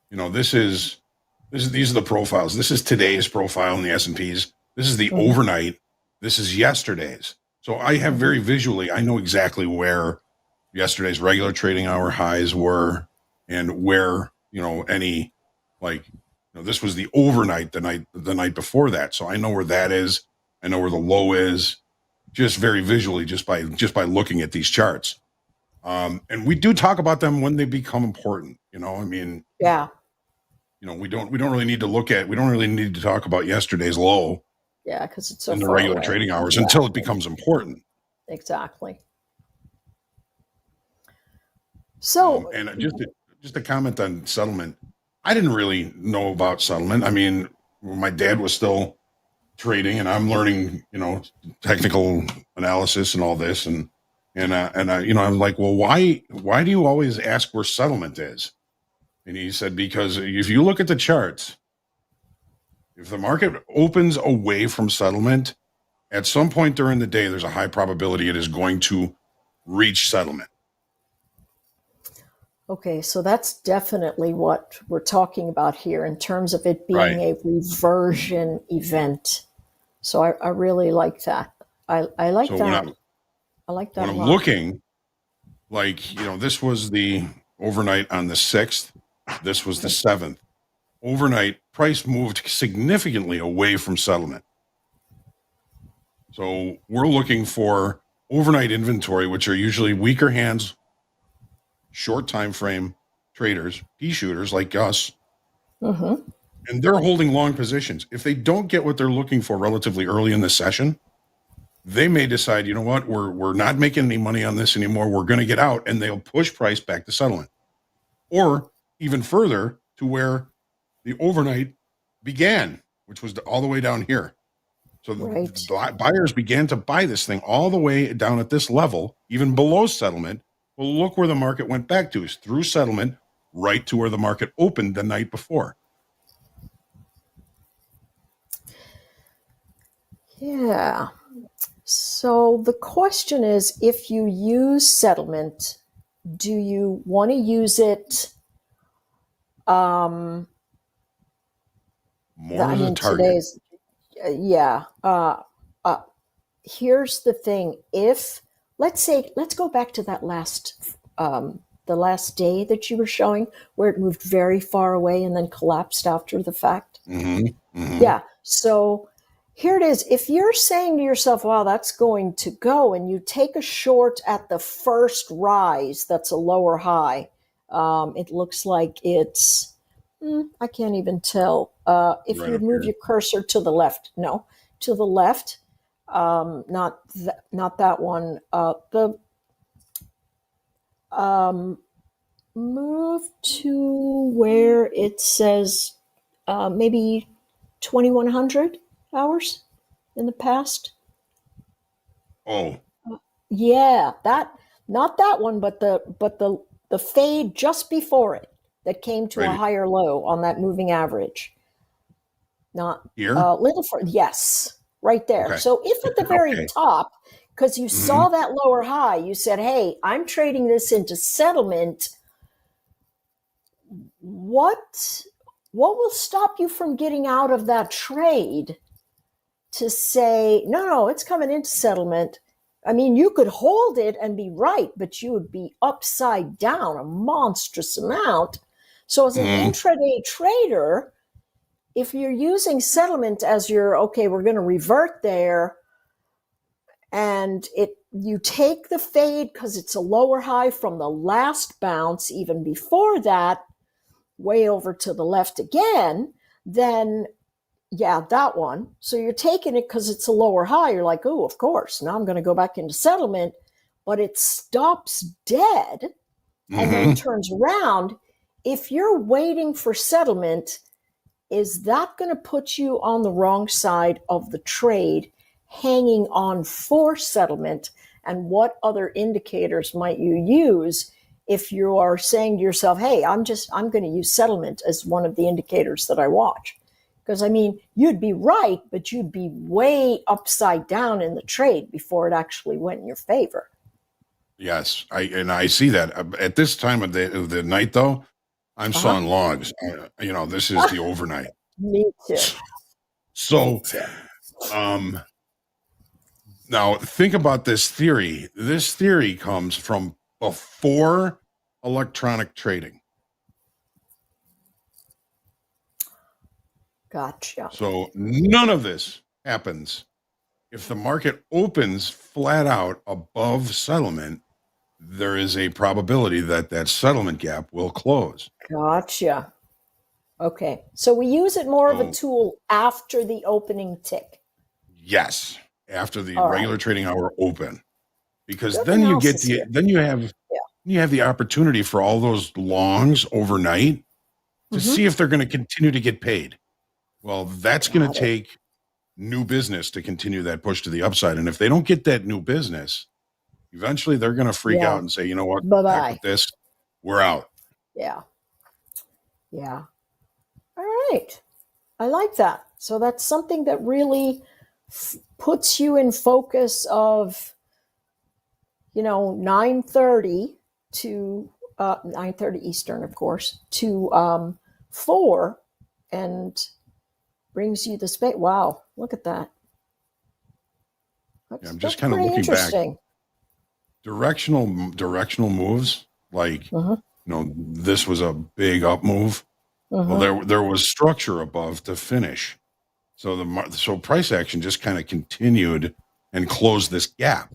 these are the profiles. This is today's profile in the S&Ps. This is the overnight. This is yesterday's. So I have very visually, I know exactly where yesterday's regular trading hour highs were and where, this was the overnight, the night before that. So I know where that is. I know where the low is, just very visually, just by looking at these charts. And we do talk about them when they become important. Yeah. We don't really need to talk about yesterday's low. Yeah, because it's so in the far regular away. trading hours until it becomes important. Exactly. So, And just a comment on settlement. I didn't really know about settlement. I mean, my dad was still trading, and I'm learning, technical analysis and all this, and I'm like, well, why do you always ask where settlement is? And he said, because if you look at the charts, if the market opens away from settlement, at some point during the day, there's a high probability it is going to reach settlement. Okay, so that's definitely what we're talking about here in terms of it being a reversion event. So I really like that. I like that. I like that when a I'm lot. looking, this was the overnight on the 6th. This was the 7th. Overnight, price moved significantly away from settlement. So we're looking for overnight inventory, which are usually weaker hands, short time frame traders, pea shooters like us, and they're holding long positions. If they don't get what they're looking for relatively early in the session, they may decide, you know what, we're not making any money on this anymore. We're going to get out, and they'll push price back to settlement, or even further to where the overnight began, which was all the way down here. So the buyers began to buy this thing all the way down at this level, even below settlement. Well, look where the market went back to, is through settlement, right to where the market opened the night before. Yeah. So the question is, if you use settlement do you want to use it? More as a target. Today's, here's the thing. If, let's go back to that the last day that you were showing where it moved very far away and then collapsed after the fact. Yeah. So here it is. If you're saying to yourself, wow, that's going to go, and you take a short at the first rise, that's a lower high. It looks like it's, I can't even tell. If Right you up move here. your cursor to the left, to the left, not that one. Move to where it says maybe 2100 hours in the past. Oh, Yeah, not that one, but the fade just before it that came to a Right. higher low on that moving average. Not here? little for yes, right there. Okay. So if at the very Okay. top, because you saw that lower high, you said, "Hey, I'm trading this into settlement." What will stop you from getting out of that trade to say, no, it's coming into settlement? I mean, you could hold it and be right, but you would be upside down a monstrous amount. So as an intraday trader, if you're using settlement as your, okay, we're going to revert there, and you take the fade because it's a lower high from the last bounce, even before that, way over to the left again, then yeah, that one. So you're taking it because it's a lower high. You're like, oh, of course. Now I'm going to go back into settlement, but it stops dead and then turns around. If you're waiting for settlement, is that going to put you on the wrong side of the trade, hanging on for settlement? And what other indicators might you use if you are saying to yourself, hey, I'm going to use settlement as one of the indicators that I watch? Because, I mean, you'd be right, but you'd be way upside down in the trade before it actually went in your favor. Yes, I see that. At this time of the night, though, I'm sawing logs. This is the overnight. Me too. So, now think about this theory. This theory comes from before electronic trading. Gotcha. So none of this happens if the market opens flat out above settlement. There is a probability that settlement gap will close. Gotcha. Okay. So we use it more of a tool after the opening tick. Yes, after the All regular right. trading hour open, because Good then you analysis here. you have the opportunity for all those longs overnight to see if they're going to continue to get paid. Well, that's going to take new business to continue that push to the upside, and if they don't get that new business, eventually they're going to freak out and say, you know what, Bye-bye. heck with this, we're out. Yeah. All right. I like that. So that's something that really puts you in focus of, 9:30 to 9:30 Eastern, of course, to 4, and brings you the space. Wow, look at that. I'm just kind of looking back. Directional moves, like this was a big up move. Well, there was structure above to finish, so price action just kind of continued and closed this gap.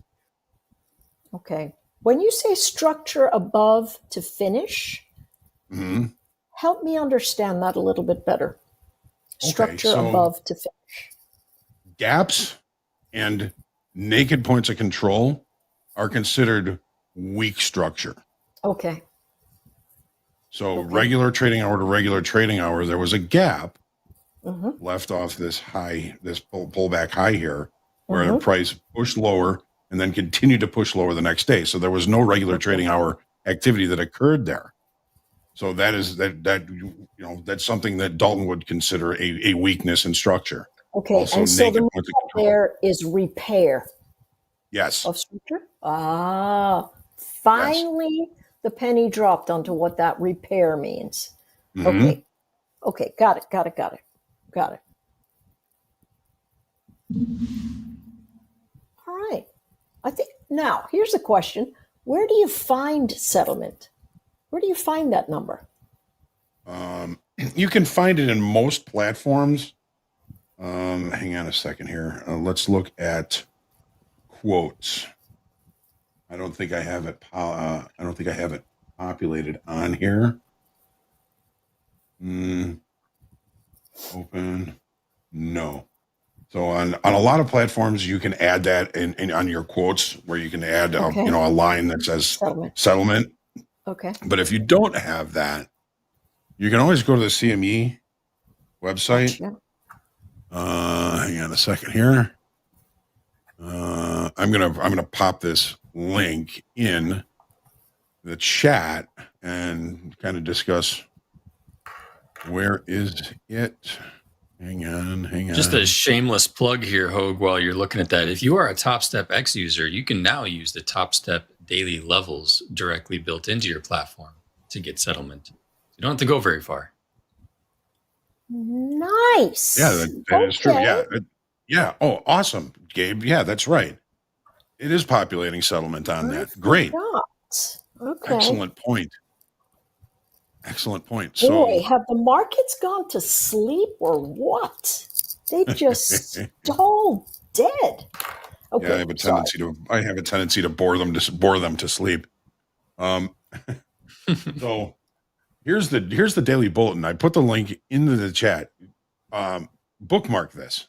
Okay, when you say structure above to finish, help me understand that a little bit better. Structure above to finish. Gaps and naked points of control are considered weak structure. Okay. So regular trading hour to regular trading hour, there was a gap left off this high, this pullback high here, where the price pushed lower and then continued to push lower the next day. So there was no regular trading hour activity that occurred there. So that's something that Dalton would consider a weakness in structure. Okay, also, and so naked the points of movement control. there is repair. Yes. Of structure. Finally, the penny dropped onto what that repair means. Mhm. Okay, got it. All right. I think now here's a question. Where do you find settlement? Where do you find that number? You can find it in most platforms. Hang on a second here. Let's look at quotes. I don't think I have it. I don't think I have it populated on here. Open. No. So on a lot of platforms, you can add that in on your quotes, where you can add a line that says settlement. Okay. But if you don't have that, you can always go to the CME website. Gotcha. Hang on a second here. I'm gonna pop this link in the chat and kind of discuss where is it. Hang on. Just a shameless plug here, Hoag, while you're looking at that. If you are a TopstepX user, you can now use the Topstep daily levels directly built into your platform to get settlement. You don't have to go very far. Nice. Yeah, that is true. Yeah. Yeah. Oh, awesome, Gabe. Yeah, that's right. It is populating settlement on that. Great. Okay. Excellent point. Boy, So, have the markets gone to sleep or what? They just stole dead. Okay. yeah, I have a tendency to bore them to sleep. So here's the daily bulletin. I put the link into the chat. Bookmark this,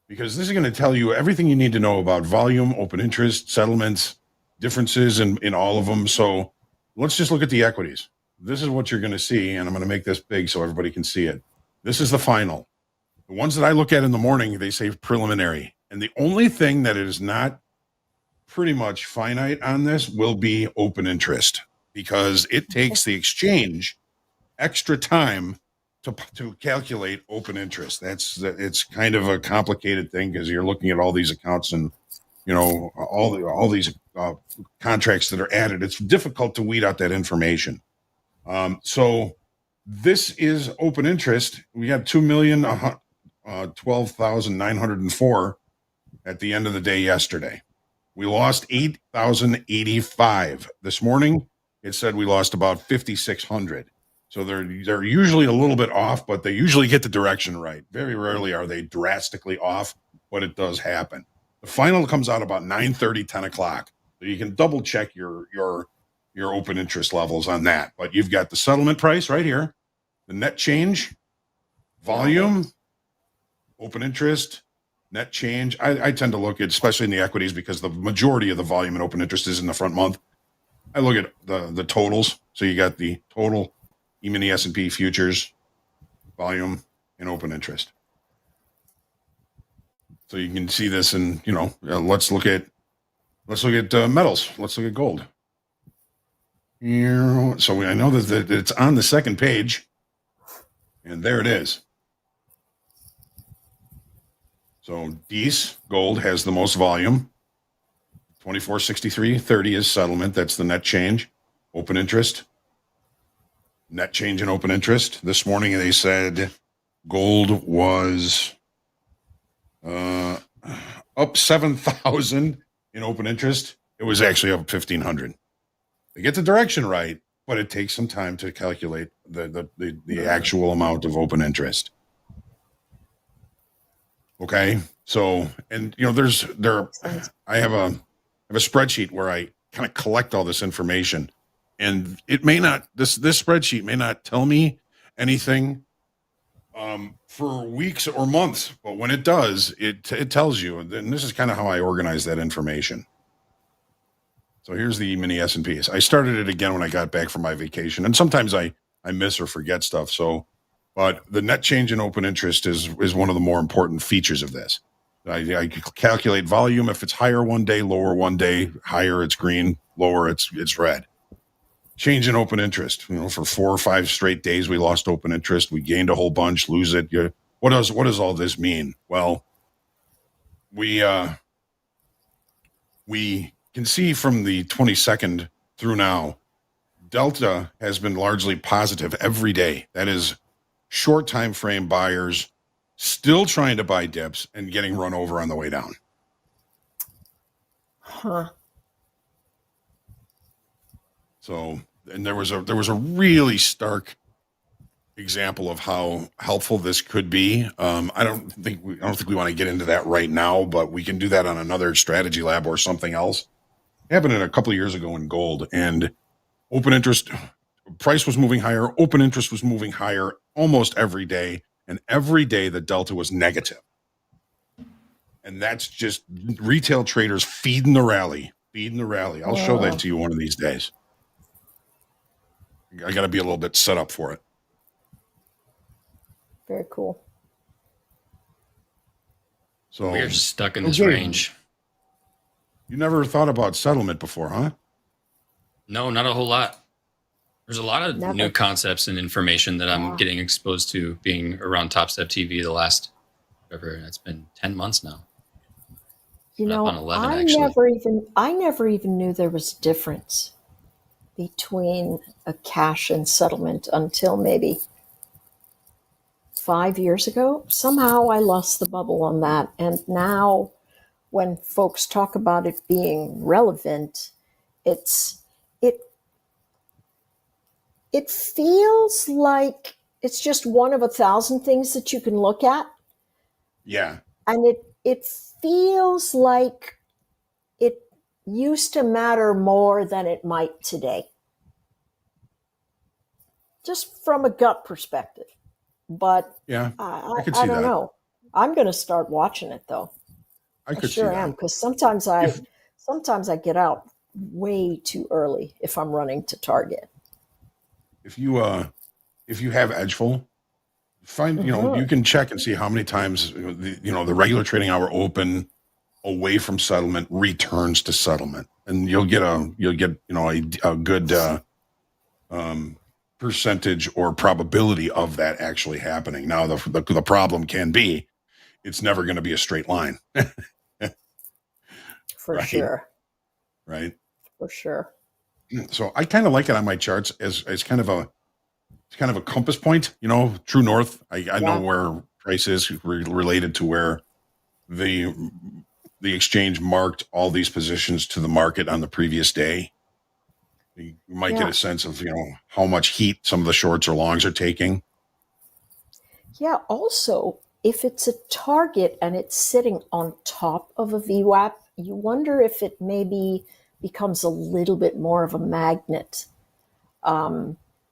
because this is going to tell you everything you need to know about volume, open interest, settlements, differences in all of them. So let's just look at the equities. This is what you're going to see, and I'm going to make this big so everybody can see it. This is the final. The ones that I look at in the morning, they say preliminary. And the only thing that is not pretty much finite on this will be open interest, because it takes the exchange extra time to calculate open interest. It's kind of a complicated thing, because you're looking at all these accounts and all these contracts that are added. It's difficult to weed out that information. So this is open interest. We got 2,012,904 at the end of the day yesterday. We lost 8,085 this morning. It said we lost about 5,600. So they're usually a little bit off, but they usually get the direction right. Very rarely are they drastically off, but it does happen. The final comes out about 9:30, 10 o'clock. So you can double check your open interest levels on that. But you've got the settlement price right here, the net change, volume, open interest, net change. I tend to look at, especially in the equities, because the majority of the volume and open interest is in the front month. I look at the totals. So you got the total E-mini S&P futures, volume, and open interest. So you can see this, and let's look at metals. Let's look at gold. So I know that it's on the second page, and there it is. So DEES gold has the most volume. 2463.30 is settlement. That's the net change. Open interest. Net change in open interest. This morning they said gold was up 7,000 in open interest. It was actually up 1,500. They get the direction right, but it takes some time to calculate the actual amount of open interest. Okay, so I have a spreadsheet where I kind of collect all this information, and it may not this spreadsheet may not tell me anything for weeks or months, but when it does, it tells you. And this is kind of how I organize that information. So here's the mini S&Ps. I started it again when I got back from my vacation, and sometimes I miss or forget stuff. So, but the net change in open interest is one of the more important features of this. I calculate volume. If it's higher one day, lower one day, higher it's green, lower it's red. Change in open interest. For 4 or 5 straight days we lost open interest. We gained a whole bunch, lose it. What does all this mean? Well, we can see from the 22nd through now delta has been largely positive every day. That is short time frame buyers still trying to buy dips and getting run over on the way down. Huh. So, and there was a really stark example of how helpful this could be. I don't think we want to get into that right now, but we can do that on another strategy lab or something else. It happened a couple of years ago in gold, and open interest price was moving higher. Open interest was moving higher almost every day, and every day the delta was negative. And that's just retail traders feeding the rally. I'll show that to you one of these days. I got to be a little bit set up for it. Very cool. So we're stuck in this range. You never thought about settlement before, huh? No, not a whole lot. There's a lot of new concepts and information that I'm getting exposed to being around TopstepTV the last, whatever, it's been 10 months now. You know, on 11, I never even knew there was a difference between a cash and settlement until maybe 5 years ago. Somehow I lost the bubble on that. And now when folks talk about it being relevant, it feels like it's just one of 1,000 things that you can look at. Yeah. And it feels like it used to matter more than it might today. Just from a gut perspective. But yeah, I don't know. I'm going to start watching it though. I sure am, because sometimes I get out way too early if I'm running to target. If you have Edgeful, find you can check and see how many times the regular trading hour open away from settlement returns to settlement, and you'll get a good percentage or probability of that actually happening. Now the problem can be it's never going to be a straight line. For sure. Right. For sure. So I kind of like it on my charts as kind of a compass point, true north. I know where price is related to where the exchange marked all these positions to the market on the previous day. You might get a sense of, how much heat some of the shorts or longs are taking. Yeah. Also, if it's a target and it's sitting on top of a VWAP, you wonder if it maybe becomes a little bit more of a magnet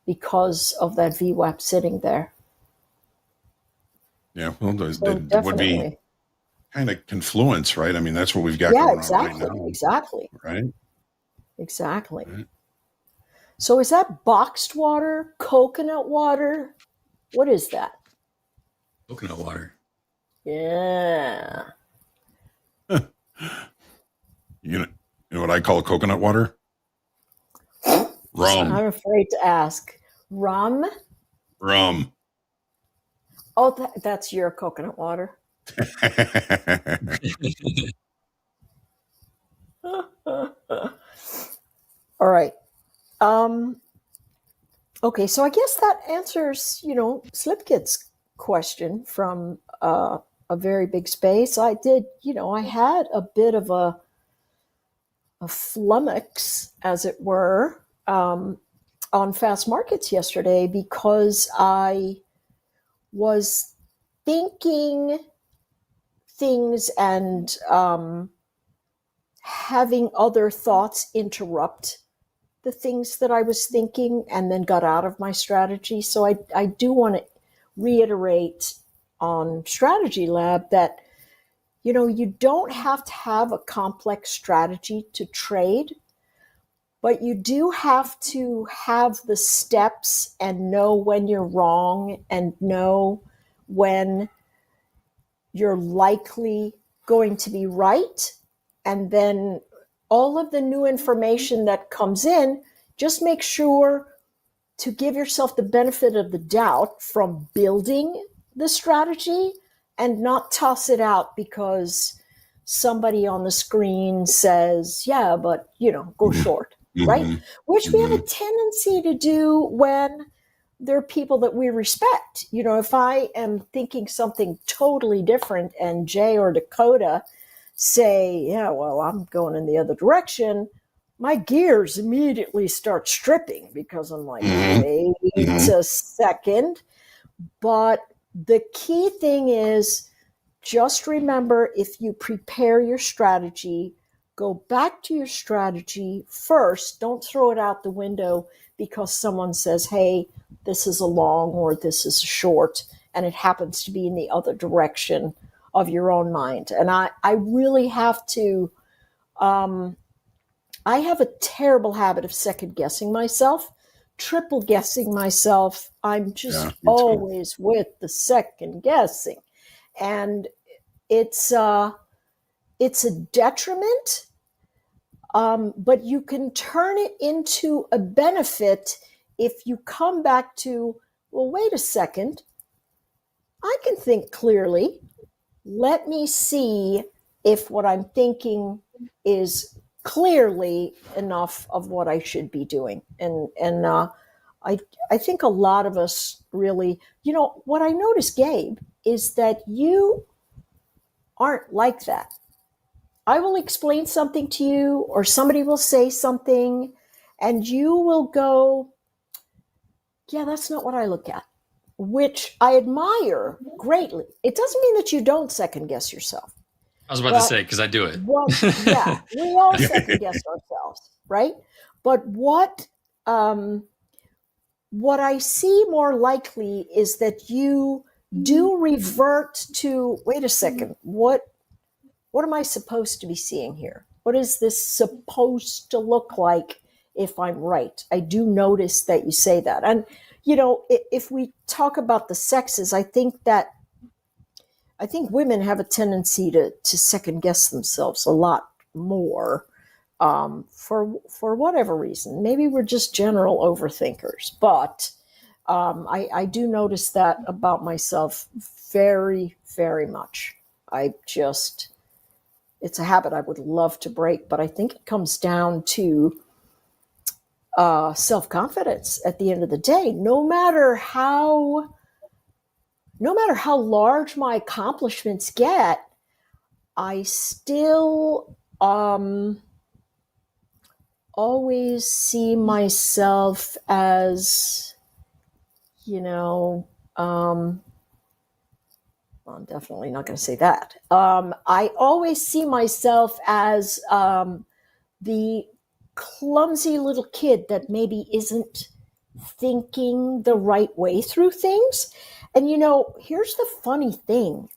because of that VWAP sitting there. Yeah, well, it would be kind of confluence, right? I mean, that's what we've got going on right now. Exactly. Right? Exactly. Right. So is that boxed water, coconut water? What is that? Coconut water. Yeah. You know what I call coconut water? Rum. I'm afraid to ask. Rum? Rum. Oh, that's your coconut water. All right. Okay, so I guess that answers, Slipkid's question from a very big space. I did, I had a bit of a flummox, as it were, on fast markets yesterday because I was thinking things and having other thoughts interrupt the things that I was thinking and then got out of my strategy. So I do want to reiterate on Strategy Lab that, you don't have to have a complex strategy to trade, but you do have to have the steps and know when you're wrong and know when you're likely going to be right. And then all of the new information that comes in, just make sure to give yourself the benefit of the doubt from building the strategy and not toss it out because somebody on the screen says, yeah, but, go short. right? Which we have a tendency to do when there are people that we respect. You know, if I am thinking something totally different and Jay or Dakota say, yeah, well, I'm going in the other direction, my gears immediately start stripping because I'm like, wait a second. But the key thing is just remember, if you prepare your strategy, go back to your strategy first. Don't throw it out the window because someone says, hey, this is a long or this is a short, and it happens to be in the other direction of your own mind. And I really have to, I have a terrible habit of second guessing myself, triple guessing myself. I'm just always with the second guessing. And it's a detriment, but you can turn it into a benefit if you come back to, well, wait a second, I can think clearly. Let me see if what I'm thinking is clearly enough of what I should be doing. And I think a lot of us really, you know, what I noticed, Gabe, is that you aren't like that. I will explain something to you, or somebody will say something, and you will go, yeah, that's not what I look at, which I admire greatly. It doesn't mean that you don't second guess yourself. I was about to say, because I do it. Yeah, we all second guess ourselves, right? But what I see more likely is that you do revert to, wait a second, what am I supposed to be seeing here? What is this supposed to look like if I'm right? I do notice that you say that. And, you know, if we talk about the sexes, I think women have a tendency to second guess themselves a lot more for whatever reason. Maybe we're just general overthinkers, but I do notice that about myself very, very much. It's a habit I would love to break, but I think it comes down to self-confidence at the end of the day. No matter how large my accomplishments get, I still always see myself as, you know, I'm definitely not going to say that. I always see myself as the clumsy little kid that maybe isn't thinking the right way through things. And, you know, here's the funny thing.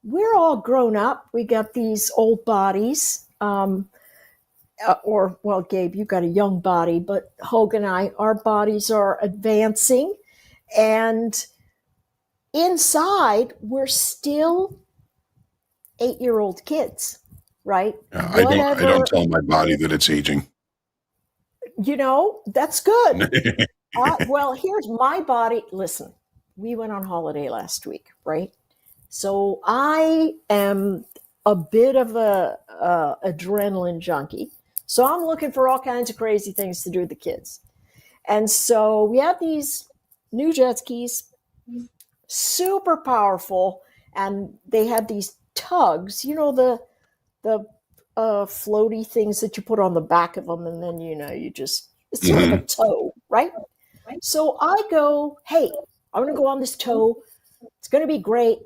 We're all grown up. We got these old bodies. Well, Gabe, you got a young body, but Hoag and I, our bodies are advancing. And inside, we're still 8-year-old kids, right? I don't tell my body that it's aging. You know, that's good. Well, here's my body. Listen, we went on holiday last week, right? So I am a bit of a adrenaline junkie. So I'm looking for all kinds of crazy things to do with the kids. And so we have these new jet skis, super powerful, and they have these tugs, you know, the floaty things that you put on the back of them, and then, you know, it's sort of a tow, right? So I go, hey, I'm going to go on this tow. It's going to be great.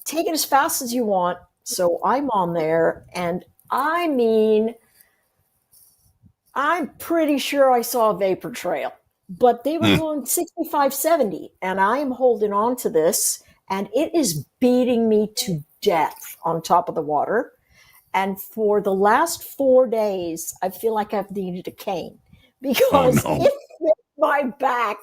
Take it as fast as you want. So I'm on there, and I mean, I'm pretty sure I saw a vapor trail, but they were going 65, 70, and I'm holding on to this, and it is beating me to death on top of the water. And for the last 4 days, I feel like I've needed a cane because it makes my back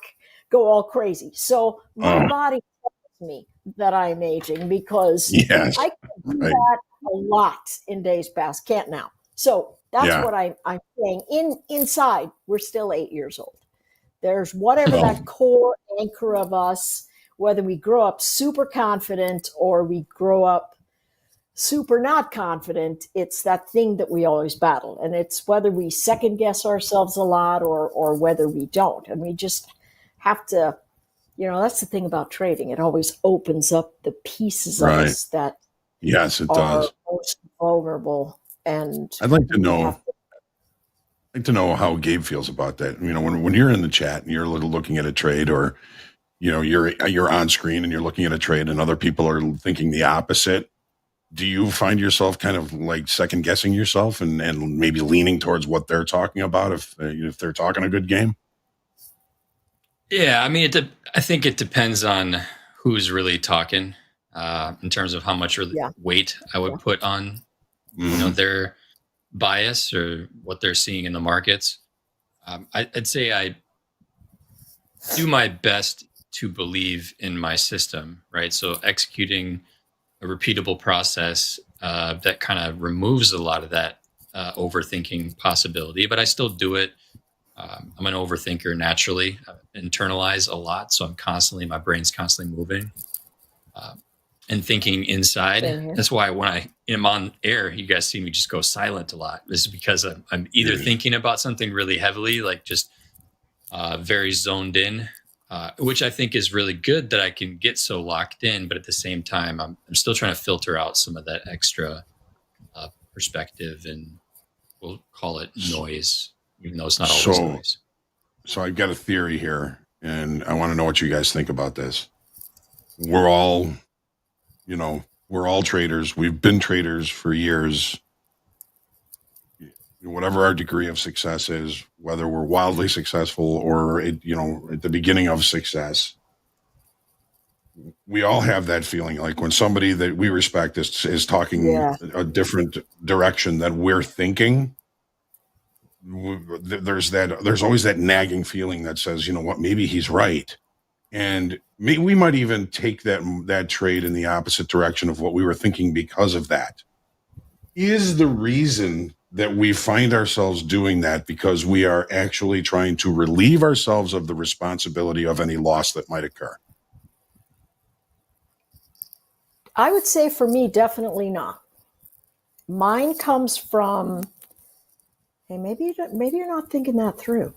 go all crazy. So my body tells me that I'm aging because I can do that a lot in days past. Can't now. So that's what I'm saying. Inside, we're still 8 years old. There's whatever that core anchor of us, whether we grow up super confident or we grow up super not confident, it's that thing that we always battle. And it's whether we second guess ourselves a lot or whether we don't. And we just have to, that's the thing about trading. It always opens up the pieces of us that yes, it are does. most vulnerable. And I'd like to know how Gabe feels about that. When you're in the chat and you're looking at a trade, or you're on screen and you're looking at a trade and other people are thinking the opposite, do you find yourself kind of like second guessing yourself and maybe leaning towards what they're talking about if they're talking a good game? Yeah, I mean, I think it depends on who's really talking in terms of how much weight I would put on their bias or what they're seeing in the markets. I'd say I do my best to believe in my system, right? So executing a repeatable process that kind of removes a lot of that overthinking possibility, but I still do it. I'm an overthinker naturally. I internalize a lot, so my brain's constantly moving and thinking inside. That's why when I am on air, you guys see me just go silent a lot. This is because I'm either thinking about something really heavily, like just very zoned in, which I think is really good that I can get so locked in. But at the same time, I'm still trying to filter out some of that extra perspective, and we'll call it noise, even though it's not always noise. So I've got a theory here, and I want to know what you guys think about this. We're all traders. We've been traders for years. Whatever our degree of success is, whether we're wildly successful or at the beginning of success, we all have that feeling like when somebody that we respect is talking a different direction that we're thinking, there's always that nagging feeling that says, you know what, maybe he's right. And we might even take that trade in the opposite direction of what we were thinking because of that. Is the reason that we find ourselves doing that because we are actually trying to relieve ourselves of the responsibility of any loss that might occur? I would say for me, definitely not. Mine comes from, hey, maybe you're not thinking that through,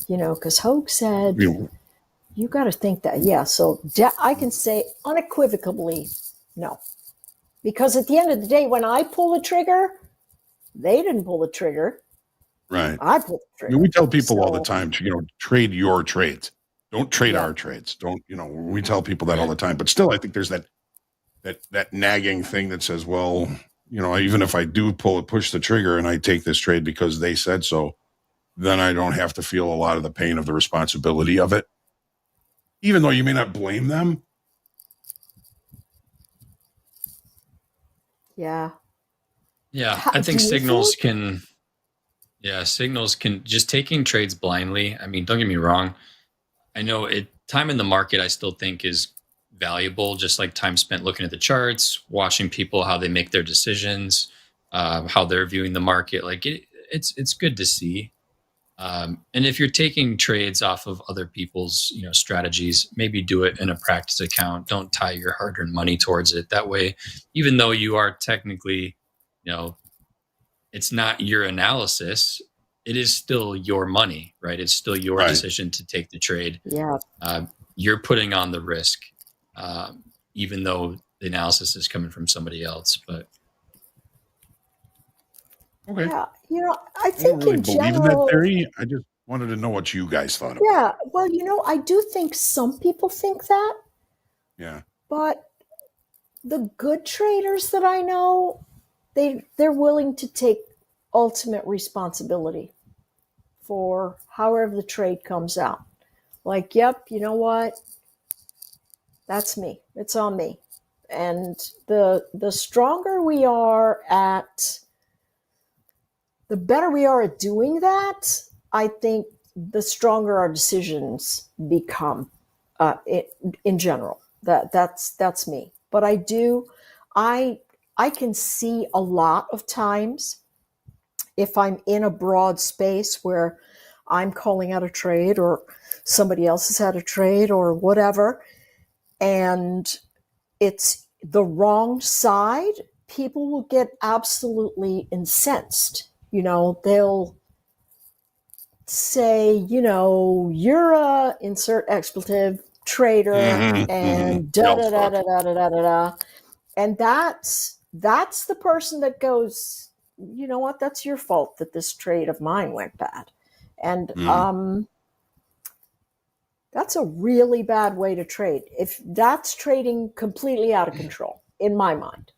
because Hoag said, you got to think that. Yeah, so I can say unequivocally no. Because at the end of the day, when I pull the trigger, they didn't pull the trigger. Right. I pulled the trigger. We tell people all the time to, trade your trades. Don't trade our trades. Don't, we tell people that all the time. But still, I think there's that nagging thing that says, well, even if I do push the trigger and I take this trade because they said so, then I don't have to feel a lot of the pain of the responsibility of it. Even though you may not blame them. Yeah. Yeah, I think signals can just taking trades blindly. I mean, don't get me wrong. I know time in the market I still think is valuable, just like time spent looking at the charts, watching people, how they make their decisions, how they're viewing the market. Like it's good to see. And if you're taking trades off of other people's, strategies, maybe do it in a practice account. Don't tie your hard-earned money towards it. That way, even though you are technically, it's not your analysis, it is still your money, right? It's still your decision to take the trade. Yeah. You're putting on the risk, even though the analysis is coming from somebody else. But okay. Yeah, I think don't really in believe general, in that theory. I just wanted to know what you guys thought about. Yeah, well, I do think some people think that. Yeah. But the good traders that I know, they're willing to take ultimate responsibility for however the trade comes out. Like, yep, you know what? That's me. It's on me. And the stronger we are the better we are at doing that, I think the stronger our decisions become in general. That's me. But I can see a lot of times if I'm in a broad space where I'm calling out a trade or somebody else has had a trade or whatever, and it's the wrong side, people will get absolutely incensed. They'll say, you're a insert expletive trader and da da da da da da da da. And that's the person that goes, you know what, that's your fault that this trade of mine went bad. And that's a really bad way to trade. If that's trading completely out of control, in my mind.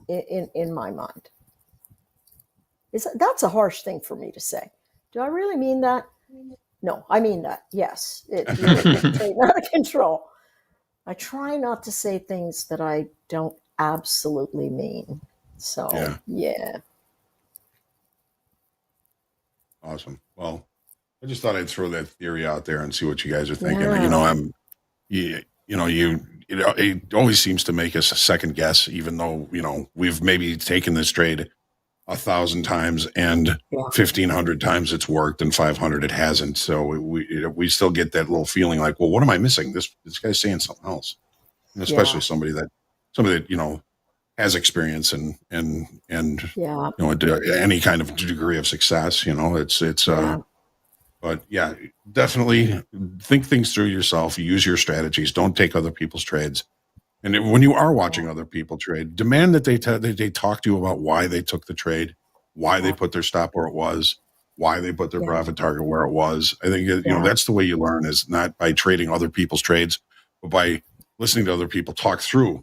In my mind. That's a harsh thing for me to say. Do I really mean that? No, I mean that. Yes. It's trading out of control. I try not to say things that I don't absolutely mean. So, yeah. Awesome. Well, I just thought I'd throw that theory out there and see what you guys are thinking. Yeah. It always seems to make us second guess, even though, we've maybe taken this trade 1,000 times and 1,500 times it's worked and 500 it hasn't. So we still get that little feeling like, well, what am I missing? This guy's saying something else. And especially somebody that has experience and any kind of degree of success. But yeah, definitely think things through yourself. Use your strategies. Don't take other people's trades. And when you are watching other people trade, demand that they talk to you about why they took the trade, why they put their stop where it was, why they put their profit target where it was. I think that's the way you learn, is not by trading other people's trades, but by listening to other people talk through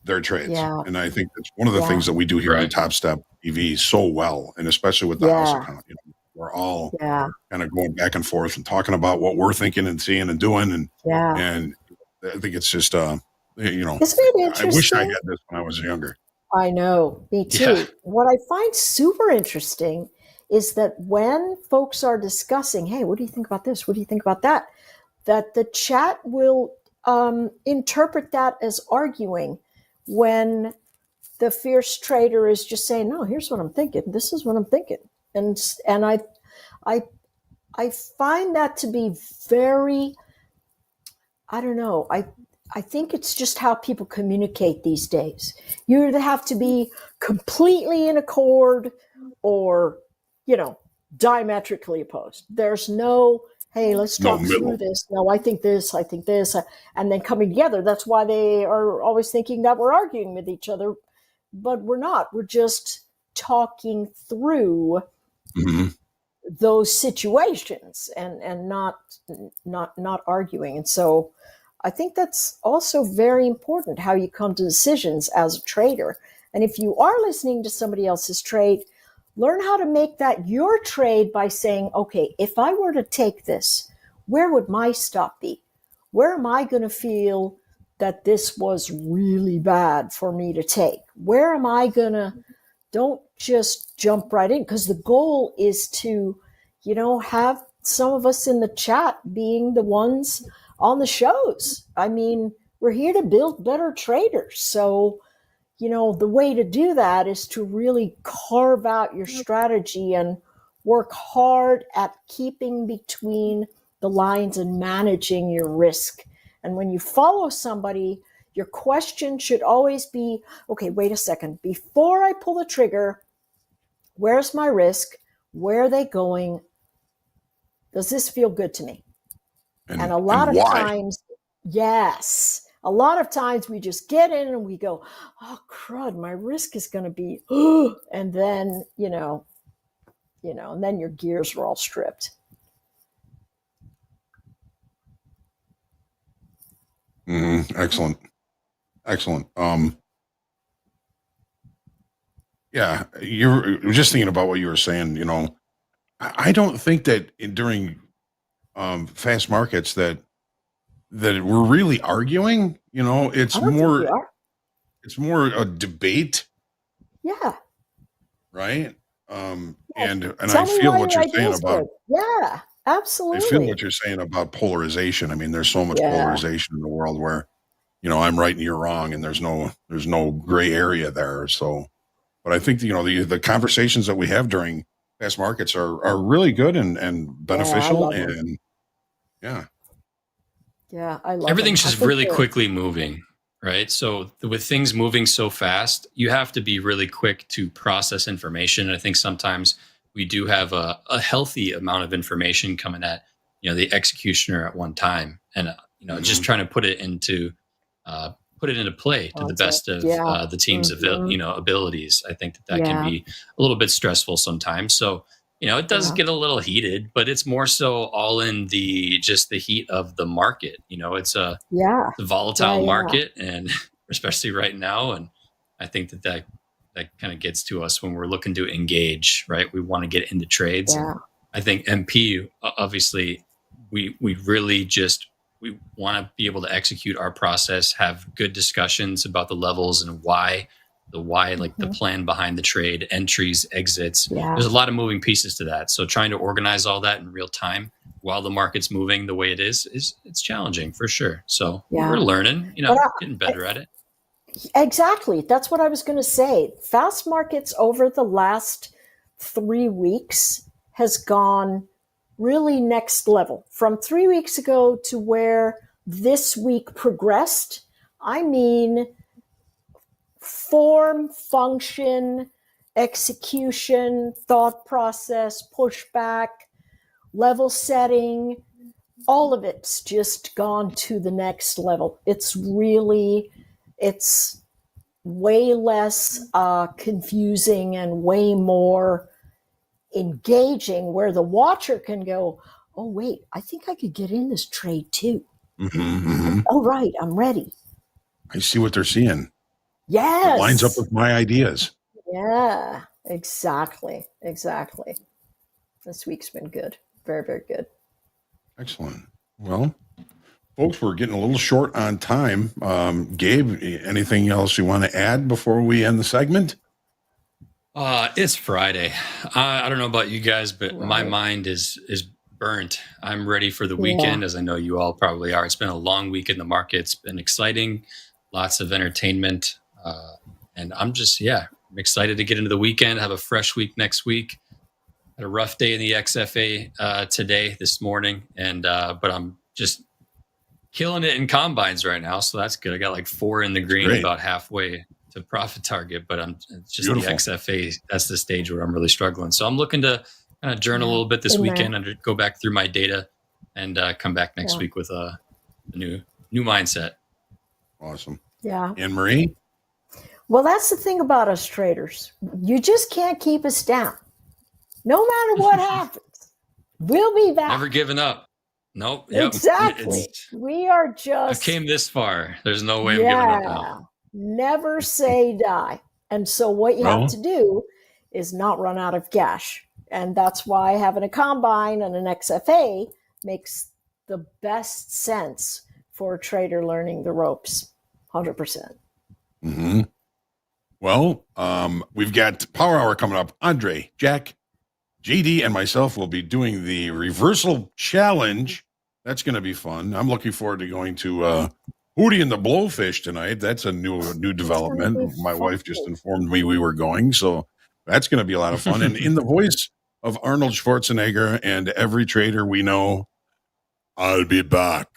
their trades. Yeah. And I think that's one of the things that we do here at Topstep TV so well, and especially with the house account. We're all kind of going back and forth and talking about what we're thinking and seeing and doing, and I think it's just isn't it interesting? I wish I had this when I was younger. I know, me too. Yeah. What I find super interesting is that when folks are discussing, hey, what do you think about this? What do you think about that? That the chat will interpret that as arguing, when the fierce trader is just saying, no, here's what I'm thinking. This is what I'm thinking. And I find that to be very, I don't know, I think it's just how people communicate these days. You either have to be completely in accord or, diametrically opposed. There's no, hey, let's talk through this. No, I think this, and then coming together. That's why they are always thinking that we're arguing with each other, but we're not. We're just talking through those situations and not arguing. And so I think that's also very important, how you come to decisions as a trader. And if you are listening to somebody else's trade, learn how to make that your trade by saying, okay, if I were to take this, where would my stop be? Where am I going to feel that this was really bad for me to take? Where am I going to, don't just jump right in, because the goal is to, have some of us in the chat being the ones on the shows. I mean, we're here to build better traders. So, the way to do that is to really carve out your strategy and work hard at keeping between the lines and managing your risk. And when you follow somebody, your question should always be, okay, wait a second. Before I pull the trigger, where's my risk? Where are they going? Does this feel good to me? And a lot of times, yes, a lot of times we just get in and we go, oh, crud, my risk is going to be, and then, and then your gears are all stripped. Excellent. Yeah, you're just thinking about what you were saying. I don't think that during fast markets that we're really arguing. It's more a debate. Yeah. Right. And I feel what you're saying about. Yeah, absolutely. I feel what you're saying about polarization. I mean, there's so much polarization in the world where, I'm right and you're wrong, and there's no gray area there. So, but I think the conversations that we have during fast markets are really good and beneficial, Yeah, I love everything's them. just really quickly moving. right? So with things moving so fast, you have to be really quick to process information. And I think sometimes we do have a healthy amount of information coming at the executioner at one time, and just trying to put it into play to the best of the team's abilities. I think that can be a little bit stressful sometimes. So it does get a little heated, but it's more so all in the heat of the market. It's a volatile market, and especially right now. And I think that kind of gets to us when we're looking to engage, right? We want to get into trades. Yeah. I think MP, obviously, we really we want to be able to execute our process, have good discussions about the levels and why, like the plan behind the trade, entries, exits. Yeah. There's a lot of moving pieces to that. So trying to organize all that in real time while the market's moving the way it is it's challenging for sure. So we're learning, getting better at it. Exactly. That's what I was going to say. Fast markets over the last 3 weeks has gone really next level. From 3 weeks ago to where this week progressed, I mean, form, function, execution, thought process, pushback, level setting, all of it's just gone to the next level. It's way less confusing and way more engaging, where the watcher can go, oh, wait, I think I could get in this trade too. Oh, right, I'm ready. I see what they're seeing. Yes. It lines up with my ideas. Yeah, exactly. This week's been good. Very, very good. Excellent. Well, folks, we're getting a little short on time. Gabe, anything else you want to add before we end the segment? It's Friday. I don't know about you guys, but my mind is burnt. I'm ready for the weekend, as I know you all probably are. It's been a long week in the market. It's been exciting, lots of entertainment. And I'm just, I'm excited to get into the weekend, have a fresh week next week. Had a rough day in the XFA this morning, and but I'm just killing it in combines right now, so that's good. I got like 4 in the green, about halfway to profit target, but it's just Beautiful. The XFA. That's the stage where I'm really struggling. So I'm looking to kind of journal a little bit this weekend and go back through my data and come back next week with a new mindset. Awesome. Yeah. Anne-Marie? Well, that's the thing about us traders. You just can't keep us down. No matter what happens, we'll be back. Never giving up. Nope. Exactly. We are just... I came this far. There's no way I'm giving up now. Never say die. And so what you have to do is not run out of cash. And that's why having a combine and an XFA makes the best sense for a trader learning the ropes. 100%. Mm-hmm. Well, we've got Power Hour coming up. Andre, Jack, JD, and myself will be doing the reversal challenge. That's going to be fun. I'm looking forward to going to Hootie and the Blowfish tonight. That's a new development. My wife just informed me we were going, so that's going to be a lot of fun. And in the voice of Arnold Schwarzenegger and every trader we know, I'll be back.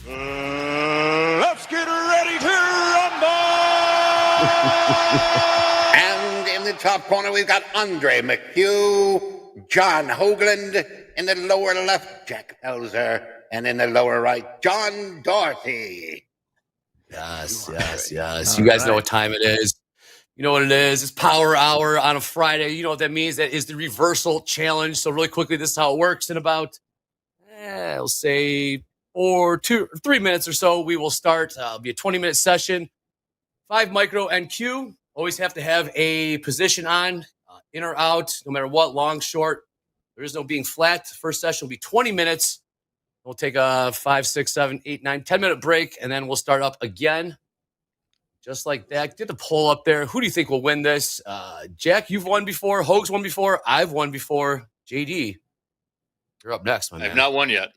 Let's get ready to rumble! And in the top corner, we've got Andre McHugh, John Hoagland. In the lower left, Jack Elzer. And in the lower right, John Dorothy. Yes. You guys know what time it is. You know what it is. It's Power Hour on a Friday. You know what that means. That is the reversal challenge. So really quickly, this is how it works. In about, I'll say 3 minutes or so, we will start. It'll be a 20-minute session. 5 micro NQ. Always have to have a position on, in or out, no matter what, long, short. There is no being flat. First session will be 20 minutes. We'll take a 5, 6, 7, 8, 9, 10-minute break, and then we'll start up again. Just like that. Get the poll up there. Who do you think will win this? Jack, you've won before. Hoag's won before. I've won before. JD, you're up next, my man. I've not won yet.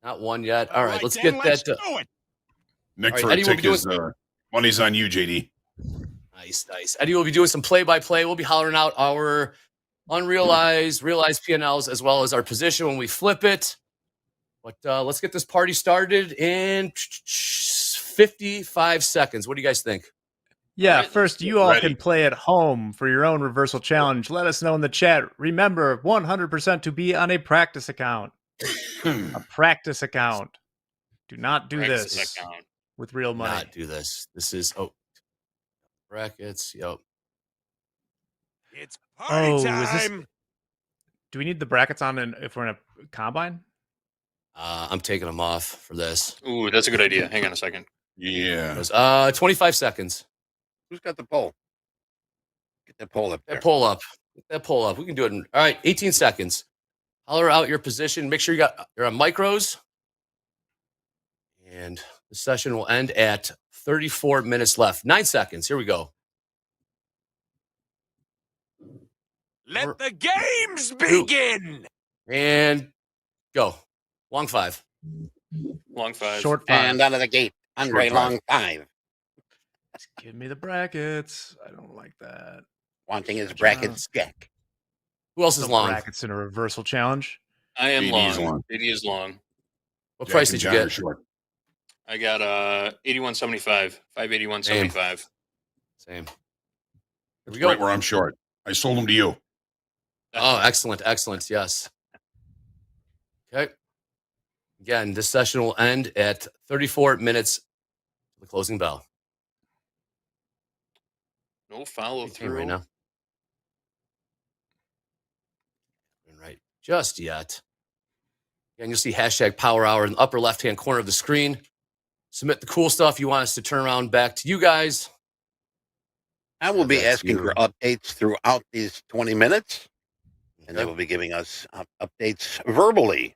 Not won yet. All right, let's get that. Nick All for right, a tick is money's on you, JD. Nice. Eddie will be doing some play-by-play. We'll be hollering out our unrealized, realized P&Ls, as well as our position when we flip it. But let's get this party started in 55 seconds. What do you guys think? Yeah, first, you all can play at home for your own reversal challenge. Let us know in the chat. Remember, 100% to be on a practice account. A practice account. Do not do this with real money. Not do this. This is, brackets. Yep. It's party time. Do we need the brackets on if we're in a combine? I'm taking them off for this. Ooh, that's a good idea. Hang on a second. Yeah. 25 seconds. Who's got the poll? Get that poll up there. Get that poll up. We can do it in, all right, 18 seconds. Holler out your position. Make sure you're on micros. And the session will end at 34 minutes left. 9 seconds. Here we go. Let the games begin. And go. Long 5. Long 5. Short 5. And out of the gate, Andre long 5. Give me the brackets. I don't like that. Wanting his brackets jack. Who else is long? Brackets in a reversal challenge. I am BD is long. BD is long. What price did you get? Short. I got 81.75. 581.75. Same. Here we That's go. right where I'm short. I sold them to you. Oh, excellent. Yes. Okay. Again, this session will end at 34 minutes to the closing bell. No follow through right now. Right. Just yet. And you'll see hashtag Power Hour in the upper left-hand corner of the screen. submit the cool stuff you want us to turn around back to you guys. I will be asking for updates throughout these 20 minutes, and they will be giving us updates verbally.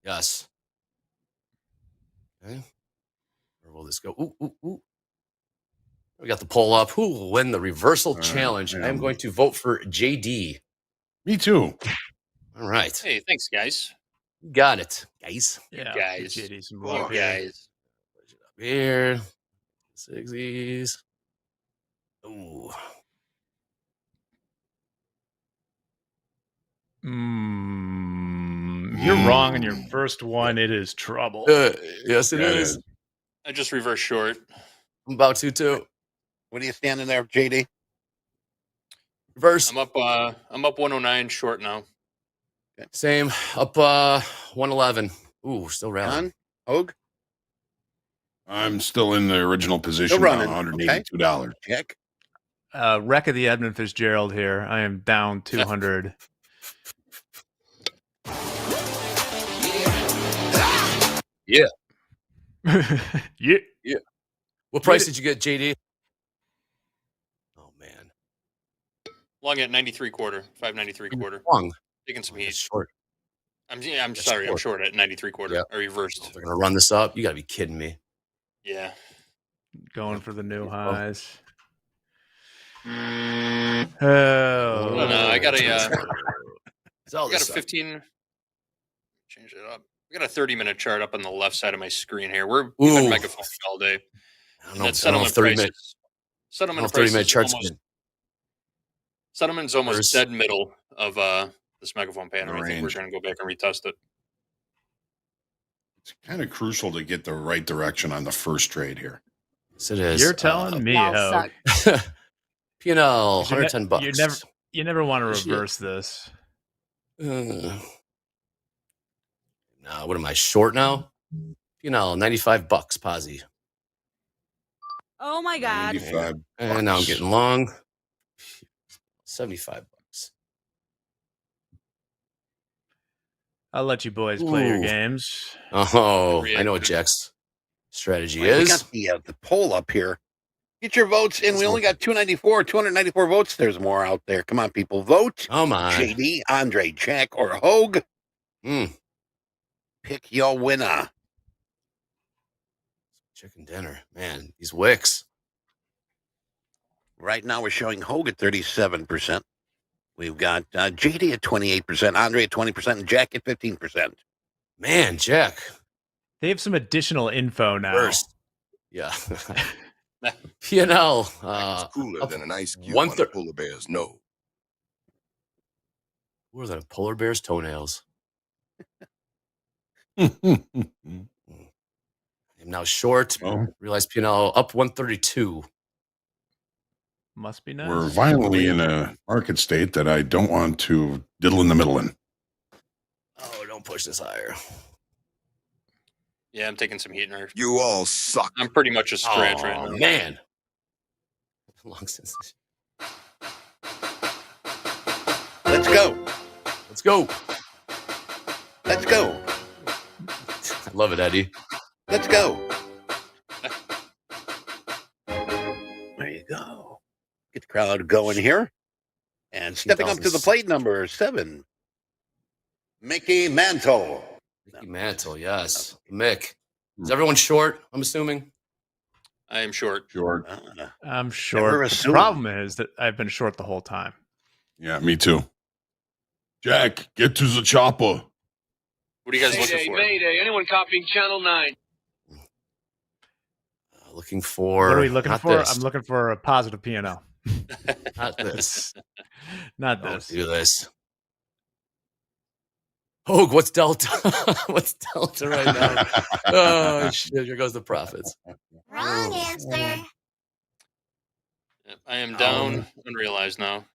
Yes. Okay. Where will this go? Ooh, ooh, ooh. We got the poll up. Who will win the reversal challenge? I'm going to vote for JD. Me too. All right. Hey, thanks, guys. Got it, guys. Yeah, guys. JD some You love here. guys. Push it up here. 60s. Ooh. You're wrong on your first one. It is trouble. Yes, it is. I just reverse short. I'm about to too. What are you standing there, JD? Reverse. I'm up 109 short now. Okay. Same. Up 111. Ooh, still rallying. Hoag? I'm still in the original position. Still running. $182. Check. Wreck of the Edmund Fitzgerald here. I am down 200. Yeah. Yeah. Yeah. What price did you get, JD? Oh man. Long at 93.25, 593.25. Long. Taking some heat. Short. I'm sorry. I'm short at 93.25. Yep. I reversed. They're gonna run this up. You gotta be kidding me. Yeah. Going for the new highs. Oh Oh, no, I got a Sell I got this a up. 15. Change it up. I got a 30-minute chart up on the left side of my screen here. We've been megaphoning all day. I don't know. That settlement price. Settlement price is almost. Settlement's almost dead middle of this megaphone pattern. I think we're going to go back and retest it. It's kind of crucial to get the right direction on the first trade here. Yes, it is. You're telling me, Hoag. P&L, 110 bucks. You never want to reverse this. No, what am I short now? P&L, 95 bucks, Posy. Oh my God. 95 and now I'm getting long. 75 bucks. I'll let you boys play your games. Oh, I know what Jack's strategy is. We got the poll up here. Get your votes in. We only got 294 votes. There's more out there. Come on, people. Vote. Oh, my. JD, Andre, Jack, or Hoag. Pick your winner. Chicken dinner. Man, these wicks. Right now, we're showing Hoag at 37%. We've got JD at 28%, Andre at 20%, and Jack at 15%. Man, Jack. They have some additional info now. First. Yeah. P&L. It's cooler than an ice cube on a polar bear's nose. Cooler than a polar bear's toenails. I'm now short. Realize P&L up 132. Must be nice. We're violently in a market state that I don't want to diddle in the middle in. Oh, don't push this higher. Yeah, I'm taking some heat in her. You all suck. I'm pretty much a stretch right now. Man. Long since. Let's go. Let's go. Let's go. I love it, Eddie. Let's go. There you go. Get the crowd going here. And stepping up to the plate, number 7, Mickey Mantle. Mickey Mantle, yes. Mick. Is everyone short, I'm assuming? I am short. Short. I'm short. The problem is that I've been short the whole time. Yeah, me too. Jack, get to the chopper. What are you guys looking for? Mayday. Anyone copying Channel 9? Looking for. What are we looking for? This. I'm looking for a positive P&L. Not this. Not Don't this. do this. Hoag, what's Delta? What's Delta right now? Oh, shit. Here goes the profits. Wrong answer. I am down unrealized now.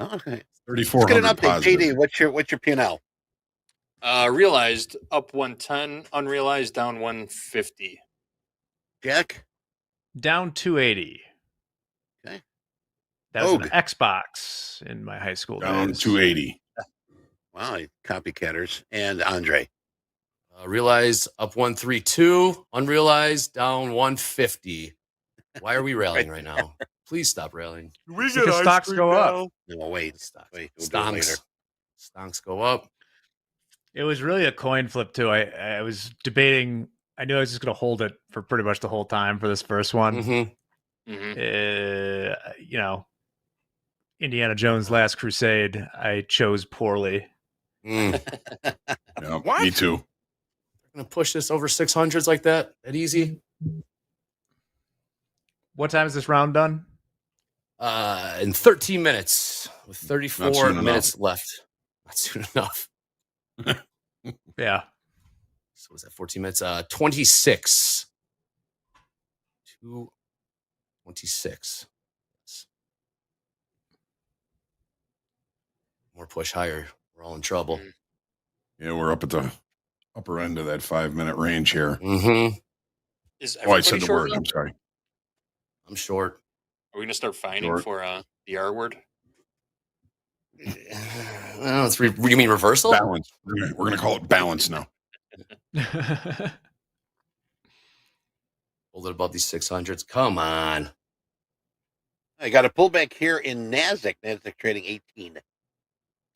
Okay. 3,400 Let's get an update. positive. JD, what's your P&L? Realized up 110, unrealized down 150. Jack? Down 280. Okay. That was an Xbox in my high school Down days. 280. Wow, copycatters. And Andre? Realized up 132, unrealized down 150. Why are we rallying right now? Please stop railing. Because stocks go up. No, wait. Stocks. Wait, we'll do it later. Stonks go up. It was really a coin flip too. I was debating. I knew I was just going to hold it for pretty much the whole time for this first one. You know, Indiana Jones' Last Crusade. I chose poorly. Yeah, me too. I'm gonna push this over 600s like that easy. What time is this round done? In 13 minutes with 34 minutes left. Not soon enough. Yeah. So was that 14 minutes? 26. 226. More push higher. We're all in trouble. Yeah, we're up at the upper end of that 5-minute range here. Is I said the short word. now? I'm sorry. I'm short. Are we going to start fining for the R word? Well, you mean reversal? Balance. We're going to call it balance now. Hold it above these 600s. Come on. I got a pullback here in NASDAQ. NASDAQ trading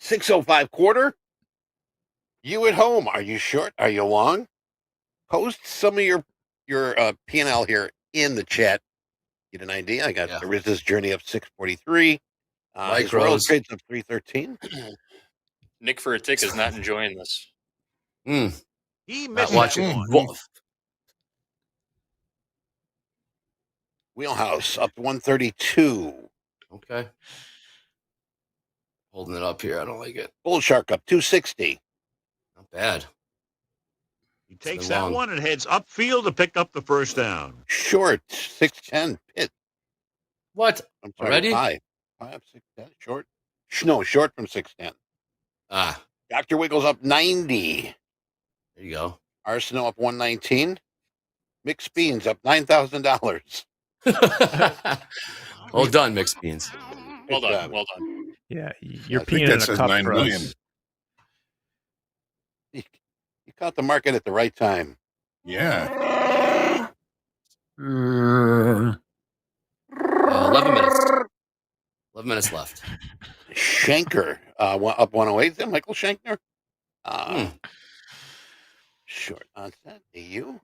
18.605 quarter. You at home, are you short? Are you long? Post some of your P&L here in the chat. Get an idea. I got the Riz's journey up 643. Micros trades up 313. Nick for a tick is not enjoying this. He missed watching one. Wheelhouse up 132. Okay. Holding it up here. I don't like it. Bull Shark up 260. Not bad. He takes that one and heads upfield to pick up the first down. Short 610 pit. What? I'm sorry, Already? 5, 610 short. No, short from 610. Dr. Wiggles up 90. There you go. Arsenal up 119. Mixed Beans up $9,000. Well done, Mixed Beans. Well done. Well done. Yeah, you're I think peeing that in a says cup 9 for million. us. You caught the market at the right time. Yeah. 11 minutes. 11 minutes left. Schenker up 108. Is that Michael Schenkner? Short onset. AU.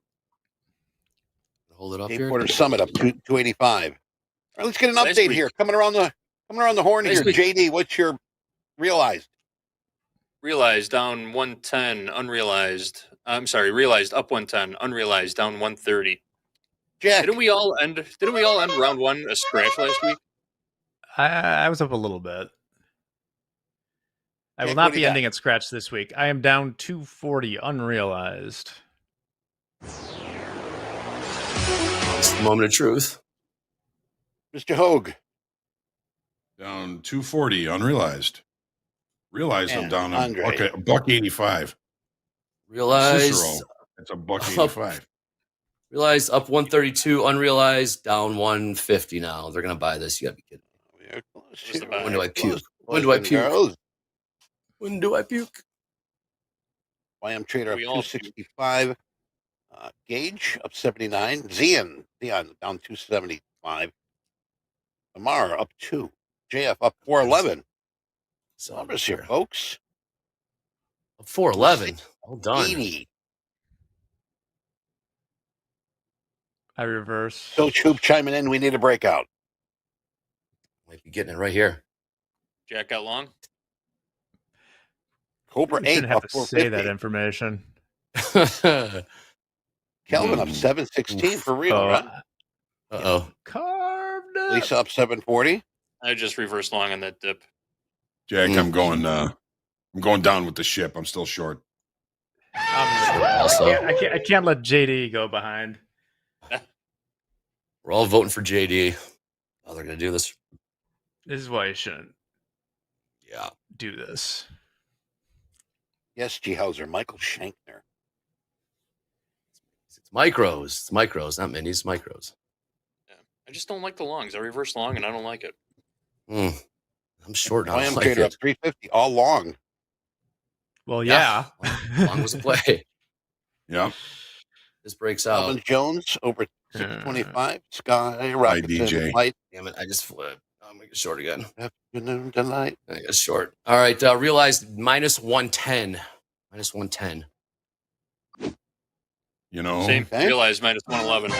Hold it up Cape here. Quarter Summit up 285. All right, let's get an update here. Coming around the horn here. JD, what's your realized? Realized down 110, unrealized. I'm sorry, realized up 110, unrealized down 130. Jack, didn't we all end round one a scratch last week? I was up a little bit. I will not be ending at scratch this week. I am down 240 unrealized. It's the moment of truth. Mr. Hoag. Down 240 unrealized. Realized I'm down a buck 85. Realized. Cicero, it's a buck 85. Realized up 132, unrealized down 150 now. They're going to buy this. You got to be kidding me. When do I puke? When do I puke? When do I puke? YM Trader up 265. Gage up 79. Xeon down 275. Amar up 2. JF up 411. Numbers here, folks. Up 411. Well done. 80. I reverse. So Troop chiming in. We need a breakout. Might be getting it right here. Jack got long. Cobra You 8 shouldn't have up to say that 450. information. Kelvin up 716 for real, right? Uh-oh. Carved up. Lisa up 740. I just reversed long on that dip. Jack, I'm going down with the ship. I'm still short. I can't let JD go behind. We're all voting for JD. Oh, they're going to do this. This is why you shouldn't. Yeah. Do this. Yes, G. Hauser. Michael Schenkner. It's micros. It's micros, not minis. It's micros. Yeah. I just don't like the longs. I reversed long and I don't like it. I'm short now. YM Trader up 350. All long. Well, yeah. Long was the play. Yeah. This breaks out. Alvin Jones over 625. Sky rockets DJ. in flight. Damn it! I just flipped. I'll make it short again. Afternoon delight. I got short. All right. Realized minus 110. Minus 110. You know, Same. Realized minus 111.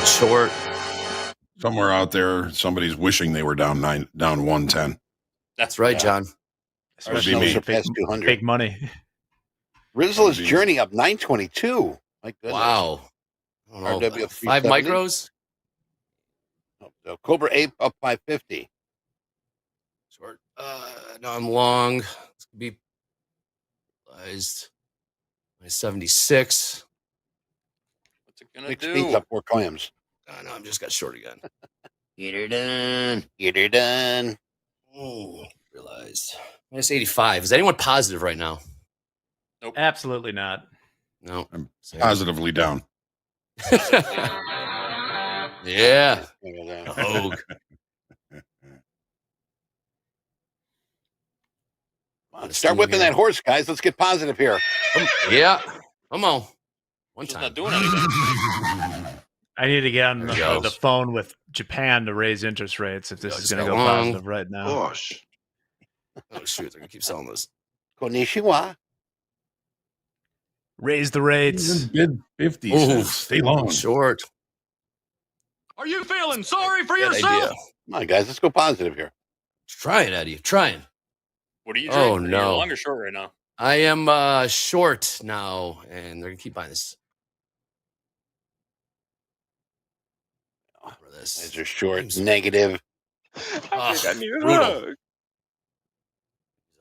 Short. Somewhere out there, somebody's wishing they were down 110. That's right, John. Arsenal surpassed 200. Big money. Rizzle's journey up 922. My goodness. Wow. RWF 5 micros. So Cobra Ape up 550. Short. No, I'm long. It's gonna be realized. My 76. What's it gonna Nick do? Speed's up 4 clams. No, I'm just got short again. Get her done. Get her done. Oh, realized. Minus 85. Is anyone positive right now? Nope. Absolutely not. No. I'm positively down. Yeah. Hoag. Start whipping that horse, guys. Let's get positive here. Yeah. Come on. One Just time. not doing anything. I need to get on There he goes. the phone with Japan to raise interest rates if this is going to go long. positive right now. Gosh. Oh, shoot. They're going to keep selling this. Konnichiwa. Raise the rates. Bid 50. Ooh, Stay long. Short. Are you feeling sorry for Bad yourself? idea. Come on, guys. Let's go positive here. Trying, Eddie. Trying. What are you Oh, doing? no. Are you long or short right now? I am short now, and they're going to keep buying this. For this. Guys are short. Negative. I think I need a brutal. hug.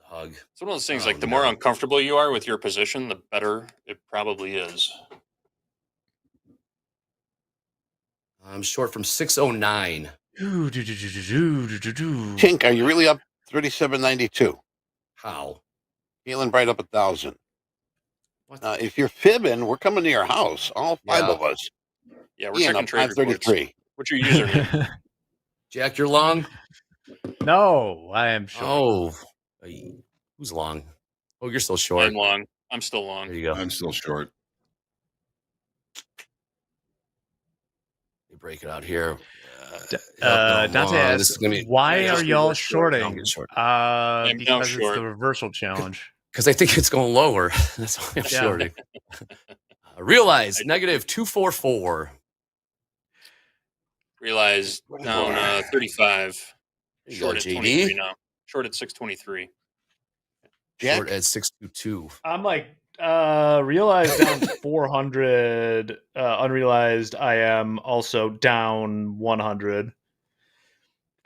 Hug. It's one of those things, Oh, like the no. more uncomfortable you are with your position, the better it probably is. I'm short from 609. Tink, are you really up 37.92? How? Feeling right up 1,000. What? If you're fibbing, we're coming to your house. All 5 Yeah. of us. Yeah, we're Ian checking up trade reports. 533. What's your username? Jack, you're long? No, I am short. Oh. Who's long? Oh, you're still short. I'm long. I'm still long. There you go. I'm still short. You break it out here. Dante this is asks, gonna be, why Yeah, are y'all shorting? I'm getting short. I'm now Because it's short. the reversal challenge. Because I think it's going lower. That's why I'm Yeah. shorting. Realize negative 244. Realized down 35. There you Short go, at JD. 23 now. Short at 623. Jack? Short at 622. I'm like realized down 400. Unrealized, I am also down 100.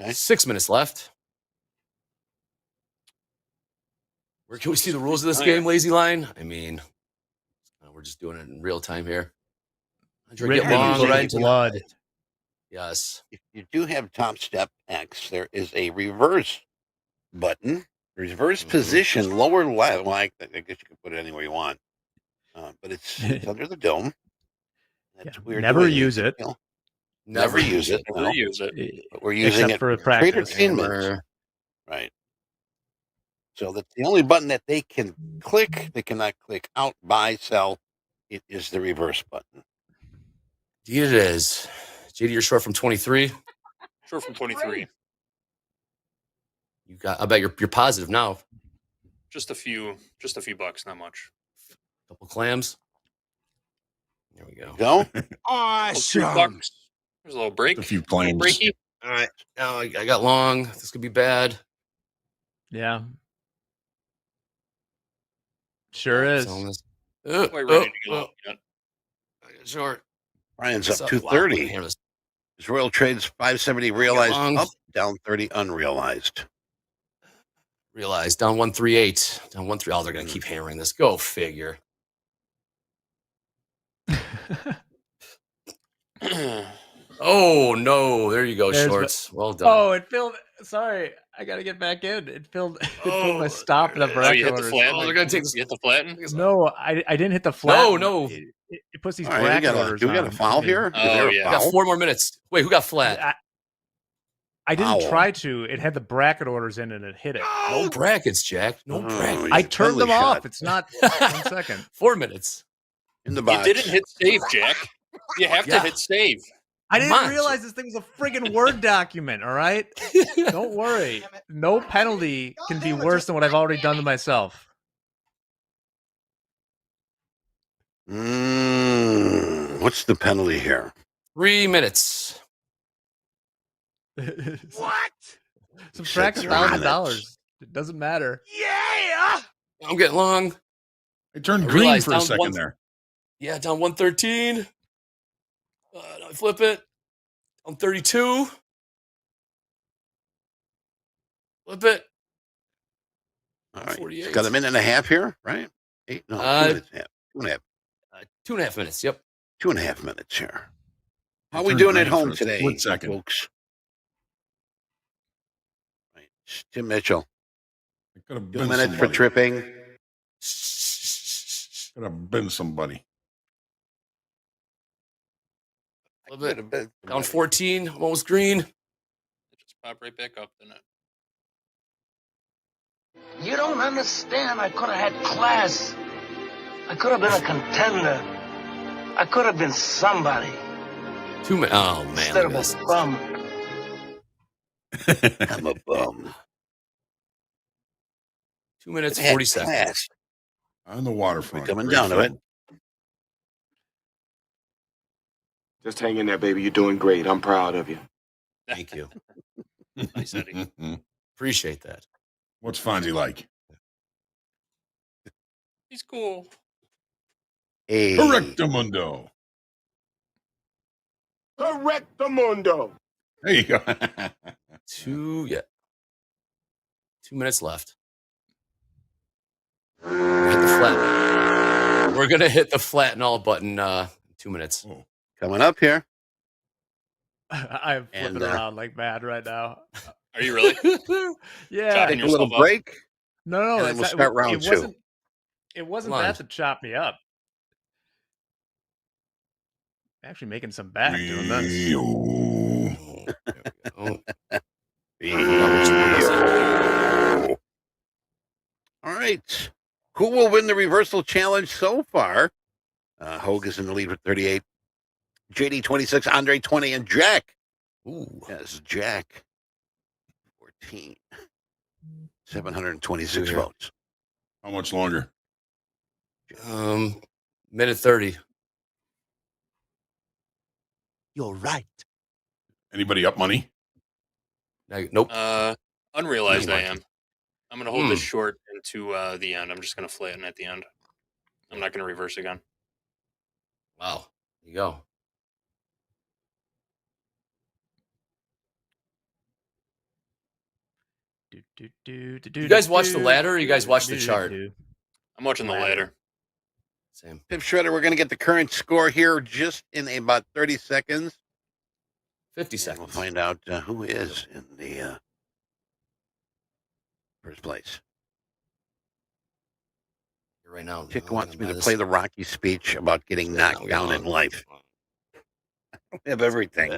Okay. 6 minutes left. Where can we see the rules of this game, Lazy Line? I mean, we're just doing it in real time here. Written Get long, in right into blood. Yes. If you do have TopstepX, there is a reverse button. Reverse position, lower left. Well, I guess you can put it anywhere you want. But it's under the dome. That's weird. Never use it. Never use it. Never No. use it. But we're using Except it for practice. tradertainment. Right. So that's the only button that they can click. They cannot click out, buy, sell. It is the reverse button. Indeed it is. JD, you're short from 23. Short from 23. You got. I bet you're positive now. Just a few bucks, not much. Couple clams. There we go. Go. $3. There's a little break. A few Little claims. breaky. All right. Now I got long. This could be bad. Yeah. Sure is. Quite ready to get long yet. I got short. Brian's What's up up? 230. Wow. His Royal Trades 570 realized long. up, down 30 unrealized. Realized down 138. Down 1-3. Oh, they're gonna keep hammering this. Go figure. Oh no! There you go, There's shorts. Well done. Oh, it filled. Sorry, I gotta get back in. It filled. It filled my stop and the Oh, you bracket hit the orders. flatten? Oh, they're gonna take this. You hit the flatten? No, I didn't hit the flat. No. It puts these All right, bracket do orders. we got a on. foul here? Is Oh, there a yeah. We got foul? 4 more minutes. Wait, who got flat? I didn't try to. It had the bracket orders in and it hit it. No brackets, Jack. No brackets. I turned them shot. off. It's not 1 second. 4 minutes. In the box. You didn't hit save, Jack. You have to hit save. I didn't realize this thing was a friggin' Word document, all right? Don't worry. No penalty can be worse than what I've already done to myself. What's the penalty here? 3 minutes. What? Subtract $1,000. It doesn't matter. Yeah. I'm getting long. It turned green for a second there. Yeah, down 113. I flip it. On 32. Flip it. All right. 48. It's got a minute and a half here, right? 8, no, 2 minutes and a half. 2.5. 2.5 minutes. Yep. 2.5 minutes here. How are we doing at home today, folks? Right. Tim Mitchell. 2 minutes for tripping. Could have been somebody. A little bit. Down 14. Almost green. It just popped right back up, didn't it? You don't understand. I could have had class. I could have been a contender. I could have been somebody. 2 minutes. Oh, man. Instead of a bum. I'm a bum. 2 minutes, 40 seconds. On the waterfront. Coming down to it. Just hang in there, baby. You're doing great. I'm proud of you. Thank you. Nice, Eddie. Appreciate that. What's Fonzie like? He's cool. Hey. Correctamundo. Correctamundo. There you go. 2 minutes left. We're gonna hit the flat and all button 2 minutes. Oh. Coming up here. I'm flipping around like mad right now. Are you really? Yeah. Take a little break. No, and then we'll start round 2. It wasn't that to chop me up. Actually making some back doing this. All right. Who will win the reversal challenge so far? Hoag is in the lead with 38. JD 26, Andre 20, and Jack. Ooh. Yes, Jack 14. 726 votes. How much longer? Minute 30. You're right. Anybody up money? Nope. Unrealized I am. I'm going to hold this short into the end. I'm just going to flatten at the end. I'm not going to reverse again. Wow. There you go. You guys watch the ladder or you guys watch the chart? I'm watching the ladder. Same. Pip Shredder, we're going to get the current score here just in about 30 seconds. 50 seconds. We'll find out who is in the first place. Right now. Chick wants me to play the Rocky speech about getting knocked down in life. I don't have everything.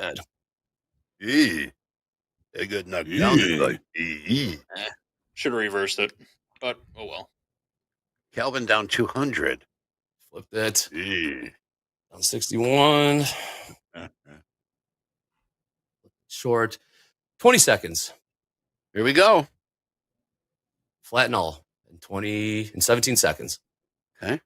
I got knocked down in life. Should have reversed it, but oh well. Calvin down 200. Flip that. Down 61. Short. 20 seconds. Here we go. Flat and all. In 17 seconds. Okay.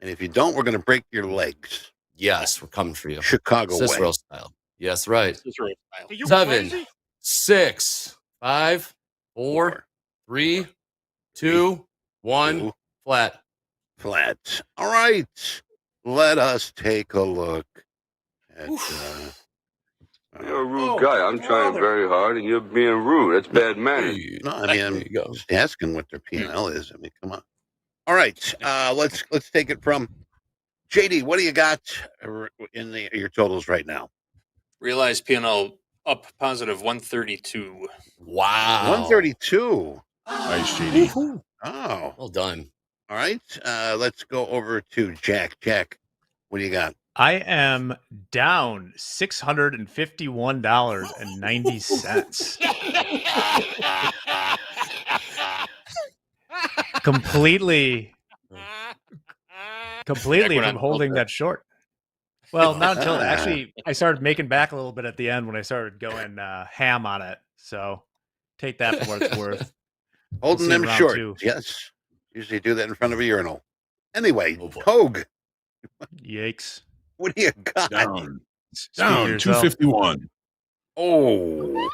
And if you don't, we're going to break your legs. Yes, we're coming for you. Chicago Cicero way. style. Yes, right. Cicero style. 7, 6, 5, 4, 3, 2, 1. Flat. Flat. All right. Let us take a look at. You're a rude guy. I'm trying very hard, and you're being rude. That's bad manners. No, I mean, I'm just asking what their P&L is. I mean, come on. All right. Let's take it from JD. What do you got in your totals right now? Realized P&L up positive 132. Wow. 132. Nice, JD. Oh. Well done. All right. Let's go over to Jack. Jack, what do you got? I am down $651.90. completely from holding that short. Well, not until actually I started making back a little bit at the end when I started going ham on it. So take that for what it's worth. Holding them short. Yes. Usually do that in front of a urinal. Anyway, Hoag. Yikes. What do you got? Down 251. Oh.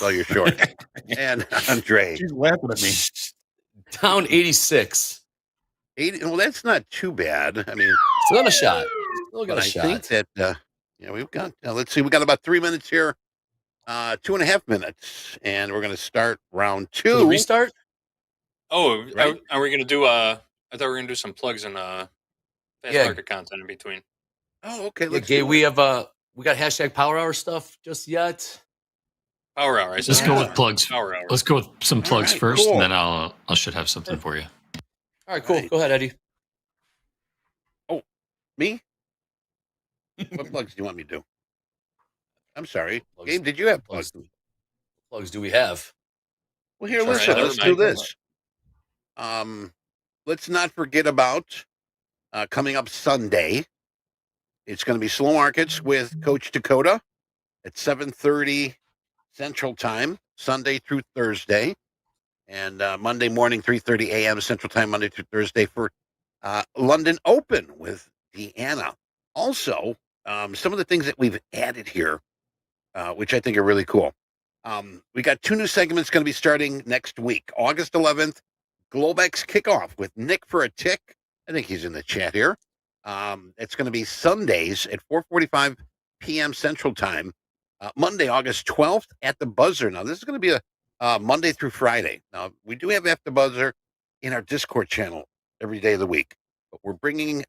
Well, you're short. And Andre. She's laughing at me. Down 86. 80. Well, that's not too bad. I mean, still got a shot. Still got a shot. I think that, we've got, let's see, we got about 3 minutes here. 2.5 minutes. And we're going to start round 2. So restart? Oh, right? Are we going to do, I thought we were going to do some plugs and fast market content in between. Oh, okay. Let's Gabe, we got hashtag Power Hour stuff just yet. Power Hour. Let's go with plugs. Power Hour. Let's go with some plugs first, and then I should have something for you. All right, cool. Go ahead, Eddie. Oh, me? What plugs do you want me to do? I'm sorry. Plugs. Gabe, did you have plugs? What plugs do we have? Well, here, listen. Let's do this. Let's not forget about coming up Sunday. It's going to be Slow Markets with Coach Dakota at 7:30 Central Time, Sunday through Thursday, and Monday morning 3:30 a.m. Central Time, Monday through Thursday for London Open with Deanna. Also, some of the things that we've added here, which I think are really cool. We got 2 new segments going to be starting next week. August 11th, Globex Kickoff with Nick for a Tick. I think he's in the chat here. It's going to be Sundays at 4:45 p.m. Central Time. Monday, August 12th at the Buzzer. Now, this is going to be a Monday through Friday. Now, we do have After Buzzer in our Discord channel every day of the week, but we're bringing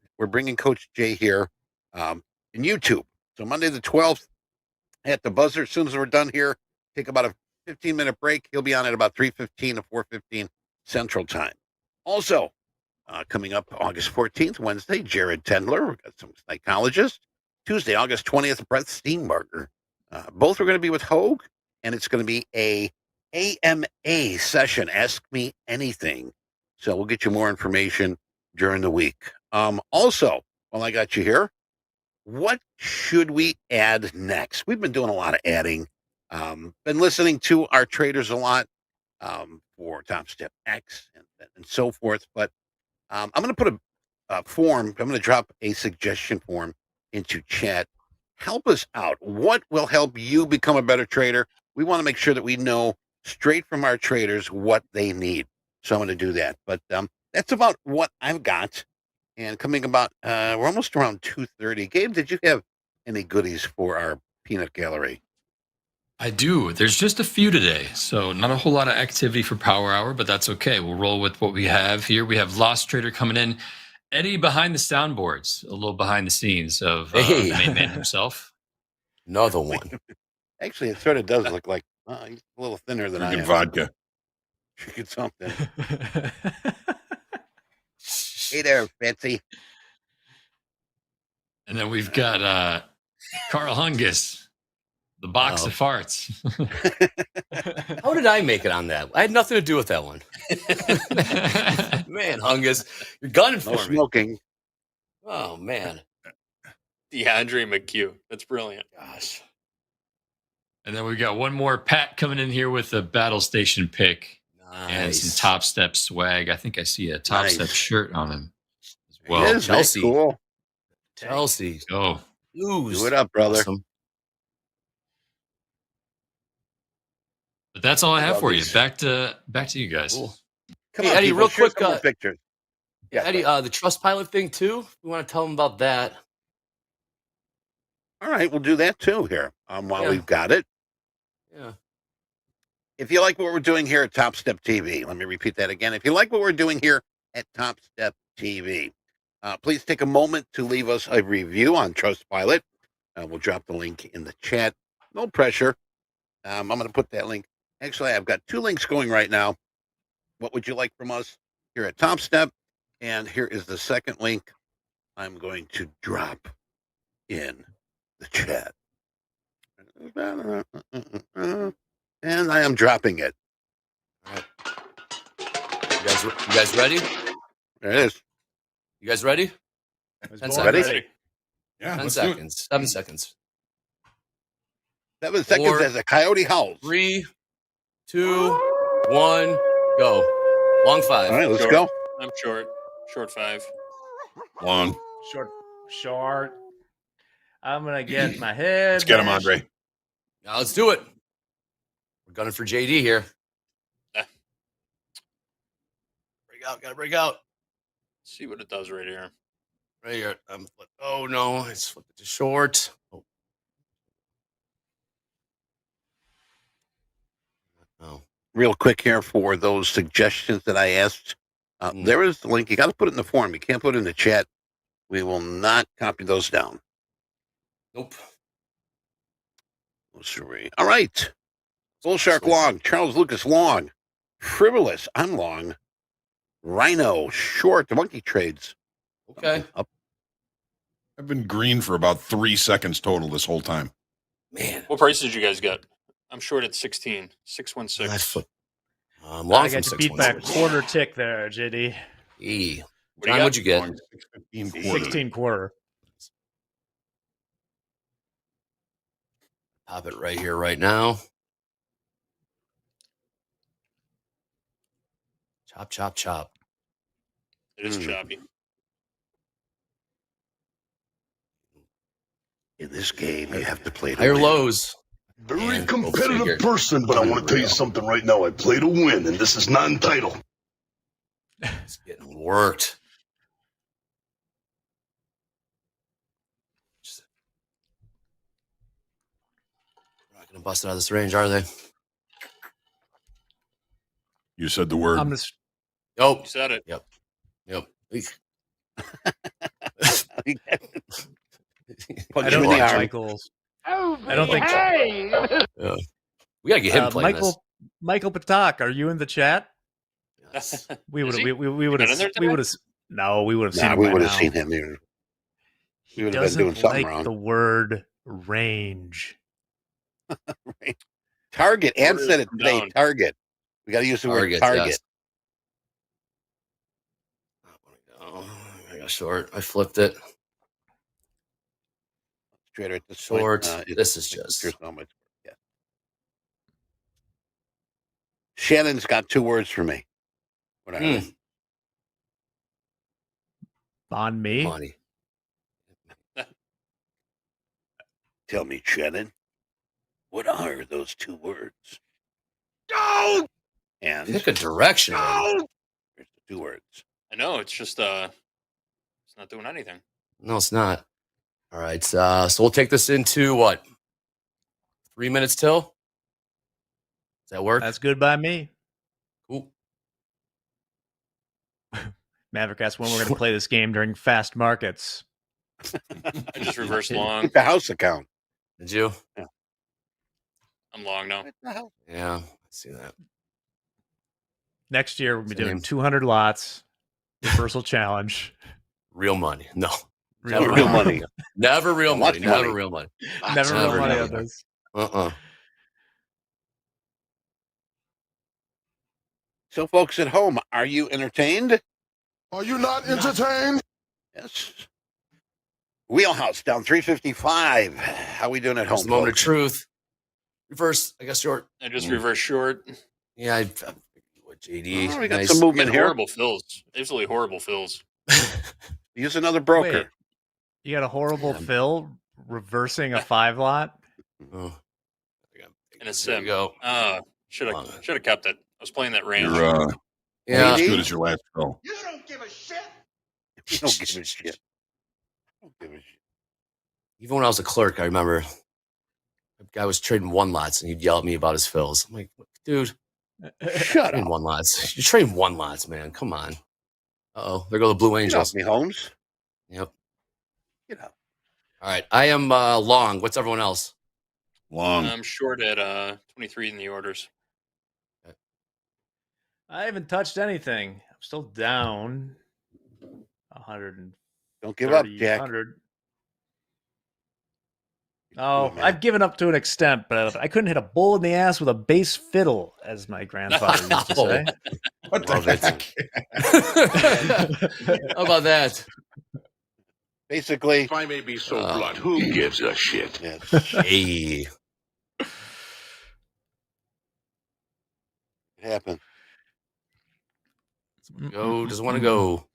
Coach Jay here in YouTube. So Monday the 12th at the Buzzer. As soon as we're done here, take about a 15-minute break. He'll be on at about 3:15 to 4:15 Central Time. Also, coming up August 14th, Wednesday, Jared Tendler. We've got some psychologists. Tuesday, August 20th, Brett Steenbarger. Both are going to be with Hoag, and it's going to be a AMA session, Ask Me Anything. So we'll get you more information during the week. Also, while I got you here, what should we add next? We've been doing a lot of adding. Been listening to our traders a lot for TopstepX and so forth, but I'm going to put a form. I'm going to drop a suggestion form into chat. Help us out. What will help you become a better trader? We want to make sure that we know straight from our traders what they need. So I'm going to do that. But that's about what I've got. And coming about, we're almost around 2:30. Gabe, did you have any goodies for our peanut gallery? I do. There's just a few today, so not a whole lot of activity for Power Hour, but that's okay. We'll roll with what we have here. We have Lost Trader coming in. Eddie behind the soundboards, a little behind the scenes of the main man himself. Another one. Actually, it sort of does look like he's a little thinner than I am. Vodka. Drinking something. Hey there, Betsy. And then we've got Carl Hungus, the box of farts. How did I make it on that? I had nothing to do with that one. Man, Hungus, you're gunning for me. Smoking. Oh, man. DeAndre McHugh. That's brilliant. Gosh. And then we've got one more Pat coming in here with a battle station pick. And some Top Step swag. I think I see a Top Step shirt on him as well. It is Chelsea. Cool. Chelsea. Oh. Do it up, brother. Awesome. But that's all I have for you. Back to you guys. Cool. Come hey, on, Eddie, people, real quick. Pictures. Yeah, Eddie, the Trustpilot thing too. We want to tell them about that. All right, we'll do that too here while we've got it. Yeah. If you like what we're doing here at TopstepTV, let me repeat that again. If you like what we're doing here at TopstepTV, please take a moment to leave us a review on Trustpilot. We'll drop the link in the chat. No pressure. I'm going to put that link. Actually, I've got 2 links going right now. What would you like from us here at Topstep? And here is the second link I'm going to drop in the chat. And I am dropping it. All right. You guys ready? There it is. You guys ready? 10 seconds. Ready? Yeah. 10 seconds. 7 seconds. 7 seconds 4, as a coyote howls. 3, 2, 1, go. Long 5. All right, let's Short. go. I'm short. Short 5. Long. Short. I'm gonna get my head. Let's get him, Andre. Now let's do it. We're gunning for JD here. Break out. Gotta break out. Let's see what it does right here. Right here. Oh no, it's flipped it to short. Oh. No. Real quick here for those suggestions that I asked. There is the link. You got to put it in the form. You can't put it in the chat. We will not copy those down. Nope. All right. Bull Shark long. Charles Lucas long. Frivolous. I'm long. Rhino short. The monkey trades. Okay. Up. I've been green for about 3 seconds total this whole time. Man. What price did you guys get? I'm short at 16. 616. Long I got to beat by a quarter tick there, JD. John, what'd you get? 16 quarter. Pop it right here, right now. Chop, chop, chop. It is choppy. In this game, you have to play to higher win. lows. Very competitive person, but I want to tell you something right now. I play to win, and this is not entitled. It's getting worked. We're not going to bust out of this range, are they? You said the word. Nope. You said it. Yep. I don't think Michael's. I don't think. Yeah. We gotta get him playing this. Michael Patak, are you in the chat? Yes. We would Is he? have. We would have. Not in there We today? would have. No, we would have seen Nah, him. we by would have now. seen him here. He We would have been doing doesn't something like wrong. the word range. Target. Ann Order said it them today. down. Target. We got to use the word target. Yes. Oh, I got short. I flipped it. Trader at this Short. point, This is just. there's not much. Yeah. Shannon's got 2 words for me. What are they? On me. Money. Tell me, Shannon. What are those 2 words? Go! And Pick a direction. Go! Here's the 2 words. I know. It's just it's not doing anything. No, it's not. All right. So we'll take this into what? 3 minutes till? Does that work? That's good by me. Cool. Maverick asked when we're going to play this game during fast markets. I just reversed long. Keep a house account. Did you? Yeah. I'm long now. Yeah. I see that. Next year we'll be Same. doing 200 lots. Universal challenge. Real money. No. Real Never real money. Never real money. Lots of money. Never real money. Never real money never. on this. So, folks at home, are you entertained? Are you not entertained? Yes. Wheelhouse down 355. How we doing at Here's home? the moment of folks? truth. Reverse. I guess short. I just reversed short. Yeah. What JD? Oh, we got Nice. some movement Get here. horrible fills. Absolutely horrible fills. Use another broker. Wait, you got a horrible fill reversing a 5 lot? Oh. In a There sim. you go. Should have kept it. I was playing that range. You're Yeah. as good as your last go. You don't give a shit. You don't give a shit. I don't give a shit. Even when I was a clerk, I remember a guy was trading 1 lots and he'd yell at me about his fills. I'm like, dude, Shut trading up. 1 lots. You're trading 1 lots, man. Come on. Uh-oh. There go the Blue Get off Angels. me, Holmes. Yep. Get out. All right. I am long. What's everyone else? Long. I'm short at 23 in the orders. I haven't touched anything. I'm still down. 100. Don't give up, Jack. 100. Oh, I've given up to an extent, but I couldn't hit a bull in the ass with a bass fiddle, as my grandfather used to say. What the Love it. heck? How about that? Basically, If I may be so blunt, who gives a shit? yes. Hey. It happened. Go. Doesn't want to go.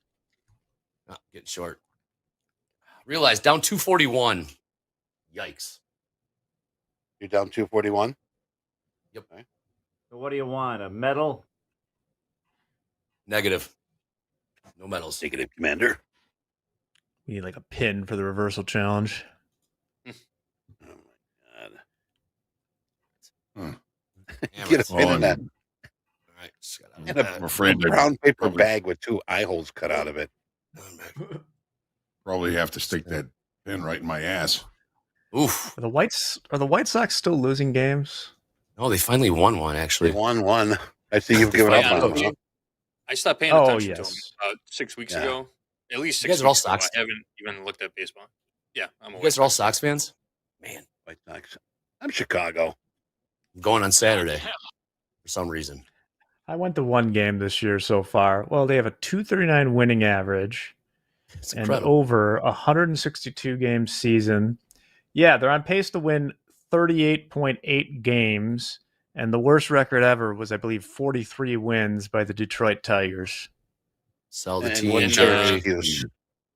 Oh, getting short. Realize down 241. Yikes. You're down 241? Yep. Okay. So what do you want? A medal? Negative. No medals. Negative, Commander. We need like a pin for the reversal challenge. Oh, my God. Damn Get it. a pin in that. All right. Just got out And of a that. I'm afraid to brown paper bag with 2 eye holes cut out of it. probably have to stick that pin right in my ass. Oof. Are the White Sox still losing games? Oh, they finally won one, actually. They won one. I see you've They given up finally on won. them. I stopped paying Oh, attention to yes. him about 6 weeks Yeah. ago. At least You 6 guys are all weeks ago. Sox? I haven't even looked at baseball. Yeah, I'm You aware. guys are all Sox fans? Man, White Sox. I'm Chicago. I'm going on Saturday for some reason. I went to one game this year so far. Well, they have a 239 winning average It's and incredible. over 162 game season. Yeah, they're on pace to win 38.8 games. And the worst record ever was, I believe, 43 wins by the Detroit Tigers. Sell the And team, what's their Jerry. excuse?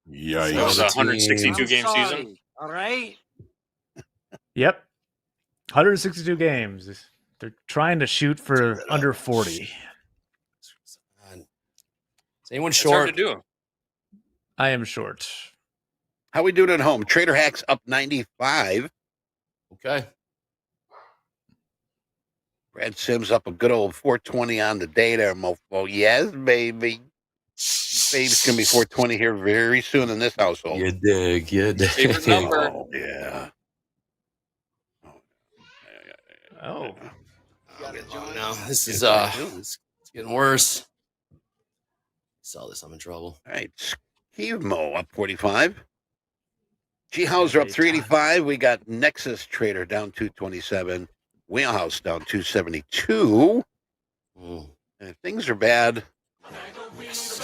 That Yikes. was a 162 game Sorry, season. all right? Yep. 162 games. They're trying to shoot for under 40. Is anyone It's hard to short? do. I am short. How we doing at home? Trader Hacks up 95. Okay. Brad Sims up a good old 420 on the day there, mofo. Yes, baby. Babe's going to be 420 here very soon in this household. You dig. You dig. Favorite number. Oh, yeah. Oh. Now, this is it's getting worse. Sell this, I'm in trouble. All right. Skivmo up 45. G Hauser up 385. We got Nexus Trader down 227. Wheelhouse down 272. And if things are bad, yes,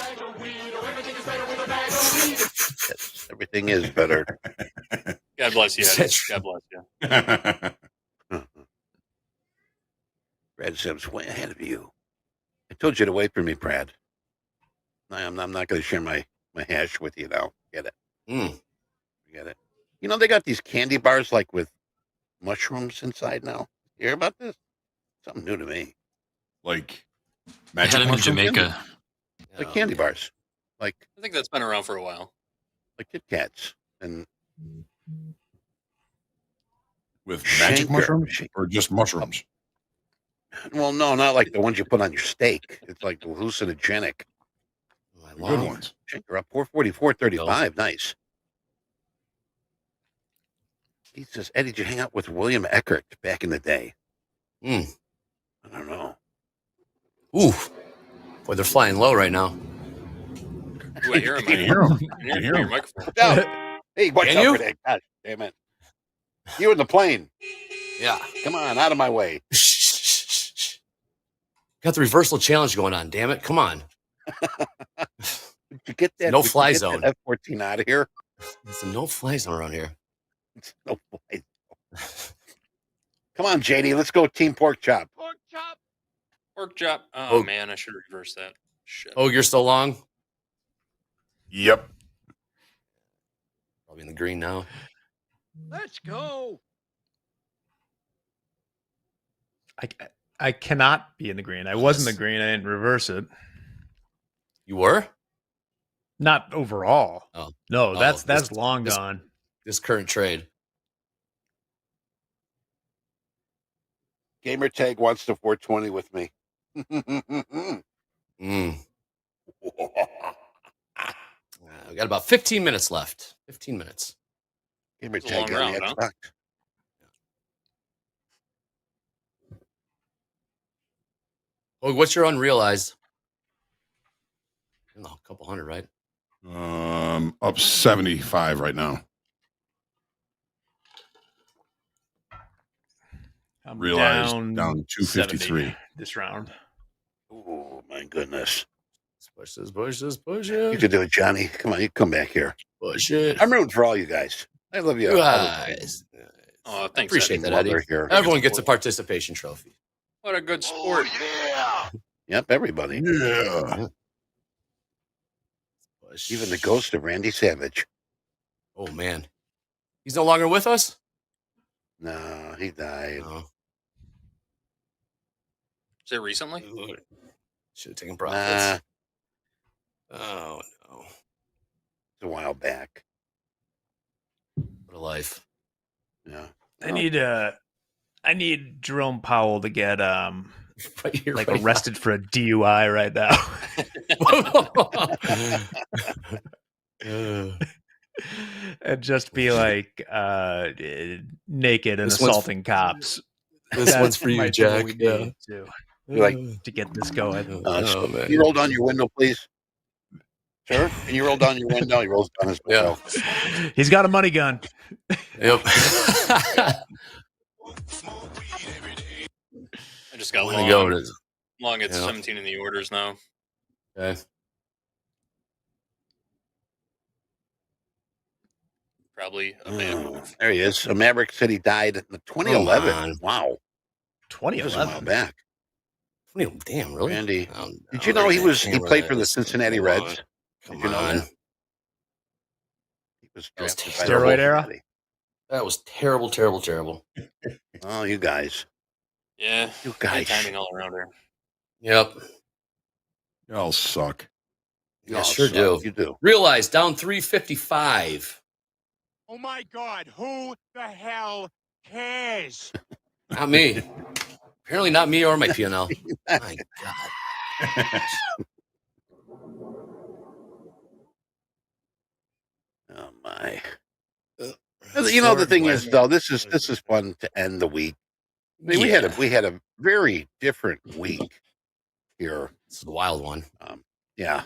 everything is better. God bless you, Eddie. God bless you. Brad Sims way ahead of you. I told you to wait for me, Brad. I'm not going to share my hash with you now. Get it? Get it? You know, they got these candy bars like with mushrooms inside now. You hear about this? Something new to me. Like I had them in Jamaica. Like candy bars. Like I think that's been around for a while. Like Kit Kats. And with magic mushrooms or just mushrooms? Well, no, not like the ones you put on your steak. It's like hallucinogenic. Good ones. Shanker up 444.35. Nice. He says, Eddie, did you hang out with William Eckert back in the day? I don't know. Ooh. Boy, they're flying low right now. Ooh, I hear him. I hear him. I hear your microphone. No. Hey, watch Can out you? for that. Gosh, damn it. You in the plane. Yeah. Come on, out of my way. Got the reversal challenge going on, damn it. Come on. Did you get that? No did you fly get zone. that F-14 out of here. It's a no fly zone around here. It's no fly zone. Come on, JD. Let's go Team Pork Chop. Pork chop. Pork chop. Oh, Oh. man, I should have reversed that. Shit. Oh, you're still long? Yep. Probably in the green now. Let's go. I cannot be in the green. I was in the green. I didn't reverse it. You were? Not overall. Oh. No, Oh, that's this- long this- gone. This current trade. Gamer Tag wants the 420 with me. We got about 15 minutes left. 15 minutes. Gamer It's a Tag long on the round, Xbox. Oh, what's your unrealized? I don't know, a couple hundred, right? Up 75 right now. I'm Realized down, down 253 70 this round. Oh my goodness. Push You it. can do it, Johnny. Come on, you come back here. Push it. I'm rooting for all you guys. I love you. You all the guys. Oh, thanks, Appreciate Eddie. that, Eddie. Mother here. Everyone gets a participation trophy. What a good sport. Yeah. Yep, everybody. Yeah. Even the ghost of Randy Savage. Oh, man. He's no longer with us? No, he died. No. Is it recently? Should have taken profits. Nah, Oh, no. it's a while back. What a life. Yeah. I need Jerome Powell to get Right here, like right arrested for a DUI right now. And just be like naked and This one's- assaulting cops. This That one's for you, might be what Jack. we Yeah. need to Like, get this going. Oh, man. Can you roll down your window, please? Sir, can you roll down your window? He rolls down his window. He's got a money gun. Yep. I just got Way to go, long. it is. Long at Yeah. 17 in the orders now. Okay. Probably a bad move. There he is. So Maverick said he died in 2011. Come on. Wow. That was a while 2011. back. Damn, really? Randy. Oh, Did no, you know he camera played for the is- Cincinnati come Reds? on. Did you know on. that? He was That was drafted by Steroid the era? Cincinnati. That was terrible, terrible, terrible. Oh, you guys. Yeah. You Bad guys. timing all around here. Yep. Y'all suck. Yeah, Y'all sure suck. do. You do. Realize down 355. Oh my God, who the hell cares? Not me. Apparently not me or my P&L. My God. Oh my. You know, the thing is, though, this is fun to end the week. I mean, we had a very different week here. It's a wild one. Yeah,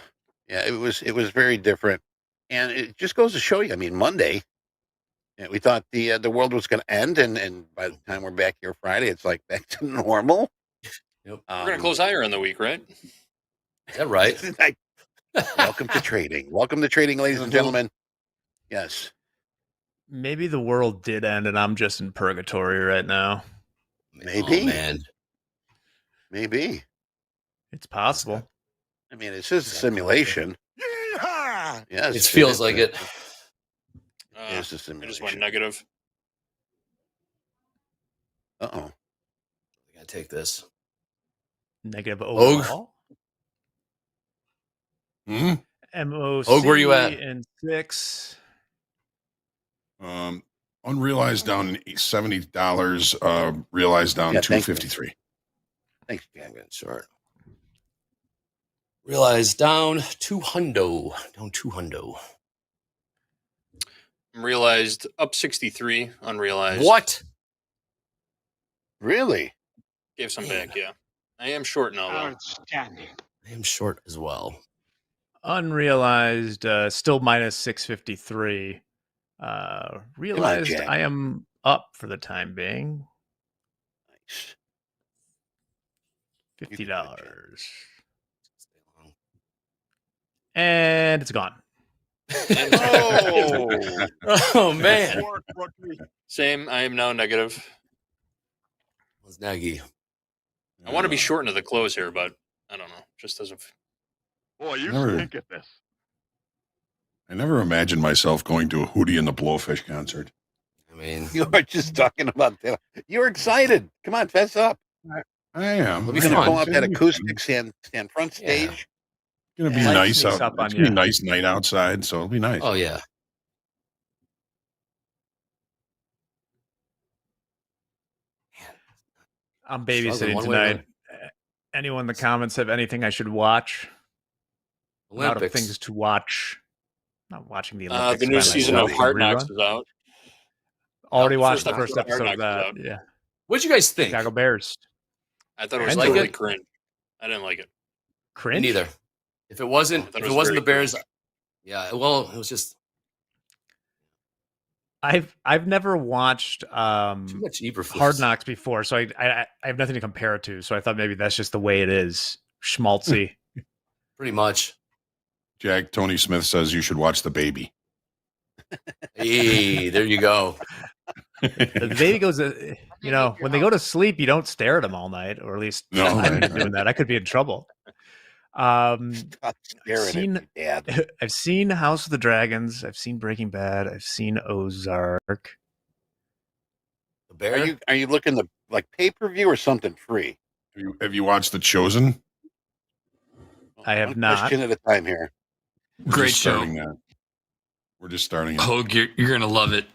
it was very different, and it just goes to show you. I mean, Monday, we thought the world was going to end, and by the time we're back here Friday, it's like back to normal. Yep. We're going to close higher in the week, right? Is that right? Welcome to trading. Welcome to trading, ladies and gentlemen. Yes. Maybe the world did end and I'm just in purgatory right now. Maybe. Oh, man. Maybe. It's possible. I mean, it's just a simulation. Yes, It feels like it. It's a I just simulation. went negative. Uh-oh. I gotta take this. Negative Hoag? overall. Hmm? MOC Hoag, where you at? and 6. Unrealized down $70. Realized down Yeah, thank you. 253. Thanks, Yeah, Jack. I'm getting short. Realize down 200. Down 200. Realized up 63. Unrealized. What? Really? Gave some Man. back, yeah. I am short now, though. Outstanding. I am short as well. Unrealized, still minus 653. Realized Jack. I am up for the time being. Nice. $50. And it's gone. Oh, Oh, man. Same. I am now negative. It's Nagy. I want to be short into the close here, but I don't know. Just doesn't. Boy, you Never- stink at this. I never imagined myself going to a Hootie and the Blowfish concert. I mean, you were just talking about that. You're excited. Come on, fess up. I am. It'll be We're going to fun. go up that It's acoustic stand front stage. gonna be Yeah. nice Sneaks out. up on It's gonna be you. a nice night outside, so it'll be nice. oh, yeah. I'm Struggling babysitting one way or tonight. Anyone in the comments have anything I should watch? I'm out of Olympics. things to watch. Not watching the Olympics. The by new season myself. of Hard Knocks Rerun. is out. Already the watched first the first episode of episode of Hard that. Knocks is out. Yeah. What'd you guys think? Chicago Bears. I thought it was I like totally it. cringe. I didn't like it. Me Cringe. neither. If it wasn't, I thought if it it was wasn't the very Bears, cringe. Yeah, well, it was just I've never watched too much Eberflus. Hard Knocks before, so I have nothing to compare it to. So I thought maybe that's just the way it is, schmaltzy. Pretty much. Jack, Tony Smith says you should watch The Baby. Hey, there you go. The baby goes, when they go to sleep, you don't stare at them all night, or at least No, I'm right, doing that. I could be in trouble. Stop staring at me, Dad. I've seen House of the Dragons. I've seen Breaking Bad. I've seen Ozark. The Bear? Are you looking to like pay-per-view or something free? Have you watched The Chosen? I have One not. question at a time here. Great show. We're just starting it. Hoag, you're going to love it.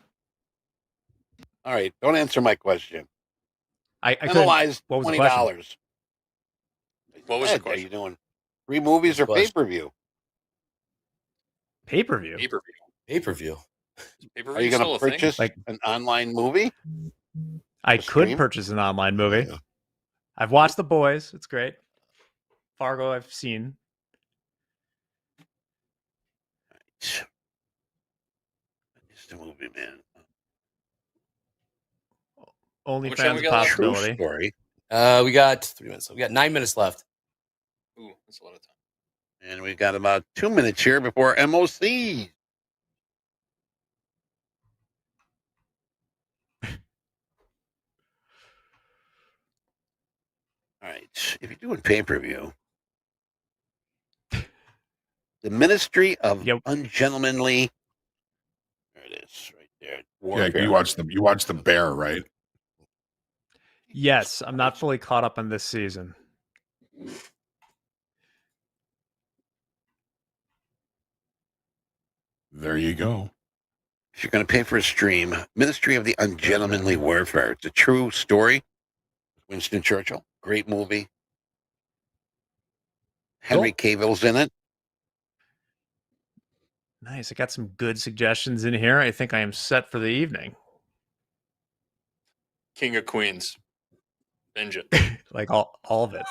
All right, don't answer my question. I Penalized what was the $20. What was the Are question? you doing free movies or pay-per-view? Pay-per-view. Pay-per-view. Are you going to purchase an online movie? I could purchase an online movie. Yeah. I've watched The Boys. It's great. Fargo, I've seen. It's the movie, man. OnlyFans possibility. True story. We got 3 minutes. We got 9 minutes left. Ooh, that's a lot of time. And we've got about 2 minutes here before MOC. All right. If you're doing pay-per-view, the Ministry of Ungentlemanly. There it is, right there. Jack, you watched the Bear, right? Yes, I'm not fully caught up on this season. There you go. If you're going to pay for a stream, Ministry of the Ungentlemanly Warfare. It's a true story. Winston Churchill, great movie. Henry Cavill's in it. Nice. I got some good suggestions in here. I think I am set for the evening. King of Queens. Binge it. Like all of it.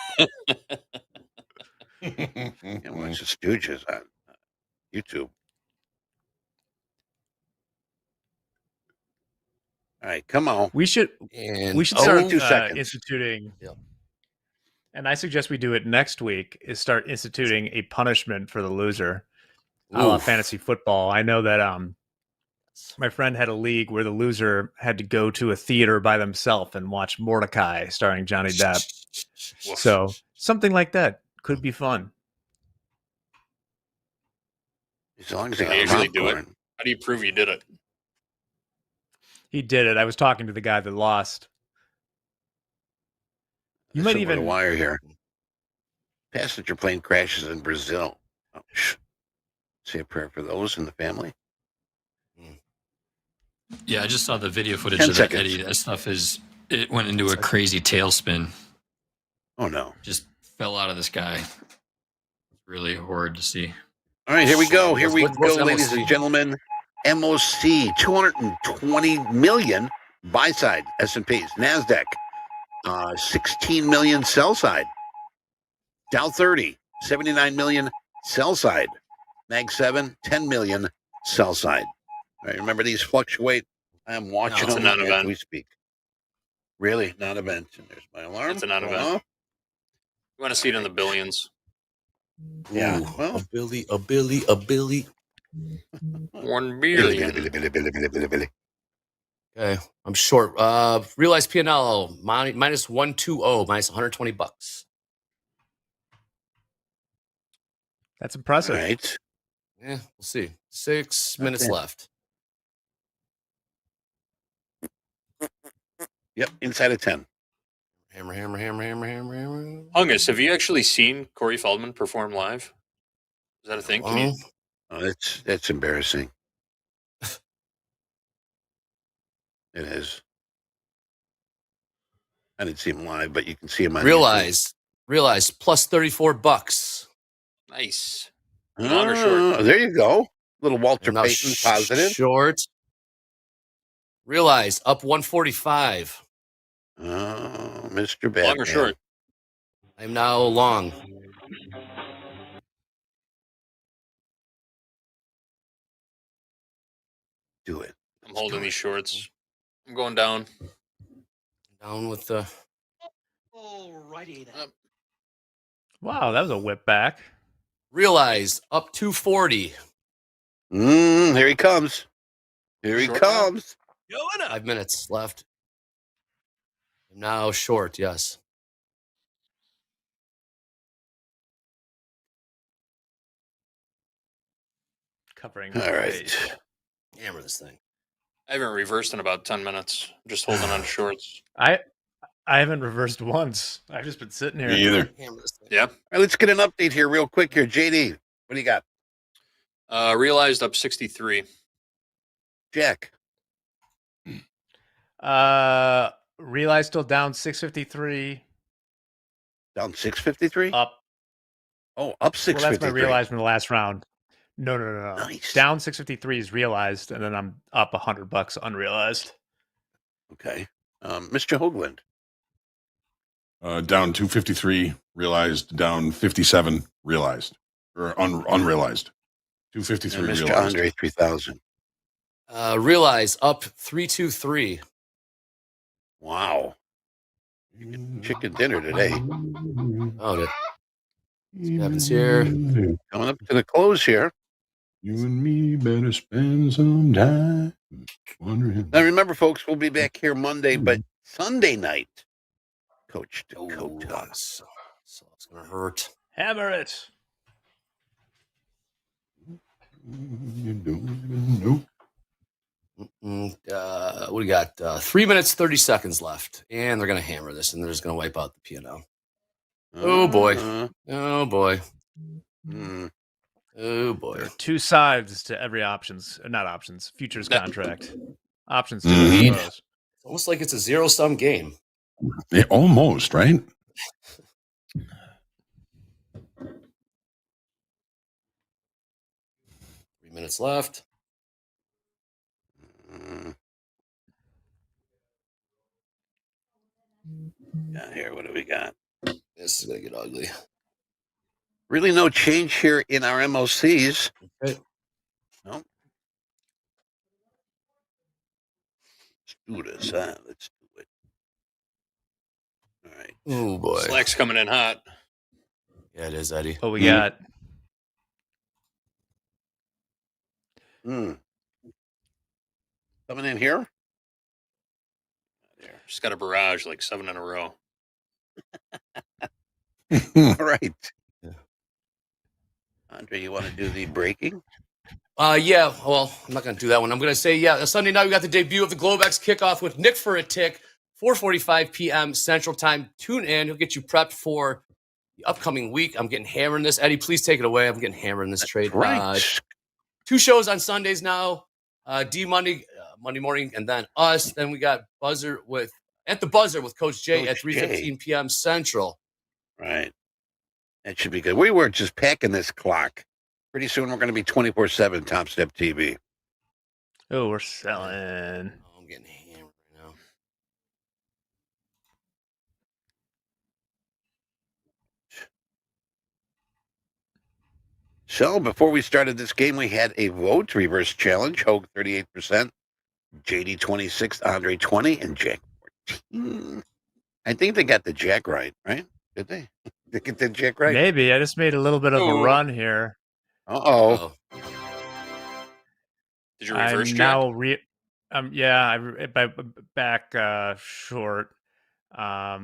Yeah, watch the Stooges on YouTube. All right, come on. We should And start 2 seconds. instituting. And I suggest we do it next week. Is start instituting a punishment for the loser. Fantasy football. I know that my friend had a league where the loser had to go to a theater by themselves and watch Mordecai starring Johnny Depp. So something like that could be fun. As long as Can you actually do it? How do you prove you did it? He did it. I was talking to the guy that lost. You might even a wire here. Passenger plane crashes in Brazil. Oh, say a prayer for those in the family. Yeah, I just saw the video footage 10 of that, seconds. Eddie. That stuff it went into a crazy tailspin. Oh, no. Just fell out of the sky. Really horrid to see. All right, here we go. Here we What's go, ladies MOC? and gentlemen. MOC, 220 million buy side, S&Ps. NASDAQ, 16 million sell side. Dow 30, 79 million sell side. Mag 7, 10 million sell side. All right, remember these fluctuate. I am watching it's a them as non-event. we speak. Really? Non-event. And there's my alarm. It's a non-event. You want to see it in the billions. Yeah. Ooh, Well, a Billy. 1 billion. Billy. Okay, I'm short. Realized P&L minus 120, minus $120. That's impressive. All right. Yeah, we'll see. 6 minutes left. Yep, inside of 10. Hammer. Hungus, have you actually seen Corey Feldman perform live? Is that a thing? Can you? Oh, that's embarrassing. It is. I didn't see him live, but you can see him on Realize plus $34. Nice. YouTube. Long or short? There you go. Little Walter Now Payton positive. Short. Realize up 145. Oh, Mr. Batman. Long or short? I'm now long. do it. I'm holding these shorts. I'm going down. Down with the. Alrighty then. Wow, that was a whip back. Realized up 240. Here he comes. Here he comes. 5 minutes left. Now short, yes. Covering. All right. Hammer this thing. I haven't reversed in about 10 minutes. I'm just holding on to shorts. I haven't reversed once. I've just been sitting here. Me either. Yeah. All right, let's get an update here real quick here. JD, what do you got? Realized up 63. Jack. Realized still down 653. Down 653? Up. Oh, up 653. Well, that's my realized from the last round. No. Nice. Down 653 is realized, and then I'm up $100 unrealized. Okay. Mr. Hoagland. Down 253 realized, down 57 realized, or unrealized. 253 And Mr. realized. Andre 3000. Realize up 323. Wow. Chicken dinner today. Oh, what happens here? Coming up to the close here. You and me better spend some time wondering. Now remember, folks, we'll be back here Monday, but Sunday night, Coach Dakota. So it's gonna hurt. Hammer it. You don't even know. What do we got? 3 minutes, 30 seconds left. And they're going to hammer this, and they're just going to wipe out the P&L. Oh, boy. Oh, boy. Oh, boy. There are two sides to every futures contract. Options to It's almost like it's a zero-sum game. Yeah, almost, right? 3 minutes left. Yeah, here, what do we got? This is going to get ugly. Really no change here in our MOCs. Okay. No. Let's do this, huh? Let's do it. All right. Oh, boy. Slack's coming in hot. Yeah, it is, Eddie. What we got? Coming in here? There. Just got a barrage, like 7 in a row. All right. Andre, you want to do the breaking? Yeah, well, I'm not going to do that one. I'm going to say, Sunday night we got the debut of the GlobeX kickoff with Nick for a Tick, 4:45 p.m. Central Time. Tune in. He'll get you prepped for the upcoming week. I'm getting hammered in this. Eddie, please take it away. I'm getting hammered in this trade. Right. 2 shows on Sundays now. Monday morning, and then us. Then we got At the Buzzer with Coach Jay at 3:15 p.m. Central. Right. That should be good. We were just packing this clock. Pretty soon we're going to be 24/7 TopstepTV. Oh, we're selling. Oh, I'm getting hammered right now. So before we started this game, we had a vote reverse challenge. Hoag 38%, JD 26, Andre 20, and Jack 14. I think they got the Jack right? Did they? They get the Jack right? Maybe. I just made a little bit of a run here. Uh-oh. Did you reverse, I'm Jack? now back short. I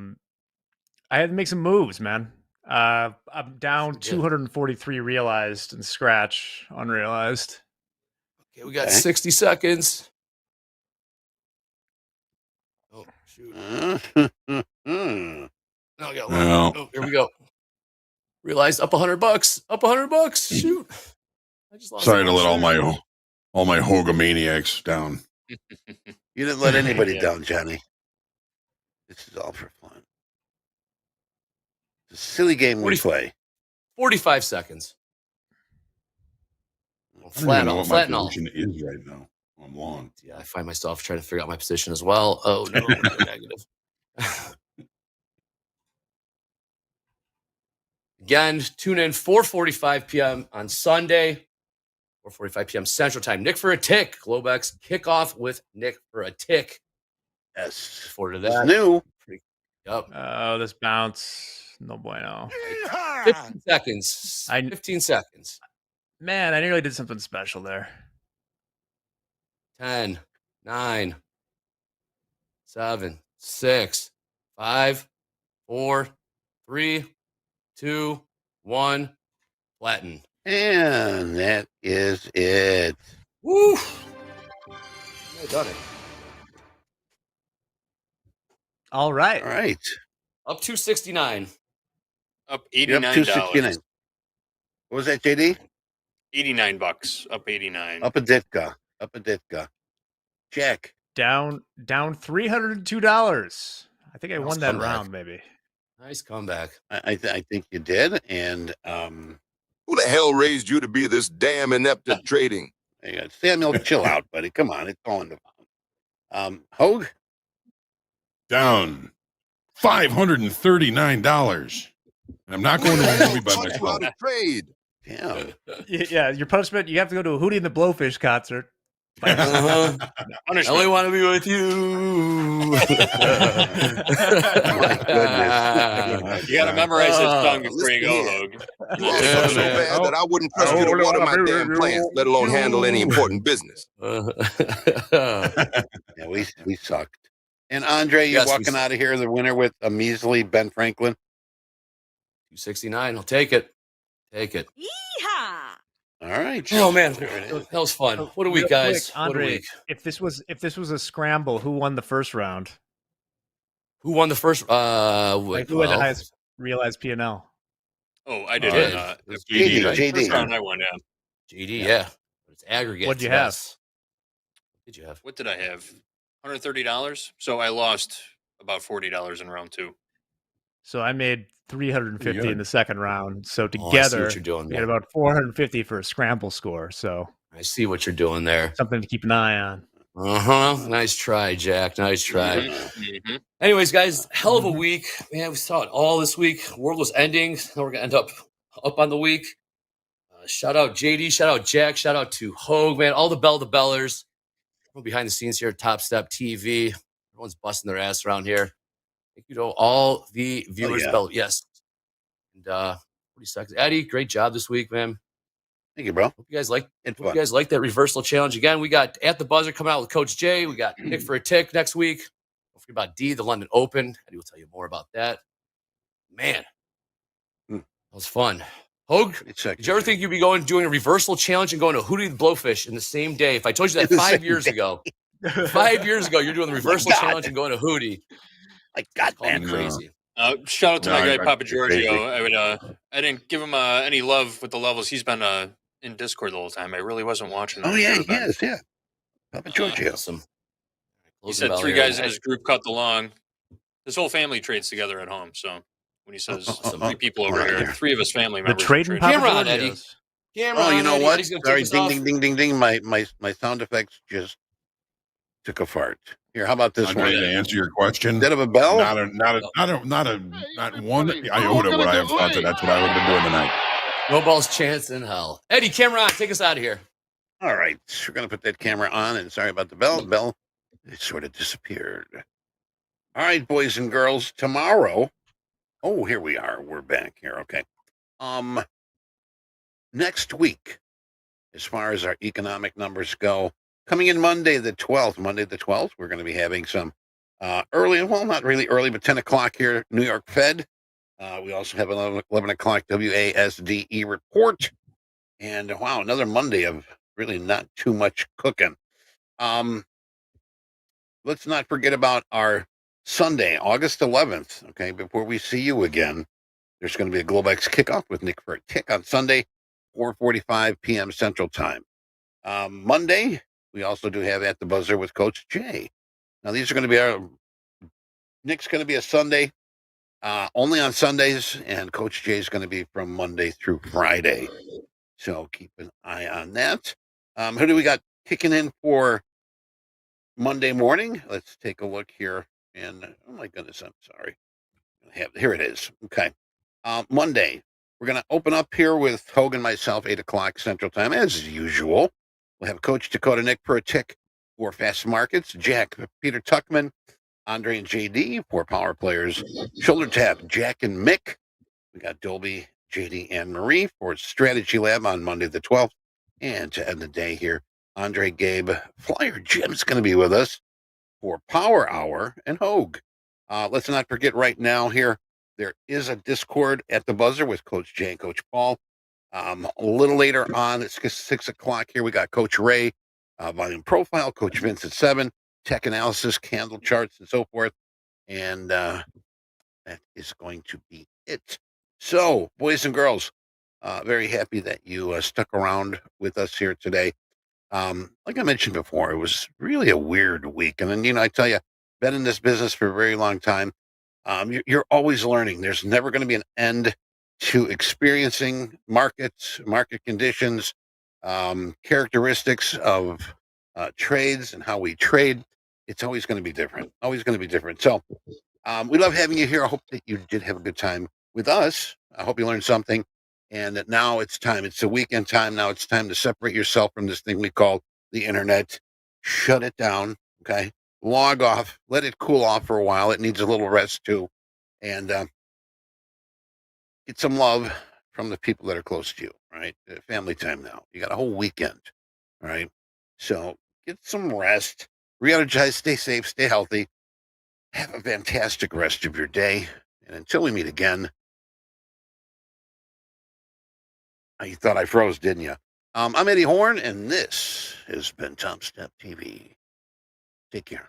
had to make some moves, man. I'm down 243 realized and scratch unrealized. Okay, we got 60 seconds. Oh, shoot. No, I got Well. Oh, here we go. Realized up $100. Up $100. Shoot. I just lost. Sorry to let all my Hogamaniacs down. You didn't let anybody down, Johnny. This is all for fun. It's a silly game we play. 45 seconds. I don't even know what my Flat and all. position is right now. I'm long. Yeah, I find myself trying to figure out my position as well. Oh, no, negative. Again, tune in 4:45 p.m. on Sunday. 4:45 p.m. Central Time. Nick for a tick. Globex kickoff with Nick for a tick. Yes. Look forward to It's that. new. Yep. Oh, this bounce. No bueno. 15 seconds. 15 seconds. Man, I nearly did something special there. 10, 9, 7, 6, 5, 4, 3, 2, 1. Flatten. And that is it. Woo! I done it. All right. All right. Up 269. Up You're up $89. 269. What was that, JD? $89. Up 89. Up a ditka. Up a ditka. Jack. Down $302. I think I Nice won that comeback. round, maybe. Nice comeback. I think you did. And Who the hell raised you to be this damn inept at trading? Samuel, chill out, buddy. Come on. It's all in the Hoag? Down $539. And I'm not going to a movie by myself. Trade. Yeah. Yeah, your punishment, you have to go to a Hootie and the Blowfish concert. I only want to be with you. My goodness. You got to memorize his tongue before you go, Hoag. You suck so bad that I wouldn't trust you to water my damn plants, let alone handle any important business. Yeah, we sucked. And Andre, you're walking out of here the winner with a measly Ben Franklin. 269. I'll take it. Take it. Yeehaw! All right. Oh man, that was fun. What a week, guys. Quick, Andre, what a week. If this was a scramble, who won the first round? Who won the first? Who had the highest realized P&L? Oh, I did. JD. First round I won, yeah. JD, yeah. It's aggregate. What'd you have? What did you have? What did I have? $130. So I lost about $40 in round 2. So I made 350 in the second round. So I see together, what you're doing we there. had about 450 for a scramble score. So I see what you're doing there. something to keep an eye on. Nice try, Jack. Nice try. Mm-hmm. Anyways, guys, hell of a week. Man, we saw it all this week. World was ending. Now we're gonna end up on the week. Shout out JD. Shout out Jack. Shout out to Hoag, man. All the bellers. We're behind the scenes here at TopstepTV. Everyone's busting their ass around here. Thank you to all the viewers. Yes. And 40 seconds. Eddie, great job this week, man. Thank you, bro. Hope you guys like that reversal challenge. Again, we got At the Buzzer coming out with Coach Jay. We got Nick for a Tick next week. Don't forget about D, the London Open. Eddie will tell you more about that. Man, that was fun. Hoag, did you ever think you'd be doing a reversal challenge and going to Hootie the Blowfish in the same day? If I told you that 5 years ago, 5 years ago, you're doing the reversal challenge and going to Hootie. Like, God, man, crazy. Shout out to my guy, Papa Giorgio. I didn't give him any love with the levels. He's been in Discord the whole time. I really wasn't watching. Oh, yeah, he is, yeah. Papa Giorgio. Awesome. He said 3 guys in his group cut the long. His whole family trades together at home, so when he says 3 people over here, 3 of his family members. The trading Camera on, Eddie. Camera Oh, you on, know Eddie. what? Eddie's gonna Sorry, take us ding, off. ding, ding, ding, ding. My sound effects just took a fart. Here, how about this I'm one? ready to answer your question. Instead of a bell? Not one iota would I have thought that that's what I would have been doing tonight. No balls chance in hell. Eddie, camera on. Take us out of here. All right. We're going to put that camera on, and sorry about the bell. Bell, it sort of disappeared. All right, boys and girls, tomorrow. Oh, here we are. We're back here. Okay. Next week, as far as our economic numbers go, coming in Monday the 12th, we're going to be having some early, well, not really early, but 10 o'clock here, New York Fed. We also have 11 o'clock WASDE report. And wow, another Monday of really not too much cooking. Let's not forget about our Sunday, August 11th. Okay, before we see you again, there's going to be a Globex kickoff with Nick for a Tick on Sunday, 4:45 p.m. Central Time. Monday, we also do have At the Buzzer with Coach Jay. Now, these are going to be Nick's going to be a Sunday, only on Sundays, and Coach Jay is going to be from Monday through Friday. So keep an eye on that. Who do we got kicking in for Monday morning? Let's take a look here. And oh my goodness, I'm sorry. Here it is. Okay. Monday, We're going to open up here with Hoag and myself, 8 o'clock Central Time, as usual. We'll have Coach Dakota Nick per tick for Fast Markets, Jack, Peter Tuckman, Andre and JD for Power Players, Shoulder Tap, Jack and Mick. We got Dolby, JD, and Marie for Strategy Lab on Monday the 12th. And to end the day here, Andre, Gabe, Flyer Jim's going to be with us for Power Hour and Hoag. Let's not forget right now here, there is a Discord at the buzzer with Coach Jay and Coach Paul. A little later on, it's 6 o'clock here. We got Coach Ray, Volume Profile, Coach Vince at 7, Tech Analysis, Candle Charts, and so forth. And that is going to be it. So, boys and girls, very happy that you stuck around with us here today. Like I mentioned before, it was really a weird week. And then, I tell you, been in this business for a very long time. You're always learning. There's never going to be an end to experiencing markets, market conditions, characteristics of trades and how we trade. It's always going to be different. Always going to be different. So we love having you here. I hope that you did have a good time with us. I hope you learned something. And that now it's time. It's the weekend time. Now it's time to separate yourself from this thing we call the internet. Shut it down. Okay. Log off. Let it cool off for a while. It needs a little rest too. And get some love from the people that are close to you. Right. Family time now. You got a whole weekend. All right. So get some rest. Re-energize. Stay safe. Stay healthy. Have a fantastic rest of your day. And until we meet again. You thought I froze, didn't you? I'm Eddie Horn, and this has been TopstepTV. Take care.